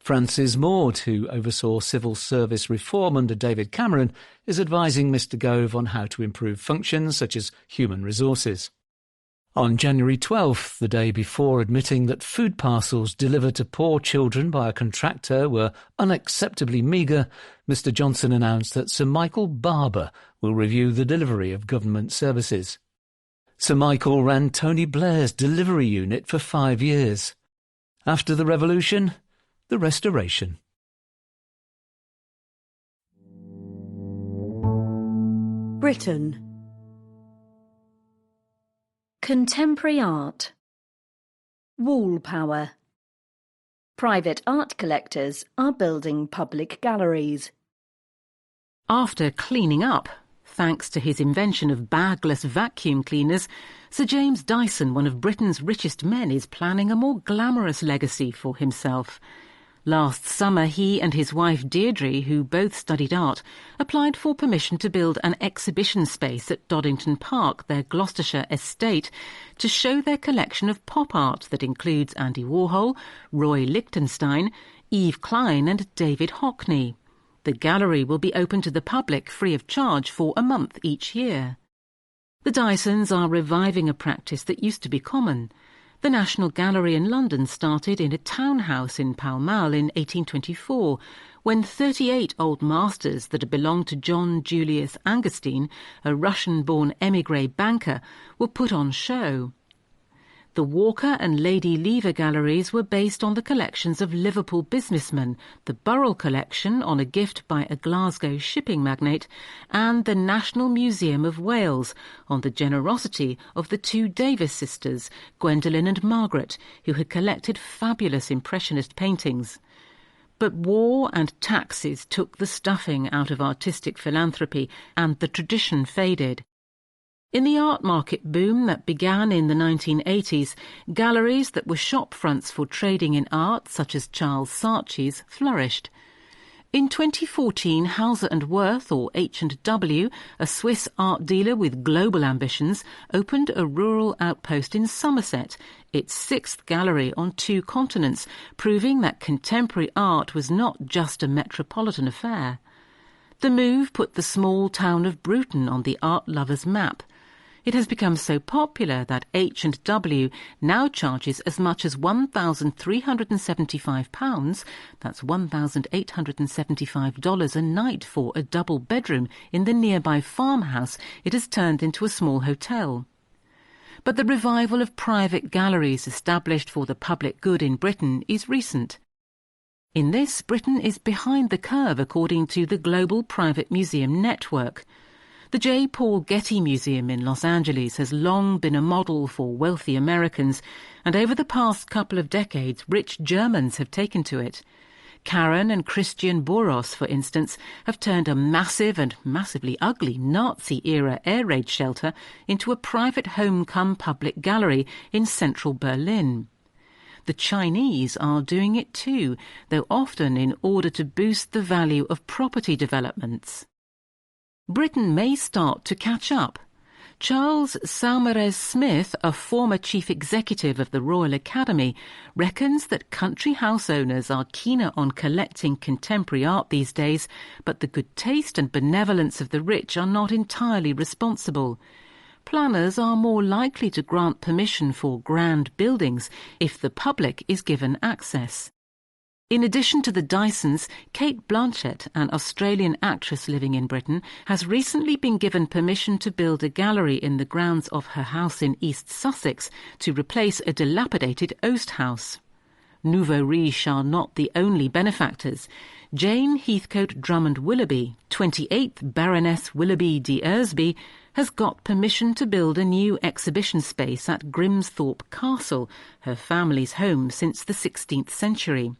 Francis Maud, who oversaw civil service reform under David Cameron, is advising Mr Gove on how to improve functions such as human resources. On January 12th, the day before admitting that food parcels delivered to poor children by a contractor were unacceptably meagre, Mr Johnson announced that Sir Michael Barber will review the delivery of government services. Sir Michael ran Tony Blair's delivery unit for 5 years. After the Revolution, the Restoration. Britain. Contemporary art. Wall power. Private art collectors are building public galleries. After cleaning up, thanks to his invention of bagless vacuum cleaners, Sir James Dyson, one of Britain's richest men, is planning a more glamorous legacy for himself. Last summer, he and his wife Deirdre, who both studied art, applied for permission to build an exhibition space at Doddington Park, their Gloucestershire estate, to show their collection of pop art that includes Andy Warhol, Roy Lichtenstein, Yves Klein and David Hockney. The gallery will be open to the public free of charge for a month each year. The Dysons are reviving a practice that used to be common. The National Gallery in London started in a townhouse in Pall Mall in 1824, when 38 old masters that had belonged to John Julius Angerstein, a Russian-born émigré banker, were put on show. The Walker and Lady Lever galleries were based on the collections of Liverpool businessmen, the Burrell collection on a gift by a Glasgow shipping magnate, and the National Museum of Wales on the generosity of the two Davis sisters, Gwendolen and Margaret, who had collected fabulous Impressionist paintings. But war and taxes took the stuffing out of artistic philanthropy, and the tradition faded. In the art market boom that began in the 1980s, galleries that were shop fronts for trading in art, such as Charles Saatchi's, flourished. In 2014, Hauser & Wirth, or H&W, a Swiss art dealer with global ambitions, opened a rural outpost in Somerset, its 6th gallery on 2 continents, proving that contemporary art was not just a metropolitan affair. The move put the small town of Bruton on the art lover's map. It has become so popular that H&W now charges as much as £1,375, that's $1,875 a night for a double bedroom in the nearby farmhouse it has turned into a small hotel. But the revival of private galleries established for the public good in Britain is recent. In this, Britain is behind the curve according to the Global Private Museum Network. The J. Paul Getty Museum in Los Angeles has long been a model for wealthy Americans, and over the past couple of decades, rich Germans have taken to it. Karen and Christian Boros, for instance, have turned a massive and massively ugly Nazi-era air raid shelter into a private home-cum-public gallery in central Berlin. The Chinese are doing it too, though often in order to boost the value of property developments. Britain may start to catch up. Charles Saumarez Smith, a former chief executive of the Royal Academy, reckons that country house owners are keener on collecting contemporary art these days, but the good taste and benevolence of the rich are not entirely responsible. Planners are more likely to grant permission for grand buildings if the public is given access. In addition to the Dysons, Kate Blanchett, an Australian actress living in Britain, has recently been given permission to build a gallery in the grounds of her house in East Sussex to replace a dilapidated oast house. Nouveau riche are not the only benefactors. Jane Heathcote Drummond Willoughby, 28th Baroness Willoughby de Eresby, has got permission to build a new exhibition space at Grimsthorpe Castle, her family's home since the 16th century.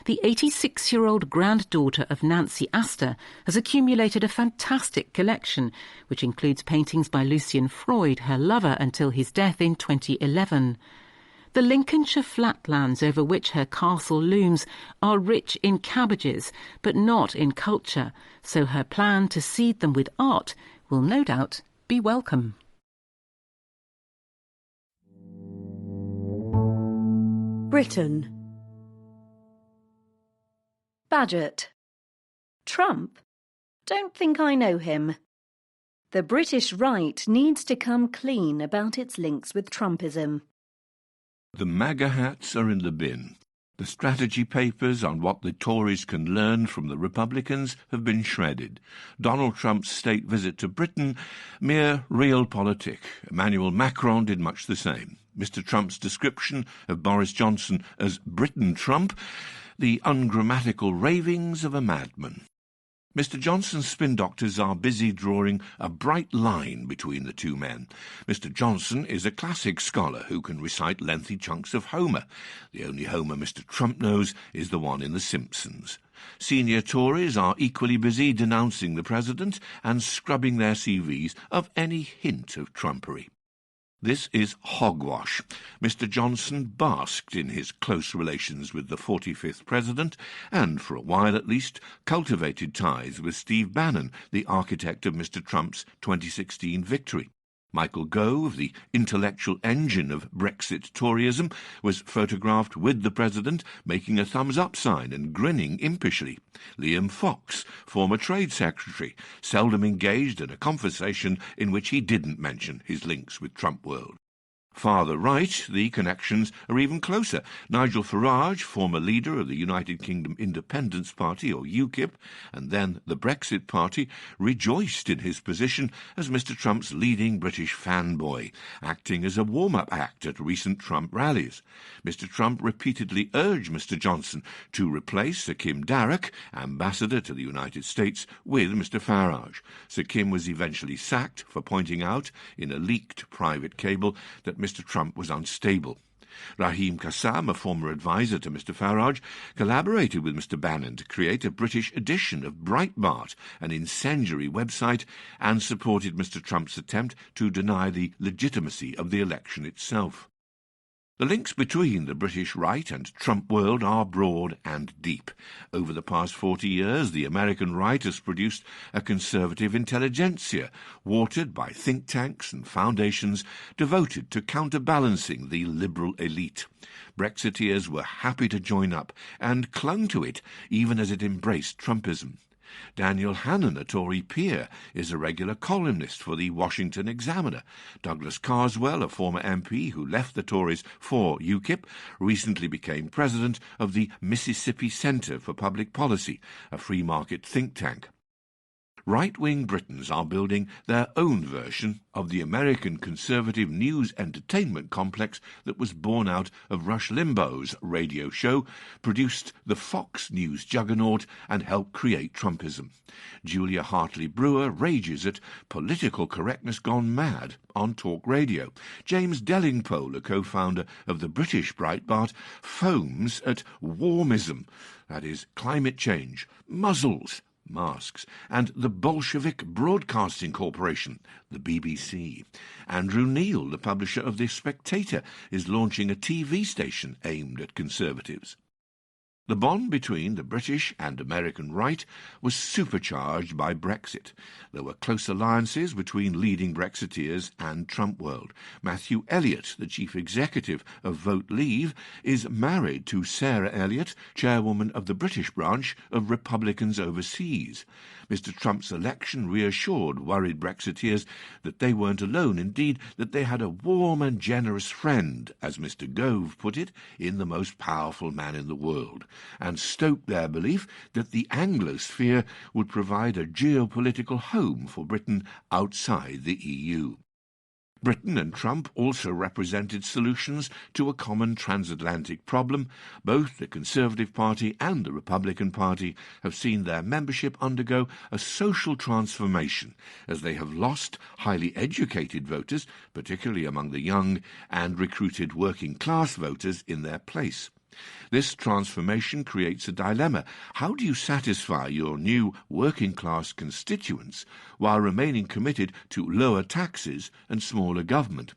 The 86-year-old granddaughter of Nancy Astor has accumulated a fantastic collection, which includes paintings by Lucian Freud, her lover until his death in 2011. The Lincolnshire flatlands over which her castle looms are rich in cabbages, but not in culture, so her plan to seed them with art will no doubt be welcome. Britain. Badgett. Trump? Don't think I know him. The British right needs to come clean about its links with Trumpism. The MAGA hats are in the bin. The strategy papers on what the Tories can learn from the Republicans have been shredded. Donald Trump's state visit to Britain, mere realpolitik. Emmanuel Macron did much the same. Mr. Trump's description of Boris Johnson as Britain Trump, the ungrammatical ravings of a madman. Mr. Johnson's spin doctors are busy drawing a bright line between the two men. Mr. Johnson is a classic scholar who can recite lengthy chunks of Homer. The only Homer Mr. Trump knows is the one in The Simpsons. Senior Tories are equally busy denouncing the president and scrubbing their CVs of any hint of Trumpery. This is hogwash. Mr. Johnson basked in his close relations with the 45th president and, for a while at least, cultivated ties with Steve Bannon, the architect of Mr. Trump's 2016 victory. Michael Gove, the intellectual engine of Brexit Toryism, was photographed with the president making a thumbs-up sign and grinning impishly. Liam Fox, former Trade Secretary, seldom engaged in a conversation in which he didn't mention his links with Trump World. Farther right, the connections are even closer. Nigel Farage, former leader of the United Kingdom Independence Party, or UKIP, and then the Brexit Party, rejoiced in his position as Mr. Trump's leading British fanboy, acting as a warm-up act at recent Trump rallies. Mr. Trump repeatedly urged Mr. Johnson to replace Sir Kim Darroch, ambassador to the United States, with Mr. Farage. Sir Kim was eventually sacked for pointing out, in a leaked private cable, that Mr. Trump was unstable. Raheem Kassam, a former advisor to Mr. Farage, collaborated with Mr. Bannon to create a British edition of Breitbart, an incendiary website, and supported Mr. Trump's attempt to deny the legitimacy of the election itself. The links between the British right and Trump world are broad and deep. Over the past 40 years, the American right has produced a conservative intelligentsia, watered by think tanks and foundations devoted to counterbalancing the liberal elite. Brexiteers were happy to join up and clung to it, even as it embraced Trumpism. Daniel Hannan, a Tory peer, is a regular columnist for the Washington Examiner. Douglas Carswell, a former MP who left the Tories for UKIP, recently became president of the Mississippi Center for Public Policy, a free market think tank. Right-wing Britons are building their own version of the American conservative news entertainment complex that was born out of Rush Limbaugh's radio show, produced the Fox News juggernaut, and helped create Trumpism. Julia Hartley-Brewer rages at political correctness gone mad on talk radio. James Dellingpole, a co-founder of the British Breitbart, foams at warmism, that is, climate change, muzzles, masks, and the Bolshevik Broadcasting Corporation, the BBC. Andrew Neil, the publisher of The Spectator, is launching a TV station aimed at conservatives. The bond between the British and American right was supercharged by Brexit. There were close alliances between leading Brexiteers and Trump world. Matthew Elliott, the chief executive of Vote Leave, is married to Sarah Elliott, chairwoman of the British branch of Republicans Overseas. Mr. Trump's election reassured worried Brexiteers that they weren't alone, indeed that they had a warm and generous friend, as Mr. Gove put it, in the most powerful man in the world, and stoked their belief that the Anglosphere would provide a geopolitical home for Britain outside the EU. Britain and Trump also represented solutions to a common transatlantic problem. Both the Conservative Party and the Republican Party have seen their membership undergo a social transformation as they have lost highly educated voters, particularly among the young, and recruited working-class voters in their place. This transformation creates a dilemma. How do you satisfy your new working-class constituents while remaining committed to lower taxes and smaller government?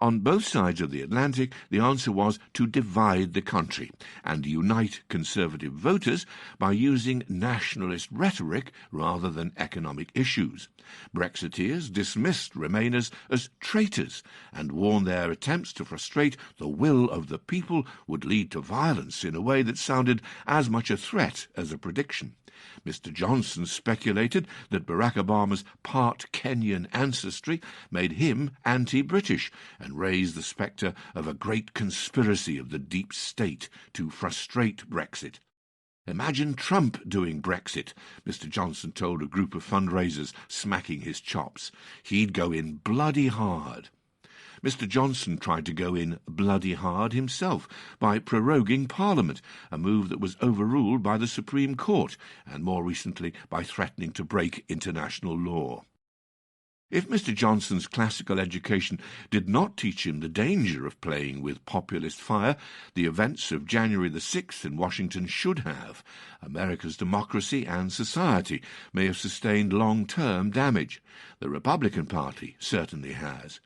On both sides of the Atlantic, the answer was to divide the country and unite conservative voters by using nationalist rhetoric rather than economic issues. Brexiteers dismissed Remainers as traitors and warned their attempts to frustrate the will of the people would lead to violence in a way that sounded as much a threat as a prediction. Mr. Johnson speculated that Barack Obama's part Kenyan ancestry made him anti-British and raised the spectre of a great conspiracy of the deep state to frustrate Brexit. "Imagine Trump doing Brexit," Mr. Johnson told a group of fundraisers, smacking his chops. "He'd go in bloody hard." Mr. Johnson tried to go in bloody hard himself by proroguing Parliament, a move that was overruled by the Supreme Court, and more recently by threatening to break international law. If Mr. Johnson's classical education did not teach him the danger of playing with populist fire, the events of January the 6th in Washington should have. America's democracy and society may have sustained long-term damage. The Republican Party certainly has.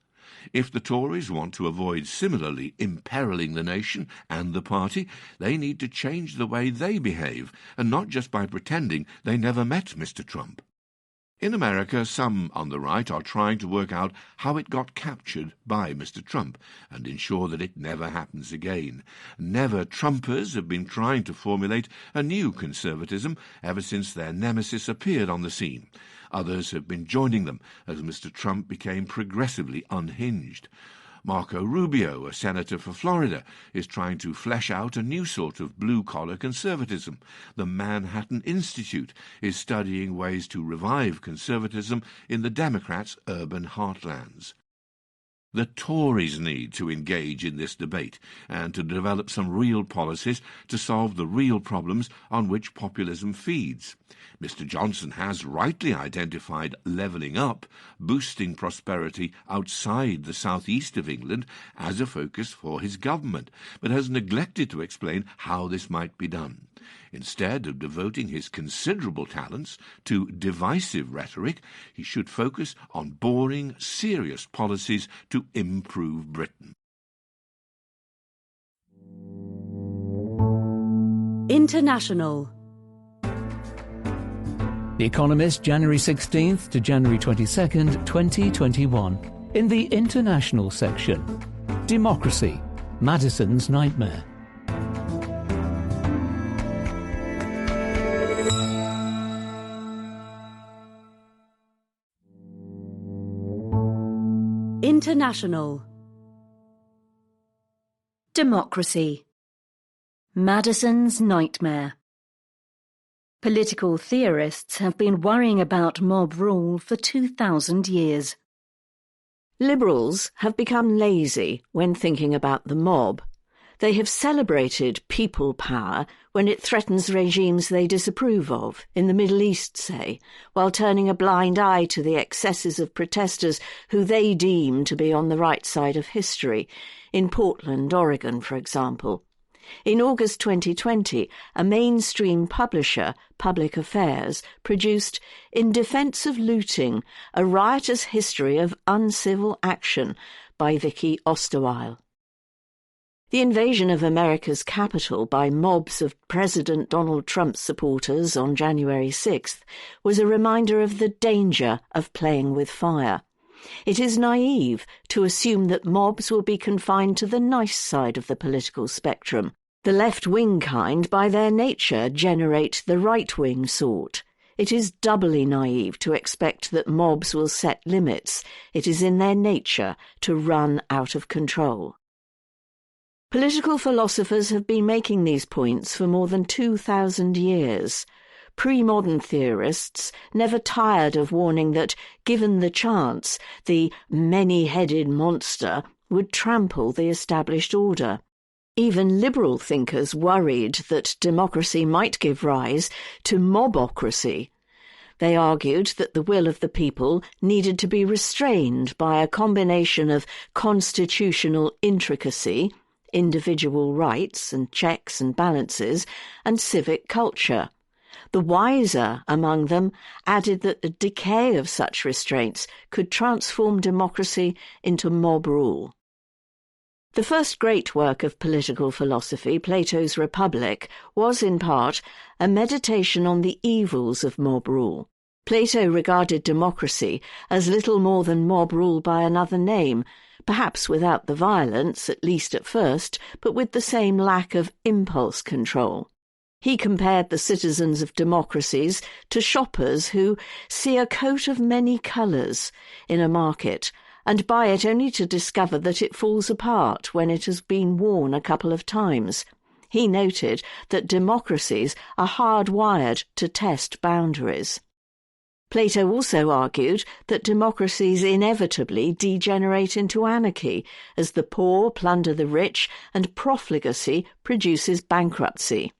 If the Tories want to avoid similarly imperiling the nation and the party, they need to change the way they behave, and not just by pretending they never met Mr. Trump. In America, some on the right are trying to work out how it got captured by Mr. Trump and ensure that it never happens again. Never-Trumpers have been trying to formulate a new conservatism ever since their nemesis appeared on the scene. Others have been joining them as Mr. Trump became progressively unhinged. Marco Rubio, a senator for Florida, is trying to flesh out a new sort of blue-collar conservatism. The Manhattan Institute is studying ways to revive conservatism in the Democrats' urban heartlands. The Tories need to engage in this debate and to develop some real policies to solve the real problems on which populism feeds. Mr. Johnson has rightly identified levelling up, boosting prosperity outside the southeast of England, as a focus for his government, but has neglected to explain how this might be done. Instead of devoting his considerable talents to divisive rhetoric, he should focus on boring, serious policies to improve Britain. International. The Economist, January 16th to January 22nd, 2021. In the International section, Democracy, Madison's Nightmare. International. Democracy, Madison's Nightmare. Political theorists have been worrying about mob rule for 2,000 years. Liberals have become lazy when thinking about the mob. They have celebrated people power when it threatens regimes they disapprove of, in the Middle East, say, while turning a blind eye to the excesses of protesters who they deem to be on the right side of history, in Portland, Oregon, for example. In August 2020, a mainstream publisher, Public Affairs, produced In Defense of Looting, a riotous history of uncivil action by Vicky Osterweil. The invasion of America's capital by mobs of President Donald Trump's supporters on January 6th was a reminder of the danger of playing with fire. It is naive to assume that mobs will be confined to the nice side of the political spectrum. The left-wing kind, by their nature, generate the right-wing sort. It is doubly naive to expect that mobs will set limits. It is in their nature to run out of control. Political philosophers have been making these points for more than 2,000 years. Pre-modern theorists never tired of warning that, given the chance, the many-headed monster would trample the established order. Even liberal thinkers worried that democracy might give rise to mobocracy. They argued that the will of the people needed to be restrained by a combination of constitutional intricacy, individual rights and checks and balances, and civic culture. The wiser among them added that the decay of such restraints could transform democracy into mob rule. The first great work of political philosophy, Plato's Republic, was in part a meditation on the evils of mob rule. Plato regarded democracy as little more than mob rule by another name, perhaps without the violence, at least at first, but with the same lack of impulse control. He compared the citizens of democracies to shoppers who see a coat of many colours in a market and buy it only to discover that it falls apart when it has been worn a couple of times. He noted that democracies are hardwired to test boundaries. Plato also argued that democracies inevitably degenerate into anarchy, as the poor plunder the rich and profligacy produces bankruptcy.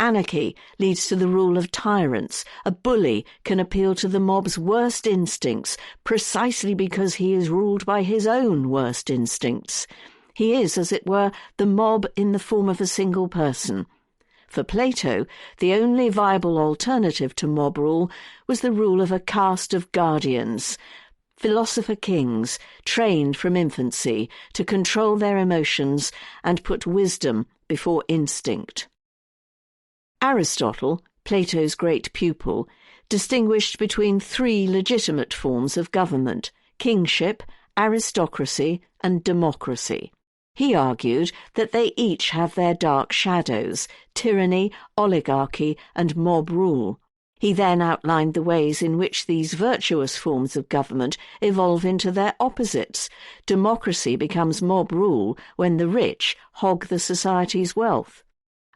Anarchy leads to the rule of tyrants. A bully can appeal to the mob's worst instincts precisely because he is ruled by his own worst instincts. He is, as it were, the mob in the form of a single person. For Plato, the only viable alternative to mob rule was the rule of a caste of guardians, philosopher kings trained from infancy to control their emotions and put wisdom before instinct. Aristotle, Plato's great pupil, distinguished between three legitimate forms of government: kingship, aristocracy, and democracy. He argued that they each have their dark shadows: tyranny, oligarchy, and mob rule. He then outlined the ways in which these virtuous forms of government evolve into their opposites. Democracy becomes mob rule when the rich hog the society's wealth.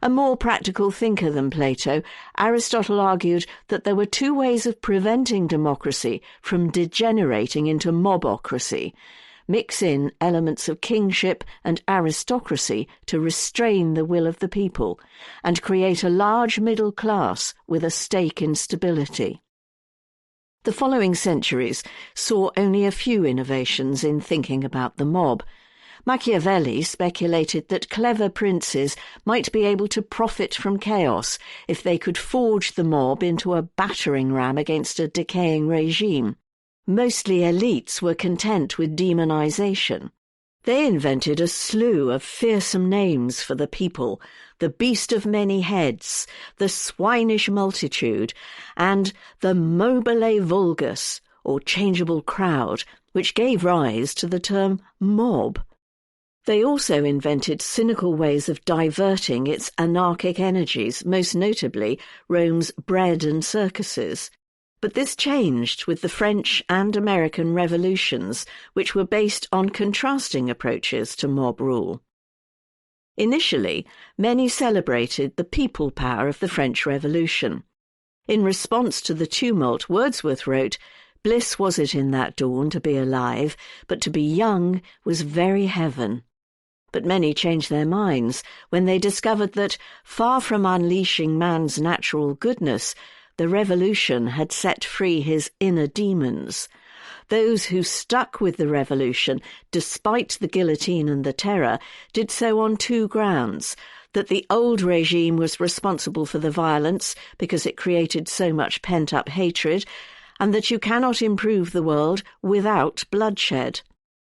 A more practical thinker than Plato, Aristotle argued that there were two ways of preventing democracy from degenerating into mobocracy: mix in elements of kingship and aristocracy to restrain the will of the people, and create a large middle class with a stake in stability. The following centuries saw only a few innovations in thinking about the mob. Machiavelli speculated that clever princes might be able to profit from chaos if they could forge the mob into a battering ram against a decaying regime. Mostly elites were content with demonization. They invented a slew of fearsome names for the people: the beast of many heads, the swinish multitude, and the mobile vulgus, or changeable crowd, which gave rise to the term mob. They also invented cynical ways of diverting its anarchic energies, most notably Rome's bread and circuses. But this changed with the French and American revolutions, which were based on contrasting approaches to mob rule. Initially, many celebrated the people power of the French Revolution. In response to the tumult, Wordsworth wrote, "Bliss was it in that dawn to be alive, but to be young was very heaven." But many changed their minds when they discovered that, far from unleashing man's natural goodness, the revolution had set free his inner demons. Those who stuck with the revolution, despite the guillotine and the terror, did so on two grounds: that the old regime was responsible for the violence because it created so much pent-up hatred, and that you cannot improve the world without bloodshed.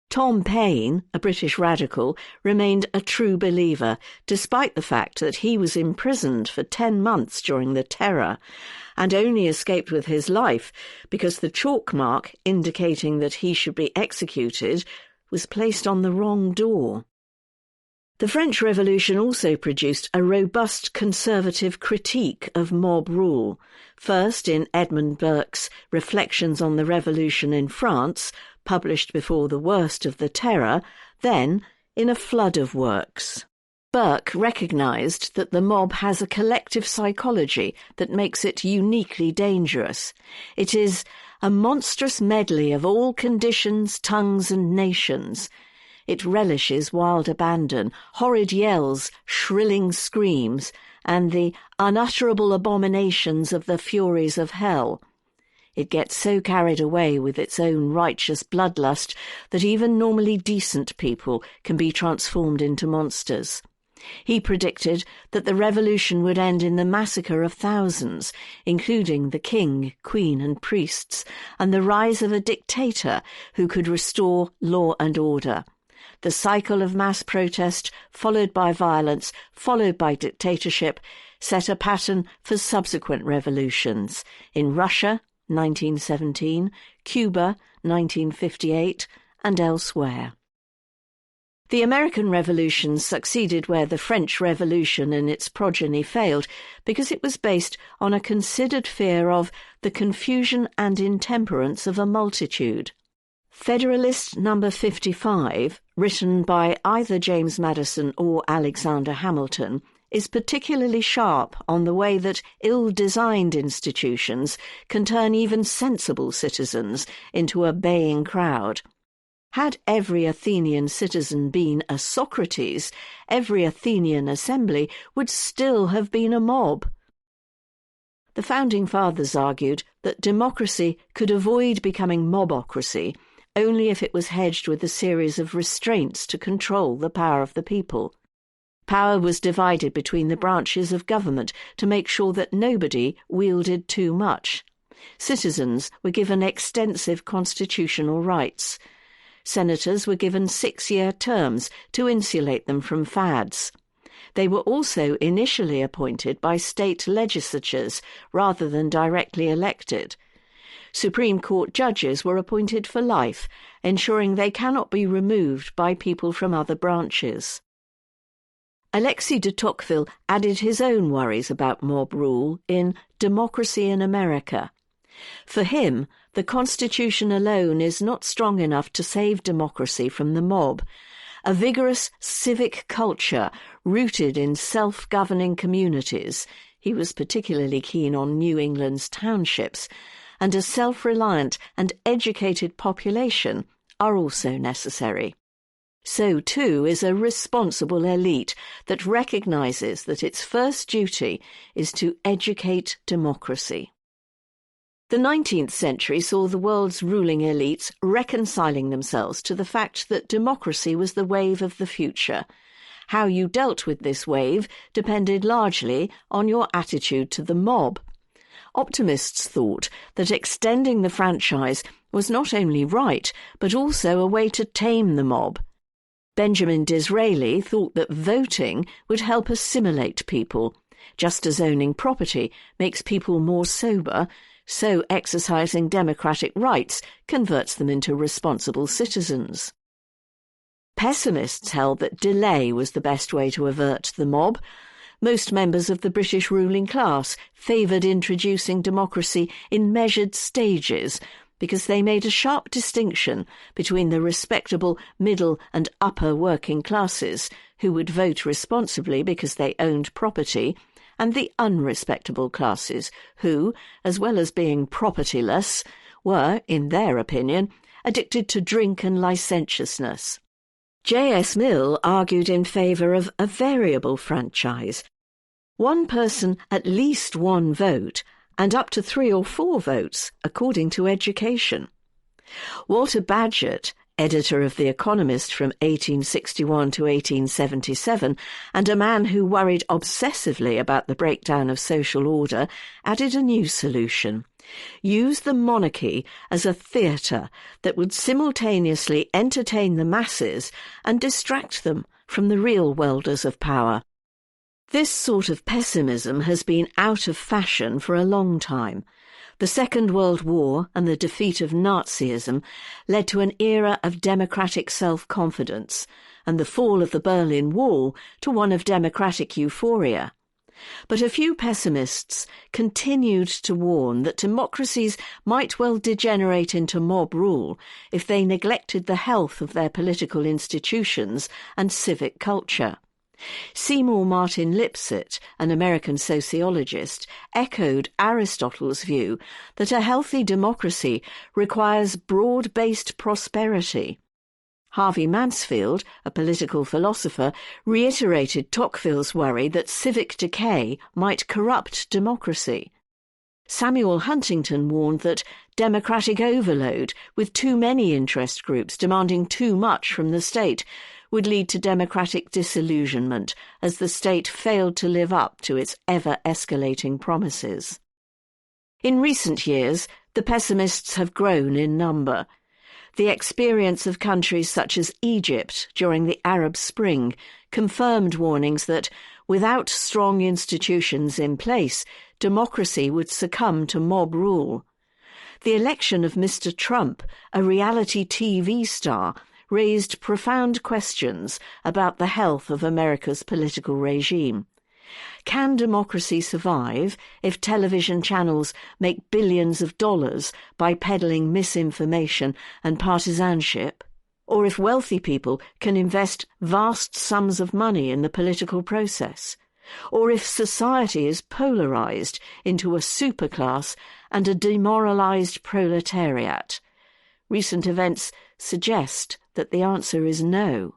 Tom Paine, a British radical, remained a true believer, despite the fact that he was imprisoned for 10 months during the Terror, and only escaped with his life because the chalk mark indicating that he should be executed was placed on the wrong door. The French Revolution also produced a robust conservative critique of mob rule, first in Edmund Burke's Reflections on the Revolution in France, published before the worst of the Terror, then in a flood of works. Burke recognised that the mob has a collective psychology that makes it uniquely dangerous. It is a monstrous medley of all conditions, tongues and nations. It relishes wild abandon, horrid yells, shrilling screams, and the unutterable abominations of the furies of hell. It gets so carried away with its own righteous bloodlust that even normally decent people can be transformed into monsters. He predicted that the revolution would end in the massacre of thousands, including the king, queen and priests, and the rise of a dictator who could restore law and order. The cycle of mass protest, followed by violence, followed by dictatorship, set a pattern for subsequent revolutions in Russia, 1917, Cuba, 1958, and elsewhere. The American Revolution succeeded where the French Revolution and its progeny failed because it was based on a considered fear of the confusion and intemperance of a multitude. Federalist No. 55, written by either James Madison or Alexander Hamilton, is particularly sharp on the way that ill-designed institutions can turn even sensible citizens into a baying crowd. Had every Athenian citizen been a Socrates, every Athenian assembly would still have been a mob. The Founding Fathers argued that democracy could avoid becoming mobocracy only if it was hedged with a series of restraints to control the power of the people. Power was divided between the branches of government to make sure that nobody wielded too much. Citizens were given extensive constitutional rights. Senators were given 6-year terms to insulate them from fads. They were also initially appointed by state legislatures rather than directly elected. Supreme Court judges were appointed for life, ensuring they cannot be removed by people from other branches. Alexis de Tocqueville added his own worries about mob rule in Democracy in America. For him, the Constitution alone is not strong enough to save democracy from the mob. A vigorous civic culture rooted in self-governing communities — he was particularly keen on New England's townships — and a self-reliant and educated population are also necessary. So too is a responsible elite that recognizes that its first duty is to educate democracy. The 19th century saw the world's ruling elites reconciling themselves to the fact that democracy was the wave of the future. How you dealt with this wave depended largely on your attitude to the mob. Optimists thought that extending the franchise was not only right, but also a way to tame the mob. Benjamin Disraeli thought that voting would help assimilate people. Just as owning property makes people more sober, so exercising democratic rights converts them into responsible citizens. Pessimists held that delay was the best way to avert the mob. Most members of the British ruling class favoured introducing democracy in measured stages because they made a sharp distinction between the respectable middle and upper working classes, who would vote responsibly because they owned property, and the unrespectable classes, who, as well as being propertyless, were, in their opinion, addicted to drink and licentiousness. J.S. Mill argued in favour of a variable franchise. One person at least one vote, and up to 3 or 4 votes, according to education. Walter Bagehot, editor of The Economist from 1861 to 1877, and a man who worried obsessively about the breakdown of social order, added a new solution. Use the monarchy as a theatre that would simultaneously entertain the masses and distract them from the real welders of power. This sort of pessimism has been out of fashion for a long time. The Second World War and the defeat of Nazism led to an era of democratic self-confidence, and the fall of the Berlin Wall to one of democratic euphoria. But a few pessimists continued to warn that democracies might well degenerate into mob rule if they neglected the health of their political institutions and civic culture. Seymour Martin Lipset, an American sociologist, echoed Aristotle's view that a healthy democracy requires broad-based prosperity. Harvey Mansfield, a political philosopher, reiterated Tocqueville's worry that civic decay might corrupt democracy. Samuel Huntington warned that democratic overload, with too many interest groups demanding too much from the state, would lead to democratic disillusionment as the state failed to live up to its ever-escalating promises. In recent years, the pessimists have grown in number. The experience of countries such as Egypt during the Arab Spring confirmed warnings that, without strong institutions in place, democracy would succumb to mob rule. The election of Mr. Trump, a reality TV star, raised profound questions about the health of America's political regime. Can democracy survive if television channels make billions of dollars by peddling misinformation and partisanship? Or if wealthy people can invest vast sums of money in the political process? Or if society is polarised into a superclass and a demoralised proletariat? Recent events suggest that the answer is no.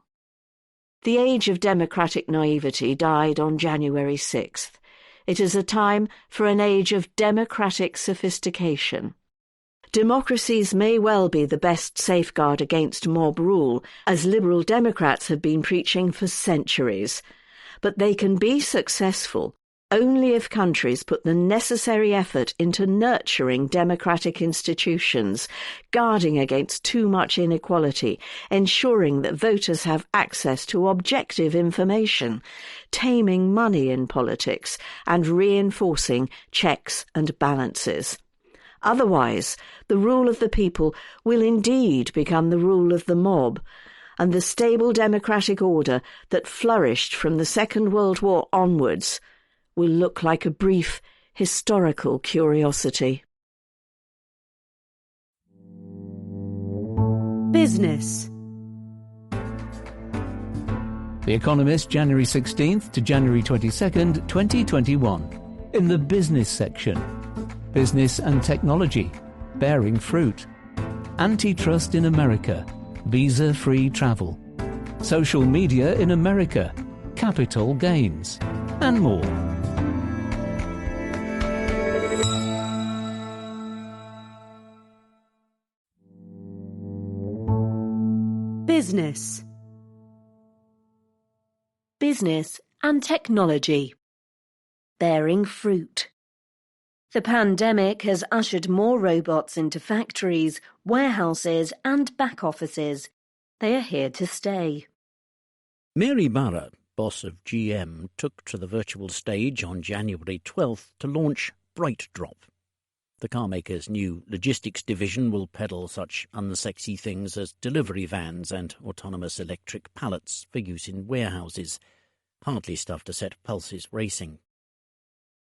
The age of democratic naivety died on January 6th. It is a time for an age of democratic sophistication. Democracies may well be the best safeguard against mob rule, as Liberal Democrats have been preaching for centuries. But they can be successful only if countries put the necessary effort into nurturing democratic institutions, guarding against too much inequality, ensuring that voters have access to objective information, taming money in politics, and reinforcing checks and balances. Otherwise, the rule of the people will indeed become the rule of the mob, and the stable democratic order that flourished from the Second World War onwards will look like a brief historical curiosity. Business. The Economist, January 16th to January 22nd, 2021. In the business section, business and technology, bearing fruit. Antitrust in America, visa-free travel. Social media in America, capital gains, and more. Business. Business and technology, bearing fruit. The pandemic has ushered more robots into factories, warehouses and back offices. They are here to stay. Mary Barra, boss of GM, took to the virtual stage on January 12th to launch BrightDrop. The carmaker's new logistics division will peddle such unsexy things as delivery vans and autonomous electric pallets for use in warehouses. Hardly stuff to set pulses racing.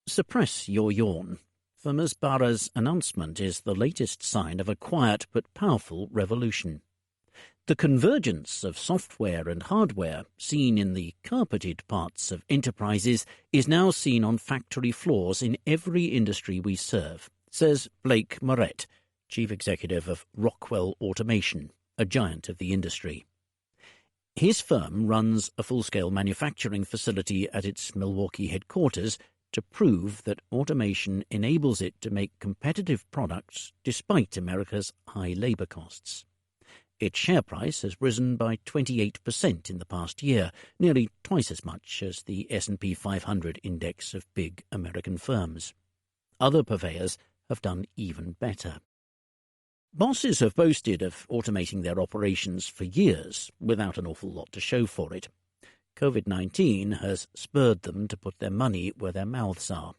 Suppress your yawn, for Ms. Barra's announcement is the latest sign of a quiet but powerful revolution. The convergence of software and hardware seen in the carpeted parts of enterprises is now seen on factory floors in every industry we serve, says Blake Moret, Chief Executive of Rockwell Automation, a giant of the industry. His firm runs a full-scale manufacturing facility at its Milwaukee headquarters to prove that automation enables it to make competitive products despite America's high labour costs. Its share price has risen by 28% in the past year, nearly twice as much as the S&P 500 index of big American firms. Other purveyors have done even better. Bosses have boasted of automating their operations for years without an awful lot to show for it. COVID-19 has spurred them to put their money where their mouths are.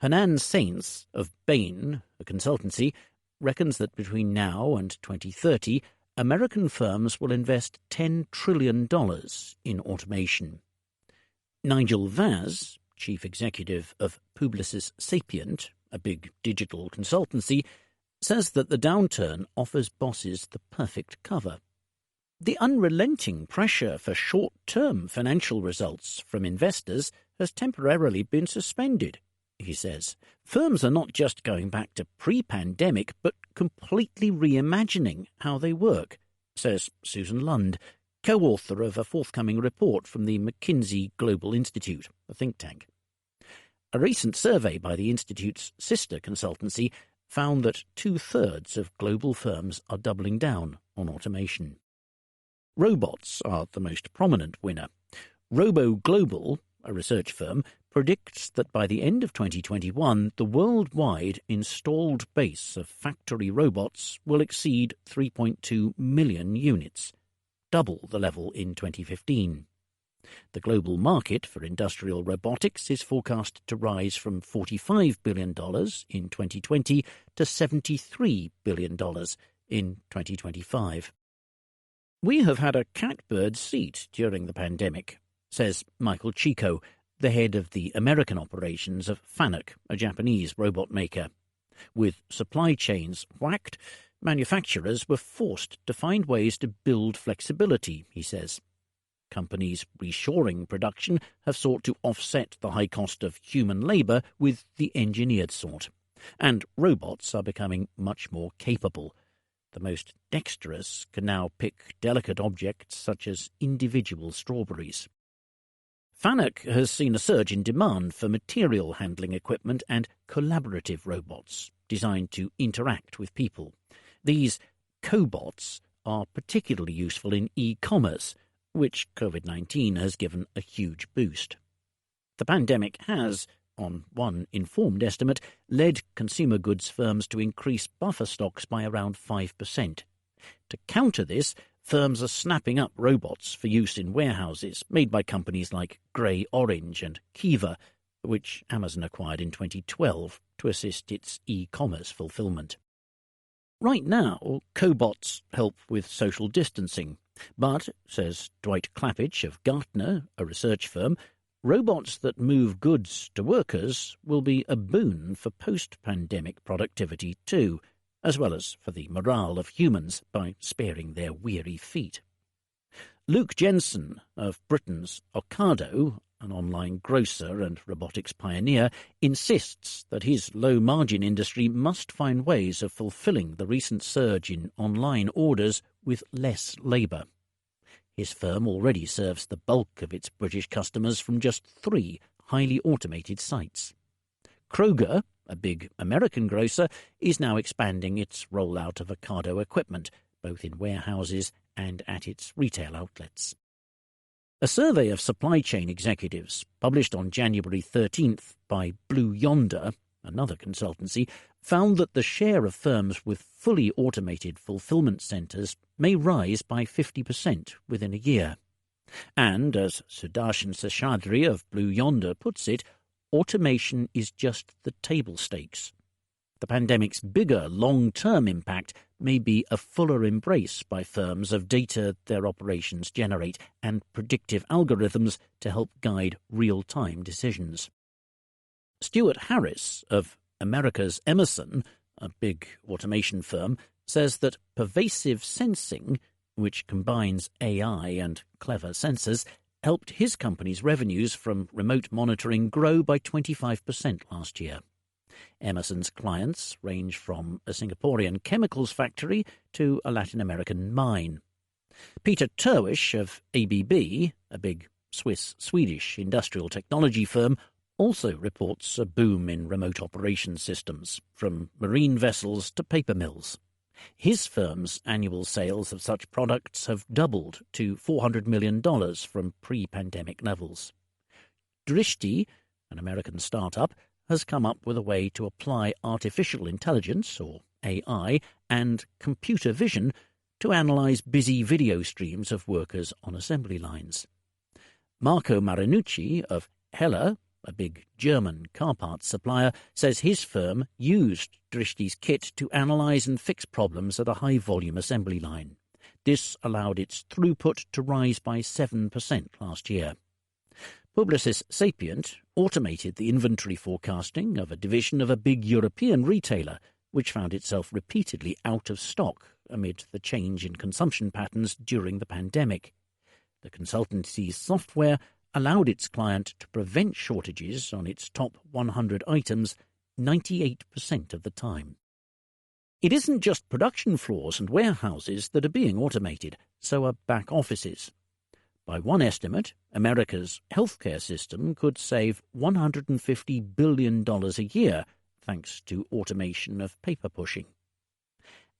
Hernan Sainz of Bain, a consultancy, reckons that between now and 2030, American firms will invest $10 trillion in automation. Nigel Vaz, chief executive of Publicis Sapient, a big digital consultancy, says that the downturn offers bosses the perfect cover. The unrelenting pressure for short-term financial results from investors has temporarily been suspended, he says. Firms are not just going back to pre-pandemic, but completely reimagining how they work, says Susan Lund, co-author of a forthcoming report from the McKinsey Global Institute, a think tank. A recent survey by the Institute's sister consultancy found that 2/3 of global firms are doubling down on automation. Robots are the most prominent winner. Robo Global, a research firm, predicts that by the end of 2021, the worldwide installed base of factory robots will exceed 3.2 million units, double the level in 2015. The global market for industrial robotics is forecast to rise from $45 billion in 2020 to $73 billion in 2025. We have had a catbird seat during the pandemic, says Michael Chico, the head of the American operations of Fanuc, a Japanese robot maker. With supply chains whacked, manufacturers were forced to find ways to build flexibility, he says. Companies reshoring production have sought to offset the high cost of human labour with the engineered sort. And robots are becoming much more capable. The most dexterous can now pick delicate objects such as individual strawberries. Fanuc has seen a surge in demand for material handling equipment and collaborative robots designed to interact with people. These cobots are particularly useful in e-commerce, which COVID-19 has given a huge boost. The pandemic has, on one informed estimate, led consumer goods firms to increase buffer stocks by around 5%. To counter this, firms are snapping up robots for use in warehouses made by companies like Grey Orange and Kiva, which Amazon acquired in 2012 to assist its e-commerce fulfillment. Right now, cobots help with social distancing, but, says Dwight Klappich of Gartner, a research firm, robots that move goods to workers will be a boon for post-pandemic productivity too, as well as for the morale of humans by sparing their weary feet. Luke Jensen of Britain's Ocado, an online grocer and robotics pioneer, insists that his low-margin industry must find ways of fulfilling the recent surge in online orders with less labour. His firm already serves the bulk of its British customers from just 3 highly automated sites. Kroger, a big American grocer, is now expanding its rollout of Ocado equipment, both in warehouses and at its retail outlets. A survey of supply chain executives, published on January 13th by Blue Yonder, another consultancy, found that the share of firms with fully automated fulfillment centres may rise by 50% within a year. And, as Sudarshan Seshadri of Blue Yonder puts it, automation is just the table stakes. The pandemic's bigger long-term impact may be a fuller embrace by firms of data their operations generate and predictive algorithms to help guide real-time decisions. Stuart Harris of America's Emerson, a big automation firm, says that pervasive sensing, which combines AI and clever sensors, helped his company's revenues from remote monitoring grow by 25% last year. Emerson's clients range from a Singaporean chemicals factory to a Latin American mine. Peter Terwish of ABB, a big Swiss-Swedish industrial technology firm, also reports a boom in remote operations systems, from marine vessels to paper mills. His firm's annual sales of such products have doubled to $400 million from pre-pandemic levels. Drishti, an American startup, has come up with a way to apply artificial intelligence, or AI, and computer vision to analyse busy video streams of workers on assembly lines. Marco Marinucci of Heller, a big German car parts supplier, says his firm used Drishti's kit to analyse and fix problems at a high-volume assembly line. This allowed its throughput to rise by 7% last year. Publicis Sapient automated the inventory forecasting of a division of a big European retailer, which found itself repeatedly out of stock amid the change in consumption patterns during the pandemic. The consultancy's software allowed its client to prevent shortages on its top 100 items 98% of the time. It isn't just production floors and warehouses that are being automated, so are back offices. By one estimate, America's healthcare system could save $150 billion a year thanks to automation of paper pushing.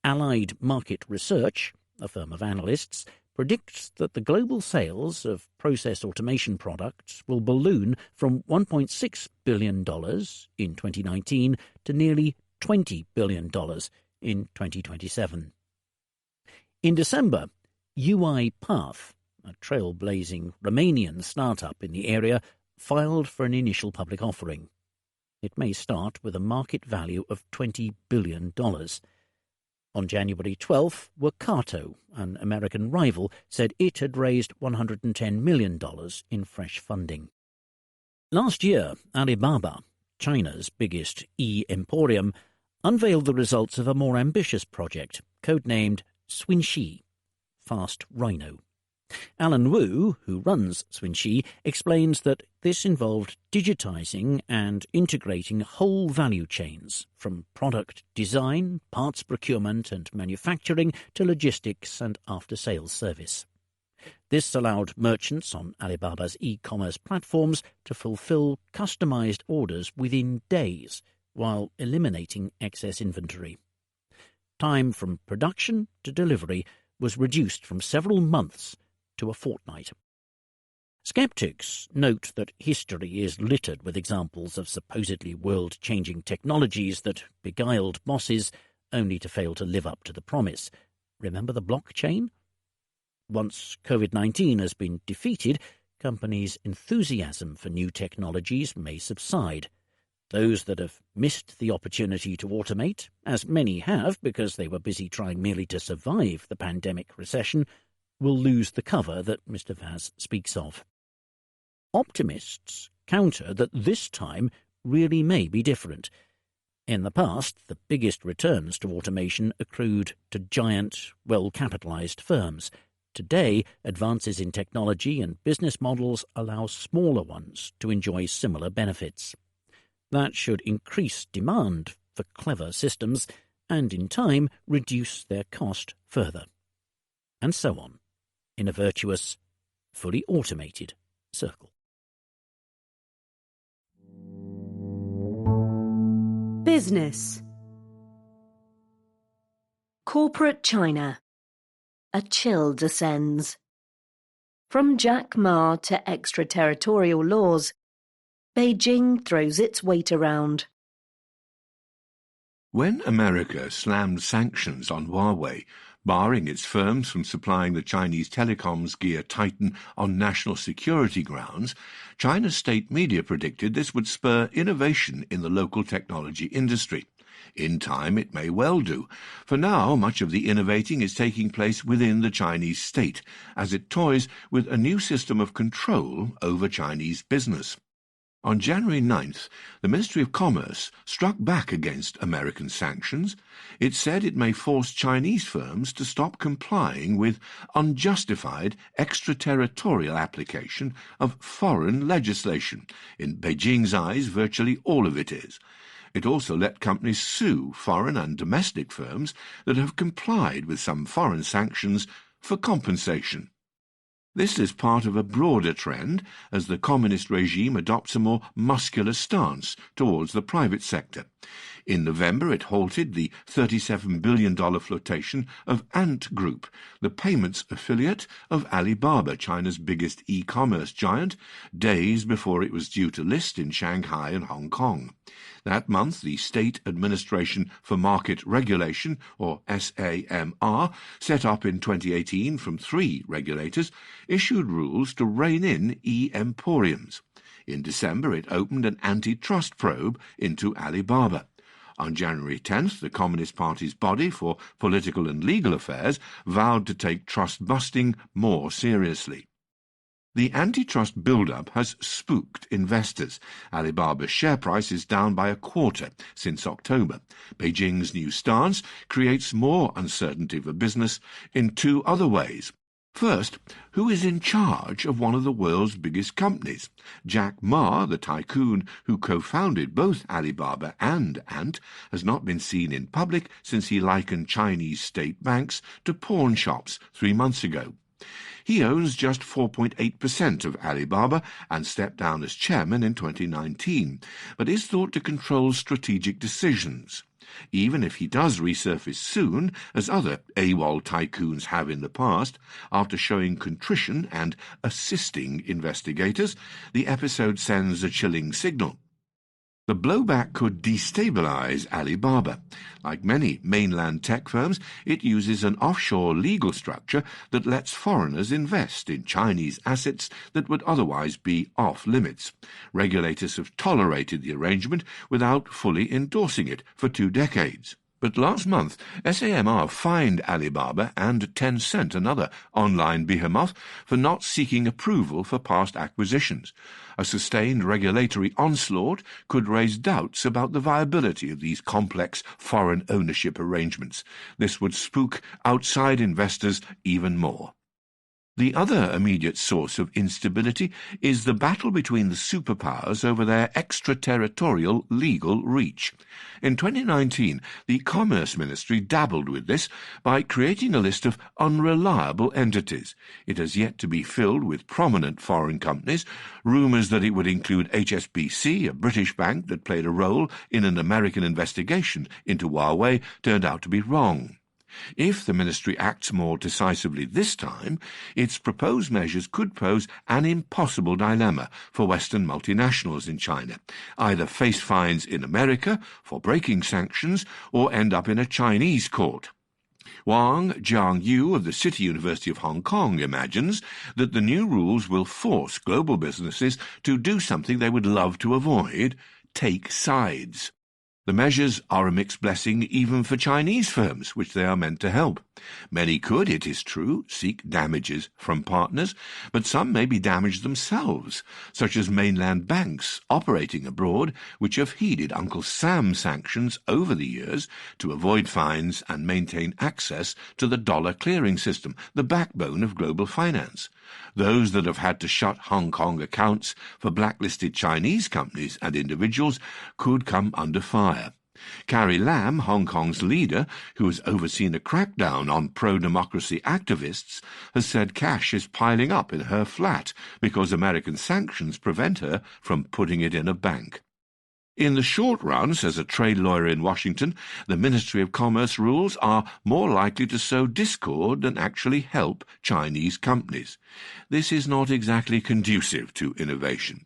Allied Market Research, a firm of analysts, predicts that the global sales of process automation products will balloon from $1.6 billion in 2019 to nearly $20 billion in 2027. In December, UiPath, a trailblazing Romanian startup in the area, filed for an initial public offering. It may start with a market value of $20 billion. On January 12th, Workato, an American rival, said it had raised $110 million in fresh funding. Last year, Alibaba, China's biggest e-emporium, unveiled the results of a more ambitious project, codenamed Swinxi, Fast Rhino. Alan Wu, who runs Swinxi, explains that this involved digitising and integrating whole value chains, from product design, parts procurement and manufacturing to logistics and after-sales service. This allowed merchants on Alibaba's e-commerce platforms to fulfill customised orders within days, while eliminating excess inventory. Time from production to delivery was reduced from several months to a fortnight. Skeptics note that history is littered with examples of supposedly world-changing technologies that beguiled bosses only to fail to live up to the promise. Remember the blockchain? Once COVID-19 has been defeated, companies' enthusiasm for new technologies may subside. Those that have missed the opportunity to automate, as many have because they were busy trying merely to survive the pandemic recession, will lose the cover that Mr. Vaz speaks of. Optimists counter that this time really may be different. In the past, the biggest returns to automation accrued to giant, well-capitalized firms. Today, advances in technology and business models allow smaller ones to enjoy similar benefits. That should increase demand for clever systems and, in time, reduce their cost further. And so on, in a virtuous, fully automated circle. Business. Corporate China. A chill descends. From Jack Ma to extraterritorial laws, Beijing throws its weight around. When America slammed sanctions on Huawei, barring its firms from supplying the Chinese telecoms gear Titan on national security grounds, China's state media predicted this would spur innovation in the local technology industry. In time, it may well do. For now, much of the innovating is taking place within the Chinese state, as it toys with a new system of control over Chinese business. On January 9th, the Ministry of Commerce struck back against American sanctions. It said it may force Chinese firms to stop complying with unjustified extraterritorial application of foreign legislation. In Beijing's eyes, virtually all of it is. It also let companies sue foreign and domestic firms that have complied with some foreign sanctions for compensation. This is part of a broader trend as the communist regime adopts a more muscular stance towards the private sector. In November, it halted the $37 billion flotation of Ant Group, the payments affiliate of Alibaba, China's biggest e-commerce giant, days before it was due to list in Shanghai and Hong Kong. That month, the State Administration for Market Regulation, or SAMR, set up in 2018 from 3 regulators, issued rules to rein in e-emporiums. In December, it opened an antitrust probe into Alibaba. On January 10th, the Communist Party's body for political and legal affairs vowed to take trust-busting more seriously. The antitrust build-up has spooked investors. Alibaba's share price is down by 1/4 since October. Beijing's new stance creates more uncertainty for business in 2 other ways. First, who is in charge of one of the world's biggest companies? Jack Ma, the tycoon who co-founded both Alibaba and Ant, has not been seen in public since he likened Chinese state banks to pawn shops 3 months ago. He owns just 4.8% of Alibaba and stepped down as chairman in 2019, but is thought to control strategic decisions. Even if he does resurface soon, as other AWOL tycoons have in the past, after showing contrition and assisting investigators, the episode sends a chilling signal. The blowback could destabilize Alibaba. Like many mainland tech firms, it uses an offshore legal structure that lets foreigners invest in Chinese assets that would otherwise be off-limits. Regulators have tolerated the arrangement without fully endorsing it for 2 decades. But last month, SAMR fined Alibaba and Tencent, another online behemoth, for not seeking approval for past acquisitions. A sustained regulatory onslaught could raise doubts about the viability of these complex foreign ownership arrangements. This would spook outside investors even more. The other immediate source of instability is the battle between the superpowers over their extraterritorial legal reach. In 2019, the Commerce Ministry dabbled with this by creating a list of unreliable entities. It has yet to be filled with prominent foreign companies. Rumours that it would include HSBC, a British bank that played a role in an American investigation into Huawei, turned out to be wrong. If the ministry acts more decisively this time, its proposed measures could pose an impossible dilemma for Western multinationals in China: either face fines in America for breaking sanctions or end up in a Chinese court. Wang Jiangyu of the City University of Hong Kong imagines that the new rules will force global businesses to do something they would love to avoid: take sides. The measures are a mixed blessing even for Chinese firms, which they are meant to help. Many could, it is true, seek damages from partners, but some may be damaged themselves, such as mainland banks operating abroad, which have heeded Uncle Sam sanctions over the years to avoid fines and maintain access to the dollar clearing system, the backbone of global finance. Those that have had to shut Hong Kong accounts for blacklisted Chinese companies and individuals could come under fire. Carrie Lam, Hong Kong's leader, who has overseen a crackdown on pro-democracy activists, has said cash is piling up in her flat because American sanctions prevent her from putting it in a bank. In the short run, says a trade lawyer in Washington, the Ministry of Commerce rules are more likely to sow discord than actually help Chinese companies. This is not exactly conducive to innovation,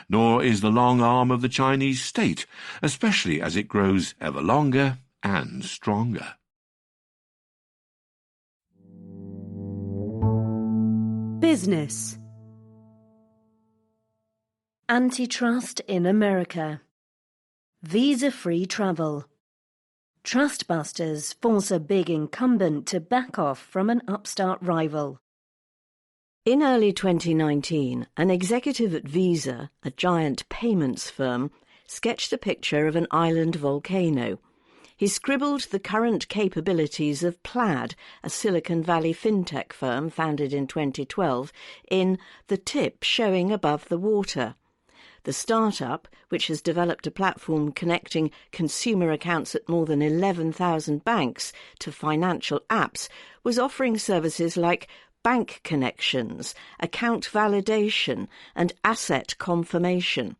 nor is the long arm of the Chinese state, especially as it grows ever longer and stronger. Business. Antitrust in America. Visa-free travel. Trustbusters force a big incumbent to back off from an upstart rival. In early 2019, an executive at Visa, a giant payments firm, sketched a picture of an island volcano. He scribbled the current capabilities of Plaid, a Silicon Valley fintech firm founded in 2012, in the tip showing above the water. The startup, which has developed a platform connecting consumer accounts at more than 11,000 banks to financial apps, was offering services like bank connections, account validation, and asset confirmation.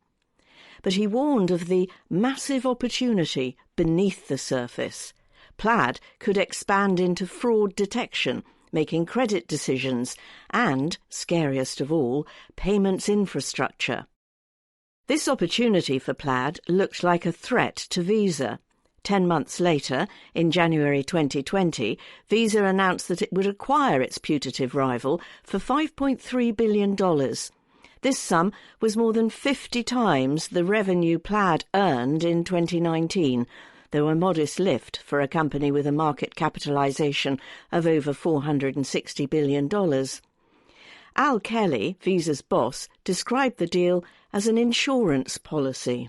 But he warned of the massive opportunity beneath the surface. Plaid could expand into fraud detection, making credit decisions, and, scariest of all, payments infrastructure. This opportunity for Plaid looked like a threat to Visa. 10 months later, in January 2020, Visa announced that it would acquire its putative rival for $5.3 billion. This sum was more than 50 times the revenue Plaid earned in 2019, though a modest lift for a company with a market capitalization of over $460 billion. Al Kelly, Visa's boss, described the deal as an insurance policy.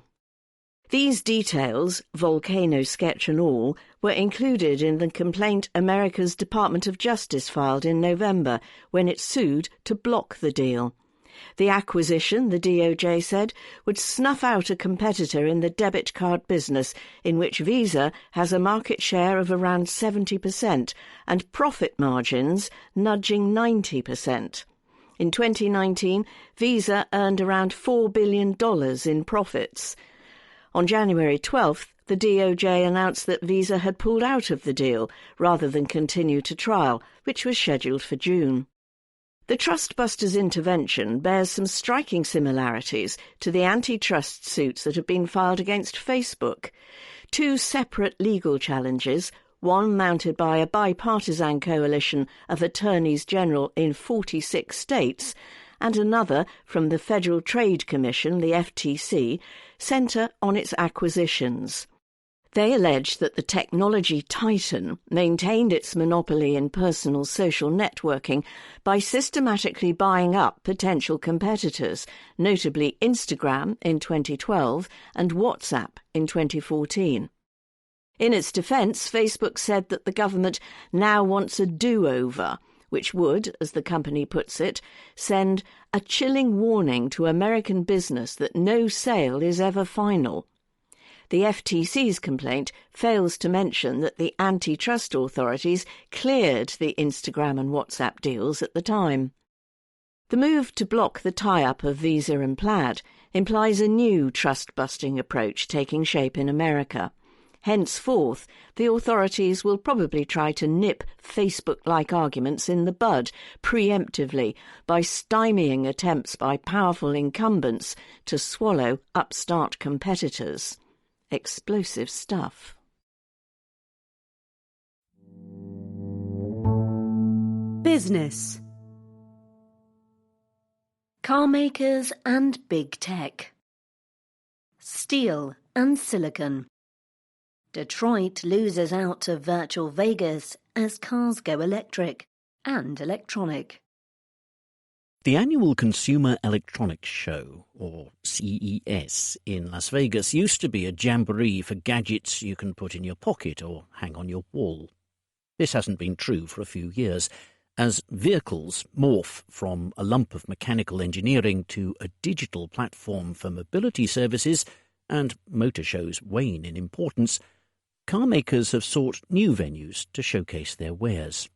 These details, volcano sketch and all, were included in the complaint America's Department of Justice filed in November when it sued to block the deal. The acquisition, the DOJ said, would snuff out a competitor in the debit card business, in which Visa has a market share of around 70% and profit margins nudging 90%. In 2019, Visa earned around $4 billion in profits. On January 12th, the DOJ announced that Visa had pulled out of the deal rather than continue to trial, which was scheduled for June. The Trustbusters intervention bears some striking similarities to the antitrust suits that have been filed against Facebook. Two separate legal challenges, one mounted by a bipartisan coalition of attorneys general in 46 states, and another from the Federal Trade Commission, the FTC, centre on its acquisitions. They allege that the technology titan maintained its monopoly in personal social networking by systematically buying up potential competitors, notably Instagram in 2012 and WhatsApp in 2014. In its defence, Facebook said that the government now wants a do-over, which would, as the company puts it, send a chilling warning to American business that no sale is ever final. The FTC's complaint fails to mention that the antitrust authorities cleared the Instagram and WhatsApp deals at the time. The move to block the tie-up of Visa and Plaid implies a new trust-busting approach taking shape in America. Henceforth, the authorities will probably try to nip Facebook-like arguments in the bud preemptively by stymieing attempts by powerful incumbents to swallow upstart competitors. Explosive stuff. Business. Car makers and big tech. Steel and silicon. Detroit loses out to virtual Vegas as cars go electric and electronic. The annual Consumer Electronics Show, or CES, in Las Vegas used to be a jamboree for gadgets you can put in your pocket or hang on your wall. This hasn't been true for a few years, as vehicles morph from a lump of mechanical engineering to a digital platform for mobility services, and motor shows wane in importance. Car makers have sought new venues to showcase their wares.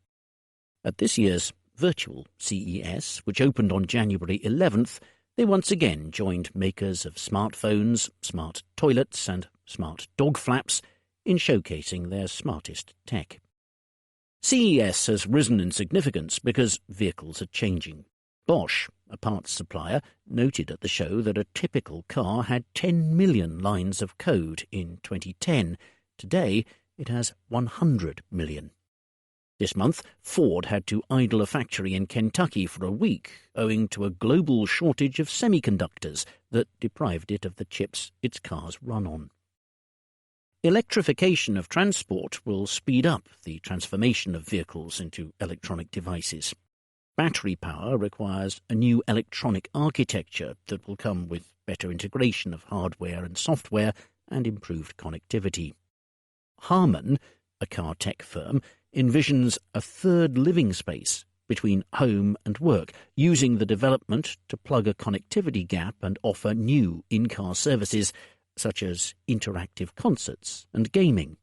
At this year's virtual CES, which opened on January 11th, they once again joined makers of smartphones, smart toilets and smart dog flaps in showcasing their smartest tech. CES has risen in significance because vehicles are changing. Bosch, a parts supplier, noted at the show that a typical car had 10 million lines of code in 2010. Today, it has 100 million. This month, Ford had to idle a factory in Kentucky for a week, owing to a global shortage of semiconductors that deprived it of the chips its cars run on. Electrification of transport will speed up the transformation of vehicles into electronic devices. Battery power requires a new electronic architecture that will come with better integration of hardware and software and improved connectivity. Harman, a car tech firm, envisions a third living space between home and work, using the development to plug a connectivity gap and offer new in-car services such as interactive concerts and gaming.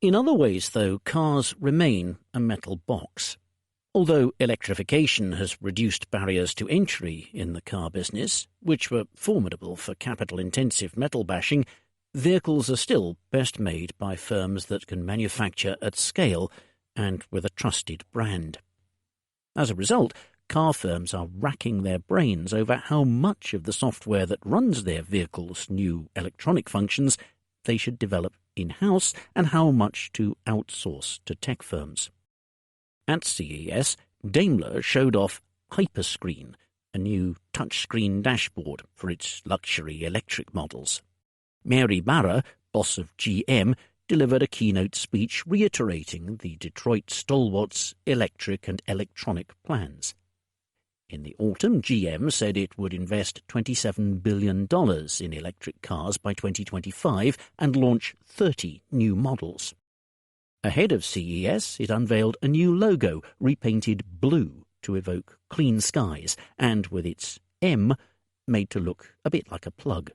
In other ways, though, cars remain a metal box. Although electrification has reduced barriers to entry in the car business, which were formidable for capital-intensive metal bashing, vehicles are still best made by firms that can manufacture at scale and with a trusted brand. As a result, car firms are racking their brains over how much of the software that runs their vehicles' new electronic functions they should develop in-house and how much to outsource to tech firms. At CES, Daimler showed off Hyperscreen, a new touchscreen dashboard for its luxury electric models. Mary Barra, boss of GM, delivered a keynote speech reiterating the Detroit stalwart's electric and electronic plans. In the autumn, GM said it would invest $27 billion in electric cars by 2025 and launch 30 new models. Ahead of CES, it unveiled a new logo, repainted blue to evoke clean skies, and with its M made to look a bit like a plug.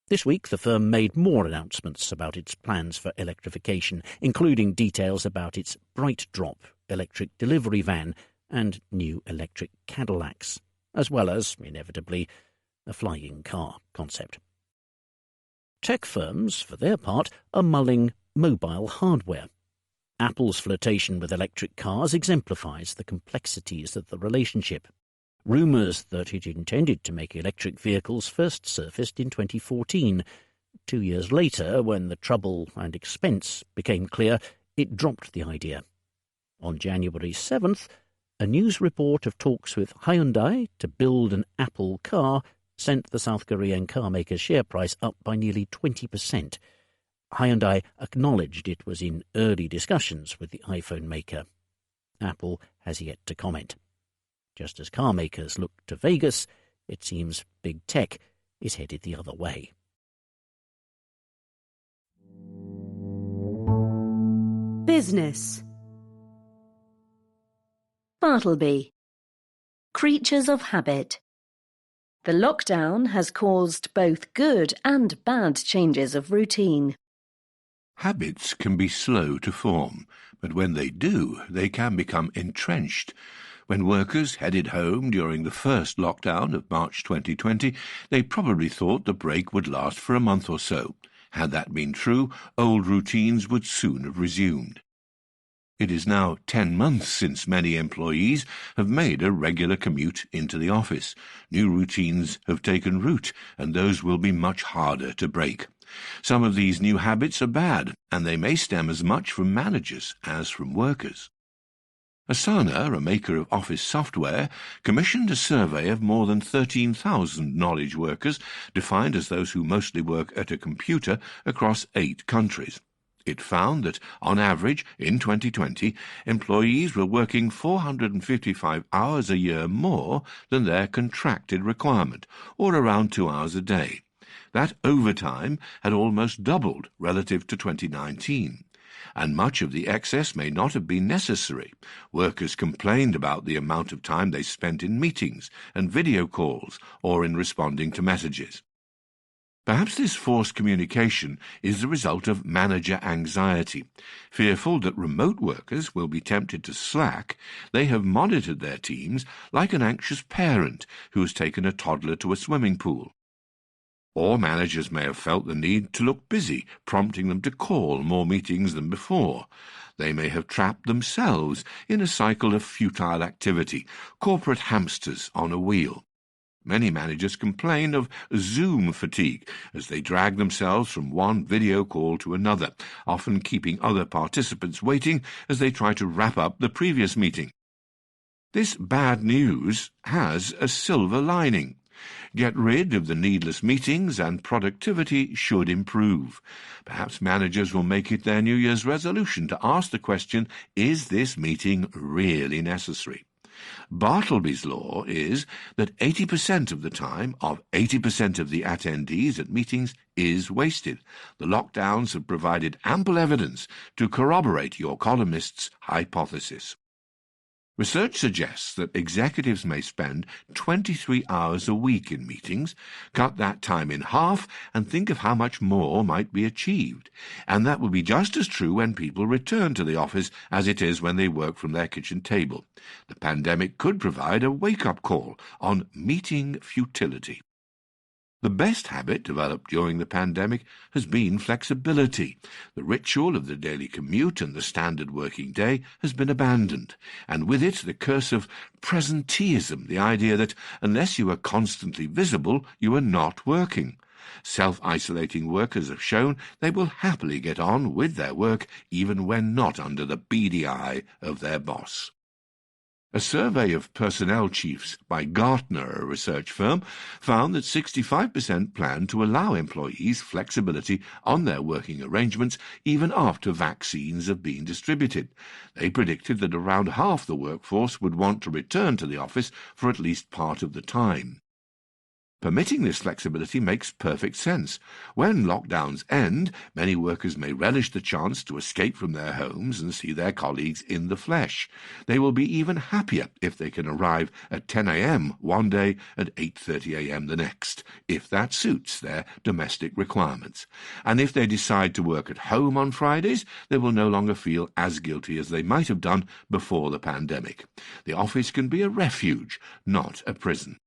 This week, the firm made more announcements about its plans for electrification, including details about its BrightDrop electric delivery van and new electric Cadillacs, as well as, inevitably, a flying car concept. Tech firms, for their part, are mulling mobile hardware. Apple's flirtation with electric cars exemplifies the complexities of the relationship. Rumours that it intended to make electric vehicles first surfaced in 2014. 2 years later, when the trouble and expense became clear, it dropped the idea. On January 7th, a news report of talks with Hyundai to build an Apple car sent the South Korean car maker's share price up by nearly 20%. Hyundai acknowledged it was in early discussions with the iPhone maker. Apple has yet to comment. Just as car makers look to Vegas, it seems big tech is headed the other way. Business. Bartleby. Creatures of habit. The lockdown has caused both good and bad changes of routine. Habits can be slow to form, but when they do, they can become entrenched. When workers headed home during the first lockdown of March 2020, they probably thought the break would last for a month or so. Had that been true, old routines would soon have resumed. It is now 10 months since many employees have made a regular commute into the office. New routines have taken root, and those will be much harder to break. Some of these new habits are bad, and they may stem as much from managers as from workers. Asana, a maker of office software, commissioned a survey of more than 13,000 knowledge workers, defined as those who mostly work at a computer, across 8 countries. It found that, on average, in 2020, employees were working 455 hours a year more than their contracted requirement, or around 2 hours a day. That overtime had almost doubled relative to 2019. And much of the excess may not have been necessary. Workers complained about the amount of time they spent in meetings and video calls or in responding to messages. Perhaps this forced communication is the result of manager anxiety. Fearful that remote workers will be tempted to slack, they have monitored their teams like an anxious parent who has taken a toddler to a swimming pool. Or managers may have felt the need to look busy, prompting them to call more meetings than before. They may have trapped themselves in a cycle of futile activity, corporate hamsters on a wheel. Many managers complain of Zoom fatigue as they drag themselves from one video call to another, often keeping other participants waiting as they try to wrap up the previous meeting. This bad news has a silver lining. Get rid of the needless meetings and productivity should improve. Perhaps managers will make it their New Year's resolution to ask the question, is this meeting really necessary? Bartleby's law is that 80% of the time of 80% of the attendees at meetings is wasted. The lockdowns have provided ample evidence to corroborate your columnist's hypothesis. Research suggests that executives may spend 23 hours a week in meetings, cut that time in half, and think of how much more might be achieved. And that will be just as true when people return to the office as it is when they work from their kitchen table. The pandemic could provide a wake-up call on meeting futility. The best habit developed during the pandemic has been flexibility. The ritual of the daily commute and the standard working day has been abandoned, and with it the curse of presenteeism, the idea that unless you are constantly visible, you are not working. Self-isolating workers have shown they will happily get on with their work even when not under the beady eye of their boss. A survey of personnel chiefs by Gartner, a research firm, found that 65% plan to allow employees flexibility on their working arrangements even after vaccines have been distributed. They predicted that around half the workforce would want to return to the office for at least part of the time. Permitting this flexibility makes perfect sense. When lockdowns end, many workers may relish the chance to escape from their homes and see their colleagues in the flesh. They will be even happier if they can arrive at 10 a.m. one day and 8:30 a.m. the next, if that suits their domestic requirements. And if they decide to work at home on Fridays, they will no longer feel as guilty as they might have done before the pandemic. The office can be a refuge, not a prison.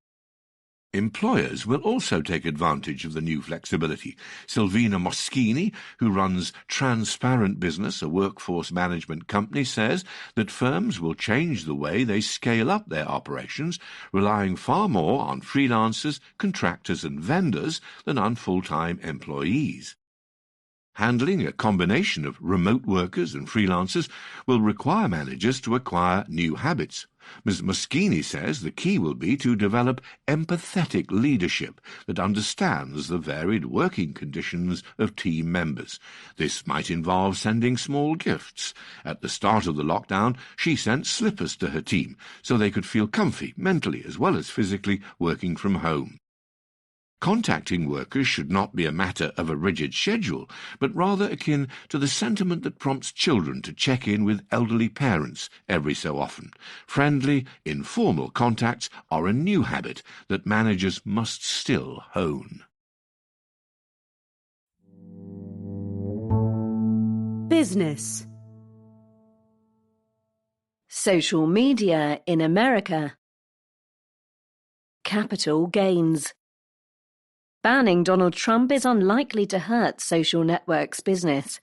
Employers will also take advantage of the new flexibility. Silvina Moschini, who runs Transparent Business, a workforce management company, says that firms will change the way they scale up their operations, relying far more on freelancers, contractors and vendors than on full-time employees. Handling a combination of remote workers and freelancers will require managers to acquire new habits. Ms. Moschini says the key will be to develop empathetic leadership that understands the varied working conditions of team members. This might involve sending small gifts. At the start of the lockdown, she sent slippers to her team so they could feel comfy mentally as well as physically working from home. Contacting workers should not be a matter of a rigid schedule, but rather akin to the sentiment that prompts children to check in with elderly parents every so often. Friendly, informal contacts are a new habit that managers must still hone. Business. Social media in America. Capital gains. Banning Donald Trump is unlikely to hurt social networks' business.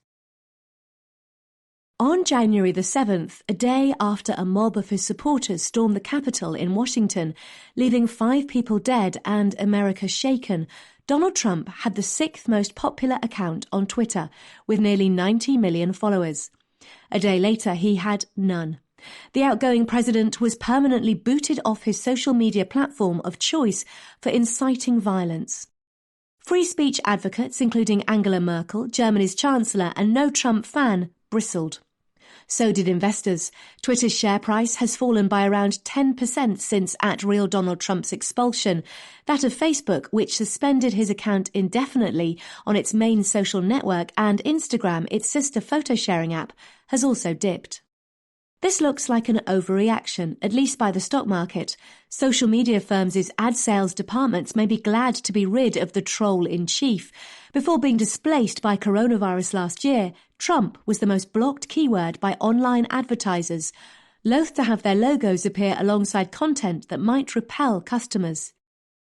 On January the 7th, a day after a mob of his supporters stormed the Capitol in Washington, leaving 5 people dead and America shaken, Donald Trump had the 6th most popular account on Twitter, with nearly 90 million followers. A day later, he had none. The outgoing president was permanently booted off his social media platform of choice for inciting violence. Free speech advocates, including Angela Merkel, Germany's chancellor, and no Trump fan, bristled. So did investors. Twitter's share price has fallen by around 10% since @Real Donald Trump's expulsion. That of Facebook, which suspended his account indefinitely on its main social network, and Instagram, its sister photo-sharing app, has also dipped. This looks like an overreaction, at least by the stock market. Social media firms' ad sales departments may be glad to be rid of the troll-in-chief. Before being displaced by coronavirus last year, Trump was the most blocked keyword by online advertisers, loath to have their logos appear alongside content that might repel customers.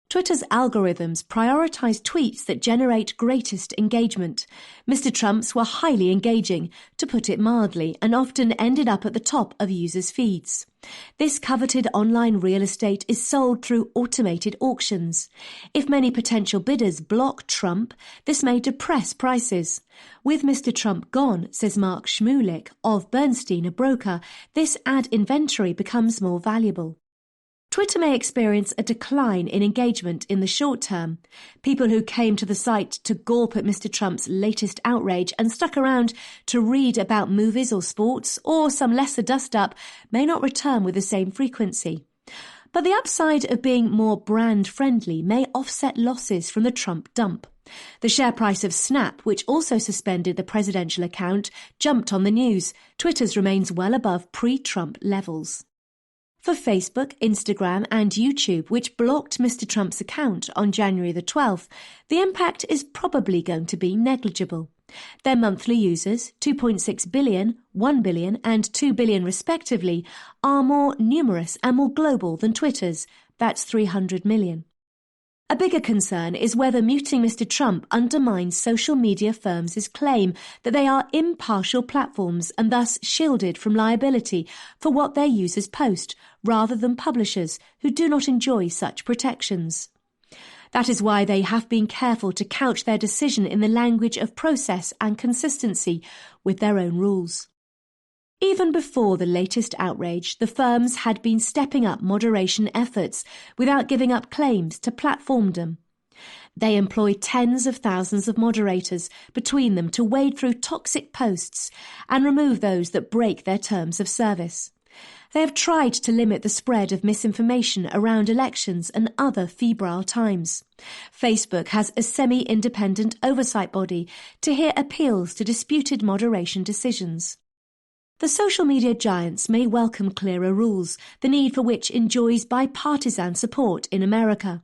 Twitter's algorithms prioritize tweets that generate greatest engagement. Mr. Trump's were highly engaging, to put it mildly, and often ended up at the top of users' feeds. This coveted online real estate is sold through automated auctions. If many potential bidders block Trump, this may depress prices. With Mr. Trump gone, says Mark Shmulik of Bernstein, a broker, this ad inventory becomes more valuable. Twitter may experience a decline in engagement in the short term. People who came to the site to gawp at Mr. Trump's latest outrage and stuck around to read about movies or sports or some lesser dust-up may not return with the same frequency. But the upside of being more brand-friendly may offset losses from the Trump dump. The share price of Snap, which also suspended the presidential account, jumped on the news. Twitter's remains well above pre-Trump levels. For Facebook, Instagram and YouTube, which blocked Mr. Trump's account on January the 12th, the impact is probably going to be negligible. Their monthly users, 2.6 billion, 1 billion and 2 billion respectively, are more numerous and more global than Twitter's. That's 300 million. A bigger concern is whether muting Mr. Trump undermines social media firms' claim that they are impartial platforms and thus shielded from liability for what their users post, rather than publishers who do not enjoy such protections. That is why they have been careful to couch their decision in the language of process and consistency with their own rules. Even before the latest outrage, the firms had been stepping up moderation efforts without giving up claims to platformdom. They employ tens of thousands of moderators between them to wade through toxic posts and remove those that break their terms of service. They have tried to limit the spread of misinformation around elections and other febrile times. Facebook has a semi-independent oversight body to hear appeals to disputed moderation decisions. The social media giants may welcome clearer rules, the need for which enjoys bipartisan support in America.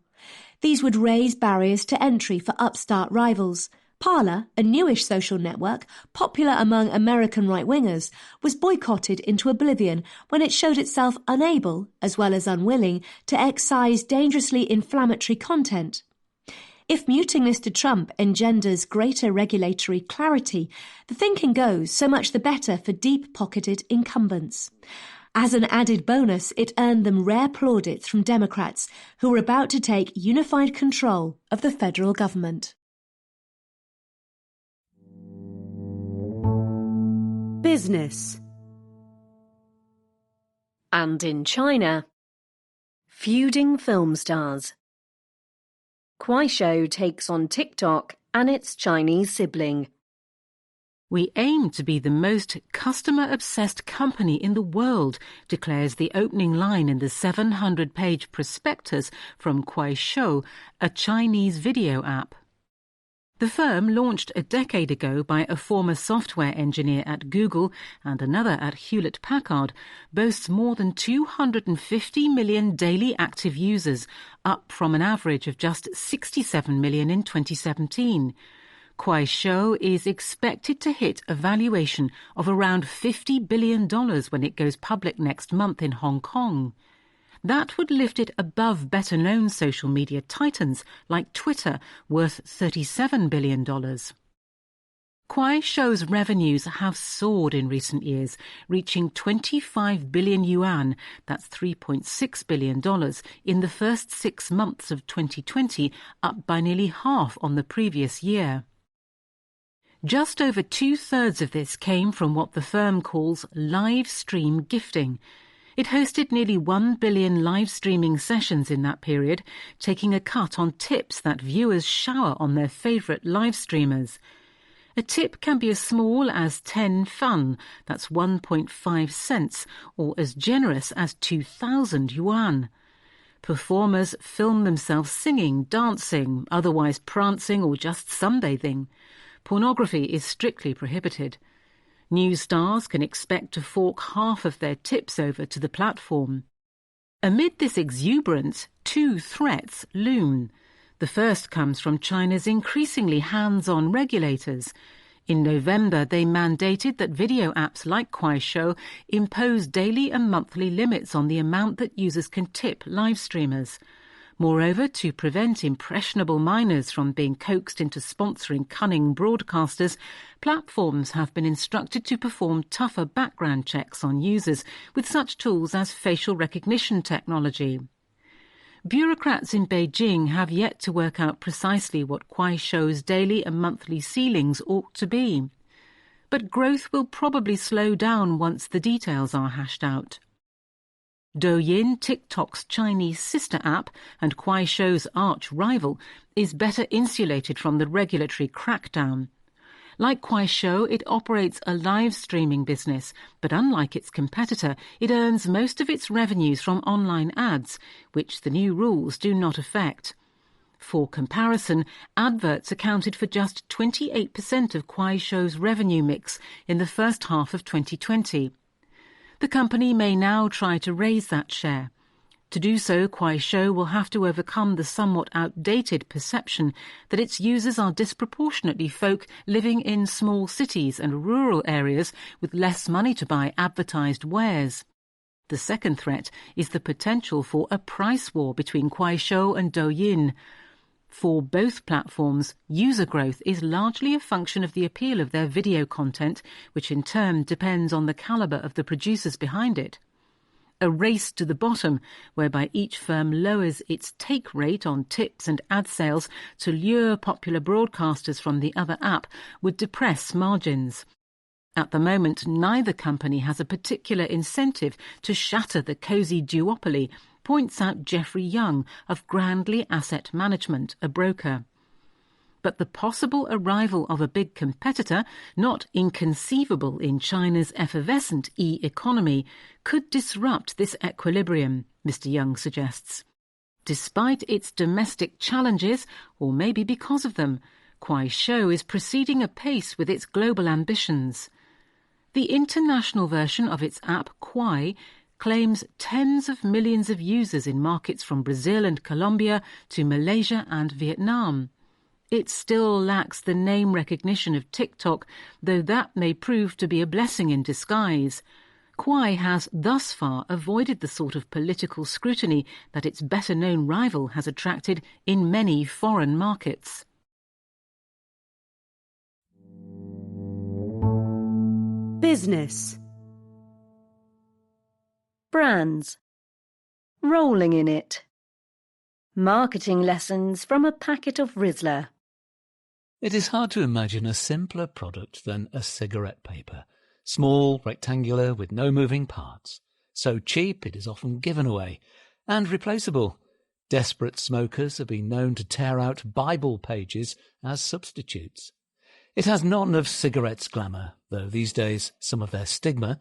These would raise barriers to entry for upstart rivals. Parler, a newish social network, popular among American right-wingers, was boycotted into oblivion when it showed itself unable, as well as unwilling, to excise dangerously inflammatory content. If muting Mr. Trump engenders greater regulatory clarity, the thinking goes so much the better for deep-pocketed incumbents. As an added bonus, it earned them rare plaudits from Democrats who were about to take unified control of the federal government. Business. And in China, feuding film stars. Kuaishou takes on TikTok and its Chinese sibling. We aim to be the most customer-obsessed company in the world, declares the opening line in the 700-page prospectus from Kuaishou, a Chinese video app. The firm, launched a decade ago by a former software engineer at Google and another at Hewlett-Packard, boasts more than 250 million daily active users, up from an average of just 67 million in 2017. Kuaishou is expected to hit a valuation of around $50 billion when it goes public next month in Hong Kong. That would lift it above better-known social media titans like Twitter, worth $37 billion. Kuaishou's revenues have soared in recent years, reaching 25 billion yuan, that's $3.6 billion, in the first 6 months of 2020, up by nearly half on the previous year. Just over 2/3 of this came from what the firm calls live stream gifting. It hosted nearly 1 billion live streaming sessions in that period, taking a cut on tips that viewers shower on their favourite live streamers. A tip can be as small as 10 fun, that's 1.5 cents, or as generous as 2,000 yuan. Performers film themselves singing, dancing, otherwise prancing or just sunbathing. Pornography is strictly prohibited. New stars can expect to fork half of their tips over to the platform. Amid this exuberance, 2 threats loom. The first comes from China's increasingly hands-on regulators. In November, they mandated that video apps like Kuaishou impose daily and monthly limits on the amount that users can tip live streamers. Moreover, to prevent impressionable minors from being coaxed into sponsoring cunning broadcasters, platforms have been instructed to perform tougher background checks on users with such tools as facial recognition technology. Bureaucrats in Beijing have yet to work out precisely what Kuaishou's daily and monthly ceilings ought to be. But growth will probably slow down once the details are hashed out. Douyin, TikTok's Chinese sister app and Kuaishou's arch-rival, is better insulated from the regulatory crackdown. Like Kuaishou, it operates a live streaming business, but unlike its competitor, it earns most of its revenues from online ads, which the new rules do not affect. For comparison, adverts accounted for just 28% of Kuaishou's revenue mix in the first half of 2020. The company may now try to raise that share. To do so, Kuaishou will have to overcome the somewhat outdated perception that its users are disproportionately folk living in small cities and rural areas with less money to buy advertised wares. The second threat is the potential for a price war between Kuaishou and Douyin. For both platforms, user growth is largely a function of the appeal of their video content, which in turn depends on the calibre of the producers behind it. A race to the bottom, whereby each firm lowers its take rate on tips and ad sales to lure popular broadcasters from the other app, would depress margins. At the moment, neither company has a particular incentive to shatter the cosy duopoly, points out Jeffrey Young of Grandly Asset Management, a broker. But the possible arrival of a big competitor, not inconceivable in China's effervescent e-economy, could disrupt this equilibrium, Mr. Young suggests. Despite its domestic challenges, or maybe because of them, Kuaishou is proceeding apace with its global ambitions. The international version of its app, Kuai, claims tens of millions of users in markets from Brazil and Colombia to Malaysia and Vietnam. It still lacks the name recognition of TikTok, though that may prove to be a blessing in disguise. Kuai has thus far avoided the sort of political scrutiny that its better-known rival has attracted in many foreign markets. Business. Brands. Rolling in it. Marketing lessons from a packet of Rizla. It is hard to imagine a simpler product than a cigarette paper. Small, rectangular, with no moving parts. So cheap it is often given away. And replaceable. Desperate smokers have been known to tear out Bible pages as substitutes. It has none of cigarettes' glamour, though these days some of their stigma.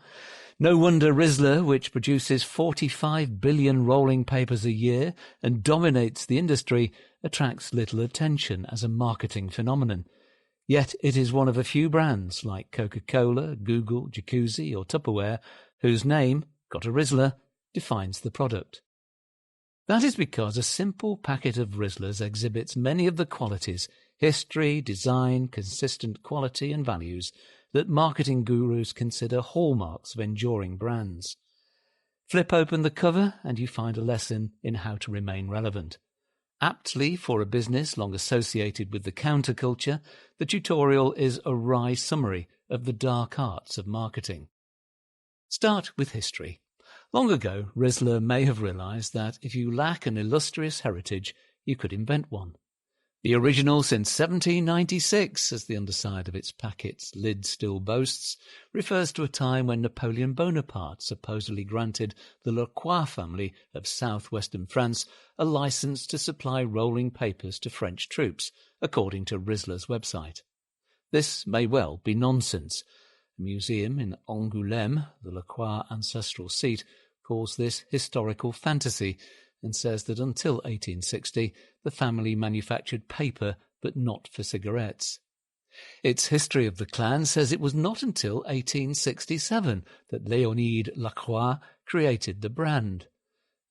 No wonder Rizla, which produces 45 billion rolling papers a year and dominates the industry, attracts little attention as a marketing phenomenon. Yet it is one of a few brands like Coca-Cola, Google, Jacuzzi or Tupperware whose name, got a Rizla, defines the product. That is because a simple packet of Rizlas exhibits many of the qualities, history, design, consistent quality and values that marketing gurus consider hallmarks of enduring brands. Flip open the cover and you find a lesson in how to remain relevant. Aptly for a business long associated with the counterculture, the tutorial is a wry summary of the dark arts of marketing. Start with history. Long ago, Rizla may have realised that if you lack an illustrious heritage, you could invent one. The original since 1796, as the underside of its packet's lid still boasts, refers to a time when Napoleon Bonaparte supposedly granted the Lacroix family of southwestern France a licence to supply rolling papers to French troops, according to Rizla's website. This may well be nonsense. A museum in Angoulême, the Lacroix ancestral seat, calls this historical fantasy and says that until 1860 the family manufactured paper but not for cigarettes. Its history of the clan says it was not until 1867 that Léonide Lacroix created the brand.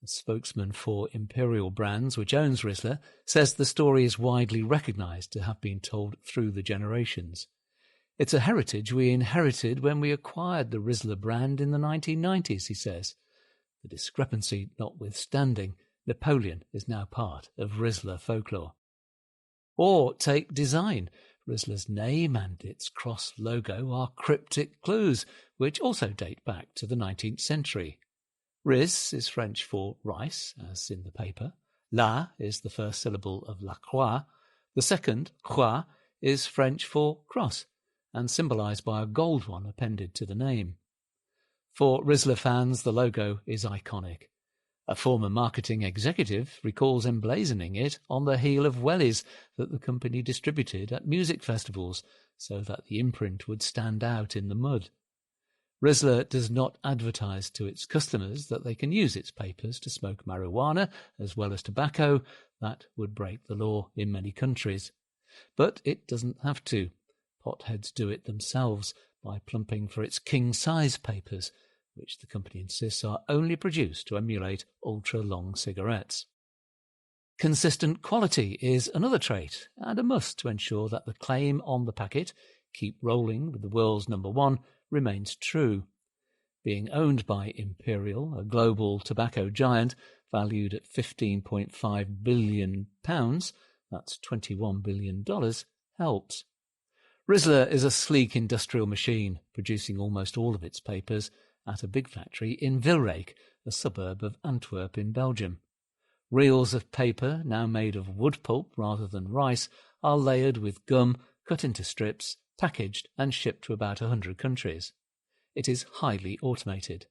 A spokesman for Imperial Brands, which owns Rizla, says the story is widely recognised to have been told through the generations. It's a heritage we inherited when we acquired the Rizla brand in the 1990s, he says. The discrepancy notwithstanding, Napoleon is now part of Rizla folklore. Or take design. Rizla's name and its cross logo are cryptic clues, which also date back to the 19th century. Riz is French for rice, as in the paper. La is the first syllable of La Croix. The second, croix, is French for cross, and symbolised by a gold one appended to the name. For Rizla fans, the logo is iconic. A former marketing executive recalls emblazoning it on the heel of wellies that the company distributed at music festivals so that the imprint would stand out in the mud. Rizla does not advertise to its customers that they can use its papers to smoke marijuana as well as tobacco. That would break the law in many countries. But it doesn't have to. Potheads do it themselves by plumping for its king-size papers, which the company insists are only produced to emulate ultra-long cigarettes. Consistent quality is another trait, and a must to ensure that the claim on the packet, "Keep rolling with the world's #1, remains true. Being owned by Imperial, a global tobacco giant valued at £15.5 billion, that's $21 billion, helps. Rizla is a sleek industrial machine, producing almost all of its papers at a big factory in Wilrijk, a suburb of Antwerp in Belgium. Reels of paper, now made of wood pulp rather than rice, are layered with gum, cut into strips, packaged and shipped to about 100 countries. It is highly automated.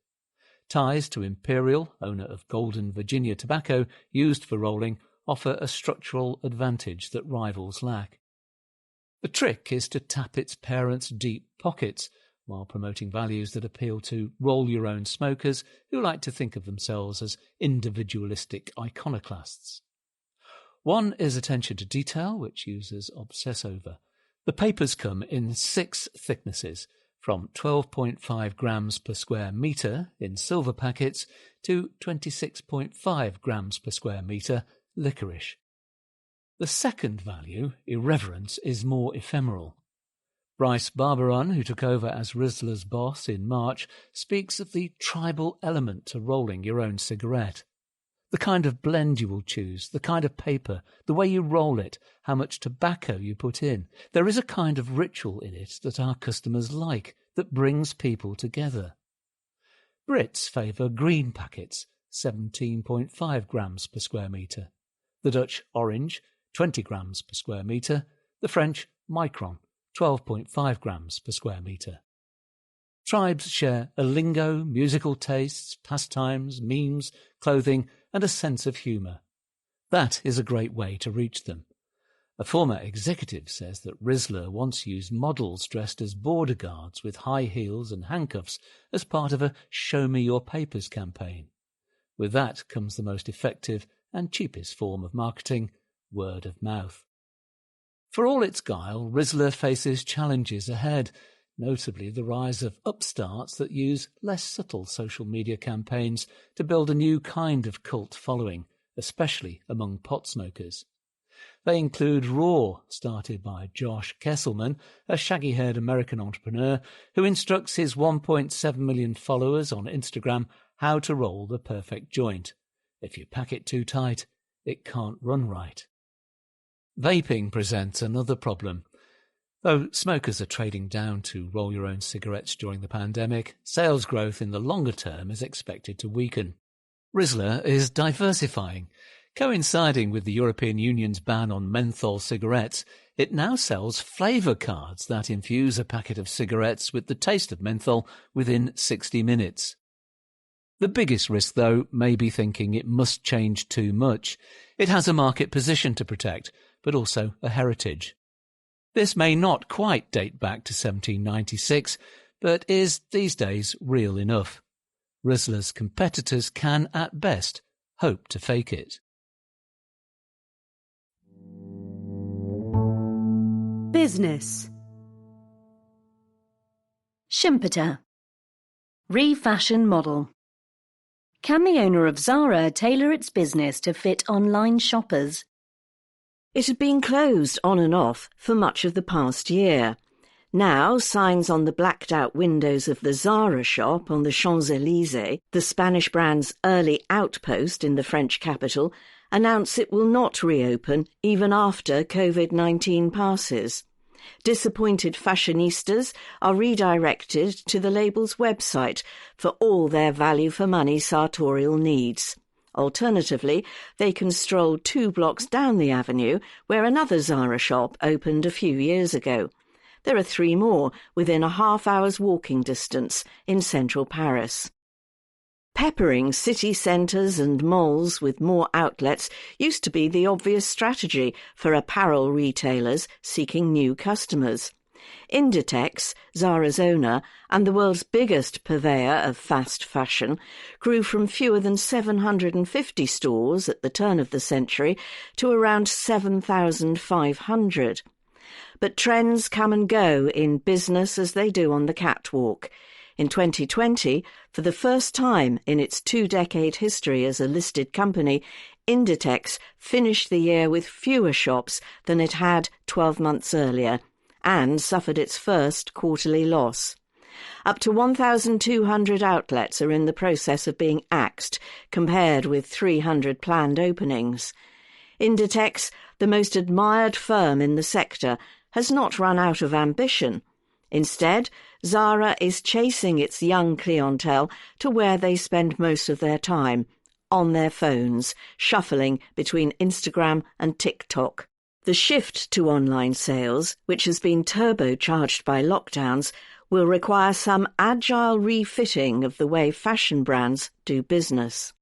Ties to Imperial, owner of Golden Virginia tobacco, used for rolling, offer a structural advantage that rivals lack. The trick is to tap its parents' deep pockets, while promoting values that appeal to roll-your-own smokers who like to think of themselves as individualistic iconoclasts. One is attention to detail, which users obsess over. The papers come in 6 thicknesses, from 12.5 grams per square metre in silver packets to 26.5 grams per square metre licorice. The second value, irreverence, is more ephemeral. Bryce Barbaron, who took over as Rizla's boss in March, speaks of the tribal element to rolling your own cigarette. The kind of blend you will choose, the kind of paper, the way you roll it, how much tobacco you put in. There is a kind of ritual in it that our customers like, that brings people together. Brits favour green packets, 17.5 grams per square metre. The Dutch orange, 20 grams per square metre. The French micron, 12.5 grams per square metre. Tribes share a lingo, musical tastes, pastimes, memes, clothing, and a sense of humour. That is a great way to reach them. A former executive says that Rizla once used models dressed as border guards with high heels and handcuffs as part of a Show Me Your Papers campaign. With that comes the most effective and cheapest form of marketing, word of mouth. For all its guile, Rizla faces challenges ahead, notably the rise of upstarts that use less subtle social media campaigns to build a new kind of cult following, especially among pot smokers. They include Raw, started by Josh Kesselman, a shaggy-haired American entrepreneur who instructs his 1.7 million followers on Instagram how to roll the perfect joint. If you pack it too tight, it can't run right. Vaping presents another problem. Though smokers are trading down to roll your own cigarettes during the pandemic, sales growth in the longer term is expected to weaken. Rizla is diversifying. Coinciding with the European Union's ban on menthol cigarettes, it now sells flavour cards that infuse a packet of cigarettes with the taste of menthol within 60 minutes. The biggest risk, though, may be thinking it must change too much. It has a market position to protect, but also a heritage. This may not quite date back to 1796, but is these days real enough. Rizla's competitors can, at best, hope to fake it. Business. Schumpeter. Refashion model. Can the owner of Zara tailor its business to fit online shoppers? It had been closed on and off for much of the past year. Now, signs on the blacked-out windows of the Zara shop on the Champs-Élysées, the Spanish brand's early outpost in the French capital, announce it will not reopen even after COVID-19 passes. Disappointed fashionistas are redirected to the label's website for all their value-for-money sartorial needs. Alternatively, they can stroll 2 blocks down the avenue where another Zara shop opened a few years ago. There are 3 more within a half-hour's walking distance in central Paris. Peppering city centres and malls with more outlets used to be the obvious strategy for apparel retailers seeking new customers. Inditex, Zara's owner and the world's biggest purveyor of fast fashion, grew from fewer than 750 stores at the turn of the century to around 7,500. But trends come and go in business as they do on the catwalk. In 2020, for the first time in its 2-decade history as a listed company, Inditex finished the year with fewer shops than it had 12 months earlier and suffered its first quarterly loss. Up to 1,200 outlets are in the process of being axed, compared with 300 planned openings. Inditex, the most admired firm in the sector, has not run out of ambition. Instead, Zara is chasing its young clientele to where they spend most of their time, on their phones, shuffling between Instagram and TikTok. The shift to online sales, which has been turbocharged by lockdowns, will require some agile refitting of the way fashion brands do business.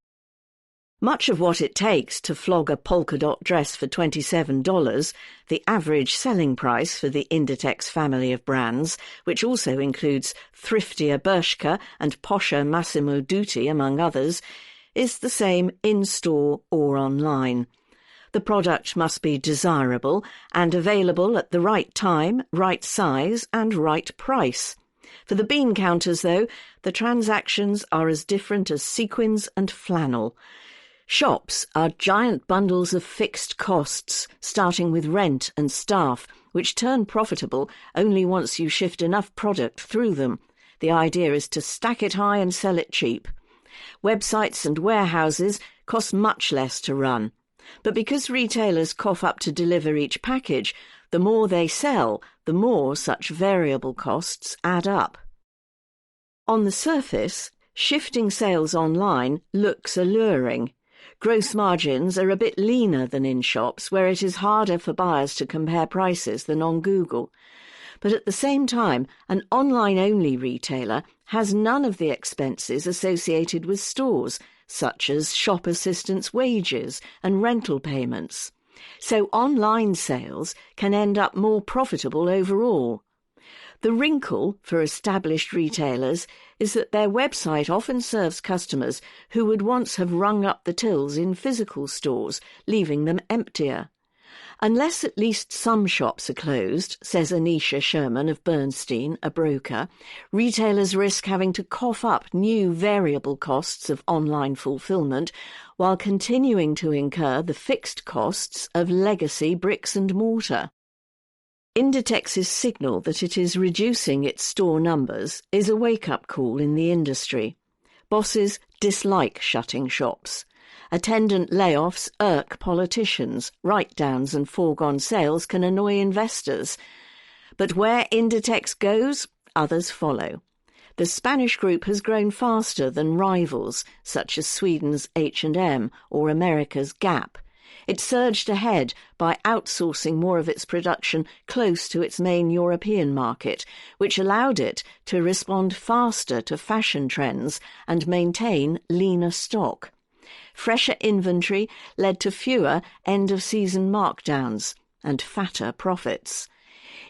Much of what it takes to flog a polka-dot dress for $27, the average selling price for the Inditex family of brands, which also includes thriftier Bershka and posher Massimo Dutti, among others, is the same in-store or online. The product must be desirable and available at the right time, right size and right price. For the bean counters, though, the transactions are as different as sequins and flannel. Shops are giant bundles of fixed costs, starting with rent and staff, which turn profitable only once you shift enough product through them. The idea is to stack it high and sell it cheap. Websites and warehouses cost much less to run. But because retailers cough up to deliver each package, the more they sell, the more such variable costs add up. On the surface, shifting sales online looks alluring. Gross margins are a bit leaner than in shops where it is harder for buyers to compare prices than on Google. But at the same time, an online-only retailer has none of the expenses associated with stores, such as shop assistants' wages and rental payments. So online sales can end up more profitable overall. The wrinkle for established retailers is that their website often serves customers who would once have rung up the tills in physical stores, leaving them emptier. Unless at least some shops are closed, says Anisha Sherman of Bernstein, a broker, retailers risk having to cough up new variable costs of online fulfillment while continuing to incur the fixed costs of legacy bricks and mortar. Inditex's signal that it is reducing its store numbers is a wake-up call in the industry. Bosses dislike shutting shops. Attendant layoffs irk politicians. Write-downs and foregone sales can annoy investors. But where Inditex goes, others follow. The Spanish group has grown faster than rivals, such as Sweden's H&M or America's Gap. It surged ahead by outsourcing more of its production close to its main European market, which allowed it to respond faster to fashion trends and maintain leaner stock. Fresher inventory led to fewer end-of-season markdowns and fatter profits.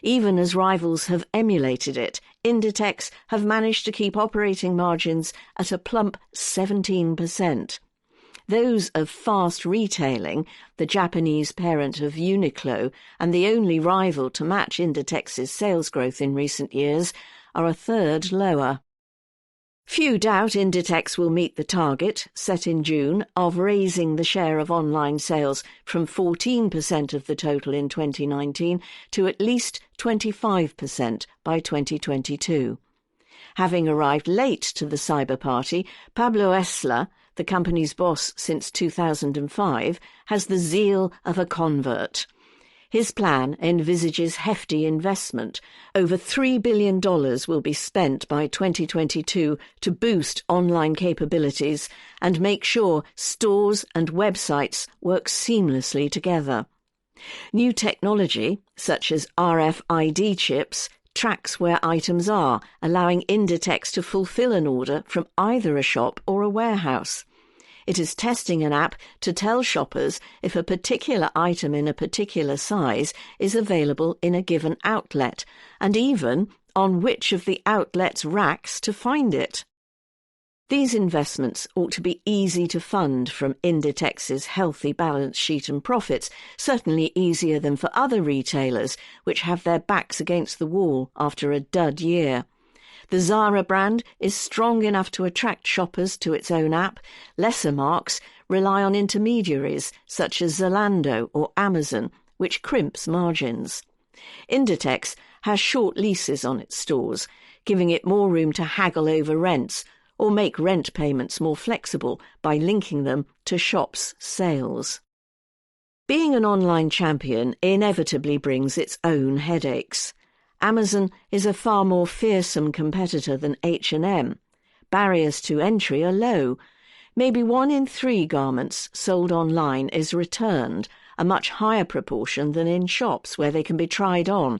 Even as rivals have emulated it, Inditex have managed to keep operating margins at a plump 17%. Those of Fast Retailing, the Japanese parent of Uniqlo and the only rival to match Inditex's sales growth in recent years, are a third lower. Few doubt Inditex will meet the target, set in June, of raising the share of online sales from 14% of the total in 2019 to at least 25% by 2022. Having arrived late to the cyber party, Pablo Esler, the company's boss since 2005, has the zeal of a convert. His plan envisages hefty investment. Over $3 billion will be spent by 2022 to boost online capabilities and make sure stores and websites work seamlessly together. New technology, such as RFID chips, tracks where items are, allowing Inditex to fulfill an order from either a shop or a warehouse. It is testing an app to tell shoppers if a particular item in a particular size is available in a given outlet, and even on which of the outlet's racks to find it. These investments ought to be easy to fund from Inditex's healthy balance sheet and profits, certainly easier than for other retailers which have their backs against the wall after a dud year. The Zara brand is strong enough to attract shoppers to its own app. Lesser marks rely on intermediaries such as Zalando or Amazon, which crimps margins. Inditex has short leases on its stores, giving it more room to haggle over rents or make rent payments more flexible by linking them to shops' sales. Being an online champion inevitably brings its own headaches. Amazon is a far more fearsome competitor than H&M. Barriers to entry are low. Maybe 1 in 3 garments sold online is returned, a much higher proportion than in shops where they can be tried on,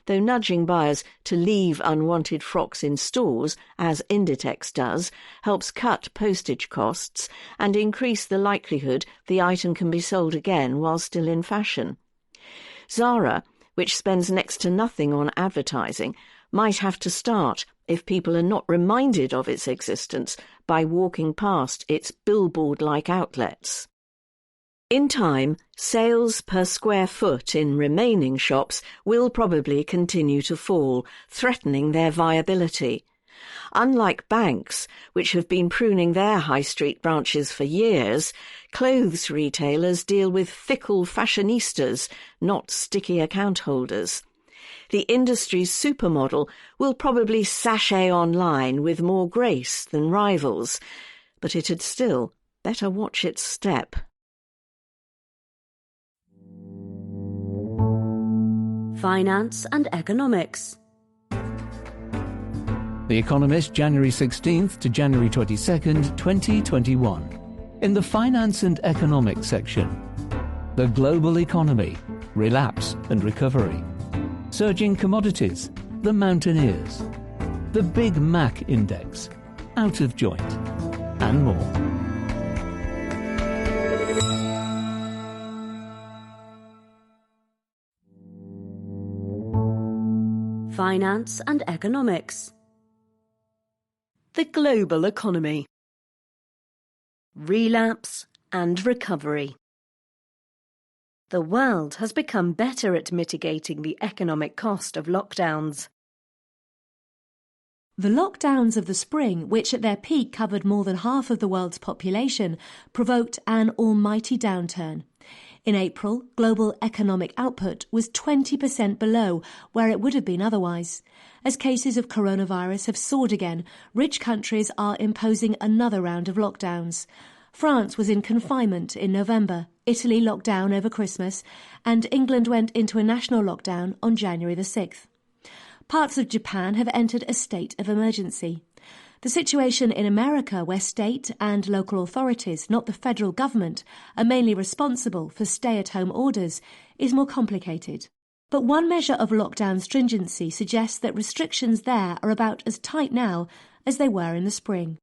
though nudging buyers to leave unwanted frocks in stores, as Inditex does, helps cut postage costs and increase the likelihood the item can be sold again while still in fashion. Zara, which spends next to nothing on advertising, might have to start if people are not reminded of its existence by walking past its billboard-like outlets. In time, sales per square foot in remaining shops will probably continue to fall, threatening their viability. Unlike banks, which have been pruning their high street branches for years, clothes retailers deal with fickle fashionistas, not sticky account holders. The industry's supermodel will probably sashay online with more grace than rivals, but it had still better watch its step. Finance and economics. The Economist, January 16th to January 22nd, 2021. In the Finance and Economics section, the global economy, relapse and recovery, surging commodities, the Mountaineers, the Big Mac Index, Out of Joint, and more. Finance and economics. The global economy. Relapse and recovery. The world has become better at mitigating the economic cost of lockdowns. The lockdowns of the spring, which at their peak covered more than half of the world's population, provoked an almighty downturn. In April, global economic output was 20% below where it would have been otherwise. As cases of coronavirus have soared again, rich countries are imposing another round of lockdowns. France was in confinement in November, Italy locked down over Christmas, and England went into a national lockdown on January the 6th. Parts of Japan have entered a state of emergency. The situation in America, where state and local authorities, not the federal government, are mainly responsible for stay-at-home orders, is more complicated. But one measure of lockdown stringency suggests that restrictions there are about as tight now as they were in the spring.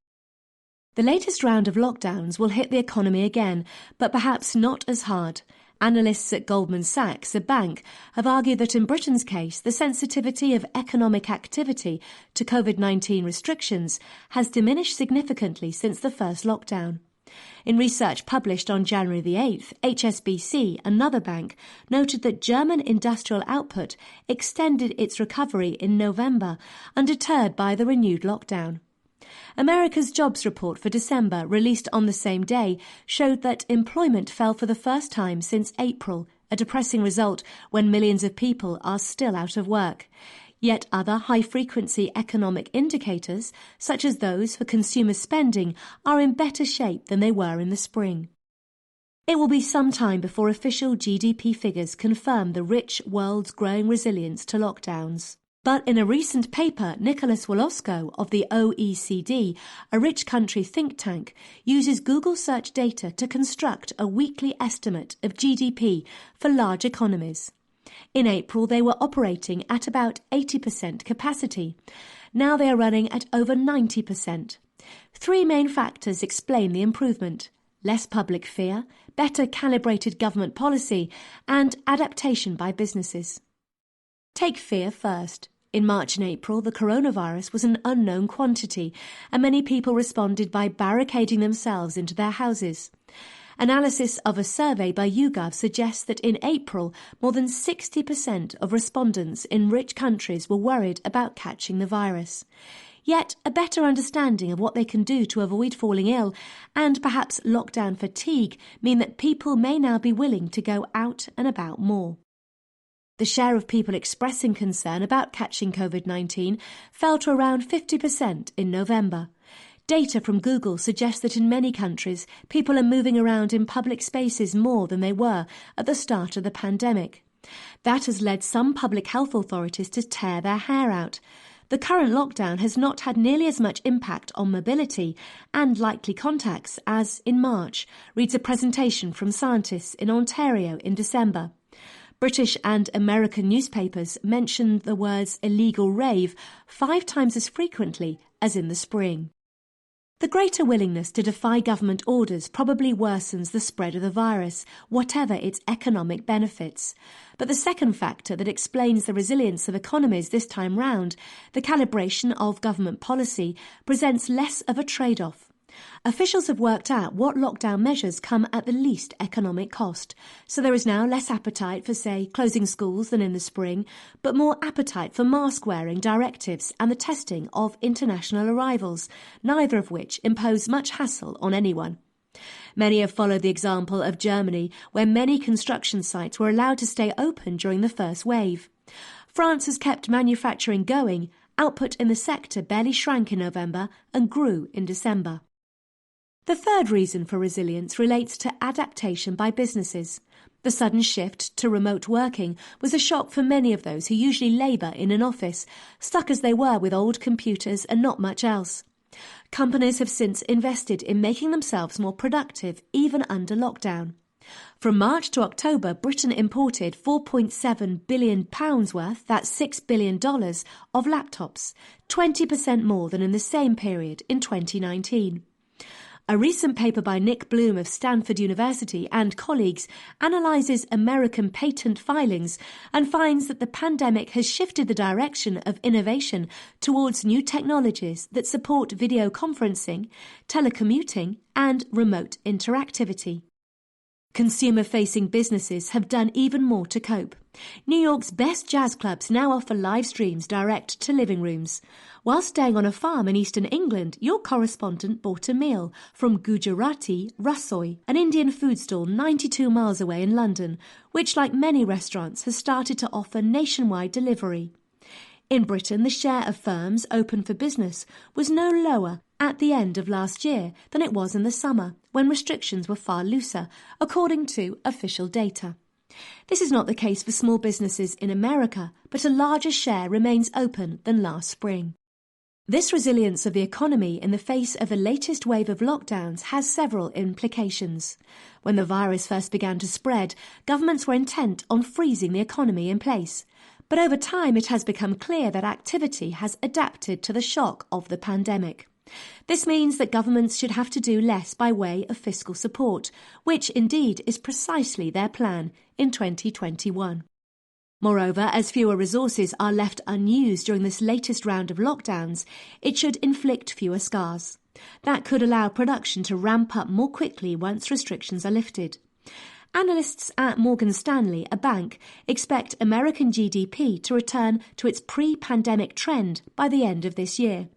The latest round of lockdowns will hit the economy again, but perhaps not as hard. Analysts at Goldman Sachs, a bank, have argued that in Britain's case, the sensitivity of economic activity to COVID-19 restrictions has diminished significantly since the first lockdown. In research published on January the 8th, HSBC, another bank, noted that German industrial output extended its recovery in November, undeterred by the renewed lockdown. America's jobs report for December, released on the same day, showed that employment fell for the first time since April, a depressing result when millions of people are still out of work. Yet other high-frequency economic indicators, such as those for consumer spending, are in better shape than they were in the spring. It will be some time before official GDP figures confirm the rich world's growing resilience to lockdowns. But in a recent paper, Nicholas Wolosco of the OECD, a rich country think tank, uses Google search data to construct a weekly estimate of GDP for large economies. In April, they were operating at about 80% capacity. Now they are running at over 90%. Three main factors explain the improvement: less public fear, better calibrated government policy, and adaptation by businesses. Take fear first. In March and April, the coronavirus was an unknown quantity, and many people responded by barricading themselves into their houses. Analysis of a survey by YouGov suggests that in April, more than 60% of respondents in rich countries were worried about catching the virus. Yet a better understanding of what they can do to avoid falling ill and perhaps lockdown fatigue mean that people may now be willing to go out and about more. The share of people expressing concern about catching COVID-19 fell to around 50% in November. Data from Google suggests that in many countries, people are moving around in public spaces more than they were at the start of the pandemic. That has led some public health authorities to tear their hair out. The current lockdown has not had nearly as much impact on mobility and likely contacts as in March, reads a presentation from scientists in Ontario in December. British and American newspapers mentioned the words illegal rave 5 times as frequently as in the spring. The greater willingness to defy government orders probably worsens the spread of the virus, whatever its economic benefits. But the second factor that explains the resilience of economies this time round, the calibration of government policy, presents less of a trade-off. Officials have worked out what lockdown measures come at the least economic cost, so there is now less appetite for, say, closing schools than in the spring, but more appetite for mask-wearing directives and the testing of international arrivals, neither of which impose much hassle on anyone. Many have followed the example of Germany, where many construction sites were allowed to stay open during the first wave. France has kept manufacturing going. Output in the sector barely shrank in November and grew in December. The third reason for resilience relates to adaptation by businesses. The sudden shift to remote working was a shock for many of those who usually labour in an office, stuck as they were with old computers and not much else. Companies have since invested in making themselves more productive, even under lockdown. From March to October, Britain imported £4.7 billion worth, that's $6 billion, of laptops, 20% more than in the same period in 2019. A recent paper by Nick Bloom of Stanford University and colleagues analyses American patent filings and finds that the pandemic has shifted the direction of innovation towards new technologies that support video conferencing, telecommuting, and remote interactivity. Consumer-facing businesses have done even more to cope. New York's best jazz clubs now offer live streams direct to living rooms. While staying on a farm in eastern England, your correspondent bought a meal from Gujarati Rasoi, an Indian food stall 92 miles away in London, which, like many restaurants, has started to offer nationwide delivery. In Britain, the share of firms open for business was no lower at the end of last year than it was in the summer, when restrictions were far looser, according to official data. This is not the case for small businesses in America, but a larger share remains open than last spring. This resilience of the economy in the face of the latest wave of lockdowns has several implications. When the virus first began to spread, governments were intent on freezing the economy in place. But over time, it has become clear that activity has adapted to the shock of the pandemic. This means that governments should have to do less by way of fiscal support, which indeed is precisely their plan in 2021. Moreover, as fewer resources are left unused during this latest round of lockdowns, it should inflict fewer scars. That could allow production to ramp up more quickly once restrictions are lifted. Analysts at Morgan Stanley, a bank, expect American GDP to return to its pre-pandemic trend by the end of this year.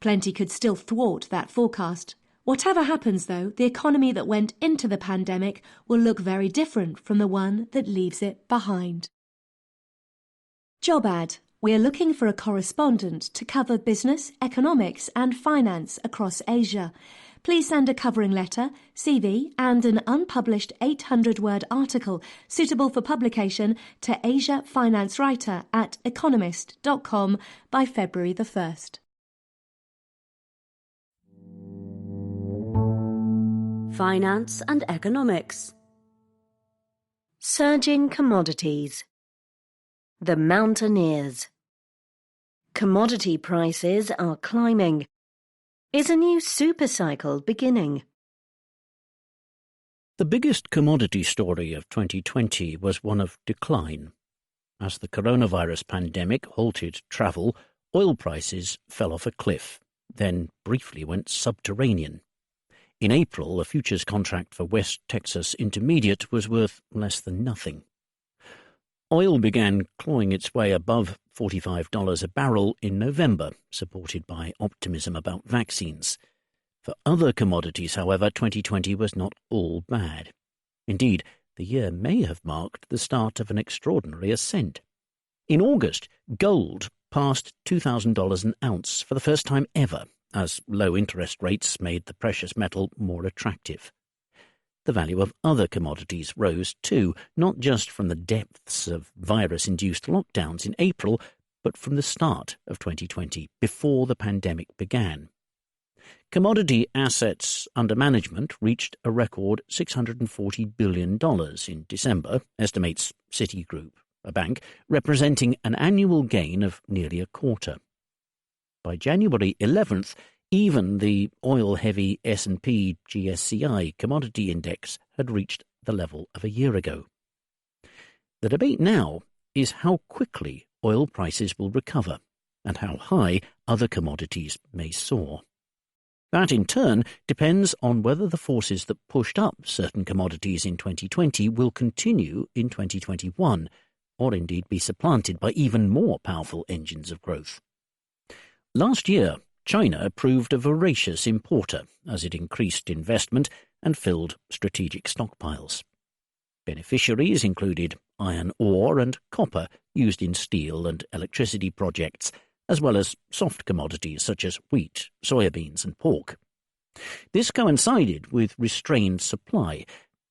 Plenty could still thwart that forecast. Whatever happens, though, the economy that went into the pandemic will look very different from the one that leaves it behind. Job ad. We are looking for a correspondent to cover business, economics and finance across Asia. Please send a covering letter, CV and an unpublished 800-word article suitable for publication to Asia Finance Writer at economist.com by February the 1st. Finance and economics. Surging commodities. The mountaineers. Commodity prices are climbing. Is a new supercycle beginning? The biggest commodity story of 2020 was one of decline. As the coronavirus pandemic halted travel, oil prices fell off a cliff, then briefly went subterranean. In April, a futures contract for West Texas Intermediate was worth less than nothing. Oil began clawing its way above $45 a barrel in November, supported by optimism about vaccines. For other commodities, however, 2020 was not all bad. Indeed, the year may have marked the start of an extraordinary ascent. In August, gold passed $2,000 an ounce for the first time ever, as low interest rates made the precious metal more attractive. The value of other commodities rose too, not just from the depths of virus-induced lockdowns in April, but from the start of 2020, before the pandemic began. Commodity assets under management reached a record $640 billion in December, estimates Citigroup, a bank, representing an annual gain of nearly a quarter. By January 11th, even the oil-heavy S&P GSCI commodity index had reached the level of a year ago. The debate now is how quickly oil prices will recover and how high other commodities may soar. That, in turn, depends on whether the forces that pushed up certain commodities in 2020 will continue in 2021, or indeed be supplanted by even more powerful engines of growth. Last year, China proved a voracious importer as it increased investment and filled strategic stockpiles. Beneficiaries included iron ore and copper used in steel and electricity projects, as well as soft commodities such as wheat, soybeans and pork. This coincided with restrained supply.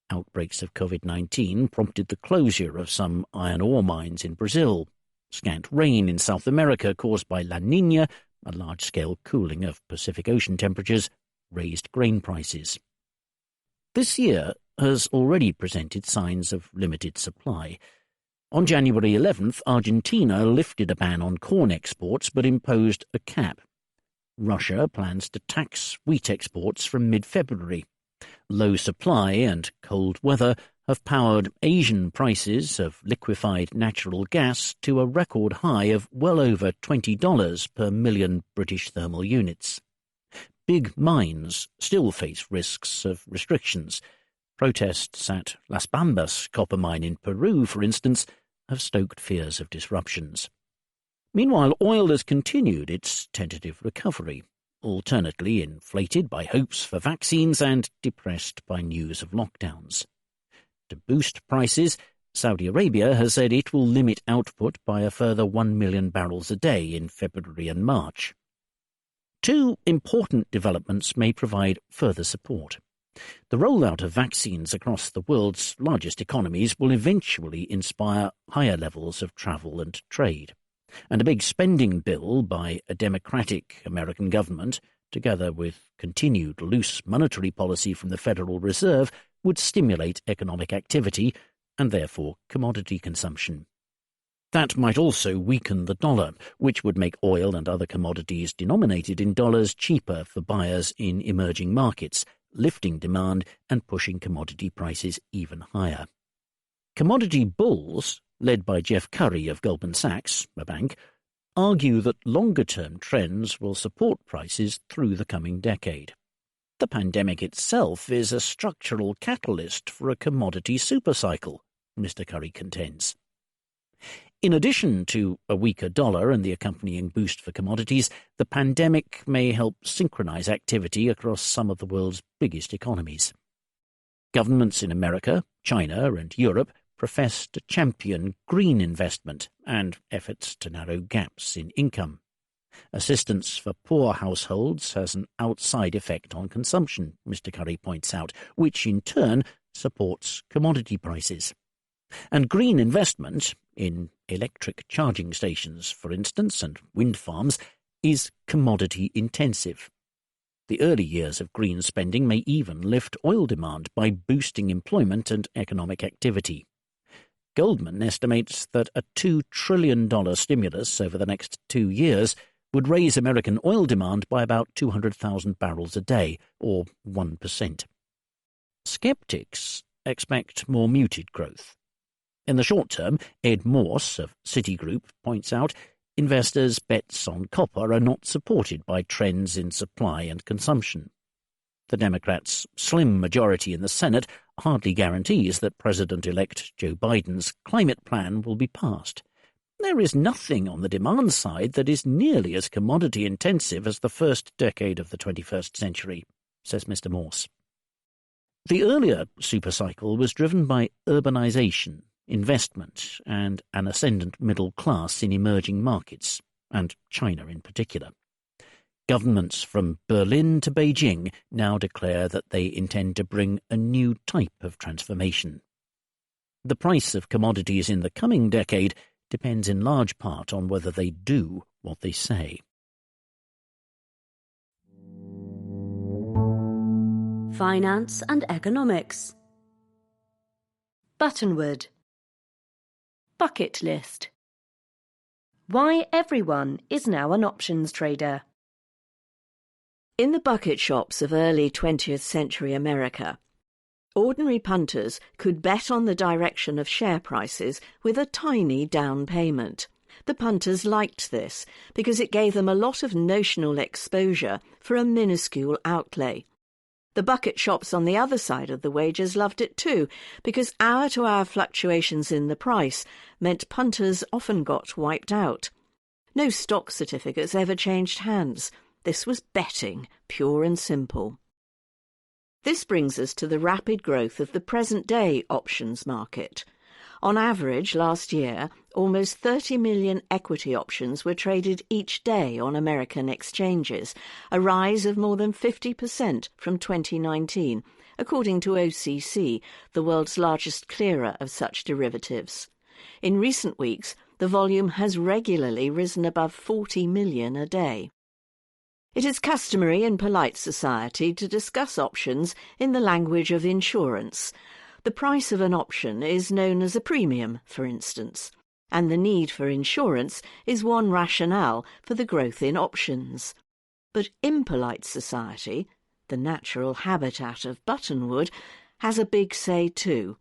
Outbreaks of COVID-19 prompted the closure of some iron ore mines in Brazil. Scant rain in South America caused by La Niña, a large-scale cooling of Pacific Ocean temperatures, raised grain prices. This year, has already presented signs of limited supply. On January 11th, Argentina lifted a ban on corn exports but imposed a cap. Russia plans to tax wheat exports from mid-February. Low supply and cold weather have powered Asian prices of liquefied natural gas to a record high of well over $20 per million British thermal units. Big mines still face risks of restrictions. Protests at Las Bambas copper mine in Peru, for instance, have stoked fears of disruptions. Meanwhile, oil has continued its tentative recovery, alternately inflated by hopes for vaccines and depressed by news of lockdowns. To boost prices, Saudi Arabia has said it will limit output by a further 1 million barrels a day in February and March. Two important developments may provide further support. The rollout of vaccines across the world's largest economies will eventually inspire higher levels of travel and trade. And a big spending bill by a democratic American government, together with continued loose monetary policy from the Federal Reserve, would stimulate economic activity and therefore commodity consumption. That might also weaken the dollar, which would make oil and other commodities denominated in dollars cheaper for buyers in emerging markets, lifting demand and pushing commodity prices even higher. Commodity bulls, led by Jeff Currie of Goldman Sachs, a bank, argue that longer-term trends will support prices through the coming decade. The pandemic itself is a structural catalyst for a commodity supercycle, Mr. Currie contends. In addition to a weaker dollar and the accompanying boost for commodities, the pandemic may help synchronize activity across some of the world's biggest economies. Governments in America, China, and Europe profess to champion green investment and efforts to narrow gaps in income. Assistance for poor households has an outside effect on consumption, Mr. Currie points out, which in turn supports commodity prices. And green investment, in electric charging stations, for instance, and wind farms, is commodity-intensive. The early years of green spending may even lift oil demand by boosting employment and economic activity. Goldman estimates that a $2 trillion stimulus over the next 2 years would raise American oil demand by about 200,000 barrels a day, or 1%. Skeptics expect more muted growth. In the short term, Ed Morse of Citigroup points out, investors' bets on copper are not supported by trends in supply and consumption. The Democrats' slim majority in the Senate hardly guarantees that President-elect Joe Biden's climate plan will be passed. There is nothing on the demand side that is nearly as commodity-intensive as the first decade of the 21st century, says Mr. Morse. The earlier supercycle was driven by urbanization, investment, and an ascendant middle class in emerging markets, and China in particular. Governments from Berlin to Beijing now declare that they intend to bring a new type of transformation. The price of commodities in the coming decade depends in large part on whether they do what they say. Finance and economics. Buttonwood. Bucket list. Why everyone is now an options trader. In the bucket shops of early 20th century America, ordinary punters could bet on the direction of share prices with a tiny down payment. The punters liked this because it gave them a lot of notional exposure for a minuscule outlay. The bucket shops on the other side of the wagers loved it too, because hour-to-hour fluctuations in the price meant punters often got wiped out. No stock certificates ever changed hands. This was betting, pure and simple. This brings us to the rapid growth of the present-day options market. On average, last year, almost 30 million equity options were traded each day on American exchanges, a rise of more than 50% from 2019, according to OCC, the world's largest clearer of such derivatives. In recent weeks, the volume has regularly risen above 40 million a day. It is customary in polite society to discuss options in the language of insurance. The price of an option is known as a premium, for instance, and the need for insurance is one rationale for the growth in options. But impolite society, the natural habitat of Buttonwood, has a big say too.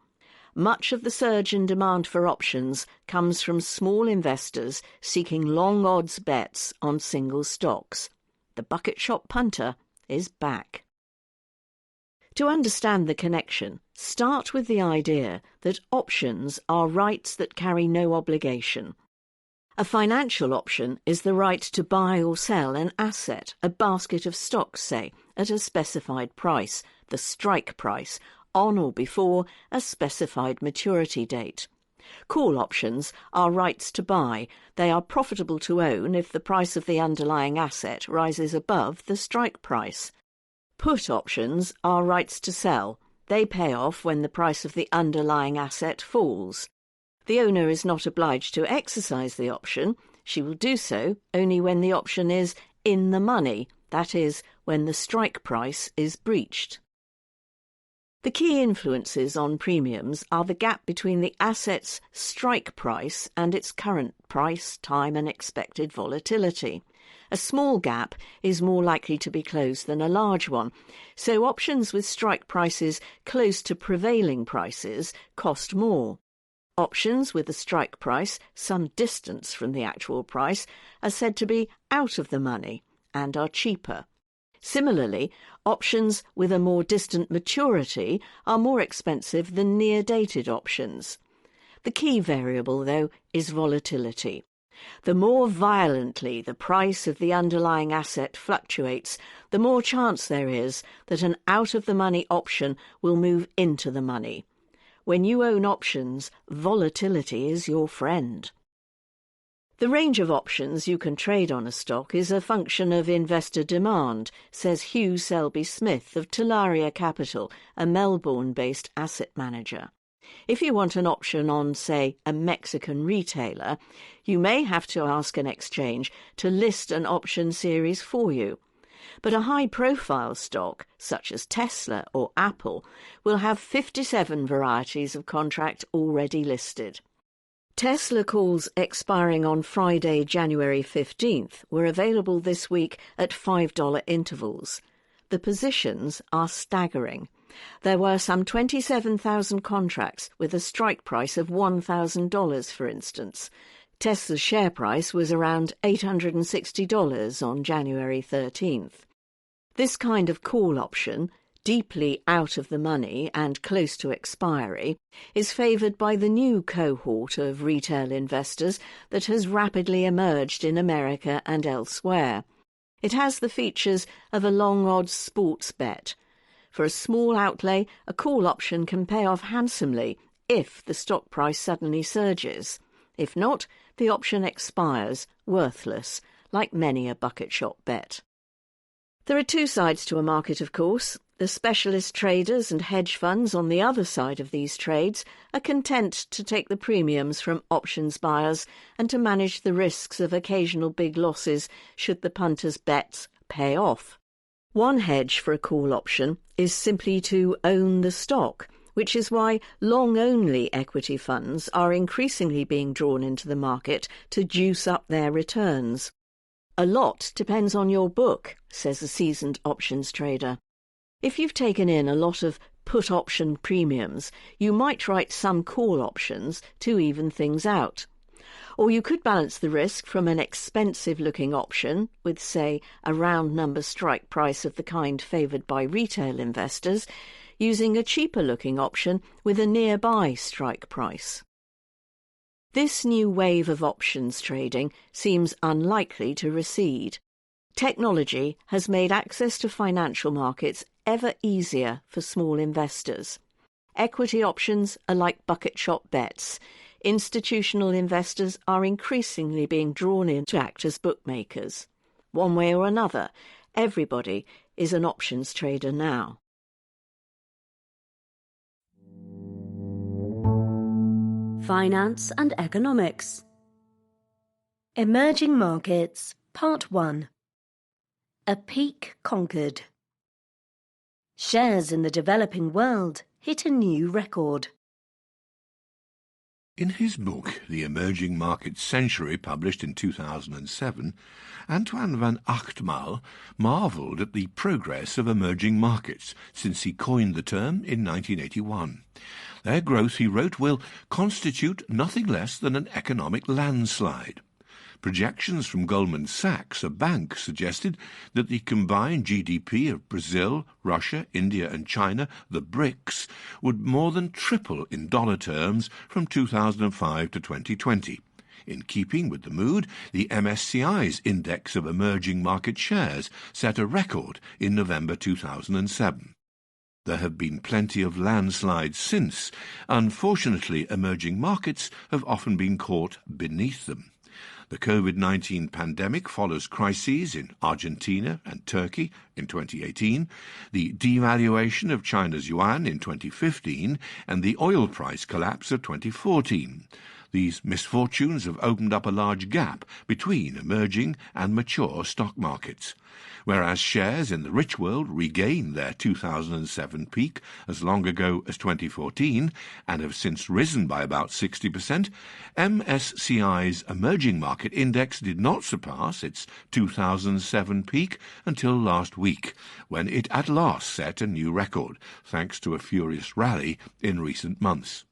Much of the surge in demand for options comes from small investors seeking long odds bets on single stocks. The bucket shop punter is back. To understand the connection, start with the idea that options are rights that carry no obligation. A financial option is the right to buy or sell an asset, a basket of stocks, say, at a specified price, the strike price, on or before a specified maturity date. Call options are rights to buy. They are profitable to own if the price of the underlying asset rises above the strike price. Put options are rights to sell. They pay off when the price of the underlying asset falls. The owner is not obliged to exercise the option. She will do so only when the option is in the money, that is, when the strike price is breached. The key influences on premiums are the gap between the asset's strike price and its current price, time and expected volatility. A small gap is more likely to be closed than a large one, so options with strike prices close to prevailing prices cost more. Options with a strike price some distance from the actual price are said to be out of the money and are cheaper. Similarly, options with a more distant maturity are more expensive than near-dated options. The key variable, though, is volatility. The more violently the price of the underlying asset fluctuates, the more chance there is that an out-of-the-money option will move into the money. When you own options, volatility is your friend. The range of options you can trade on a stock is a function of investor demand, says Hugh Selby-Smith of Talaria Capital, a Melbourne-based asset manager. If you want an option on, say, a Mexican retailer, you may have to ask an exchange to list an option series for you. But a high-profile stock, such as Tesla or Apple, will have 57 varieties of contract already listed. Tesla calls expiring on Friday, January 15th, were available this week at $5 intervals. The positions are staggering. There were some 27,000 contracts with a strike price of $1,000, for instance. Tesla's share price was around $860 on January 13th. This kind of call option, deeply out of the money and close to expiry, is favoured by the new cohort of retail investors that has rapidly emerged in America and elsewhere. It has the features of a long-odds sports bet. For a small outlay, a call option can pay off handsomely if the stock price suddenly surges. If not, the option expires, worthless, like many a bucket shop bet. There are two sides to a market, of course. The specialist traders and hedge funds on the other side of these trades are content to take the premiums from options buyers and to manage the risks of occasional big losses should the punters' bets pay off. One hedge for a call option is simply to own the stock, which is why long-only equity funds are increasingly being drawn into the market to juice up their returns. A lot depends on your book, says a seasoned options trader. If you've taken in a lot of put option premiums, you might write some call options to even things out. Or you could balance the risk from an expensive-looking option with, say, a round-number strike price of the kind favoured by retail investors, using a cheaper-looking option with a nearby strike price. This new wave of options trading seems unlikely to recede. Technology has made access to financial markets ever easier for small investors. Equity options are like bucket shop bets. Institutional investors are increasingly being drawn in to act as bookmakers. One way or another, everybody is an options trader now. Finance and Economics. Emerging Markets, Part 1. A peak conquered. Shares in the developing world hit a new record. In his book, The Emerging Markets Century, published in 2007, Antoine van Achtmaal marvelled at the progress of emerging markets since he coined the term in 1981. Their growth, he wrote, will constitute nothing less than an economic landslide. Projections from Goldman Sachs, a bank, suggested that the combined GDP of Brazil, Russia, India and China, the BRICS, would more than triple in dollar terms from 2005 to 2020. In keeping with the mood, the MSCI's Index of Emerging Market Shares set a record in November 2007. There have been plenty of landslides since. Unfortunately, emerging markets have often been caught beneath them. The COVID-19 pandemic follows crises in Argentina and Turkey in 2018, the devaluation of China's yuan in 2015, and the oil price collapse of 2014. These misfortunes have opened up a large gap between emerging and mature stock markets. Whereas shares in the rich world regained their 2007 peak as long ago as 2014 and have since risen by about 60%, MSCI's Emerging Market Index did not surpass its 2007 peak until last week, when it at last set a new record, thanks to a furious rally in recent months.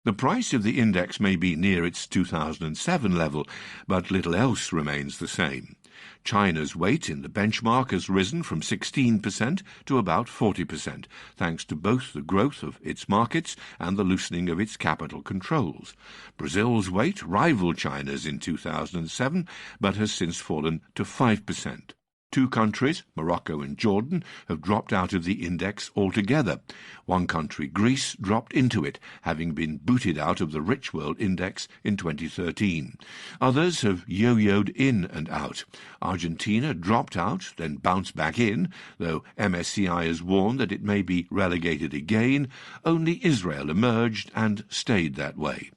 The price of the index may be near its 2007 level, but little else remains the same. China's weight in the benchmark has risen from 16% to about 40%, thanks to both the growth of its markets and the loosening of its capital controls. Brazil's weight rivaled China's in 2007, but has since fallen to 5%. Two countries, Morocco and Jordan, have dropped out of the index altogether. One country, Greece, dropped into it, having been booted out of the Rich World Index in 2013. Others have yo-yoed in and out. Argentina dropped out, then bounced back in, though MSCI has warned that it may be relegated again. Only Israel emerged and stayed that way.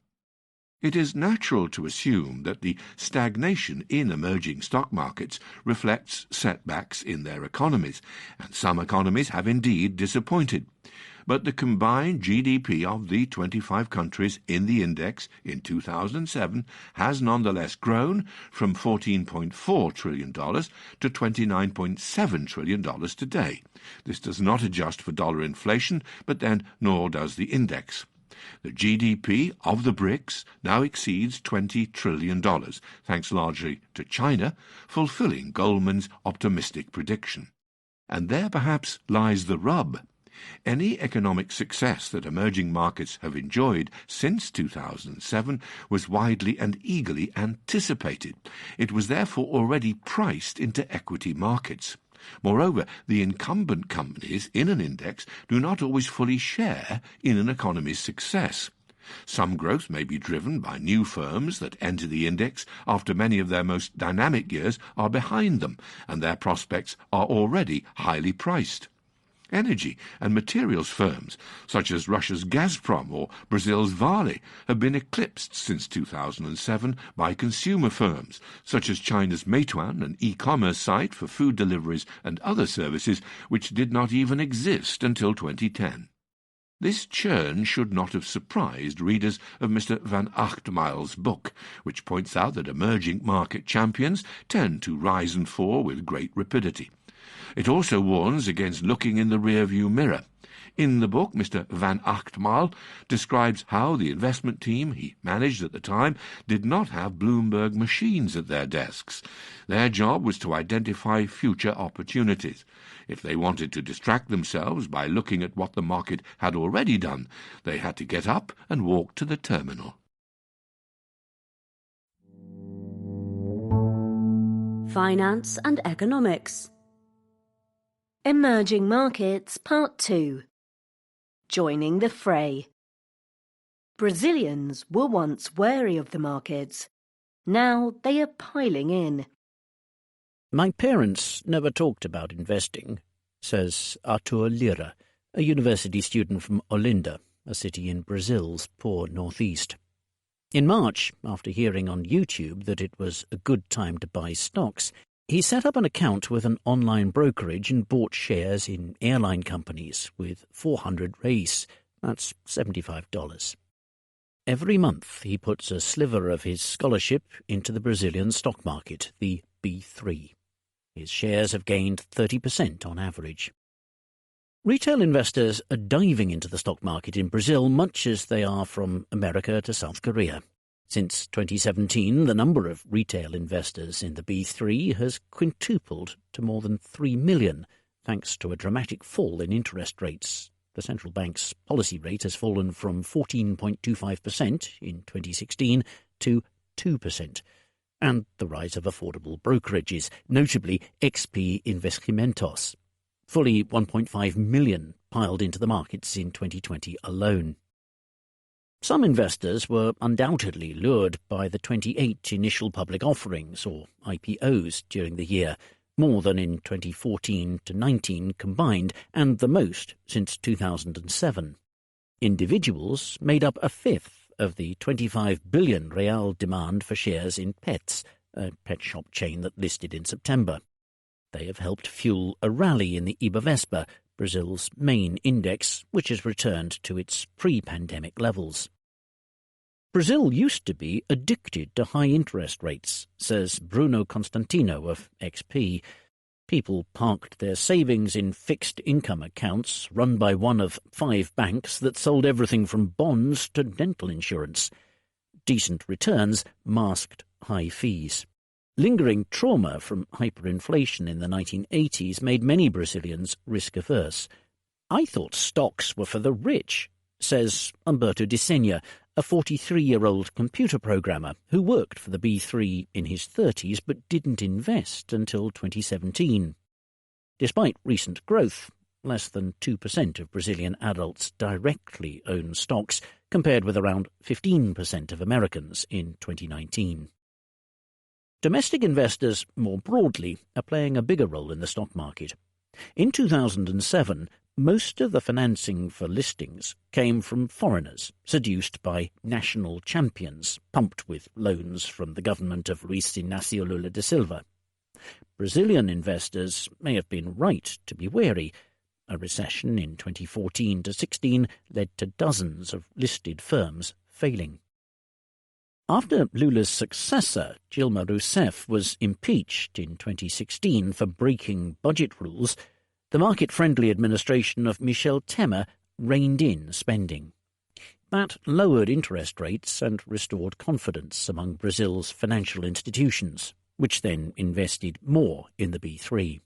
It is natural to assume that the stagnation in emerging stock markets reflects setbacks in their economies, and some economies have indeed disappointed. But the combined GDP of the 25 countries in the index in 2007 has nonetheless grown from $14.4 trillion to $29.7 trillion today. This does not adjust for dollar inflation, but then nor does the index. The GDP of the BRICS now exceeds $20 trillion, thanks largely to China, fulfilling Goldman's optimistic prediction. And there perhaps lies the rub. Any economic success that emerging markets have enjoyed since 2007 was widely and eagerly anticipated. It was therefore already priced into equity markets. Moreover, the incumbent companies in an index do not always fully share in an economy's success. Some growth may be driven by new firms that enter the index after many of their most dynamic years are behind them, and their prospects are already highly priced. Energy and materials firms, such as Russia's Gazprom or Brazil's Vale, have been eclipsed since 2007 by consumer firms, such as China's Meituan, an e-commerce site for food deliveries and other services which did not even exist until 2010. This churn should not have surprised readers of Mr. van Achtmaal's book, which points out that emerging market champions tend to rise and fall with great rapidity. It also warns against looking in the rearview mirror. In the book, Mr. van Achtmaal describes how the investment team he managed at the time did not have Bloomberg machines at their desks. Their job was to identify future opportunities. If they wanted to distract themselves by looking at what the market had already done, they had to get up and walk to the terminal. Finance and economics. Emerging Markets Part 2. Joining the fray. Brazilians were once wary of the markets. Now they are piling in. My parents never talked about investing, says Arthur Lira, a university student from Olinda, a city in Brazil's poor northeast. In March, after hearing on YouTube that it was a good time to buy stocks, He set up an account with an online brokerage and bought shares in airline companies with 400 reais. That's $75. Every month he puts a sliver of his scholarship into the Brazilian stock market, the B3. His shares have gained 30% on average. Retail investors are diving into the stock market in Brazil much as they are from America to South Korea. Since 2017, the number of retail investors in the B3 has quintupled to more than 3 million, thanks to a dramatic fall in interest rates. The central bank's policy rate has fallen from 14.25% in 2016 to 2%, and the rise of affordable brokerages, notably XP Investimentos. Fully 1.5 million piled into the markets in 2020 alone. Some investors were undoubtedly lured by the 28 initial public offerings, or IPOs, during the year, more than in 2014 to 19 combined, and the most since 2007. Individuals made up a fifth of the 25 billion real demand for shares in Petz, a pet shop chain that listed in September. They have helped fuel a rally in the Ibovespa, Brazil's main index, which has returned to its pre-pandemic levels. Brazil used to be addicted to high interest rates, says Bruno Constantino of XP. People parked their savings in fixed income accounts run by one of 5 banks that sold everything from bonds to dental insurance. Decent returns masked high fees. Lingering trauma from hyperinflation in the 1980s made many Brazilians risk-averse. "I thought stocks were for the rich," says Humberto de Senna, a 43-year-old computer programmer who worked for the B3 in his 30s but didn't invest until 2017. Despite recent growth, less than 2% of Brazilian adults directly own stocks, compared with around 15% of Americans in 2019. Domestic investors, more broadly, are playing a bigger role in the stock market. In 2007, most of the financing for listings came from foreigners, seduced by national champions, pumped with loans from the government of Luiz Inácio Lula da Silva. Brazilian investors may have been right to be wary. A recession in 2014 to 16 led to dozens of listed firms failing. After Lula's successor, Dilma Rousseff, was impeached in 2016 for breaking budget rules, the market-friendly administration of Michel Temer reined in spending. That lowered interest rates and restored confidence among Brazil's financial institutions, which then invested more in the B3.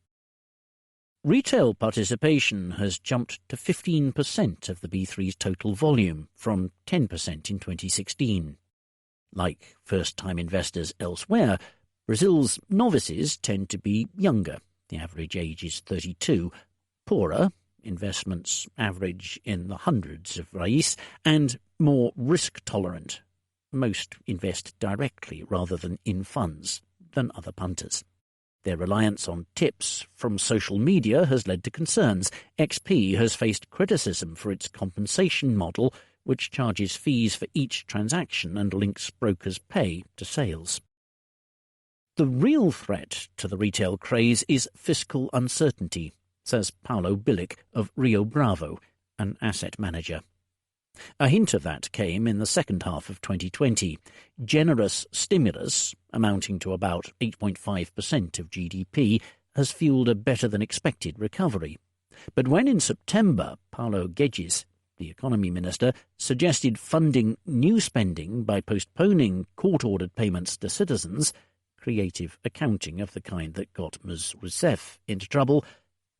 Retail participation has jumped to 15% of the B3's total volume, from 10% in 2016. Like first-time investors elsewhere, Brazil's novices tend to be younger. The average age is 32. Poorer, investments average in the hundreds of reais, and more risk-tolerant. Most invest directly rather than in funds than other punters. Their reliance on tips from social media has led to concerns. XP has faced criticism for its compensation model, which charges fees for each transaction and links brokers' pay to sales. The real threat to the retail craze is fiscal uncertainty, says Paulo Bilic of Rio Bravo, an asset manager. A hint of that came in the second half of 2020. Generous stimulus, amounting to about 8.5% of GDP, has fueled a better-than-expected recovery. But when in September Paulo Guedes, the economy minister, suggested funding new spending by postponing court-ordered payments to citizens, creative accounting of the kind that got Ms. Rousseff into trouble,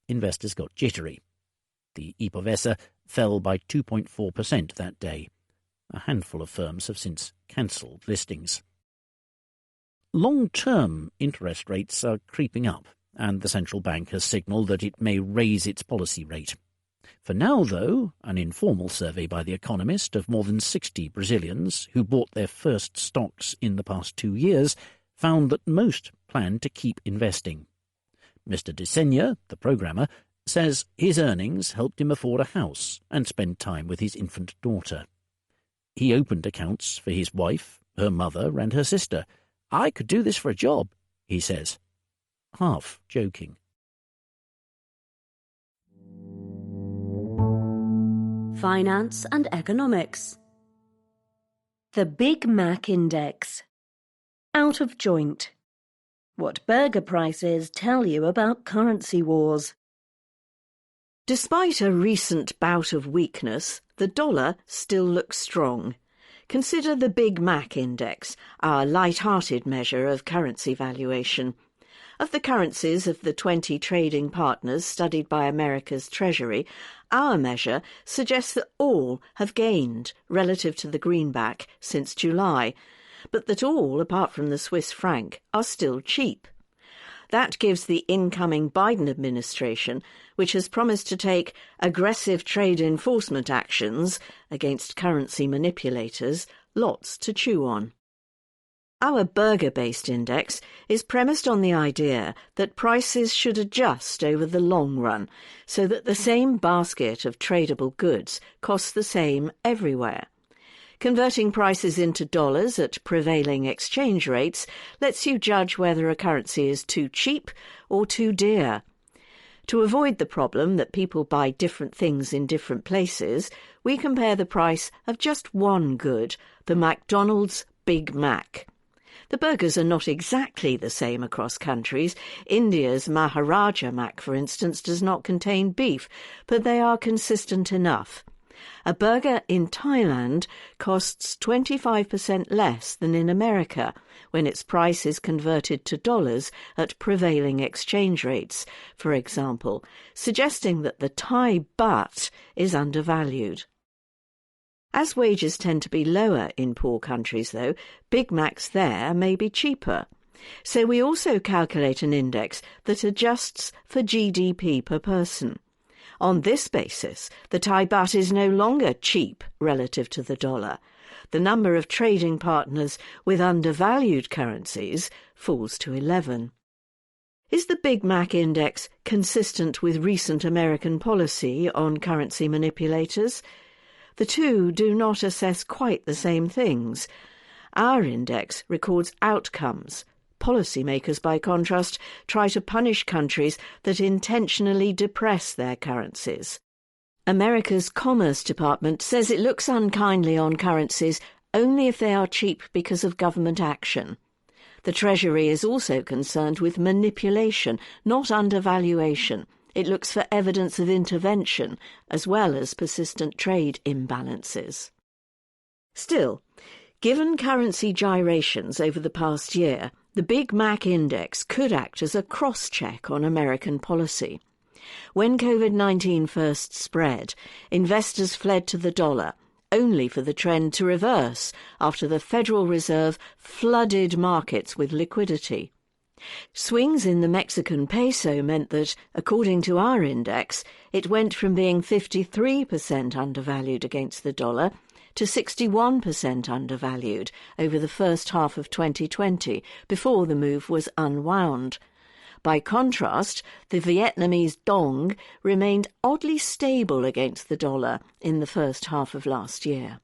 investors got jittery. The Ibovespa fell by 2.4% that day. A handful of firms have since cancelled listings. Long-term interest rates are creeping up, and the central bank has signalled that it may raise its policy rate. For now, though, an informal survey by The Economist of more than 60 Brazilians who bought their first stocks in the past 2 years found that most plan to keep investing. Mr. De Senna, the programmer, says his earnings helped him afford a house and spend time with his infant daughter. He opened accounts for his wife, her mother and her sister. "I could do this for a job," he says. half joking. Finance and economics. The Big Mac Index. Out of joint. What burger prices tell you about currency wars. Despite a recent bout of weakness, the dollar still looks strong. Consider the Big Mac Index, our light-hearted measure of currency valuation. Of the currencies of the 20 trading partners studied by America's Treasury, our measure suggests that all have gained relative to the greenback since July, but that all, apart from the Swiss franc, are still cheap. That gives the incoming Biden administration, which has promised to take aggressive trade enforcement actions against currency manipulators, lots to chew on. Our burger-based index is premised on the idea that prices should adjust over the long run so that the same basket of tradable goods costs the same everywhere. Converting prices into dollars at prevailing exchange rates lets you judge whether a currency is too cheap or too dear. To avoid the problem that people buy different things in different places, we compare the price of just one good, the McDonald's Big Mac. The burgers are not exactly the same across countries. India's Maharaja Mac, for instance, does not contain beef, but they are consistent enough. A burger in Thailand costs 25% less than in America when its price is converted to dollars at prevailing exchange rates, for example, suggesting that the Thai baht is undervalued. As wages tend to be lower in poor countries, though, Big Macs there may be cheaper. So we also calculate an index that adjusts for GDP per person. On this basis, the Thai baht is no longer cheap relative to the dollar. The number of trading partners with undervalued currencies falls to 11. Is the Big Mac Index consistent with recent American policy on currency manipulators? The two do not assess quite the same things. Our index records outcomes. Policymakers, by contrast, try to punish countries that intentionally depress their currencies. America's Commerce Department says it looks unkindly on currencies only if they are cheap because of government action. The Treasury is also concerned with manipulation, not undervaluation. It looks for evidence of intervention, as well as persistent trade imbalances. Still, given currency gyrations over the past year, the Big Mac Index could act as a cross-check on American policy. When COVID-19 first spread, investors fled to the dollar, only for the trend to reverse after the Federal Reserve flooded markets with liquidity. Swings in the Mexican peso meant that, according to our index, it went from being 53% undervalued against the dollar to 61% undervalued over the first half of 2020, before the move was unwound. By contrast, the Vietnamese dong remained oddly stable against the dollar in the first half of last year.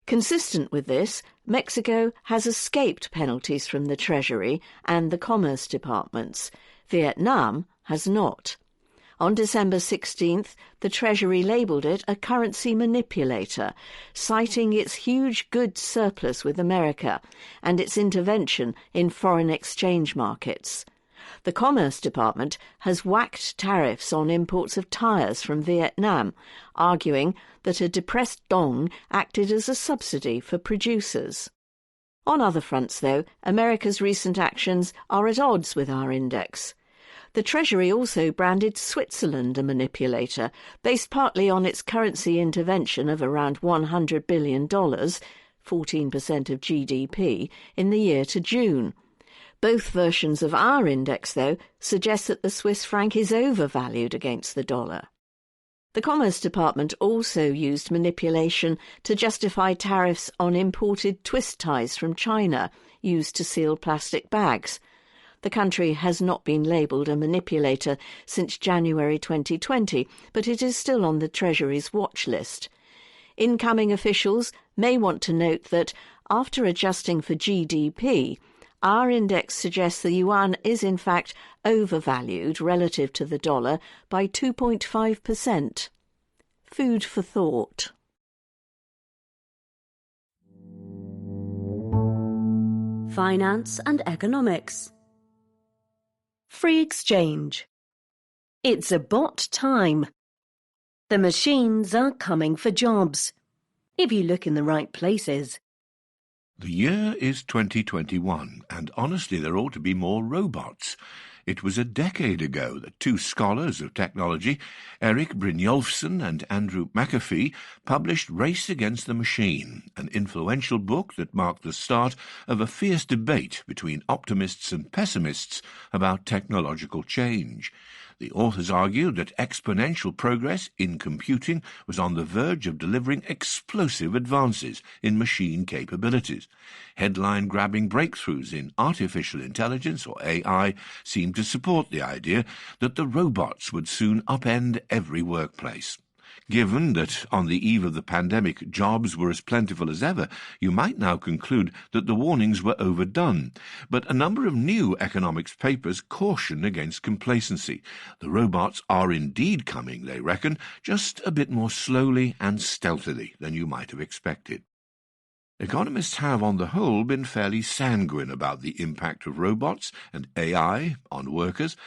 Consistent with this, Mexico has escaped penalties from the Treasury and the Commerce Departments. Vietnam has not. On December 16th, the Treasury labelled it a currency manipulator, citing its huge goods surplus with America and its intervention in foreign exchange markets. The Commerce Department has whacked tariffs on imports of tyres from Vietnam, arguing that a depressed dong acted as a subsidy for producers. On other fronts, though, America's recent actions are at odds with our index. The Treasury also branded Switzerland a manipulator, based partly on its currency intervention of around $100 billion, 14% of GDP, in the year to June. Both versions of our index, though, suggest that the Swiss franc is overvalued against the dollar. The Commerce Department also used manipulation to justify tariffs on imported twist ties from China, used to seal plastic bags. The country has not been labelled a manipulator since January 2020, but it is still on the Treasury's watch list. Incoming officials may want to note that, after adjusting for GDP, Our index suggests the yuan is in fact overvalued relative to the dollar by 2.5%. Food for thought. Finance and economics. Free exchange. It's about time. The machines are coming for jobs, if you look in the right places. The year is 2021, and honestly there ought to be more robots. It was a decade ago that two scholars of technology, Erik Brynjolfsson and Andrew McAfee, published Race Against the Machine, an influential book that marked the start of a fierce debate between optimists and pessimists about technological change. The authors argued that exponential progress in computing was on the verge of delivering explosive advances in machine capabilities. Headline-grabbing breakthroughs in artificial intelligence, or AI, seemed to support the idea that the robots would soon upend every workplace. Given that on the eve of the pandemic jobs were as plentiful as ever, you might now conclude that the warnings were overdone. But a number of new economics papers caution against complacency. The robots are indeed coming, they reckon, just a bit more slowly and stealthily than you might have expected. Economists have, on the whole, been fairly sanguine about the impact of robots and AI on workers.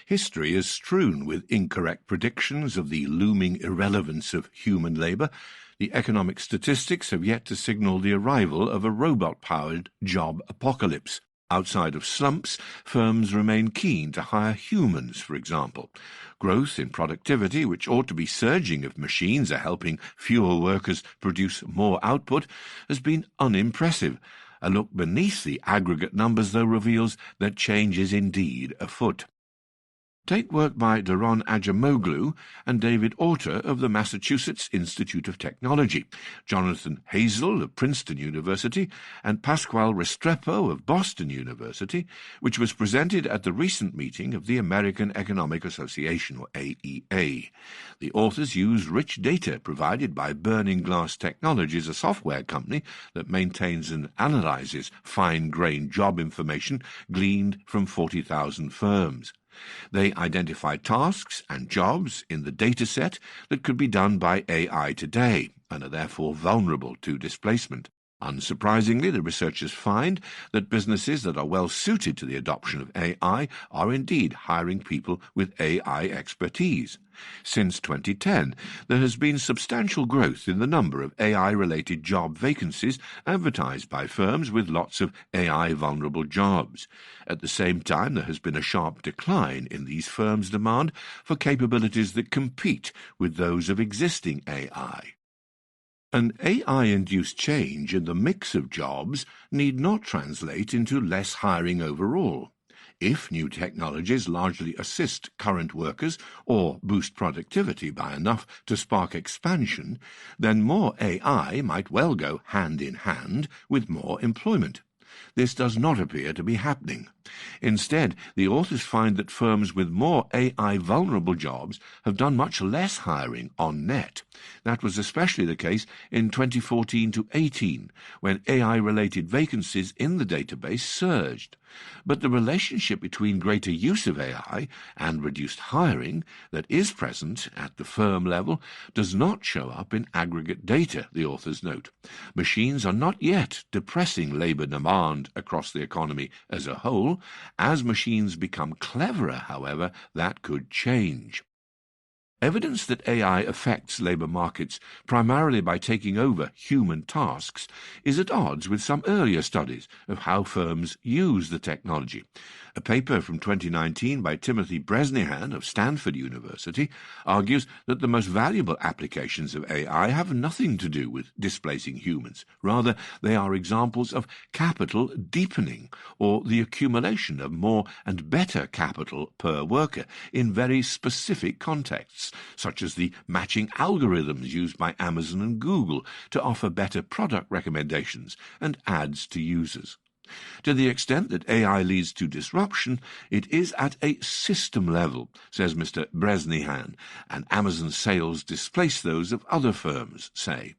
History is strewn with incorrect predictions of the looming irrelevance of human labour. The economic statistics have yet to signal the arrival of a robot-powered job apocalypse. Outside of slumps, firms remain keen to hire humans, for example. Growth in productivity, which ought to be surging if machines are helping fewer workers produce more output, has been unimpressive. A look beneath the aggregate numbers, though, reveals that change is indeed afoot. Take work by Daron Acemoglu and David Autor of the Massachusetts Institute of Technology, Jonathan Hazel of Princeton University, and Pascual Restrepo of Boston University, which was presented at the recent meeting of the American Economic Association, or AEA. The authors use rich data provided by Burning Glass Technologies, a software company that maintains and analyzes fine-grained job information gleaned from 40,000 firms. They identify tasks and jobs in the data set that could be done by AI today and are therefore vulnerable to displacement. Unsurprisingly, the researchers find that businesses that are well suited to the adoption of AI are indeed hiring people with AI expertise. Since 2010, there has been substantial growth in the number of AI-related job vacancies advertised by firms with lots of AI-vulnerable jobs. At the same time, there has been a sharp decline in these firms' demand for capabilities that compete with those of existing AI. An AI-induced change in the mix of jobs need not translate into less hiring overall. If new technologies largely assist current workers or boost productivity by enough to spark expansion, then more AI might well go hand in hand with more employment. This does not appear to be happening. Instead, the authors find that firms with more AI-vulnerable jobs have done much less hiring on net. That was especially the case in 2014 to 18, when AI-related vacancies in the database surged. But the relationship between greater use of AI and reduced hiring that is present at the firm level does not show up in aggregate data, the authors note. Machines are not yet depressing labour demand across the economy as a whole. As machines become cleverer, however, that could change. Evidence that AI affects labour markets primarily by taking over human tasks is at odds with some earlier studies of how firms use the technology. A paper from 2019 by Timothy Bresnahan of Stanford University argues that the most valuable applications of AI have nothing to do with displacing humans. Rather, they are examples of capital deepening, or the accumulation of more and better capital per worker in very specific contexts, such as the matching algorithms used by Amazon and Google to offer better product recommendations and ads to users. To the extent that AI leads to disruption, it is at a system level, says Mr. Bresnahan, and Amazon sales displace those of other firms, say.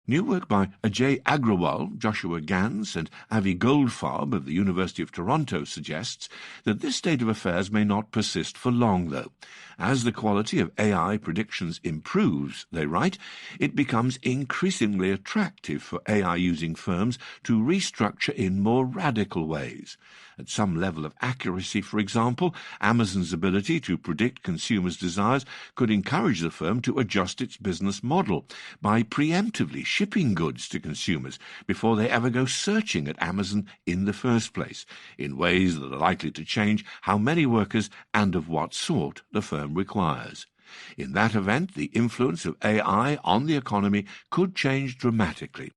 New work by Ajay Agrawal, Joshua Gans and Avi Goldfarb of the University of Toronto suggests that this state of affairs may not persist for long, though. As the quality of AI predictions improves, they write, it becomes increasingly attractive for AI-using firms to restructure in more radical ways. At some level of accuracy, for example, Amazon's ability to predict consumers' desires could encourage the firm to adjust its business model by preemptively shipping goods to consumers before they ever go searching at Amazon in the first place, in ways that are likely to change how many workers and of what sort the firm requires. In that event, the influence of AI on the economy could change dramatically.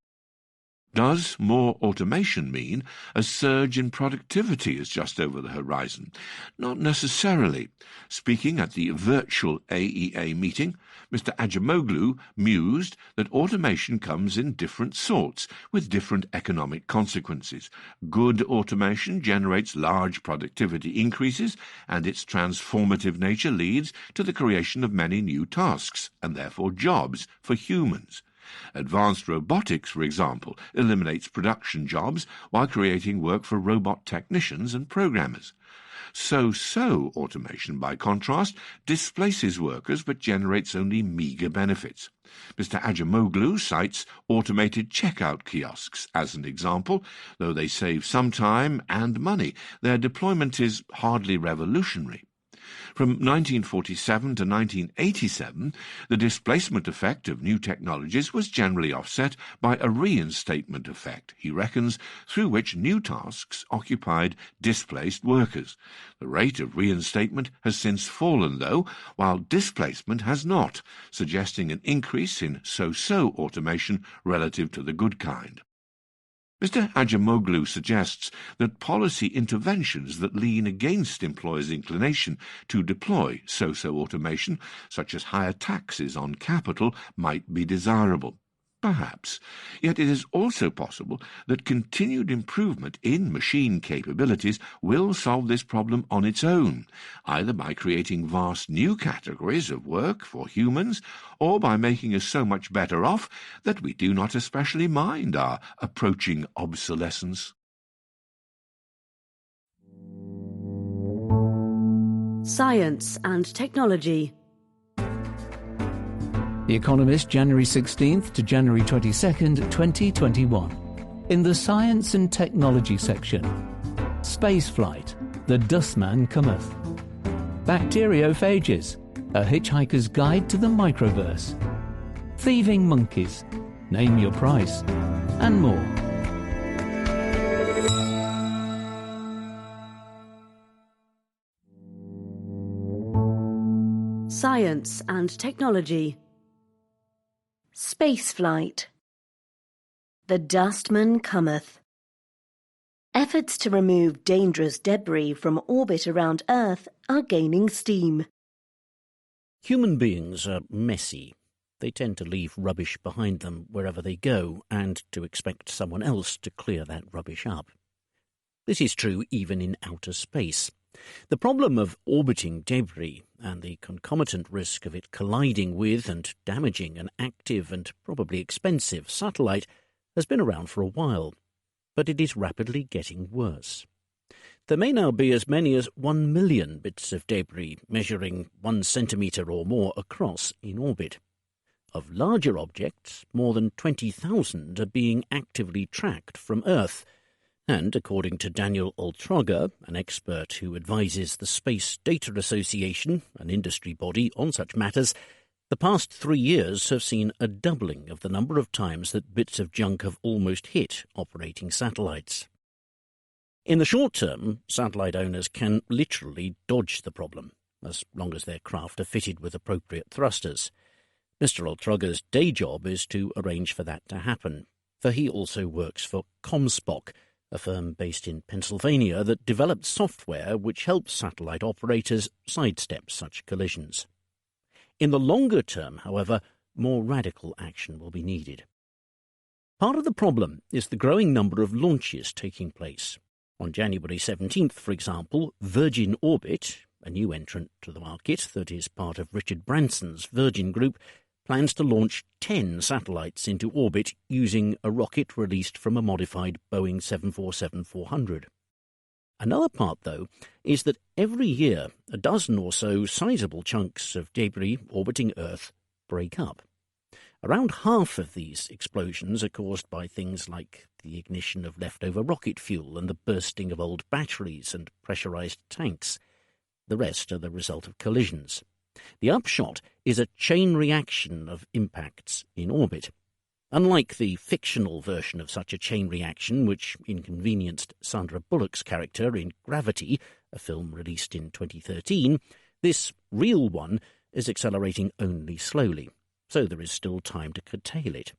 Does more automation mean a surge in productivity is just over the horizon? Not necessarily. Speaking at the virtual AEA meeting, Mr. Acemoglu mused that automation comes in different sorts, with different economic consequences. Good automation generates large productivity increases, and its transformative nature leads to the creation of many new tasks, and therefore jobs, for humans. Advanced robotics, for example, eliminates production jobs while creating work for robot technicians and programmers. So-so automation, by contrast, displaces workers but generates only meagre benefits. Mr. Acemoglu cites automated checkout kiosks as an example. Though they save some time and money, their deployment is hardly revolutionary. From 1947 to 1987, the displacement effect of new technologies was generally offset by a reinstatement effect, he reckons, through which new tasks occupied displaced workers. The rate of reinstatement has since fallen, though, while displacement has not, suggesting an increase in so-so automation relative to the good kind. Mr. Acemoglu suggests that policy interventions that lean against employers' inclination to deploy so-so automation, such as higher taxes on capital, might be desirable. Perhaps. Yet it is also possible that continued improvement in machine capabilities will solve this problem on its own, either by creating vast new categories of work for humans, or by making us so much better off that we do not especially mind our approaching obsolescence. Science and technology. The Economist, January 16th to January 22nd, 2021. In the Science and Technology section, Spaceflight, the Dustman Cometh. Bacteriophages, a hitchhiker's guide to the microverse. Thieving monkeys, name your price, and more. Science and technology. Spaceflight. The Dustman Cometh. Efforts to remove dangerous debris from orbit around Earth are gaining steam. Human beings are messy. They tend to leave rubbish behind them wherever they go, and to expect someone else to clear that rubbish up. This is true even in outer space. The problem of orbiting debris and the concomitant risk of it colliding with and damaging an active and probably expensive satellite has been around for a while, but it is rapidly getting worse. There may now be as many as 1 million bits of debris measuring 1 centimetre or more across in orbit. Of larger objects, more than 20,000 are being actively tracked from Earth, and according to Daniel Oltrogge, an expert who advises the Space Data Association, an industry body on such matters, the past 3 years have seen a doubling of the number of times that bits of junk have almost hit operating satellites. In the short term, satellite owners can literally dodge the problem, as long as their craft are fitted with appropriate thrusters. Mr. Oltrogge's day job is to arrange for that to happen, for he also works for Comspock, a firm based in Pennsylvania that developed software which helps satellite operators sidestep such collisions. In the longer term, however, more radical action will be needed. Part of the problem is the growing number of launches taking place. On January 17th, for example, Virgin Orbit, a new entrant to the market that is part of Richard Branson's Virgin Group, plans to launch 10 satellites into orbit using a rocket released from a modified Boeing 747-400. Another part, though, is that every year a dozen or so sizable chunks of debris orbiting Earth break up. Around half of these explosions are caused by things like the ignition of leftover rocket fuel and the bursting of old batteries and pressurized tanks. The rest are the result of collisions. The upshot is a chain reaction of impacts in orbit. Unlike the fictional version of such a chain reaction which inconvenienced Sandra Bullock's character in Gravity, a film released in 2013, this real one is accelerating only slowly, so there is still time to curtail it.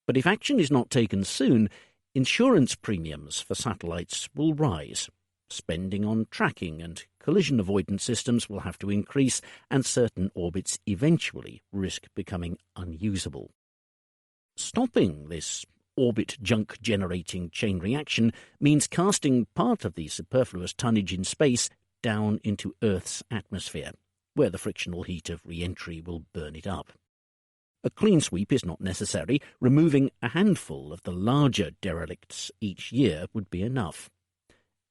But if action is not taken soon, insurance premiums for satellites will rise. Spending on tracking and collision avoidance systems will have to increase, and certain orbits eventually risk becoming unusable. Stopping this orbit junk-generating chain reaction means casting part of the superfluous tonnage in space down into Earth's atmosphere, where the frictional heat of re-entry will burn it up. A clean sweep is not necessary. Removing a handful of the larger derelicts each year would be enough.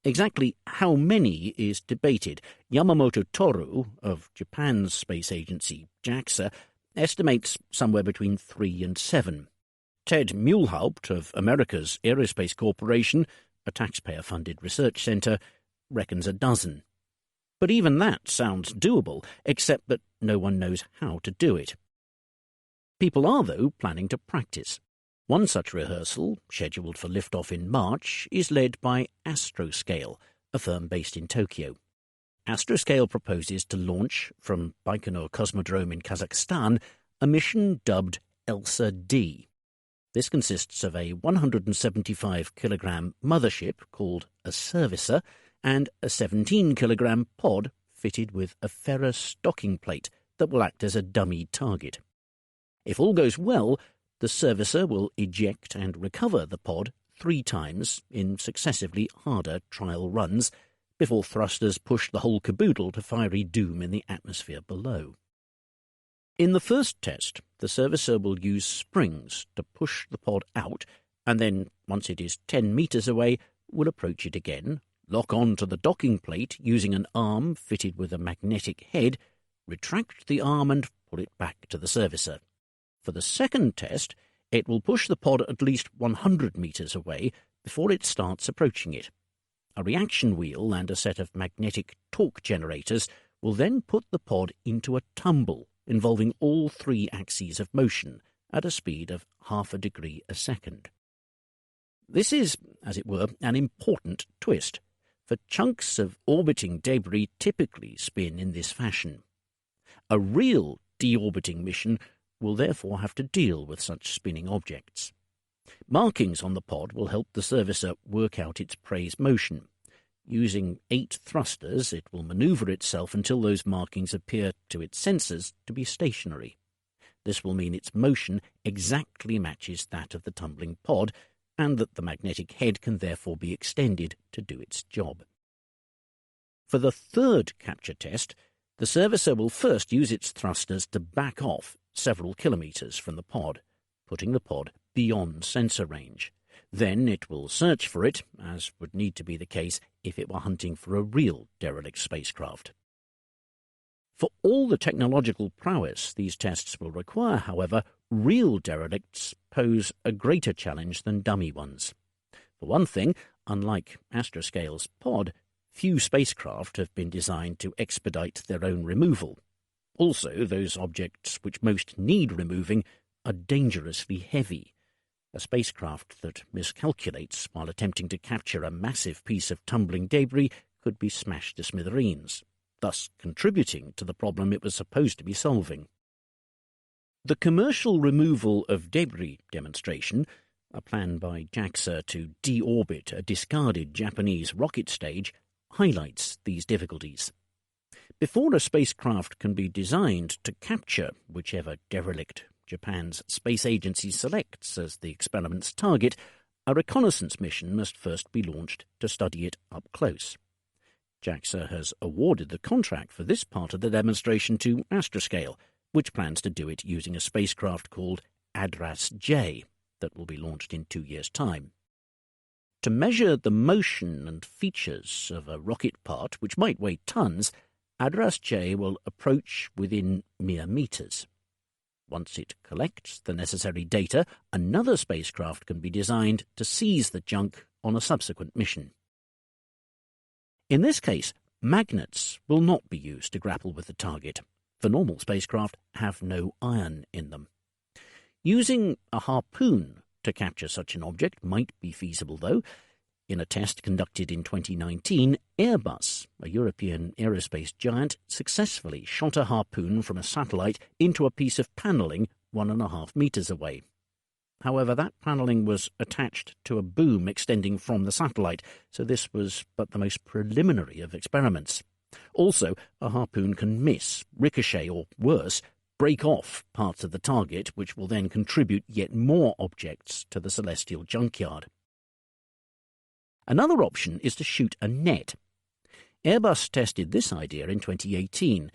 Exactly how many is debated. Yamamoto Toru of Japan's space agency, JAXA, estimates somewhere between 3 and 7. Ted Muehlhaupt of America's Aerospace Corporation, a taxpayer-funded research centre, reckons a dozen. But even that sounds doable, except that no one knows how to do it. People are, though, planning to practice. One such rehearsal, scheduled for liftoff in March, is led by Astroscale, a firm based in Tokyo. Astroscale proposes to launch from Baikonur Cosmodrome in Kazakhstan a mission dubbed ELSA-D. This consists of a 175-kilogram mothership called a servicer and a 17-kilogram pod fitted with a ferrous docking plate that will act as a dummy target. If all goes well, the servicer will eject and recover the pod 3 times in successively harder trial runs before thrusters push the whole caboodle to fiery doom in the atmosphere below. In the first test, the servicer will use springs to push the pod out, and then, once it is 10 metres away, will approach it again, lock on to the docking plate using an arm fitted with a magnetic head, retract the arm and pull it back to the servicer. For the second test, it will push the pod at least 100 metres away before it starts approaching it. A reaction wheel and a set of magnetic torque generators will then put the pod into a tumble involving all 3 axes of motion at a speed of 0.5 degree a second. This is, as it were, an important twist, for chunks of orbiting debris typically spin in this fashion. A real deorbiting mission will therefore have to deal with such spinning objects. Markings on the pod will help the servicer work out its prey's motion. Using 8 thrusters, it will manoeuvre itself until those markings appear to its sensors to be stationary. This will mean its motion exactly matches that of the tumbling pod, and that the magnetic head can therefore be extended to do its job. For the third capture test, the servicer will first use its thrusters to back off several kilometres from the pod, putting the pod beyond sensor range. Then it will search for it, as would need to be the case if it were hunting for a real derelict spacecraft. For all the technological prowess these tests will require, however, real derelicts pose a greater challenge than dummy ones. For one thing, unlike Astroscale's pod, few spacecraft have been designed to expedite their own removal. Also, those objects which most need removing are dangerously heavy. A spacecraft that miscalculates while attempting to capture a massive piece of tumbling debris could be smashed to smithereens, thus contributing to the problem it was supposed to be solving. The commercial removal of debris demonstration, a plan by JAXA to deorbit a discarded Japanese rocket stage, highlights these difficulties. Before a spacecraft can be designed to capture whichever derelict Japan's space agency selects as the experiment's target, a reconnaissance mission must first be launched to study it up close. JAXA has awarded the contract for this part of the demonstration to Astroscale, which plans to do it using a spacecraft called ADRAS-J that will be launched in 2 years' time. To measure the motion and features of a rocket part which might weigh tons, ADRAS-J will approach within mere meters. Once it collects the necessary data, another spacecraft can be designed to seize the junk on a subsequent mission. In this case, magnets will not be used to grapple with the target, for normal spacecraft have no iron in them. Using a harpoon to capture such an object might be feasible, though. In a test conducted in 2019, Airbus, a European aerospace giant, successfully shot a harpoon from a satellite into a piece of panelling 1.5 meters away. However, that panelling was attached to a boom extending from the satellite, so this was but the most preliminary of experiments. Also, a harpoon can miss, ricochet, or worse, break off parts of the target, which will then contribute yet more objects to the celestial junkyard. Another option is to shoot a net. Airbus tested this idea in 2018.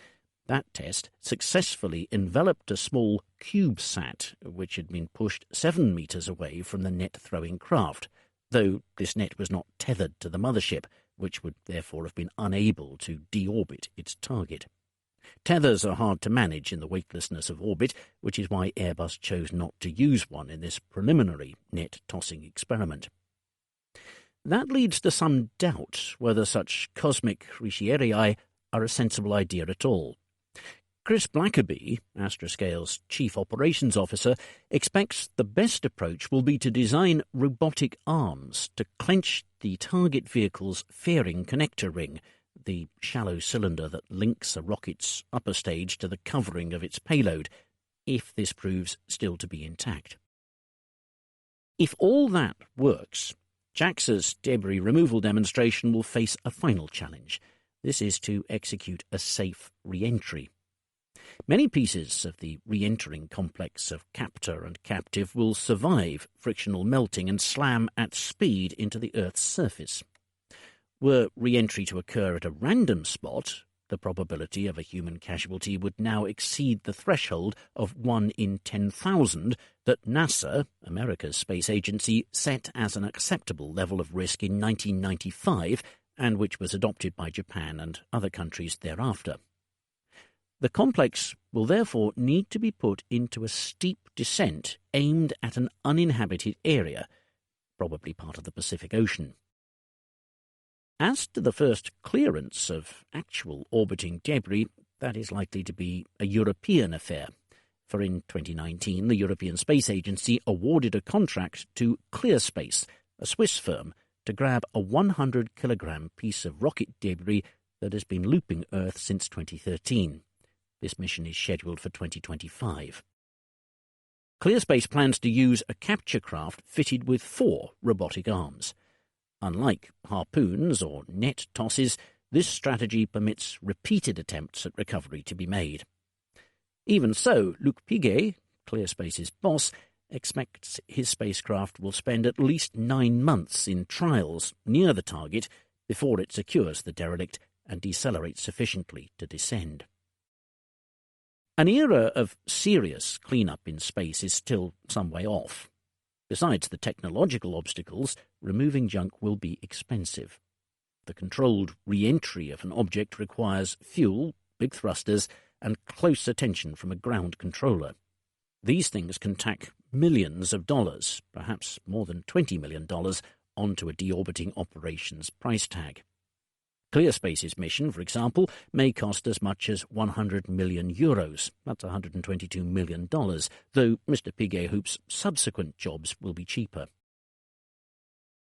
That test successfully enveloped a small CubeSat, which had been pushed 7 meters away from the net-throwing craft, though this net was not tethered to the mothership, which would therefore have been unable to deorbit its target. Tethers are hard to manage in the weightlessness of orbit, which is why Airbus chose not to use one in this preliminary net-tossing experiment. That leads to some doubt whether such cosmic Richieri are a sensible idea at all. Chris Blackerby, Astroscale's Chief Operations Officer, expects the best approach will be to design robotic arms to clench the target vehicle's fairing connector ring, the shallow cylinder that links a rocket's upper stage to the covering of its payload, if this proves still to be intact. If all that works, JAXA's debris removal demonstration will face a final challenge. This is to execute a safe re-entry. Many pieces of the re-entering complex of captor and captive will survive frictional melting and slam at speed into the Earth's surface. Were re-entry to occur at a random spot, the probability of a human casualty would now exceed the threshold of 1 in 10,000 that NASA, America's space agency, set as an acceptable level of risk in 1995 and which was adopted by Japan and other countries thereafter. The complex will therefore need to be put into a steep descent aimed at an uninhabited area, probably part of the Pacific Ocean. As to the first clearance of actual orbiting debris, that is likely to be a European affair, for in 2019 the European Space Agency awarded a contract to ClearSpace, a Swiss firm, to grab a 100-kilogram piece of rocket debris that has been looping Earth since 2013. This mission is scheduled for 2025. ClearSpace plans to use a capture craft fitted with 4 robotic arms. Unlike harpoons or net tosses, this strategy permits repeated attempts at recovery to be made. Even so, Luc Piguet, ClearSpace's boss, expects his spacecraft will spend at least 9 months in trials near the target before it secures the derelict and decelerates sufficiently to descend. An era of serious cleanup in space is still some way off. Besides the technological obstacles, removing junk will be expensive. The controlled re-entry of an object requires fuel, big thrusters, and close attention from a ground controller. These things can tack millions of dollars, perhaps more than $20 million, onto a deorbiting operations price tag. ClearSpace's mission, for example, may cost as much as €100 million. That's $122 million, though Mr. Piguet hopes subsequent jobs will be cheaper.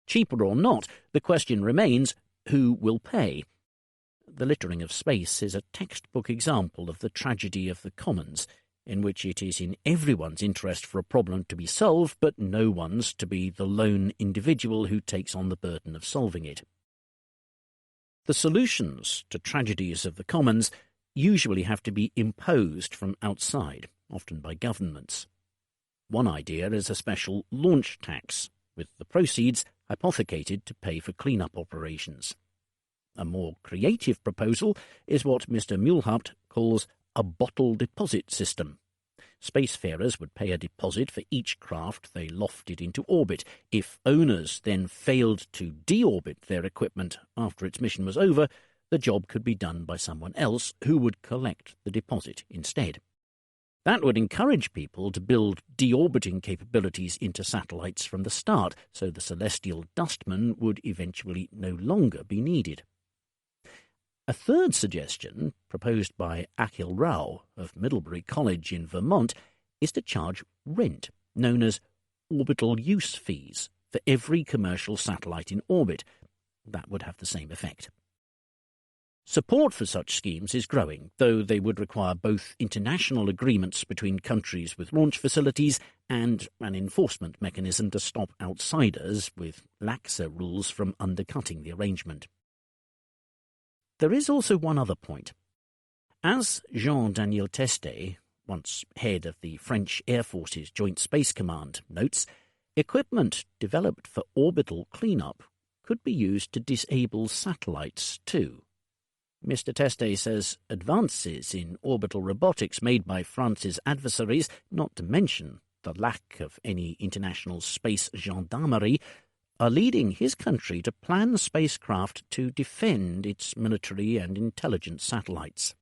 Cheaper or not, the question remains, who will pay? The littering of space is a textbook example of the tragedy of the commons, in which it is in everyone's interest for a problem to be solved, but no one's to be the lone individual who takes on the burden of solving it. The solutions to tragedies of the commons usually have to be imposed from outside, often by governments. One idea is a special launch tax, with the proceeds hypothecated to pay for clean-up operations. A more creative proposal is what Mr. Mulhaupt calls a bottle deposit system. Spacefarers would pay a deposit for each craft they lofted into orbit. If owners then failed to deorbit their equipment after its mission was over, the job could be done by someone else who would collect the deposit instead. That would encourage people to build deorbiting capabilities into satellites from the start, so the celestial dustman would eventually no longer be needed. A third suggestion, proposed by Akhil Rao of Middlebury College in Vermont, is to charge rent, known as orbital use fees, for every commercial satellite in orbit. That would have the same effect. Support for such schemes is growing, though they would require both international agreements between countries with launch facilities and an enforcement mechanism to stop outsiders with laxer rules from undercutting the arrangement. There is also one other point. As Jean-Daniel Testet, once head of the French Air Force's Joint Space Command, notes, equipment developed for orbital cleanup could be used to disable satellites too. Mr. Testet says advances in orbital robotics made by France's adversaries, not to mention the lack of any international space gendarmerie, are leading his country to plan spacecraft to defend its military and intelligence satellites.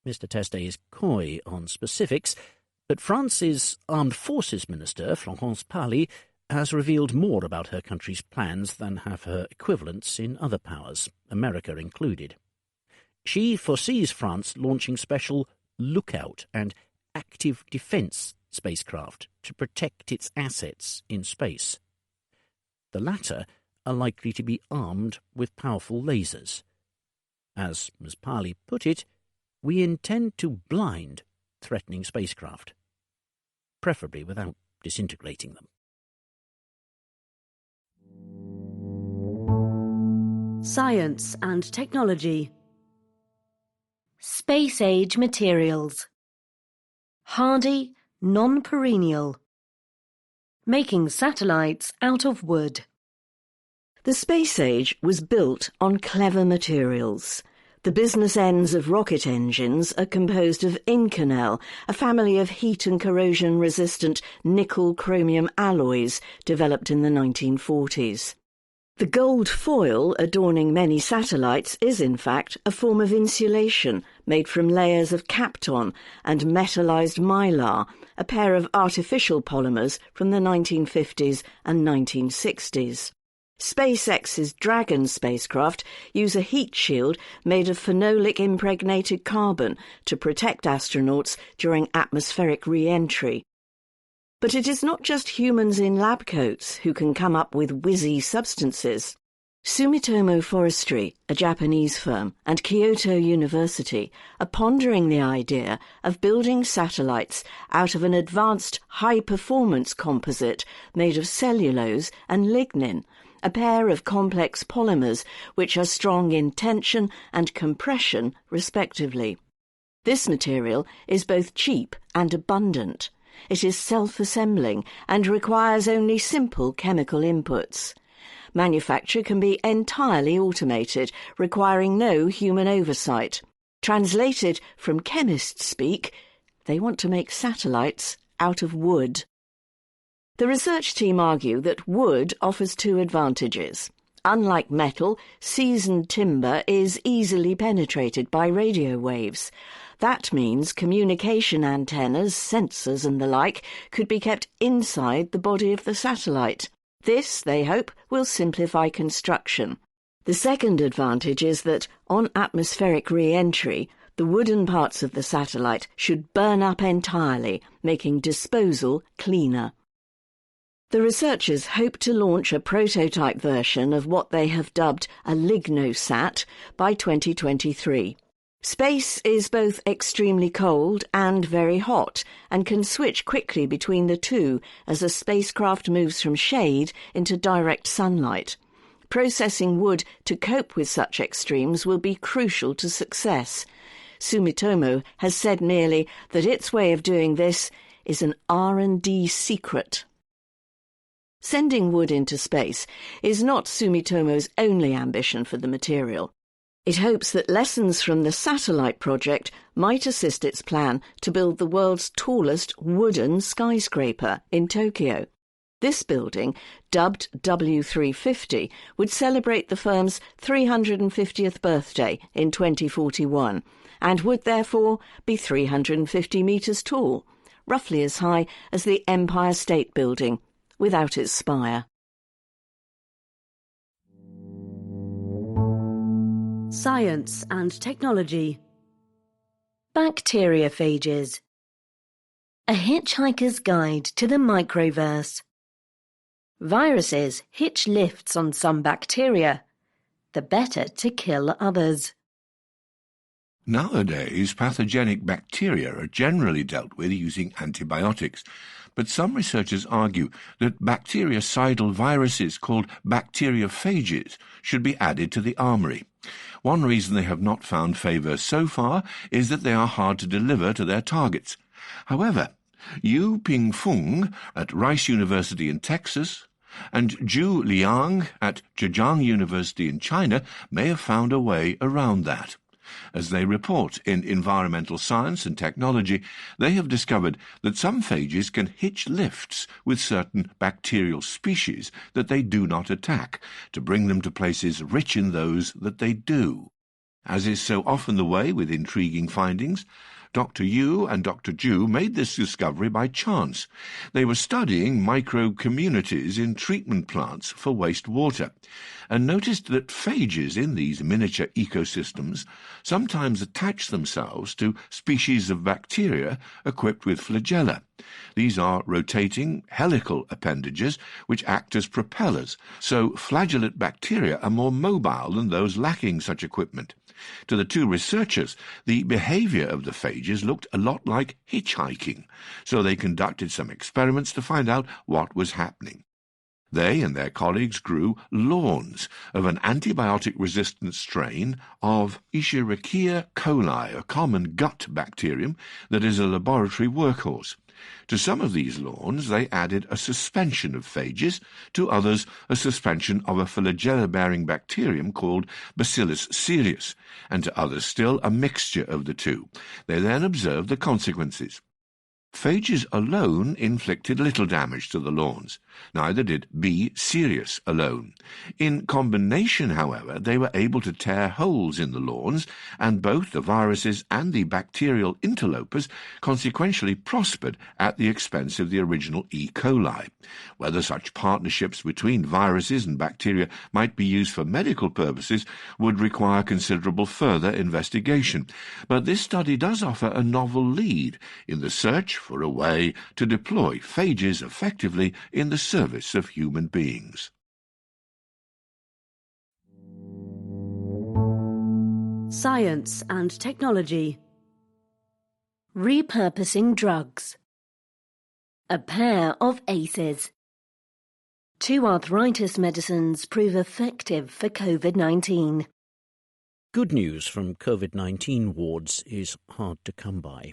Mr. Testet is coy on specifics, but France's Armed Forces Minister, Florence Parly, has revealed more about her country's plans than have her equivalents in other powers, America included. She foresees France launching special Lookout and Active Defence spacecraft to protect its assets in space. The latter are likely to be armed with powerful lasers. As Ms. Parly put it, we intend to blind threatening spacecraft, preferably without disintegrating them. Science and technology. Space-age materials. Hardy, non-perennial. Making satellites out of wood. The space age was built on clever materials. The business ends of rocket engines are composed of Inconel, a family of heat and corrosion-resistant nickel-chromium alloys developed in the 1940s. The gold foil adorning many satellites is, in fact, a form of insulation made from layers of Kapton and metallized mylar, a pair of artificial polymers from the 1950s and 1960s. SpaceX's Dragon spacecraft use a heat shield made of phenolic-impregnated carbon to protect astronauts during atmospheric re-entry. But it is not just humans in lab coats who can come up with whizzy substances. Sumitomo Forestry, a Japanese firm, and Kyoto University are pondering the idea of building satellites out of an advanced high-performance composite made of cellulose and lignin, a pair of complex polymers which are strong in tension and compression, respectively. This material is both cheap and abundant. It is self-assembling and requires only simple chemical inputs. Manufacture can be entirely automated, requiring no human oversight. Translated from chemist speak, they want to make satellites out of wood. The research team argue that wood offers two advantages. Unlike metal, seasoned timber is easily penetrated by radio waves. That means communication antennas, sensors and the like could be kept inside the body of the satellite. This, they hope, will simplify construction. The second advantage is that, on atmospheric re-entry, the wooden parts of the satellite should burn up entirely, making disposal cleaner. The researchers hope to launch a prototype version of what they have dubbed a LignoSat by 2023. Space is both extremely cold and very hot, and can switch quickly between the two as a spacecraft moves from shade into direct sunlight. Processing wood to cope with such extremes will be crucial to success. Sumitomo has said merely that its way of doing this is an R&D secret. Sending wood into space is not Sumitomo's only ambition for the material. It hopes that lessons from the satellite project might assist its plan to build the world's tallest wooden skyscraper in Tokyo. This building, dubbed W350, would celebrate the firm's 350th birthday in 2041 and would therefore be 350 metres tall, roughly as high as the Empire State Building, without its spire. Science and technology. Bacteriophages. A Hitchhiker's Guide to the Microverse. Viruses hitch lifts on some bacteria, the better to kill others. Nowadays, pathogenic bacteria are generally dealt with using antibiotics, but some researchers argue that bactericidal viruses called bacteriophages should be added to the armoury. One reason they have not found favour so far is that they are hard to deliver to their targets. However, Yu Pingfeng at Rice University in Texas and Zhu Liang at Zhejiang University in China may have found a way around that. As they report in Environmental Science and Technology, they have discovered that some phages can hitch lifts with certain bacterial species that they do not attack, to bring them to places rich in those that they do. As is so often the way with intriguing findings, Dr. Yu and Dr. Zhu made this discovery by chance. They were studying micro-communities in treatment plants for wastewater and noticed that phages in these miniature ecosystems sometimes attach themselves to species of bacteria equipped with flagella. These are rotating helical appendages which act as propellers, so flagellate bacteria are more mobile than those lacking such equipment. To the two researchers, the behaviour of the phages looked a lot like hitchhiking, so they conducted some experiments to find out what was happening. They and their colleagues grew lawns of an antibiotic-resistant strain of Escherichia coli, a common gut bacterium that is a laboratory workhorse. To some of these lawns they added a suspension of phages, to others a suspension of a flagella-bearing bacterium called Bacillus cereus, and to others still a mixture of the two. They then observed the consequences. Phages alone inflicted little damage to the lawns. Neither did B. cereus alone. In combination, however, they were able to tear holes in the lawns, and both the viruses and the bacterial interlopers consequentially prospered at the expense of the original E. coli. Whether such partnerships between viruses and bacteria might be used for medical purposes would require considerable further investigation, but this study does offer a novel lead in the search for a way to deploy phages effectively in the service of human beings. Science and technology. Repurposing drugs. A pair of aces. 2 arthritis medicines prove effective for COVID-19. Good news from COVID-19 wards is hard to come by.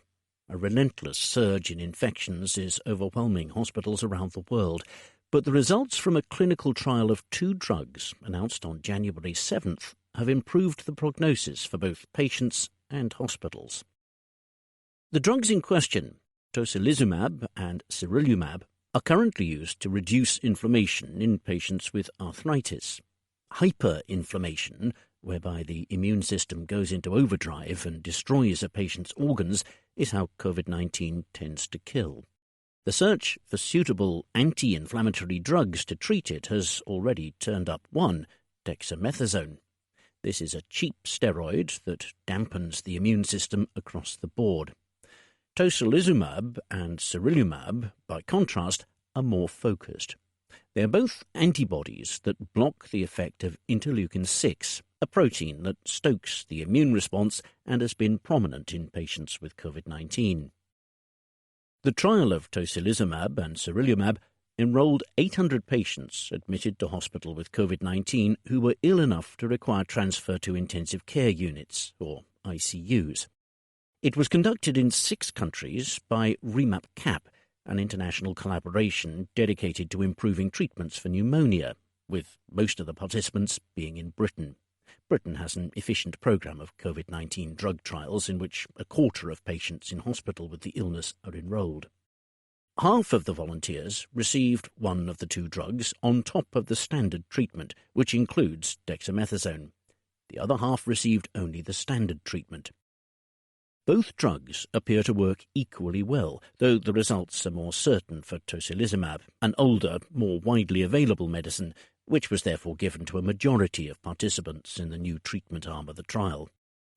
A relentless surge in infections is overwhelming hospitals around the world, but the results from a clinical trial of 2 drugs announced on January 7th have improved the prognosis for both patients and hospitals. The drugs in question, tocilizumab and sarilumab, are currently used to reduce inflammation in patients with arthritis. Hyperinflammation, whereby the immune system goes into overdrive and destroys a patient's organs, is how COVID-19 tends to kill. The search for suitable anti-inflammatory drugs to treat it has already turned up one, dexamethasone. This is a cheap steroid that dampens the immune system across the board. Tocilizumab and sarilumab, by contrast, are more focused. They are both antibodies that block the effect of interleukin-6, a protein that stokes the immune response and has been prominent in patients with COVID-19. The trial of tocilizumab and sarilumab enrolled 800 patients admitted to hospital with COVID-19 who were ill enough to require transfer to intensive care units, or ICUs. It was conducted in 6 countries by REMAP-CAP, an international collaboration dedicated to improving treatments for pneumonia, with most of the participants being in Britain. Britain has an efficient programme of COVID-19 drug trials in which a quarter of patients in hospital with the illness are enrolled. Half of the volunteers received one of the two drugs on top of the standard treatment, which includes dexamethasone. The other half received only the standard treatment. Both drugs appear to work equally well, though the results are more certain for tocilizumab, an older, more widely available medicine, which was therefore given to a majority of participants in the new treatment arm of the trial.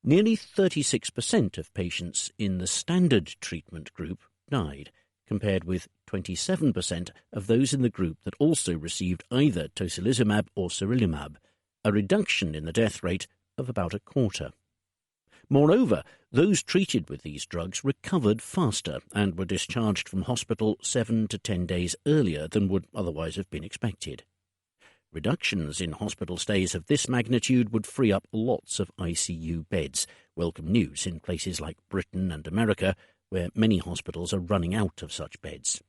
Nearly 36% of patients in the standard treatment group died, compared with 27% of those in the group that also received either tocilizumab or sarilumab, a reduction in the death rate of about a quarter. Moreover, those treated with these drugs recovered faster and were discharged from hospital 7 to 10 days earlier than would otherwise have been expected. Reductions in hospital stays of this magnitude would free up lots of ICU beds, welcome news in places like Britain and America, where many hospitals are running out of such beds.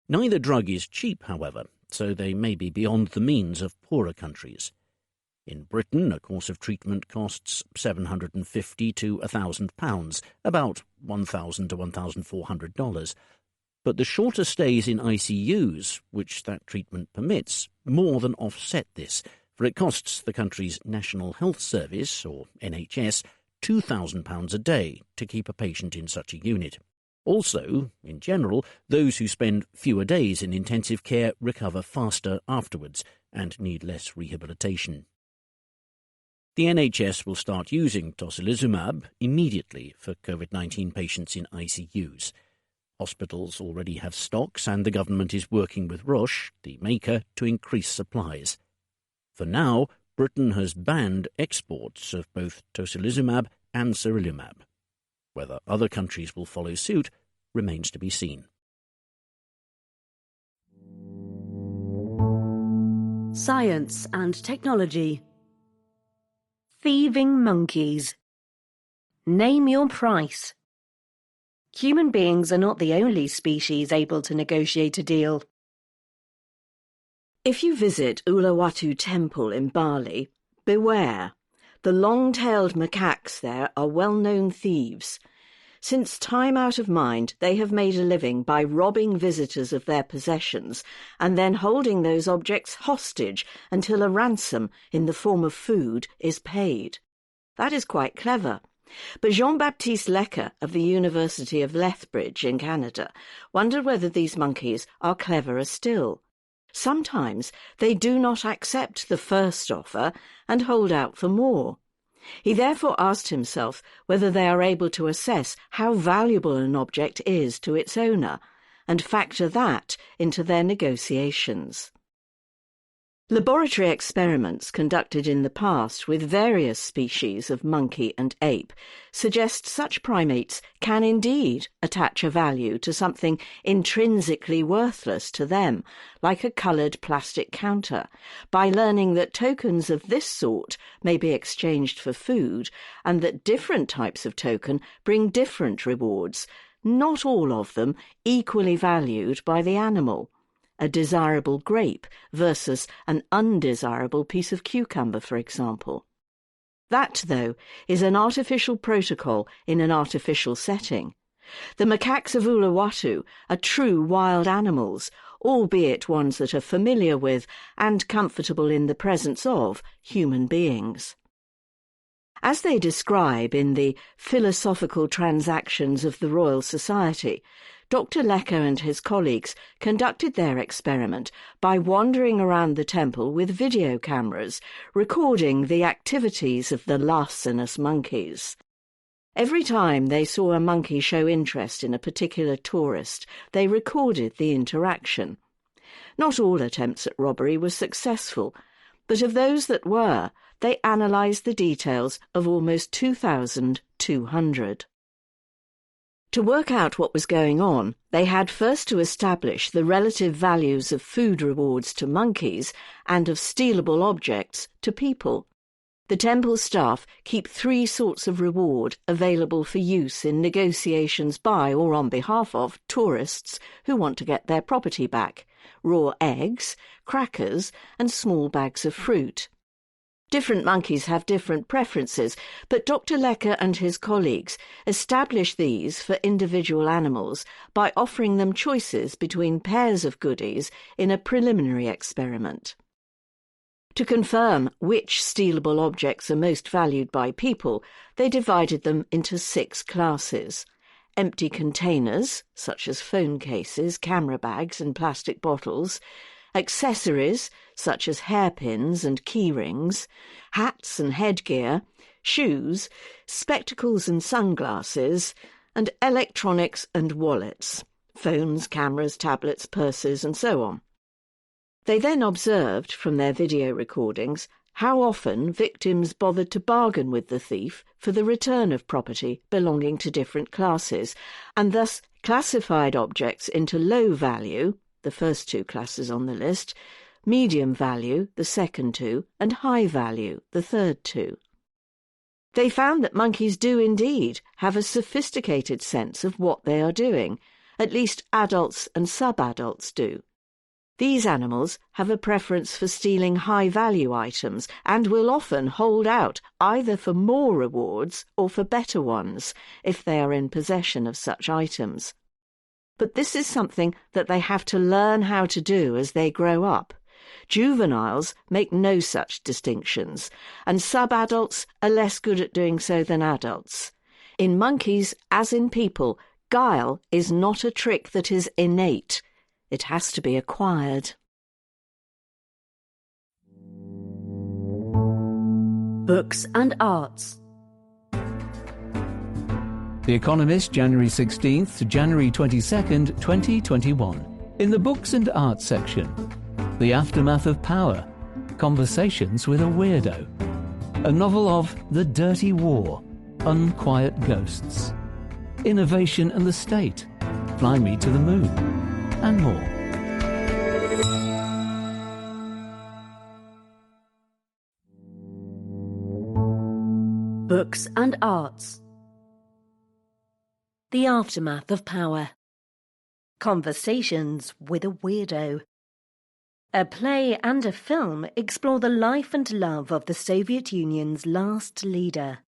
Neither drug is cheap, however, so they may be beyond the means of poorer countries. In Britain, a course of treatment costs £750 to £1,000, about $1,000 to $1,400. But the shorter stays in ICUs, which that treatment permits, more than offset this, for it costs the country's National Health Service, or NHS, £2,000 a day to keep a patient in such a unit. Also, in general, those who spend fewer days in intensive care recover faster afterwards and need less rehabilitation. The NHS will start using tocilizumab immediately for COVID-19 patients in ICUs. Hospitals already have stocks, and the government is working with Roche, the maker, to increase supplies. For now, Britain has banned exports of both tocilizumab and sarilumab. Whether other countries will follow suit remains to be seen. Science and technology. Thieving monkeys. Name your price. Human beings are not the only species able to negotiate a deal. If you visit Uluwatu Temple in Bali, beware. The long-tailed macaques there are well-known thieves. Since time out of mind, they have made a living by robbing visitors of their possessions and then holding those objects hostage until a ransom in the form of food is paid. That is quite clever. But Jean-Baptiste Lecker of the University of Lethbridge in Canada wondered whether these monkeys are cleverer still. Sometimes they do not accept the first offer and hold out for more. He therefore asked himself whether they are able to assess how valuable an object is to its owner and factor that into their negotiations. Laboratory experiments conducted in the past with various species of monkey and ape suggest such primates can indeed attach a value to something intrinsically worthless to them, like a coloured plastic counter, by learning that tokens of this sort may be exchanged for food and that different types of token bring different rewards, not all of them equally valued by the animal. A desirable grape versus an undesirable piece of cucumber, for example. That, though, is an artificial protocol in an artificial setting. The macaques of Uluwatu are true wild animals, albeit ones that are familiar with and comfortable in the presence of human beings. As they describe in the Philosophical Transactions of the Royal Society, Dr. Lecker and his colleagues conducted their experiment by wandering around the temple with video cameras, recording the activities of the larcenous monkeys. Every time they saw a monkey show interest in a particular tourist, they recorded the interaction. Not all attempts at robbery were successful, but of those that were, they analysed the details of almost 2,200. To work out what was going on, they had first to establish the relative values of food rewards to monkeys and of stealable objects to people. The temple staff keep 3 sorts of reward available for use in negotiations by or on behalf of tourists who want to get their property back: raw eggs, crackers, and small bags of fruit. Different monkeys have different preferences, but Dr. Lecker and his colleagues established these for individual animals by offering them choices between pairs of goodies in a preliminary experiment. To confirm which stealable objects are most valued by people, they divided them into 6 classes. Empty containers, such as phone cases, camera bags and plastic bottles, accessories, such as hairpins and key rings, hats and headgear, shoes, spectacles and sunglasses, and electronics and wallets, phones, cameras, tablets, purses, and so on. They then observed, from their video recordings, how often victims bothered to bargain with the thief for the return of property belonging to different classes, and thus classified objects into low value, the first 2 classes on the list, medium value, the second 2, and high value, the third 2. They found that monkeys do indeed have a sophisticated sense of what they are doing, at least adults and sub-adults do. These animals have a preference for stealing high-value items and will often hold out either for more rewards or for better ones if they are in possession of such items. But this is something that they have to learn how to do as they grow up. Juveniles make no such distinctions, and sub-adults are less good at doing so than adults. In monkeys, as in people, guile is not a trick that is innate. It has to be acquired. Books and arts. The Economist, January 16th to January 22nd, 2021. In the Books and Arts section, The Aftermath of Power, Conversations with a Weirdo. A novel of The Dirty War, Unquiet Ghosts. Innovation and the State, Fly Me to the Moon, and more. Books and arts. The Aftermath of Power. Conversations with a Weirdo. A play and a film explore the life and love of the Soviet Union's last leader.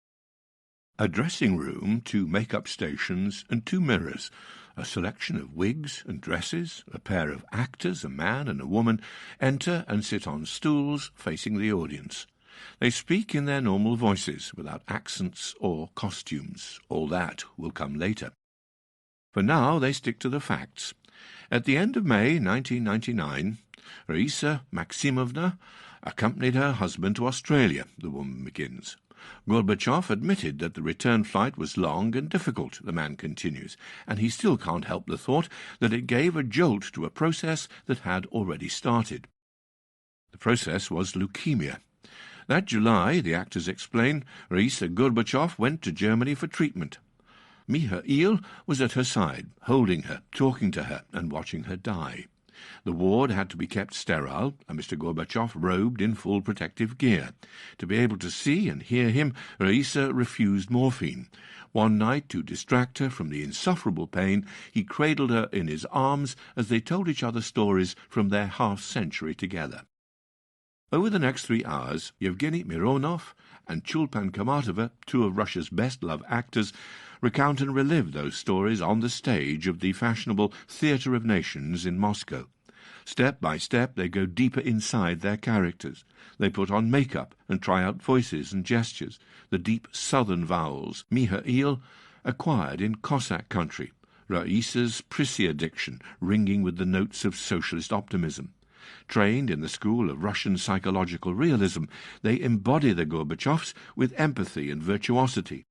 A dressing room, 2 makeup stations and 2 mirrors, a selection of wigs and dresses, a pair of actors, a man and a woman, enter and sit on stools facing the audience. They speak in their normal voices, without accents or costumes. All that will come later. For now, they stick to the facts. At the end of May 1999, Raisa Maximovna accompanied her husband to Australia, the woman begins. Gorbachev admitted that the return flight was long and difficult, the man continues, and he still can't help the thought that it gave a jolt to a process that had already started. The process was leukemia. That July, the actors explain, Raisa Gorbachev went to Germany for treatment. Mikhail was at her side, holding her, talking to her, and watching her die. The ward had to be kept sterile, and Mr. Gorbachev robed in full protective gear. To be able to see and hear him, Raisa refused morphine. One night, to distract her from the insufferable pain, he cradled her in his arms as they told each other stories from their half-century together. Over the next 3 hours, Yevgeny Mironov and Chulpan Kamatova, 2 of Russia's best-loved actors, recount and relive those stories on the stage of the fashionable Theatre of Nations in Moscow. Step by step, they go deeper inside their characters. They put on makeup and try out voices and gestures, the deep southern vowels Mikhail acquired in Cossack country, Raisa's Prissy diction ringing with the notes of socialist optimism. Trained in the school of Russian psychological realism, they embody the Gorbachevs with empathy and virtuosity.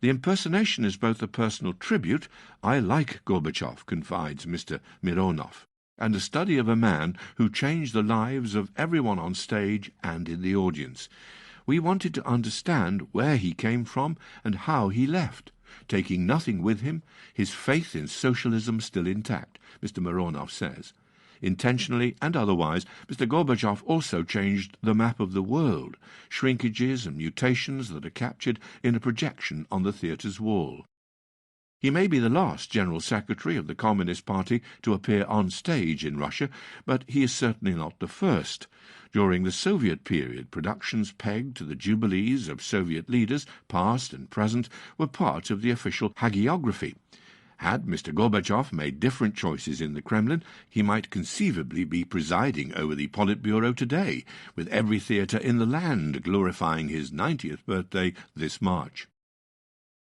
The impersonation is both a personal tribute, I like Gorbachev, confides Mr. Mironov, and a study of a man who changed the lives of everyone on stage and in the audience. We wanted to understand where he came from and how he left, taking nothing with him, his faith in socialism still intact, Mr. Mironov says. Intentionally and otherwise, Mr. Gorbachev also changed the map of the world, shrinkages and mutations that are captured in a projection on the theatre's wall. He may be the last General Secretary of the Communist Party to appear on stage in Russia, but he is certainly not the first. During the Soviet period, productions pegged to the jubilees of Soviet leaders, past and present, were part of the official hagiography. Had Mr. Gorbachev made different choices in the Kremlin, he might conceivably be presiding over the Politburo today, with every theatre in the land glorifying his 90th birthday this March.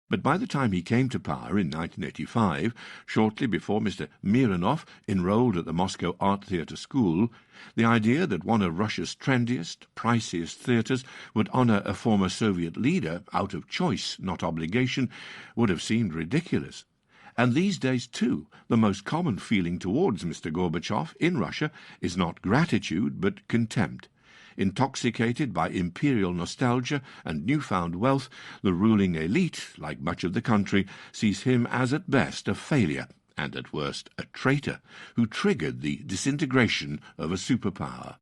But by the time he came to power in 1985, shortly before Mr. Mironov enrolled at the Moscow Art Theatre School, the idea that one of Russia's trendiest, priciest theatres would honour a former Soviet leader out of choice, not obligation, would have seemed ridiculous. And these days, too, the most common feeling towards Mr. Gorbachev in Russia is not gratitude, but contempt. Intoxicated by imperial nostalgia and newfound wealth, the ruling elite, like much of the country, sees him as at best a failure, and at worst a traitor, who triggered the disintegration of a superpower.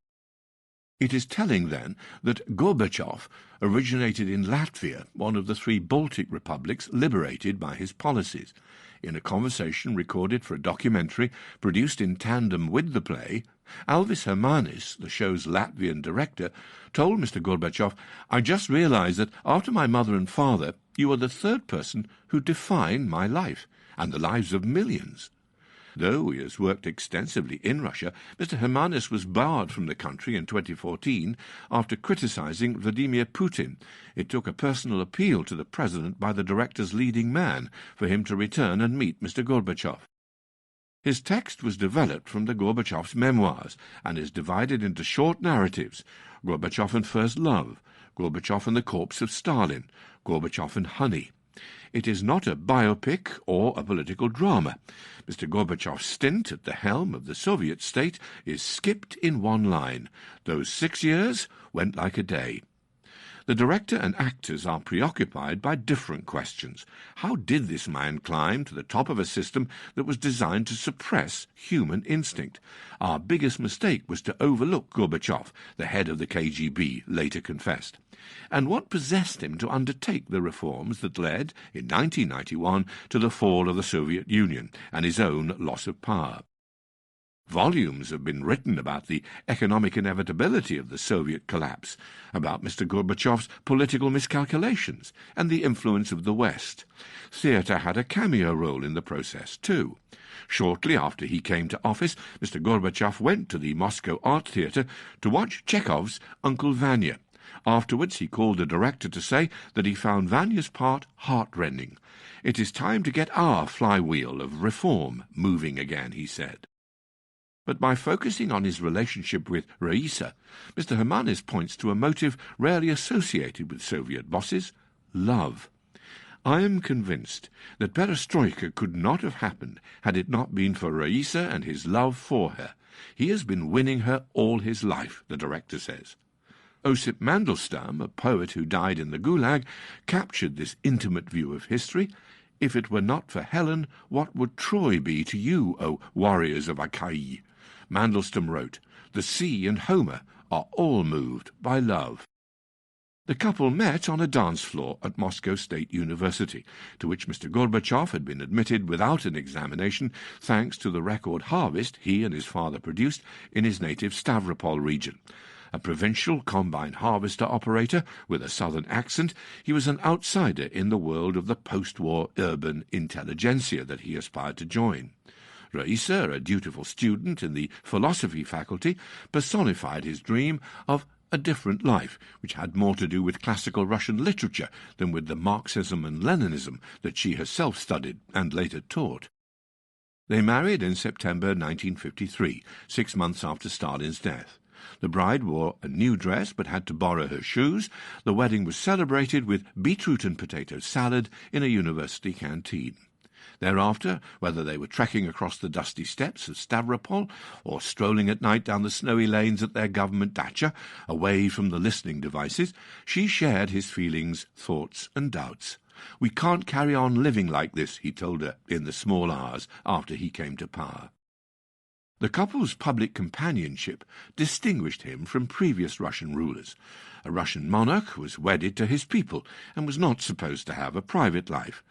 It is telling, then, that Gorbachev originated in Latvia, one of the 3 Baltic republics liberated by his policies. In a conversation recorded for a documentary produced in tandem with the play, Alvis Hermanis, the show's Latvian director, told Mr. Gorbachev, "I just realized that after my mother and father, you are the 3rd person who define my life, and the lives of millions." Though he has worked extensively in Russia, Mr. Hermanis was barred from the country in 2014 after criticizing Vladimir Putin. It took a personal appeal to the president by the director's leading man for him to return and meet Mr. Gorbachev. His text was developed from the Gorbachev's memoirs and is divided into short narratives: Gorbachev and First Love, Gorbachev and the Corpse of Stalin, Gorbachev and Honey. It is not a biopic or a political drama. Mr. Gorbachev's stint at the helm of the Soviet state is skipped in one line: those 6 years went like a day. The director and actors are preoccupied by different questions. How did this man climb to the top of a system that was designed to suppress human instinct? Our biggest mistake was to overlook Gorbachev, the head of the KGB, later confessed. And what possessed him to undertake the reforms that led, in 1991, to the fall of the Soviet Union and his own loss of power? Volumes have been written about the economic inevitability of the Soviet collapse, about Mr. Gorbachev's political miscalculations, and the influence of the West. Theatre had a cameo role in the process, too. Shortly after he came to office, Mr. Gorbachev went to the Moscow Art Theatre to watch Chekhov's Uncle Vanya. Afterwards he called the director to say that he found Vanya's part heartrending. "It is time to get our flywheel of reform moving again," he said. But by focusing on his relationship with Raisa, Mr. Hermanis points to a motive rarely associated with Soviet bosses: love. "I am convinced that perestroika could not have happened had it not been for Raisa and his love for her. He has been winning her all his life," the director says. Osip Mandelstam, a poet who died in the Gulag, captured this intimate view of history. "If it were not for Helen, what would Troy be to you, O warriors of Achaia?" Mandelstam wrote, "The sea and Homer are all moved by love." The couple met on a dance floor at Moscow State University, to which Mr. Gorbachev had been admitted without an examination, thanks to the record harvest he and his father produced in his native Stavropol region. A provincial combine harvester operator with a southern accent, he was an outsider in the world of the post-war urban intelligentsia that he aspired to join. Raisa, a dutiful student in the philosophy faculty, personified his dream of a different life, which had more to do with classical Russian literature than with the Marxism and Leninism that she herself studied and later taught. They married in September 1953, 6 months after Stalin's death. The bride wore a new dress but had to borrow her shoes. The wedding was celebrated with beetroot and potato salad in a university canteen. Thereafter, whether they were trekking across the dusty steppes of Stavropol or strolling at night down the snowy lanes at their government dacha, away from the listening devices, she shared his feelings, thoughts, and doubts. "We can't carry on living like this," he told her in the small hours after he came to power. The couple's public companionship distinguished him from previous Russian rulers. A Russian monarch was wedded to his people and was not supposed to have a private life.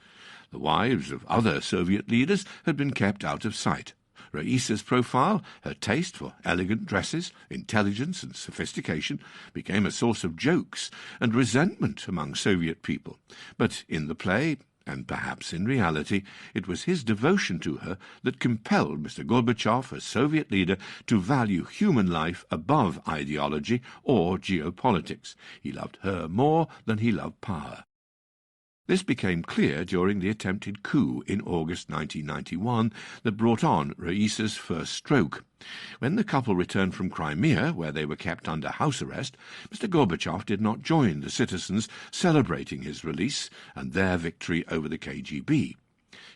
The wives of other Soviet leaders had been kept out of sight. Raissa's profile, her taste for elegant dresses, intelligence and sophistication, became a source of jokes and resentment among Soviet people. But in the play, and perhaps in reality, it was his devotion to her that compelled Mr. Gorbachev, as Soviet leader, to value human life above ideology or geopolitics. He loved her more than he loved power. This became clear during the attempted coup in August 1991 that brought on Raissa's first stroke. When the couple returned from Crimea, where they were kept under house arrest, Mr. Gorbachev did not join the citizens celebrating his release and their victory over the KGB.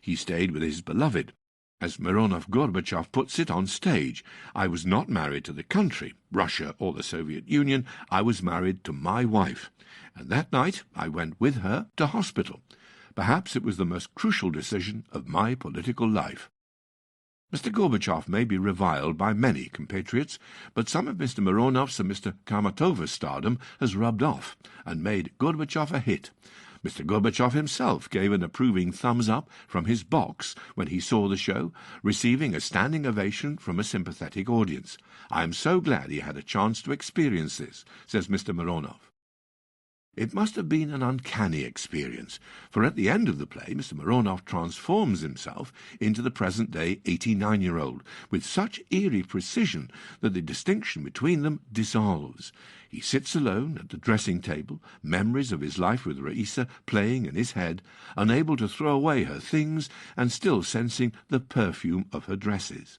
He stayed with his beloved. As Mironov-Gorbachev puts it on stage, "I was not married to the country, Russia or the Soviet Union. I was married to my wife. And that night I went with her to hospital. Perhaps it was the most crucial decision of my political life." Mr. Gorbachev may be reviled by many compatriots, but some of Mr. Mironov's and Mr. Karmatov's stardom has rubbed off and made Gorbachev a hit. Mr. Gorbachev himself gave an approving thumbs-up from his box when he saw the show, receiving a standing ovation from a sympathetic audience. "I am so glad he had a chance to experience this," says Mr. Mironov. It must have been an uncanny experience, for at the end of the play Mr. Mironov transforms himself into the present-day 89-year-old with such eerie precision that the distinction between them dissolves. He sits alone at the dressing table, memories of his life with Raissa playing in his head, unable to throw away her things and still sensing the perfume of her dresses.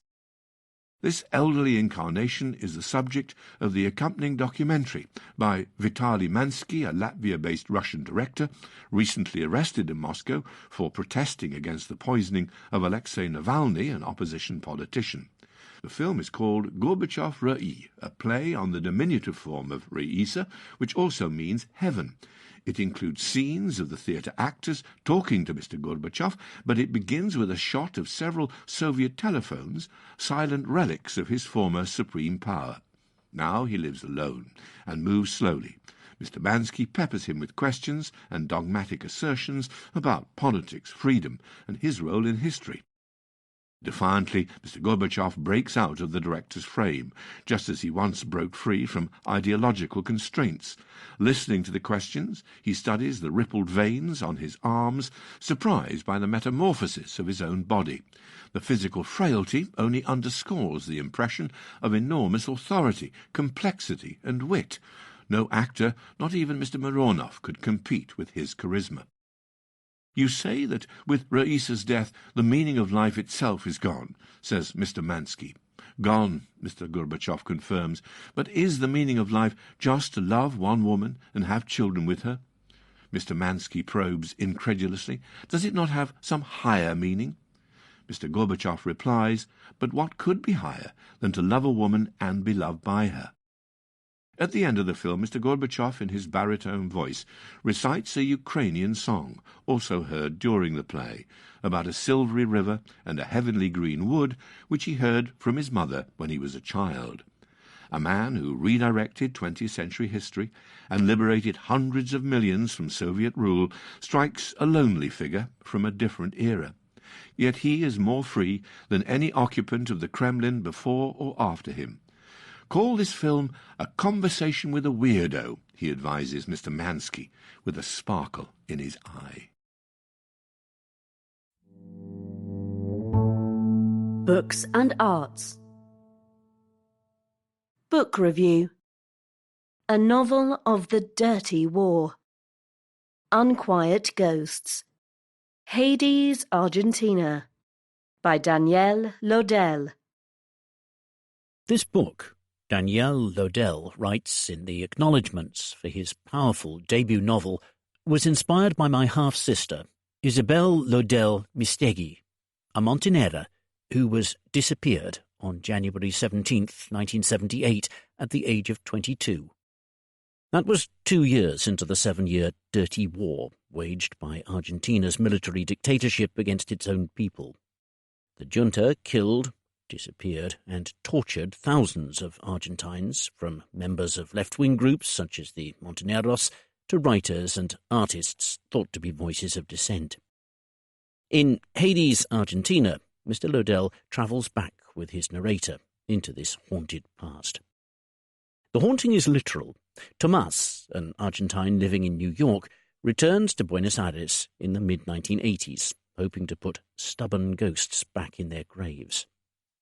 This elderly incarnation is the subject of the accompanying documentary by Vitaly Mansky, a Latvia-based Russian director, recently arrested in Moscow for protesting against the poisoning of Alexei Navalny, an opposition politician. The film is called Gorbachev Rai, a play on the diminutive form of Raissa, which also means heaven. It includes scenes of the theatre actors talking to Mr. Gorbachev, but it begins with a shot of several Soviet telephones, silent relics of his former supreme power. Now he lives alone and moves slowly. Mr. Mansky peppers him with questions and dogmatic assertions about politics, freedom, and his role in history. Defiantly, Mr. Gorbachev breaks out of the director's frame, just as he once broke free from ideological constraints. Listening to the questions, he studies the rippled veins on his arms, surprised by the metamorphosis of his own body. The physical frailty only underscores the impression of enormous authority, complexity, and wit. No actor, not even Mr. Mironov, could compete with his charisma. "You say that with Raissa's death the meaning of life itself is gone," says Mr. Mansky. "Gone," Mr. Gorbachev confirms, "but is the meaning of life just to love one woman and have children with her?" Mr. Mansky probes incredulously. "Does it not have some higher meaning?" Mr. Gorbachev replies, "But what could be higher than to love a woman and be loved by her?" At the end of the film, Mr. Gorbachev, in his baritone voice, recites a Ukrainian song, also heard during the play, about a silvery river and a heavenly green wood, which he heard from his mother when he was a child. A man who redirected 20th century history and liberated hundreds of millions from Soviet rule strikes a lonely figure from a different era. Yet he is more free than any occupant of the Kremlin before or after him. "Call this film a conversation with a weirdo," he advises Mr. Mansky, with a sparkle in his eye. Books and Arts. Book review. A novel of the dirty war. Unquiet Ghosts. Hades, Argentina, by Danielle Lodell. This book, Danielle Lodell writes in the acknowledgements for his powerful debut novel, was inspired by my half-sister, Isabel Lodell Mistegui, a Montenera who was disappeared on January 17th, 1978, at the age of 22. That was 2 years into the 7-year dirty war waged by Argentina's military dictatorship against its own people. The junta killed, disappeared, and tortured thousands of Argentines, from members of left-wing groups such as the Montoneros to writers and artists thought to be voices of dissent. In Hades, Argentina, Mr. Lodell travels back with his narrator into this haunted past. The haunting is literal. Tomas, an Argentine living in New York, returns to Buenos Aires in the mid-1980s, hoping to put stubborn ghosts back in their graves.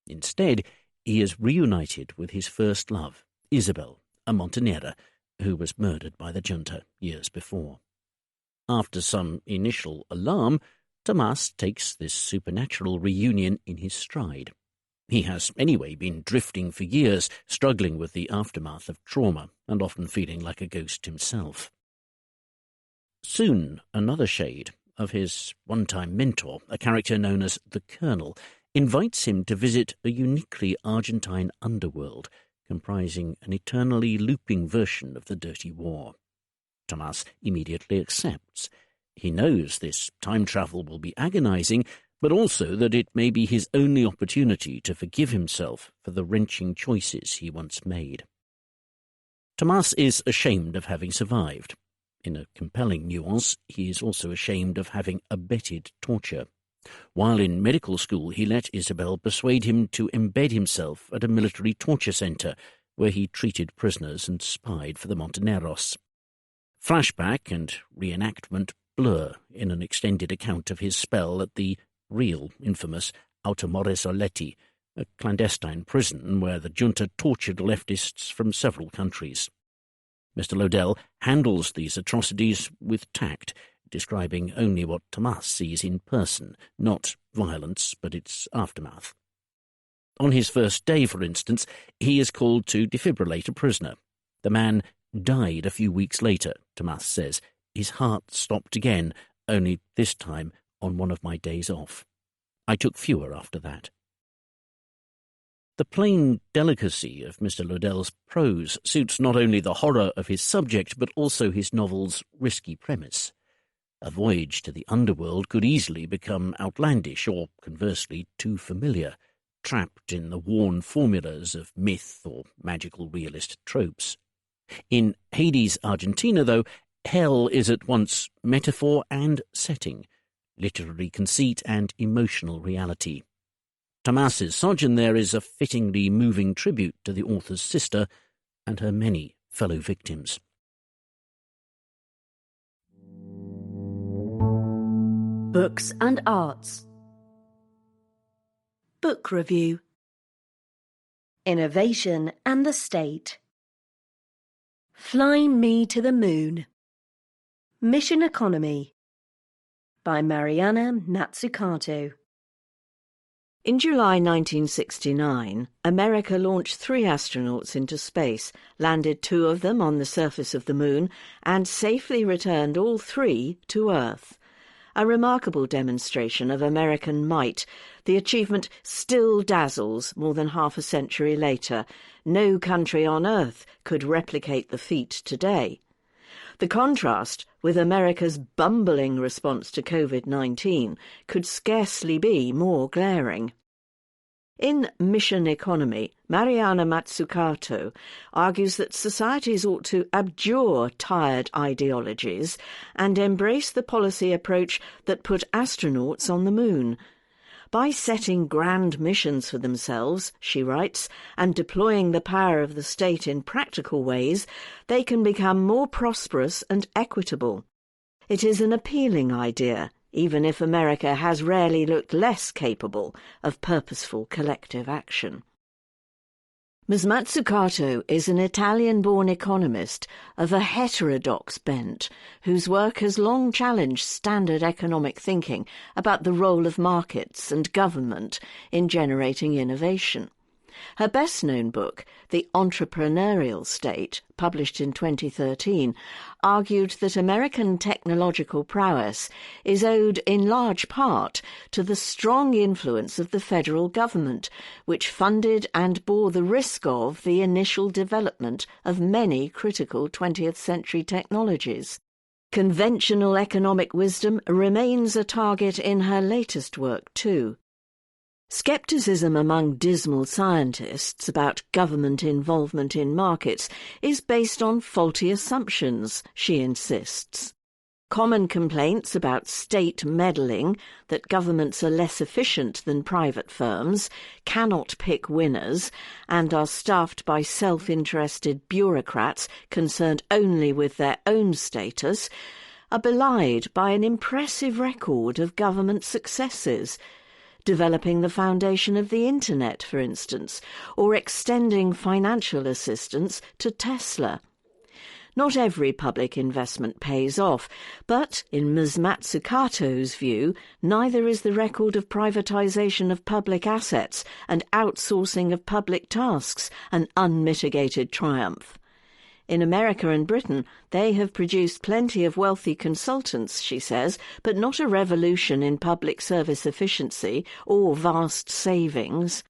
Instead, he is reunited with his first love, Isabel, a Montanera, who was murdered by the junta years before. After some initial alarm, Tomas takes this supernatural reunion in his stride. He has anyway been drifting for years, struggling with the aftermath of trauma and often feeling like a ghost himself. Soon, another shade of his one-time mentor, a character known as the Colonel, invites him to visit a uniquely Argentine underworld, comprising an eternally looping version of the Dirty War. Tomas immediately accepts. He knows this time travel will be agonizing, but also that it may be his only opportunity to forgive himself for the wrenching choices he once made. Tomas is ashamed of having survived. In a compelling nuance, he is also ashamed of having abetted torture. While in medical school, he let Isabel persuade him to embed himself at a military torture centre, where he treated prisoners and spied for the Montoneros. Flashback and reenactment blur in an extended account of his spell at the real, infamous Automores Orleti, a clandestine prison where the junta tortured leftists from several countries. Mr. Lodell handles these atrocities with tact, describing only what Tomas sees in person, not violence, but its aftermath. On his first day, for instance, he is called to defibrillate a prisoner. The man died a few weeks later, Tomas says. His heart stopped again, only this time on one of my days off. I took fewer after that. The plain delicacy of Mr. Lodell's prose suits not only the horror of his subject, but also his novel's risky premise. A voyage to the underworld could easily become outlandish or, conversely, too familiar, trapped in the worn formulas of myth or magical realist tropes. In Hades, Argentina, though, hell is at once metaphor and setting, literary conceit and emotional reality. Tomas's sojourn there is a fittingly moving tribute to the author's sister and her many fellow victims. Books and Arts. Book Review. Innovation and the State. Fly Me to the Moon. Mission Economy by Mariana Mazzucato. In July 1969, America launched 3 astronauts into space, landed 2 of them on the surface of the Moon, and safely returned all 3 to Earth. A remarkable demonstration of American might. The achievement still dazzles more than half a century later. No country on Earth could replicate the feat today. The contrast with America's bumbling response to COVID-19 could scarcely be more glaring. In Mission Economy, Mariana Mazzucato argues that societies ought to abjure tired ideologies and embrace the policy approach that put astronauts on the Moon. By setting grand missions for themselves, she writes, and deploying the power of the state in practical ways, they can become more prosperous and equitable. It is an appealing idea, even if America has rarely looked less capable of purposeful collective action. Ms. Mazzucato is an Italian-born economist of a heterodox bent, whose work has long challenged standard economic thinking about the role of markets and government in generating innovation. Her best-known book, The Entrepreneurial State, published in 2013, argued that American technological prowess is owed in large part to the strong influence of the federal government, which funded and bore the risk of the initial development of many critical 20th century technologies. Conventional economic wisdom remains a target in her latest work, too. Skepticism among dismal scientists about government involvement in markets is based on faulty assumptions, she insists. Common complaints about state meddling, that governments are less efficient than private firms, cannot pick winners, and are staffed by self-interested bureaucrats concerned only with their own status, are belied by an impressive record of government successes, developing the foundation of the Internet, for instance, or extending financial assistance to Tesla. Not every public investment pays off, but, in Ms. Matsukato's view, neither is the record of privatisation of public assets and outsourcing of public tasks an unmitigated triumph. In America and Britain, they have produced plenty of wealthy consultants, she says, but not a revolution in public service efficiency or vast savings.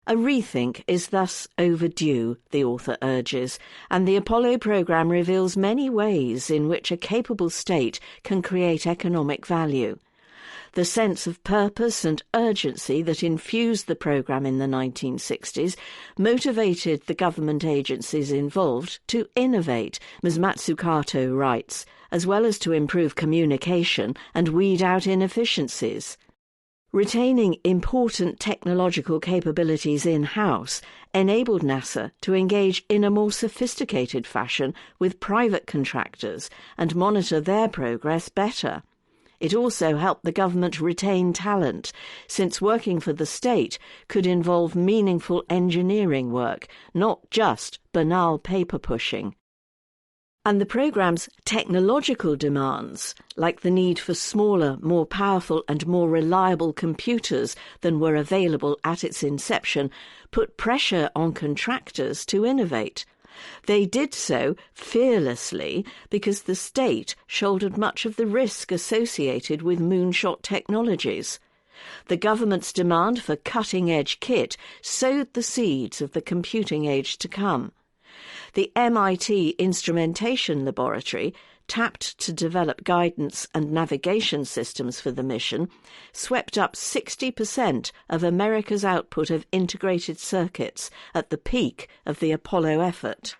A rethink is thus overdue, the author urges, and the Apollo programme reveals many ways in which a capable state can create economic value. The sense of purpose and urgency that infused the programme in the 1960s motivated the government agencies involved to innovate, Ms. Matsukato writes, as well as to improve communication and weed out inefficiencies. Retaining important technological capabilities in-house enabled NASA to engage in a more sophisticated fashion with private contractors and monitor their progress better. It also helped the government retain talent, since working for the state could involve meaningful engineering work, not just banal paper pushing. And the programme's technological demands, like the need for smaller, more powerful and more reliable computers than were available at its inception, put pressure on contractors to innovate. They did so fearlessly because the state shouldered much of the risk associated with moonshot technologies. The government's demand for cutting-edge kit sowed the seeds of the computing age to come. The MIT Instrumentation Laboratory, tapped to develop guidance and navigation systems for the mission, swept up 60% of America's output of integrated circuits at the peak of the Apollo effort.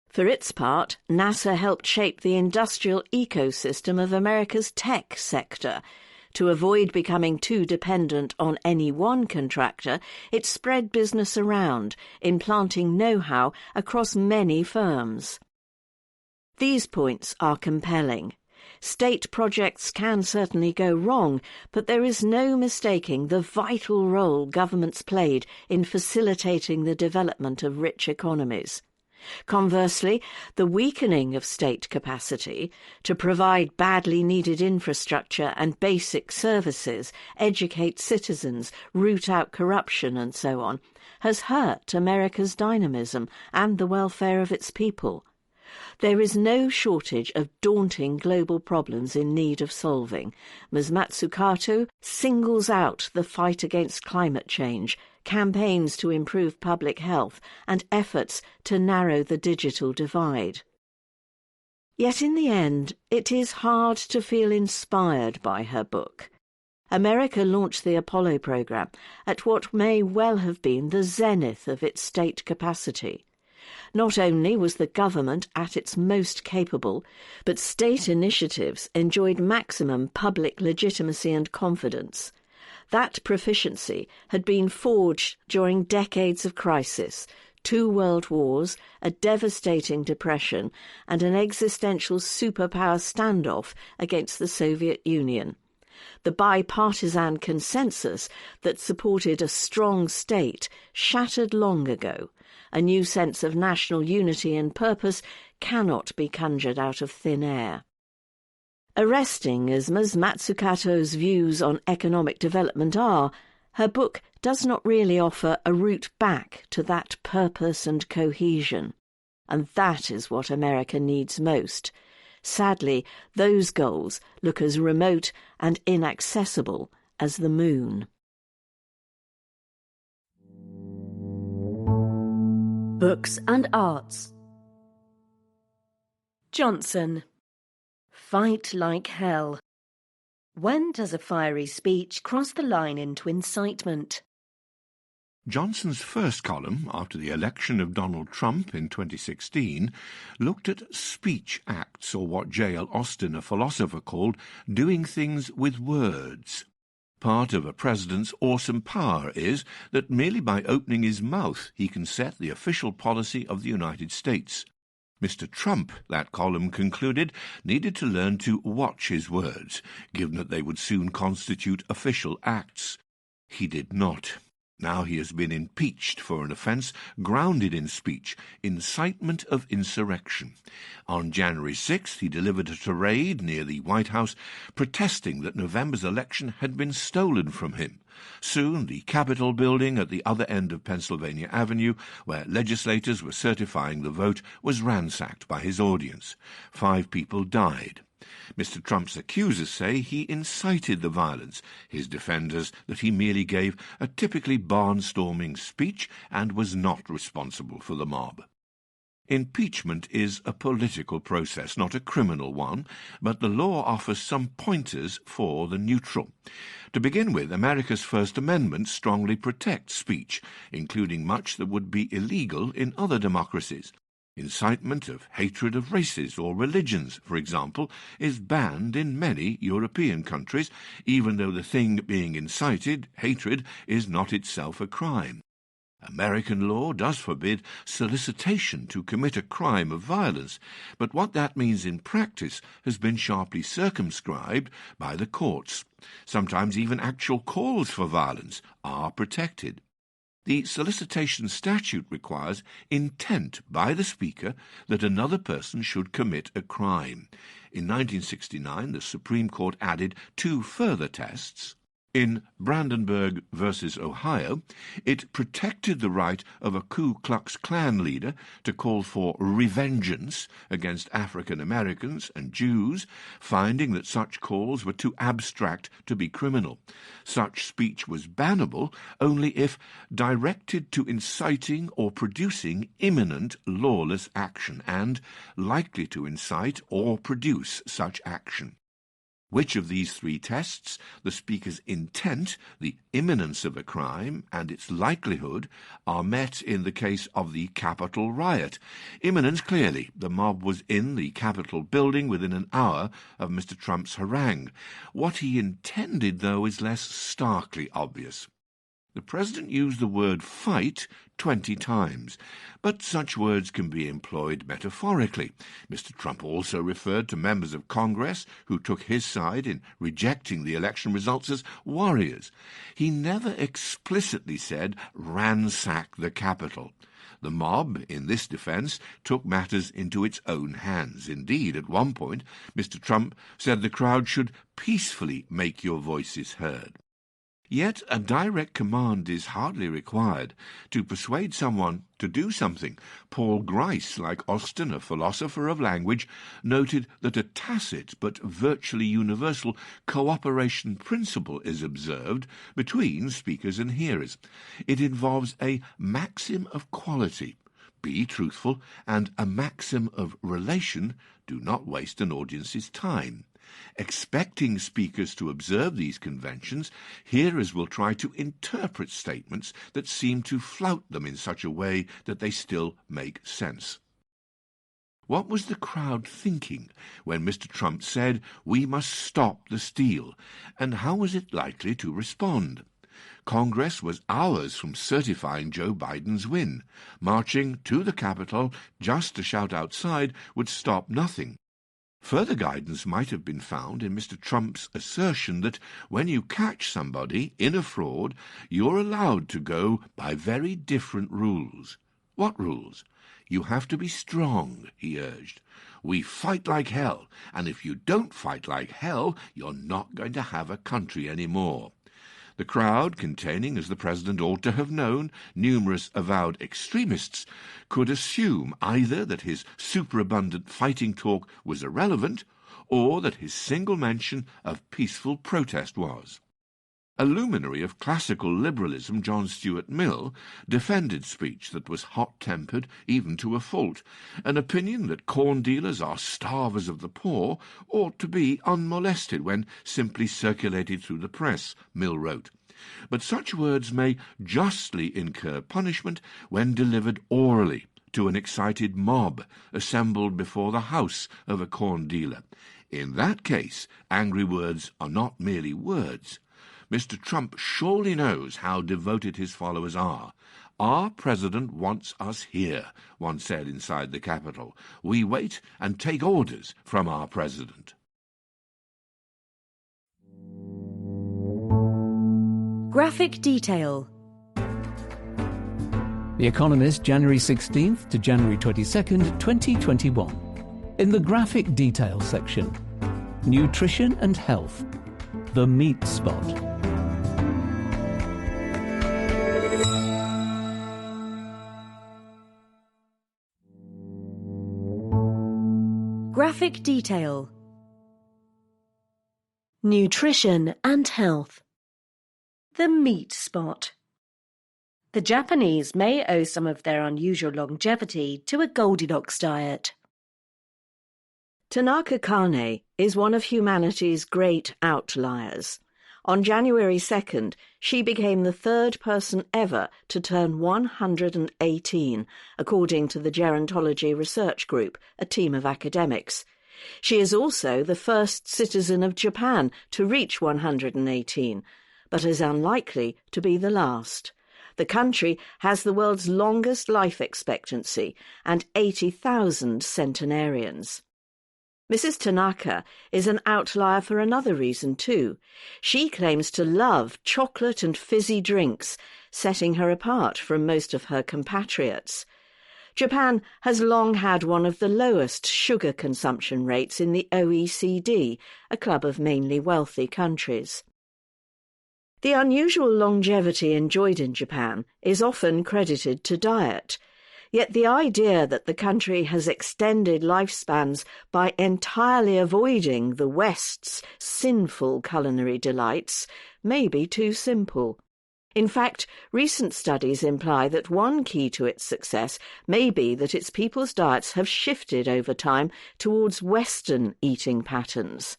For its part, NASA helped shape the industrial ecosystem of America's tech sector. To avoid becoming too dependent on any one contractor, it spread business around, implanting know-how across many firms. These points are compelling. State projects can certainly go wrong, but there is no mistaking the vital role governments played in facilitating the development of rich economies. Conversely, the weakening of state capacity to provide badly needed infrastructure and basic services, educate citizens, root out corruption and so on, has hurt America's dynamism and the welfare of its people. There is no shortage of daunting global problems in need of solving. Ms. Matsukato singles out the fight against climate change, campaigns to improve public health, and efforts to narrow the digital divide. Yet in the end, it is hard to feel inspired by her book. America launched the Apollo program at what may well have been the zenith of its state capacity. Not only was the government at its most capable, but state initiatives enjoyed maximum public legitimacy and confidence. That proficiency had been forged during decades of crisis, 2 world wars, a devastating depression, and an existential superpower standoff against the Soviet Union. The bipartisan consensus that supported a strong state shattered long ago. A new sense of national unity and purpose cannot be conjured out of thin air. Arresting as Ms. Matsukato's views on economic development are, her book does not really offer a route back to that purpose and cohesion. And that is what America needs most. Sadly, those goals look as remote and inaccessible as the moon. Books and Arts. Johnson. Fight like hell. When does a fiery speech cross the line into incitement? Johnson's first column, after the election of Donald Trump in 2016, looked at speech acts, or what J.L. Austin, a philosopher, called doing things with words. Part of a president's awesome power is that merely by opening his mouth he can set the official policy of the United States. Mr. Trump, that column concluded, needed to learn to watch his words, given that they would soon constitute official acts. He did not. Now he has been impeached for an offence grounded in speech, incitement of insurrection. On January 6th, he delivered a tirade near the White House protesting that November's election had been stolen from him. Soon, the Capitol building at the other end of Pennsylvania Avenue, where legislators were certifying the vote, was ransacked by his audience. 5 people died. Mr. Trump's accusers say he incited the violence, his defenders that he merely gave a typically barnstorming speech and was not responsible for the mob. Impeachment is a political process, not a criminal one, but the law offers some pointers for the neutral. To begin with, America's First Amendment strongly protects speech, including much that would be illegal in other democracies. Incitement of hatred of races or religions, for example, is banned in many European countries, even though the thing being incited, hatred, is not itself a crime. American law does forbid solicitation to commit a crime of violence, but what that means in practice has been sharply circumscribed by the courts. Sometimes even actual calls for violence are protected. The solicitation statute requires intent by the Speaker that another person should commit a crime. In 1969, the Supreme Court added 2 further tests. In Brandenburg v. Ohio, it protected the right of a Ku Klux Klan leader to call for revengeance against African Americans and Jews, finding that such calls were too abstract to be criminal. Such speech was bannable only if directed to inciting or producing imminent lawless action and likely to incite or produce such action. Which of these 3 tests, the Speaker's intent, the imminence of a crime, and its likelihood, are met in the case of the Capitol riot? Imminence, clearly. The mob was in the Capitol building within an hour of Mr. Trump's harangue. What he intended, though, is less starkly obvious. The President used the word fight 20 times, but such words can be employed metaphorically. Mr. Trump also referred to members of Congress who took his side in rejecting the election results as warriors. He never explicitly said ransack the Capitol. The mob, in this defense, took matters into its own hands. Indeed, at one point, Mr. Trump said the crowd should peacefully make your voices heard. Yet a direct command is hardly required to persuade someone to do something. Paul Grice, like Austin, a philosopher of language, noted that a tacit but virtually universal cooperation principle is observed between speakers and hearers. It involves a maxim of quality, be truthful, and a maxim of relation, do not waste an audience's time. Expecting speakers to observe these conventions, hearers will try to interpret statements that seem to flout them in such a way that they still make sense. What was the crowd thinking when Mr. Trump said, "We must stop the steal," and how was it likely to respond? Congress was hours from certifying Joe Biden's win. Marching to the Capitol just to shout outside would stop nothing. Further guidance might have been found in Mr. Trump's assertion that when you catch somebody in a fraud, you're allowed to go by very different rules. What rules? You have to be strong, he urged. We fight like hell, and if you don't fight like hell, you're not going to have a country anymore. The crowd, containing, as the president ought to have known, numerous avowed extremists, could assume either that his superabundant fighting talk was irrelevant, or that his single mention of peaceful protest was. A luminary of classical liberalism, John Stuart Mill, defended speech that was hot-tempered even to a fault. An opinion that corn dealers are starvers of the poor ought to be unmolested when simply circulated through the press, Mill wrote. But such words may justly incur punishment when delivered orally to an excited mob assembled before the house of a corn dealer. In that case, angry words are not merely words. Mr. Trump surely knows how devoted his followers are. "Our president wants us here," one said inside the Capitol. "We wait and take orders from our president." Graphic detail. The Economist, January 16th to January 22nd, 2021. In the graphic detail section, nutrition and health, the meat spot. Graphic detail. Nutrition and health, the meat spot. The Japanese may owe some of their unusual longevity to a Goldilocks diet. Tanaka Kane is one of humanity's great outliers. On January 2nd, she became the third person ever to turn 118, according to the Gerontology Research Group, a team of academics. She is also the first citizen of Japan to reach 118, but is unlikely to be the last. The country has the world's longest life expectancy and 80,000 centenarians. Mrs. Tanaka is an outlier for another reason too. She claims to love chocolate and fizzy drinks, setting her apart from most of her compatriots. Japan has long had one of the lowest sugar consumption rates in the OECD, a club of mainly wealthy countries. The unusual longevity enjoyed in Japan is often credited to diet. Yet the idea that the country has extended lifespans by entirely avoiding the West's sinful culinary delights may be too simple. In fact, recent studies imply that one key to its success may be that its people's diets have shifted over time towards Western eating patterns.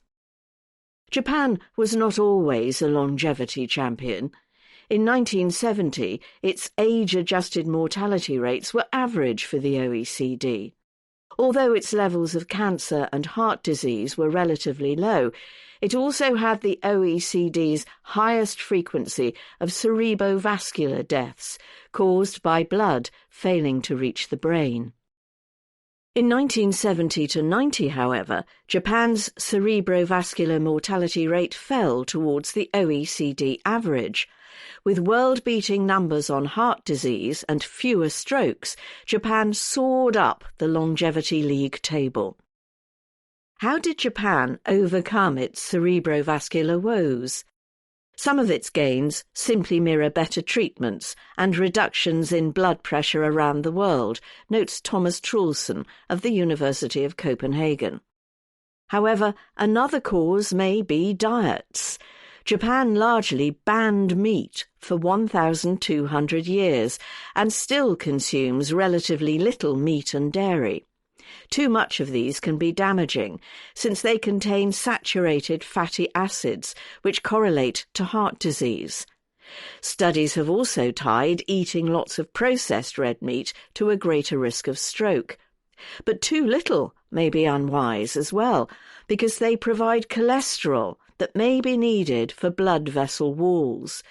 Japan was not always a longevity champion. In 1970, its age-adjusted mortality rates were average for the OECD. Although its levels of cancer and heart disease were relatively low, it also had the OECD's highest frequency of cerebrovascular deaths caused by blood failing to reach the brain. In 1970 to 90, however, Japan's cerebrovascular mortality rate fell towards the OECD average. With world-beating numbers on heart disease and fewer strokes, Japan soared up the longevity league table. How did Japan overcome its cerebrovascular woes? Some of its gains simply mirror better treatments and reductions in blood pressure around the world, notes Thomas Troelsen of the University of Copenhagen. However, another cause may be diets. Japan largely banned meat for 1,200 years and still consumes relatively little meat and dairy. Too much of these can be damaging, since they contain saturated fatty acids, which correlate to heart disease. Studies have also tied eating lots of processed red meat to a greater risk of stroke. But too little may be unwise as well, because they provide cholesterol that may be needed for blood vessel walls.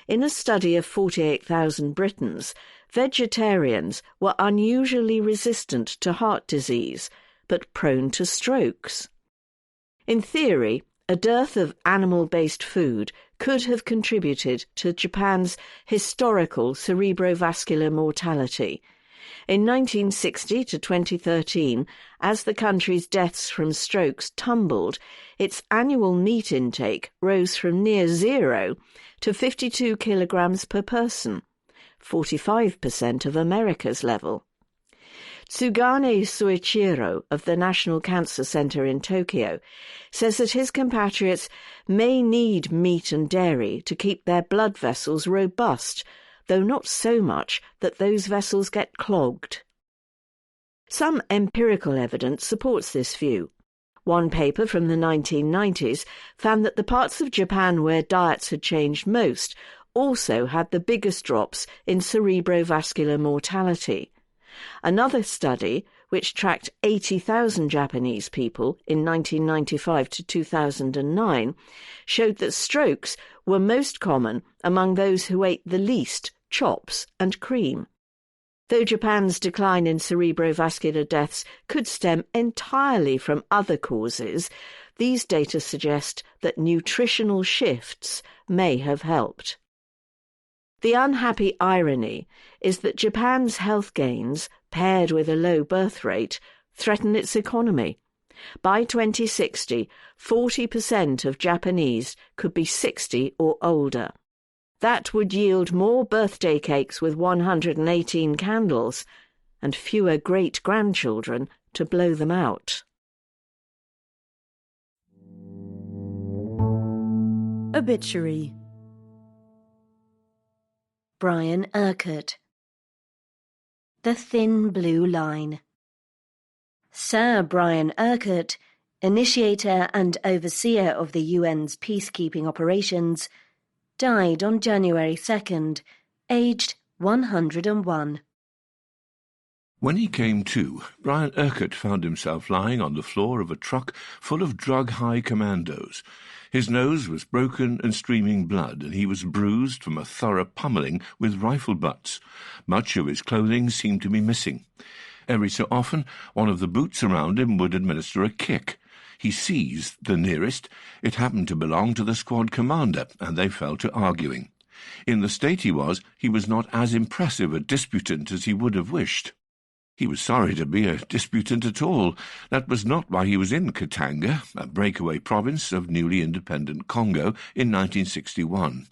In a study of 48,000 Britons, vegetarians were unusually resistant to heart disease, but prone to strokes. In theory, a dearth of animal-based food could have contributed to Japan's historical cerebrovascular mortality. In 1960 to 2013, as the country's deaths from strokes tumbled, its annual meat intake rose from near zero to 52 kilograms per person, 45% of America's level. Tsugane Soichiro of the National Cancer Center in Tokyo says that his compatriots may need meat and dairy to keep their blood vessels robust, though not so much that those vessels get clogged. Some empirical evidence supports this view. One paper from the 1990s found that the parts of Japan where diets had changed most also had the biggest drops in cerebrovascular mortality. Another study, which tracked 80,000 Japanese people in 1995 to 2009, showed that strokes were most common among those who ate the least chops and cream. Though Japan's decline in cerebrovascular deaths could stem entirely from other causes, these data suggest that nutritional shifts may have helped. The unhappy irony is that Japan's health gains, paired with a low birth rate, threaten its economy. By 2060, 40% of Japanese could be 60 or older. That would yield more birthday cakes with 118 candles and fewer great-grandchildren to blow them out. Obituary. Brian Urquhart. The Thin Blue Line. Sir Brian Urquhart, initiator and overseer of the UN's peacekeeping operations, died on January 2nd, aged 101. When he came to, Brian Urquhart found himself lying on the floor of a truck full of drug-high commandos. His nose was broken and streaming blood, and he was bruised from a thorough pummeling with rifle butts. Much of his clothing seemed to be missing. Every so often, one of the boots around him would administer a kick. He seized the nearest. It happened to belong to the squad commander, and they fell to arguing. In the state he was not as impressive a disputant as he would have wished. He was sorry to be a disputant at all. That was not why he was in Katanga, a breakaway province of newly independent Congo, in 1961.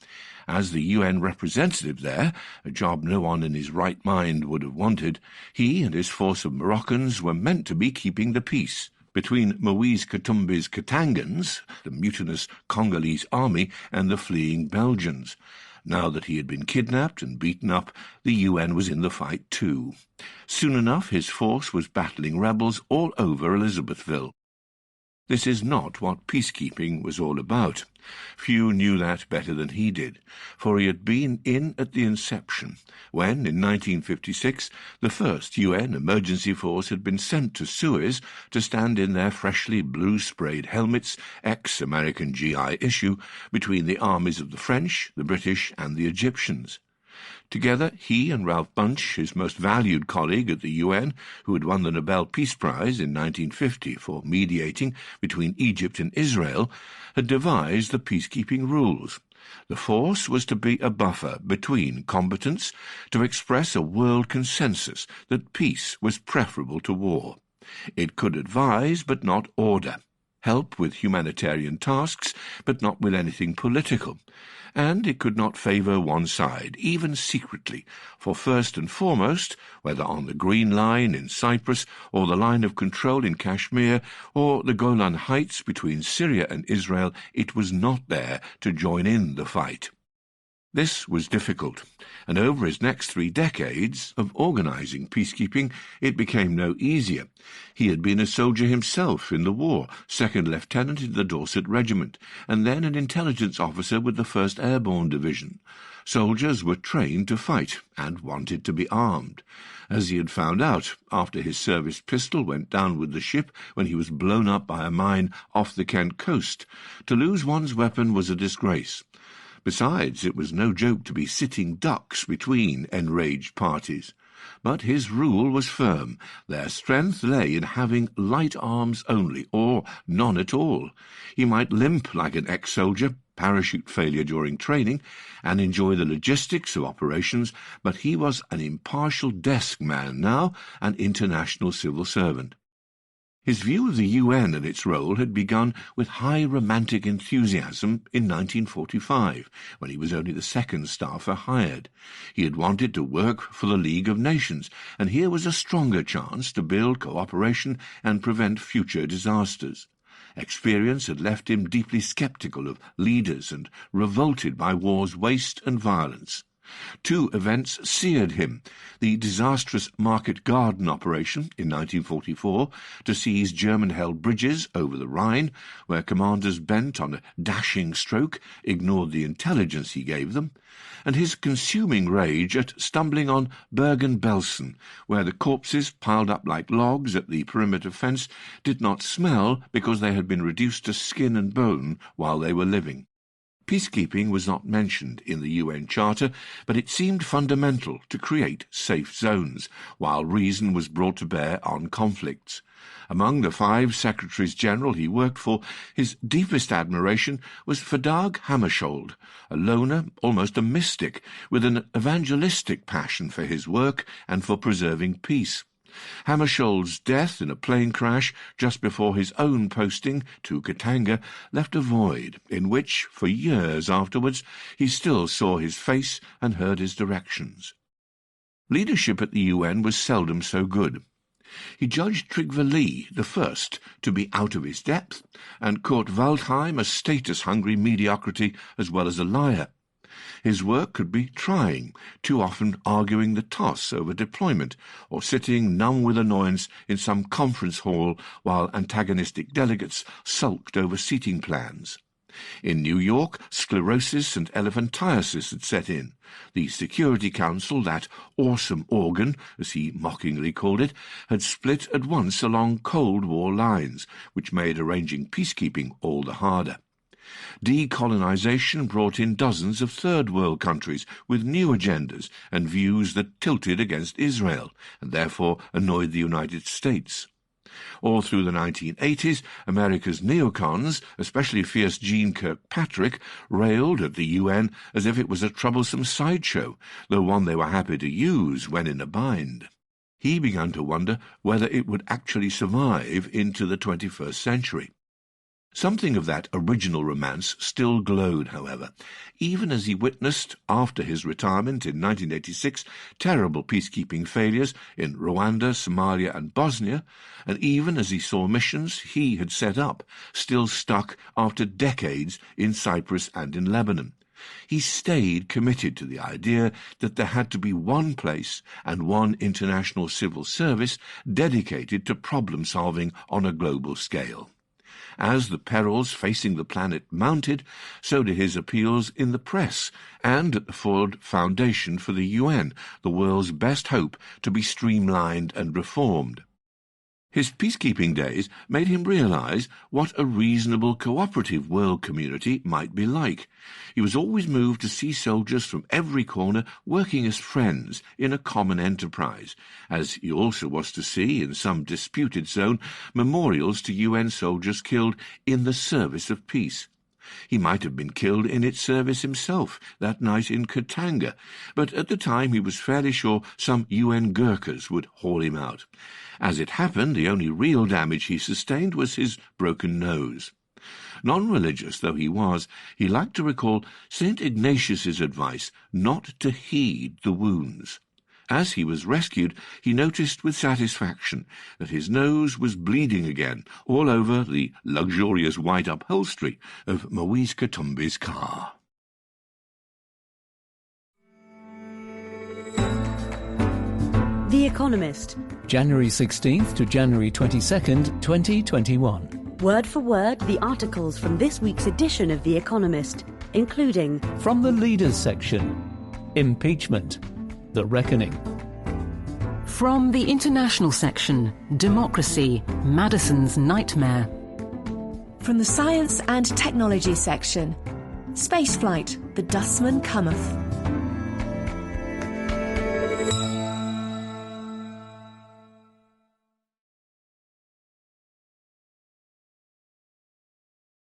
As the UN representative there, a job no one in his right mind would have wanted, he and his force of Moroccans were meant to be keeping the peace between Moise Katumbi's Katangans, the mutinous Congolese army, and the fleeing Belgians. Now that he had been kidnapped and beaten up, the UN was in the fight too. Soon enough his force was battling rebels all over Elizabethville. This is not what peacekeeping was all about. Few knew that better than he did, for he had been in at the inception, when, in 1956, the first UN emergency force had been sent to Suez to stand in their freshly blue-sprayed helmets, ex-American GI issue, between the armies of the French, the British, and the Egyptians. Together, he and Ralph Bunche, his most valued colleague at the UN, who had won the Nobel Peace Prize in 1950 for mediating between Egypt and Israel, had devised the peacekeeping rules. The force was to be a buffer between combatants, to express a world consensus that peace was preferable to war. It could advise but not order, help with humanitarian tasks but not with anything political, and it could not favour one side, even secretly, for first and foremost, whether on the Green Line in Cyprus, or the line of control in Kashmir, or the Golan Heights between Syria and Israel, it was not there to join in the fight. This was difficult, and over his next 3 decades of organising peacekeeping, it became no easier. He had been a soldier himself in the war, second lieutenant in the Dorset Regiment, and then an intelligence officer with the 1st Airborne Division. Soldiers were trained to fight, and wanted to be armed. As he had found out after his service pistol went down with the ship when he was blown up by a mine off the Kent coast, to lose one's weapon was a disgrace. Besides, it was no joke to be sitting ducks between enraged parties. But his rule was firm. Their strength lay in having light arms only, or none at all. He might limp like an ex-soldier, parachute failure during training, and enjoy the logistics of operations, but he was an impartial desk man now, an international civil servant. His view of the UN and its role had begun with high romantic enthusiasm in 1945, when he was only the second staffer hired. He had wanted to work for the League of Nations, and here was a stronger chance to build cooperation and prevent future disasters. Experience had left him deeply sceptical of leaders and revolted by war's waste and violence. Two events seared him: the disastrous Market Garden operation in 1944 to seize German-held bridges over the Rhine, where commanders bent on a dashing stroke ignored the intelligence he gave them, and his consuming rage at stumbling on Bergen-Belsen, where the corpses piled up like logs at the perimeter fence did not smell because they had been reduced to skin and bone while they were living. Peacekeeping was not mentioned in the UN Charter, but it seemed fundamental to create safe zones, while reason was brought to bear on conflicts. Among the 5 Secretaries-General he worked for, his deepest admiration was for Dag Hammarskjöld, a loner, almost a mystic, with an evangelistic passion for his work and for preserving peace. Hammarskjöld's death in a plane crash just before his own posting to Katanga left a void in which, for years afterwards, he still saw his face and heard his directions. Leadership at the UN was seldom so good. He judged Trygve Lie the first to be out of his depth, and Kurt Waldheim a status-hungry mediocrity as well as a liar. His work could be trying, too often arguing the toss over deployment, or sitting numb with annoyance in some conference hall while antagonistic delegates sulked over seating plans. In New York, sclerosis and elephantiasis had set in. The Security Council, that awesome organ, as he mockingly called it, had split at once along Cold War lines, which made arranging peacekeeping all the harder. Decolonization brought in dozens of third-world countries with new agendas and views that tilted against Israel, and therefore annoyed the United States. All through the 1980s, America's neocons, especially fierce Jeane Kirkpatrick, railed at the UN as if it was a troublesome sideshow, though one they were happy to use when in a bind. He began to wonder whether it would actually survive into the 21st century. Something of that original romance still glowed, however, even as he witnessed, after his retirement in 1986, terrible peacekeeping failures in Rwanda, Somalia and Bosnia, and even as he saw missions he had set up still stuck after decades in Cyprus and in Lebanon. He stayed committed to the idea that there had to be one place and one international civil service dedicated to problem-solving on a global scale. As the perils facing the planet mounted, so did his appeals in the press and at the Ford Foundation for the UN, the world's best hope to be streamlined and reformed. His peacekeeping days made him realize what a reasonable cooperative world community might be like. He was always moved to see soldiers from every corner working as friends in a common enterprise, as he also was to see, in some disputed zone, memorials to UN soldiers killed in the service of peace. He might have been killed in its service himself that night in Katanga, but at the time he was fairly sure some UN Gurkhas would haul him out. As it happened, the only real damage he sustained was his broken nose. Non-religious though he was, he liked to recall St. Ignatius's advice not to heed the wounds. As he was rescued, he noticed with satisfaction that his nose was bleeding again all over the luxurious white upholstery of Moise Katumbi's car. The Economist. January 16th to January 22nd, 2021. Word for word, the articles from this week's edition of The Economist, including... From the Leaders section, Impeachment, The Reckoning. From the International section, Democracy, Madison's Nightmare. From the Science and Technology section, Spaceflight, The Dustman Cometh.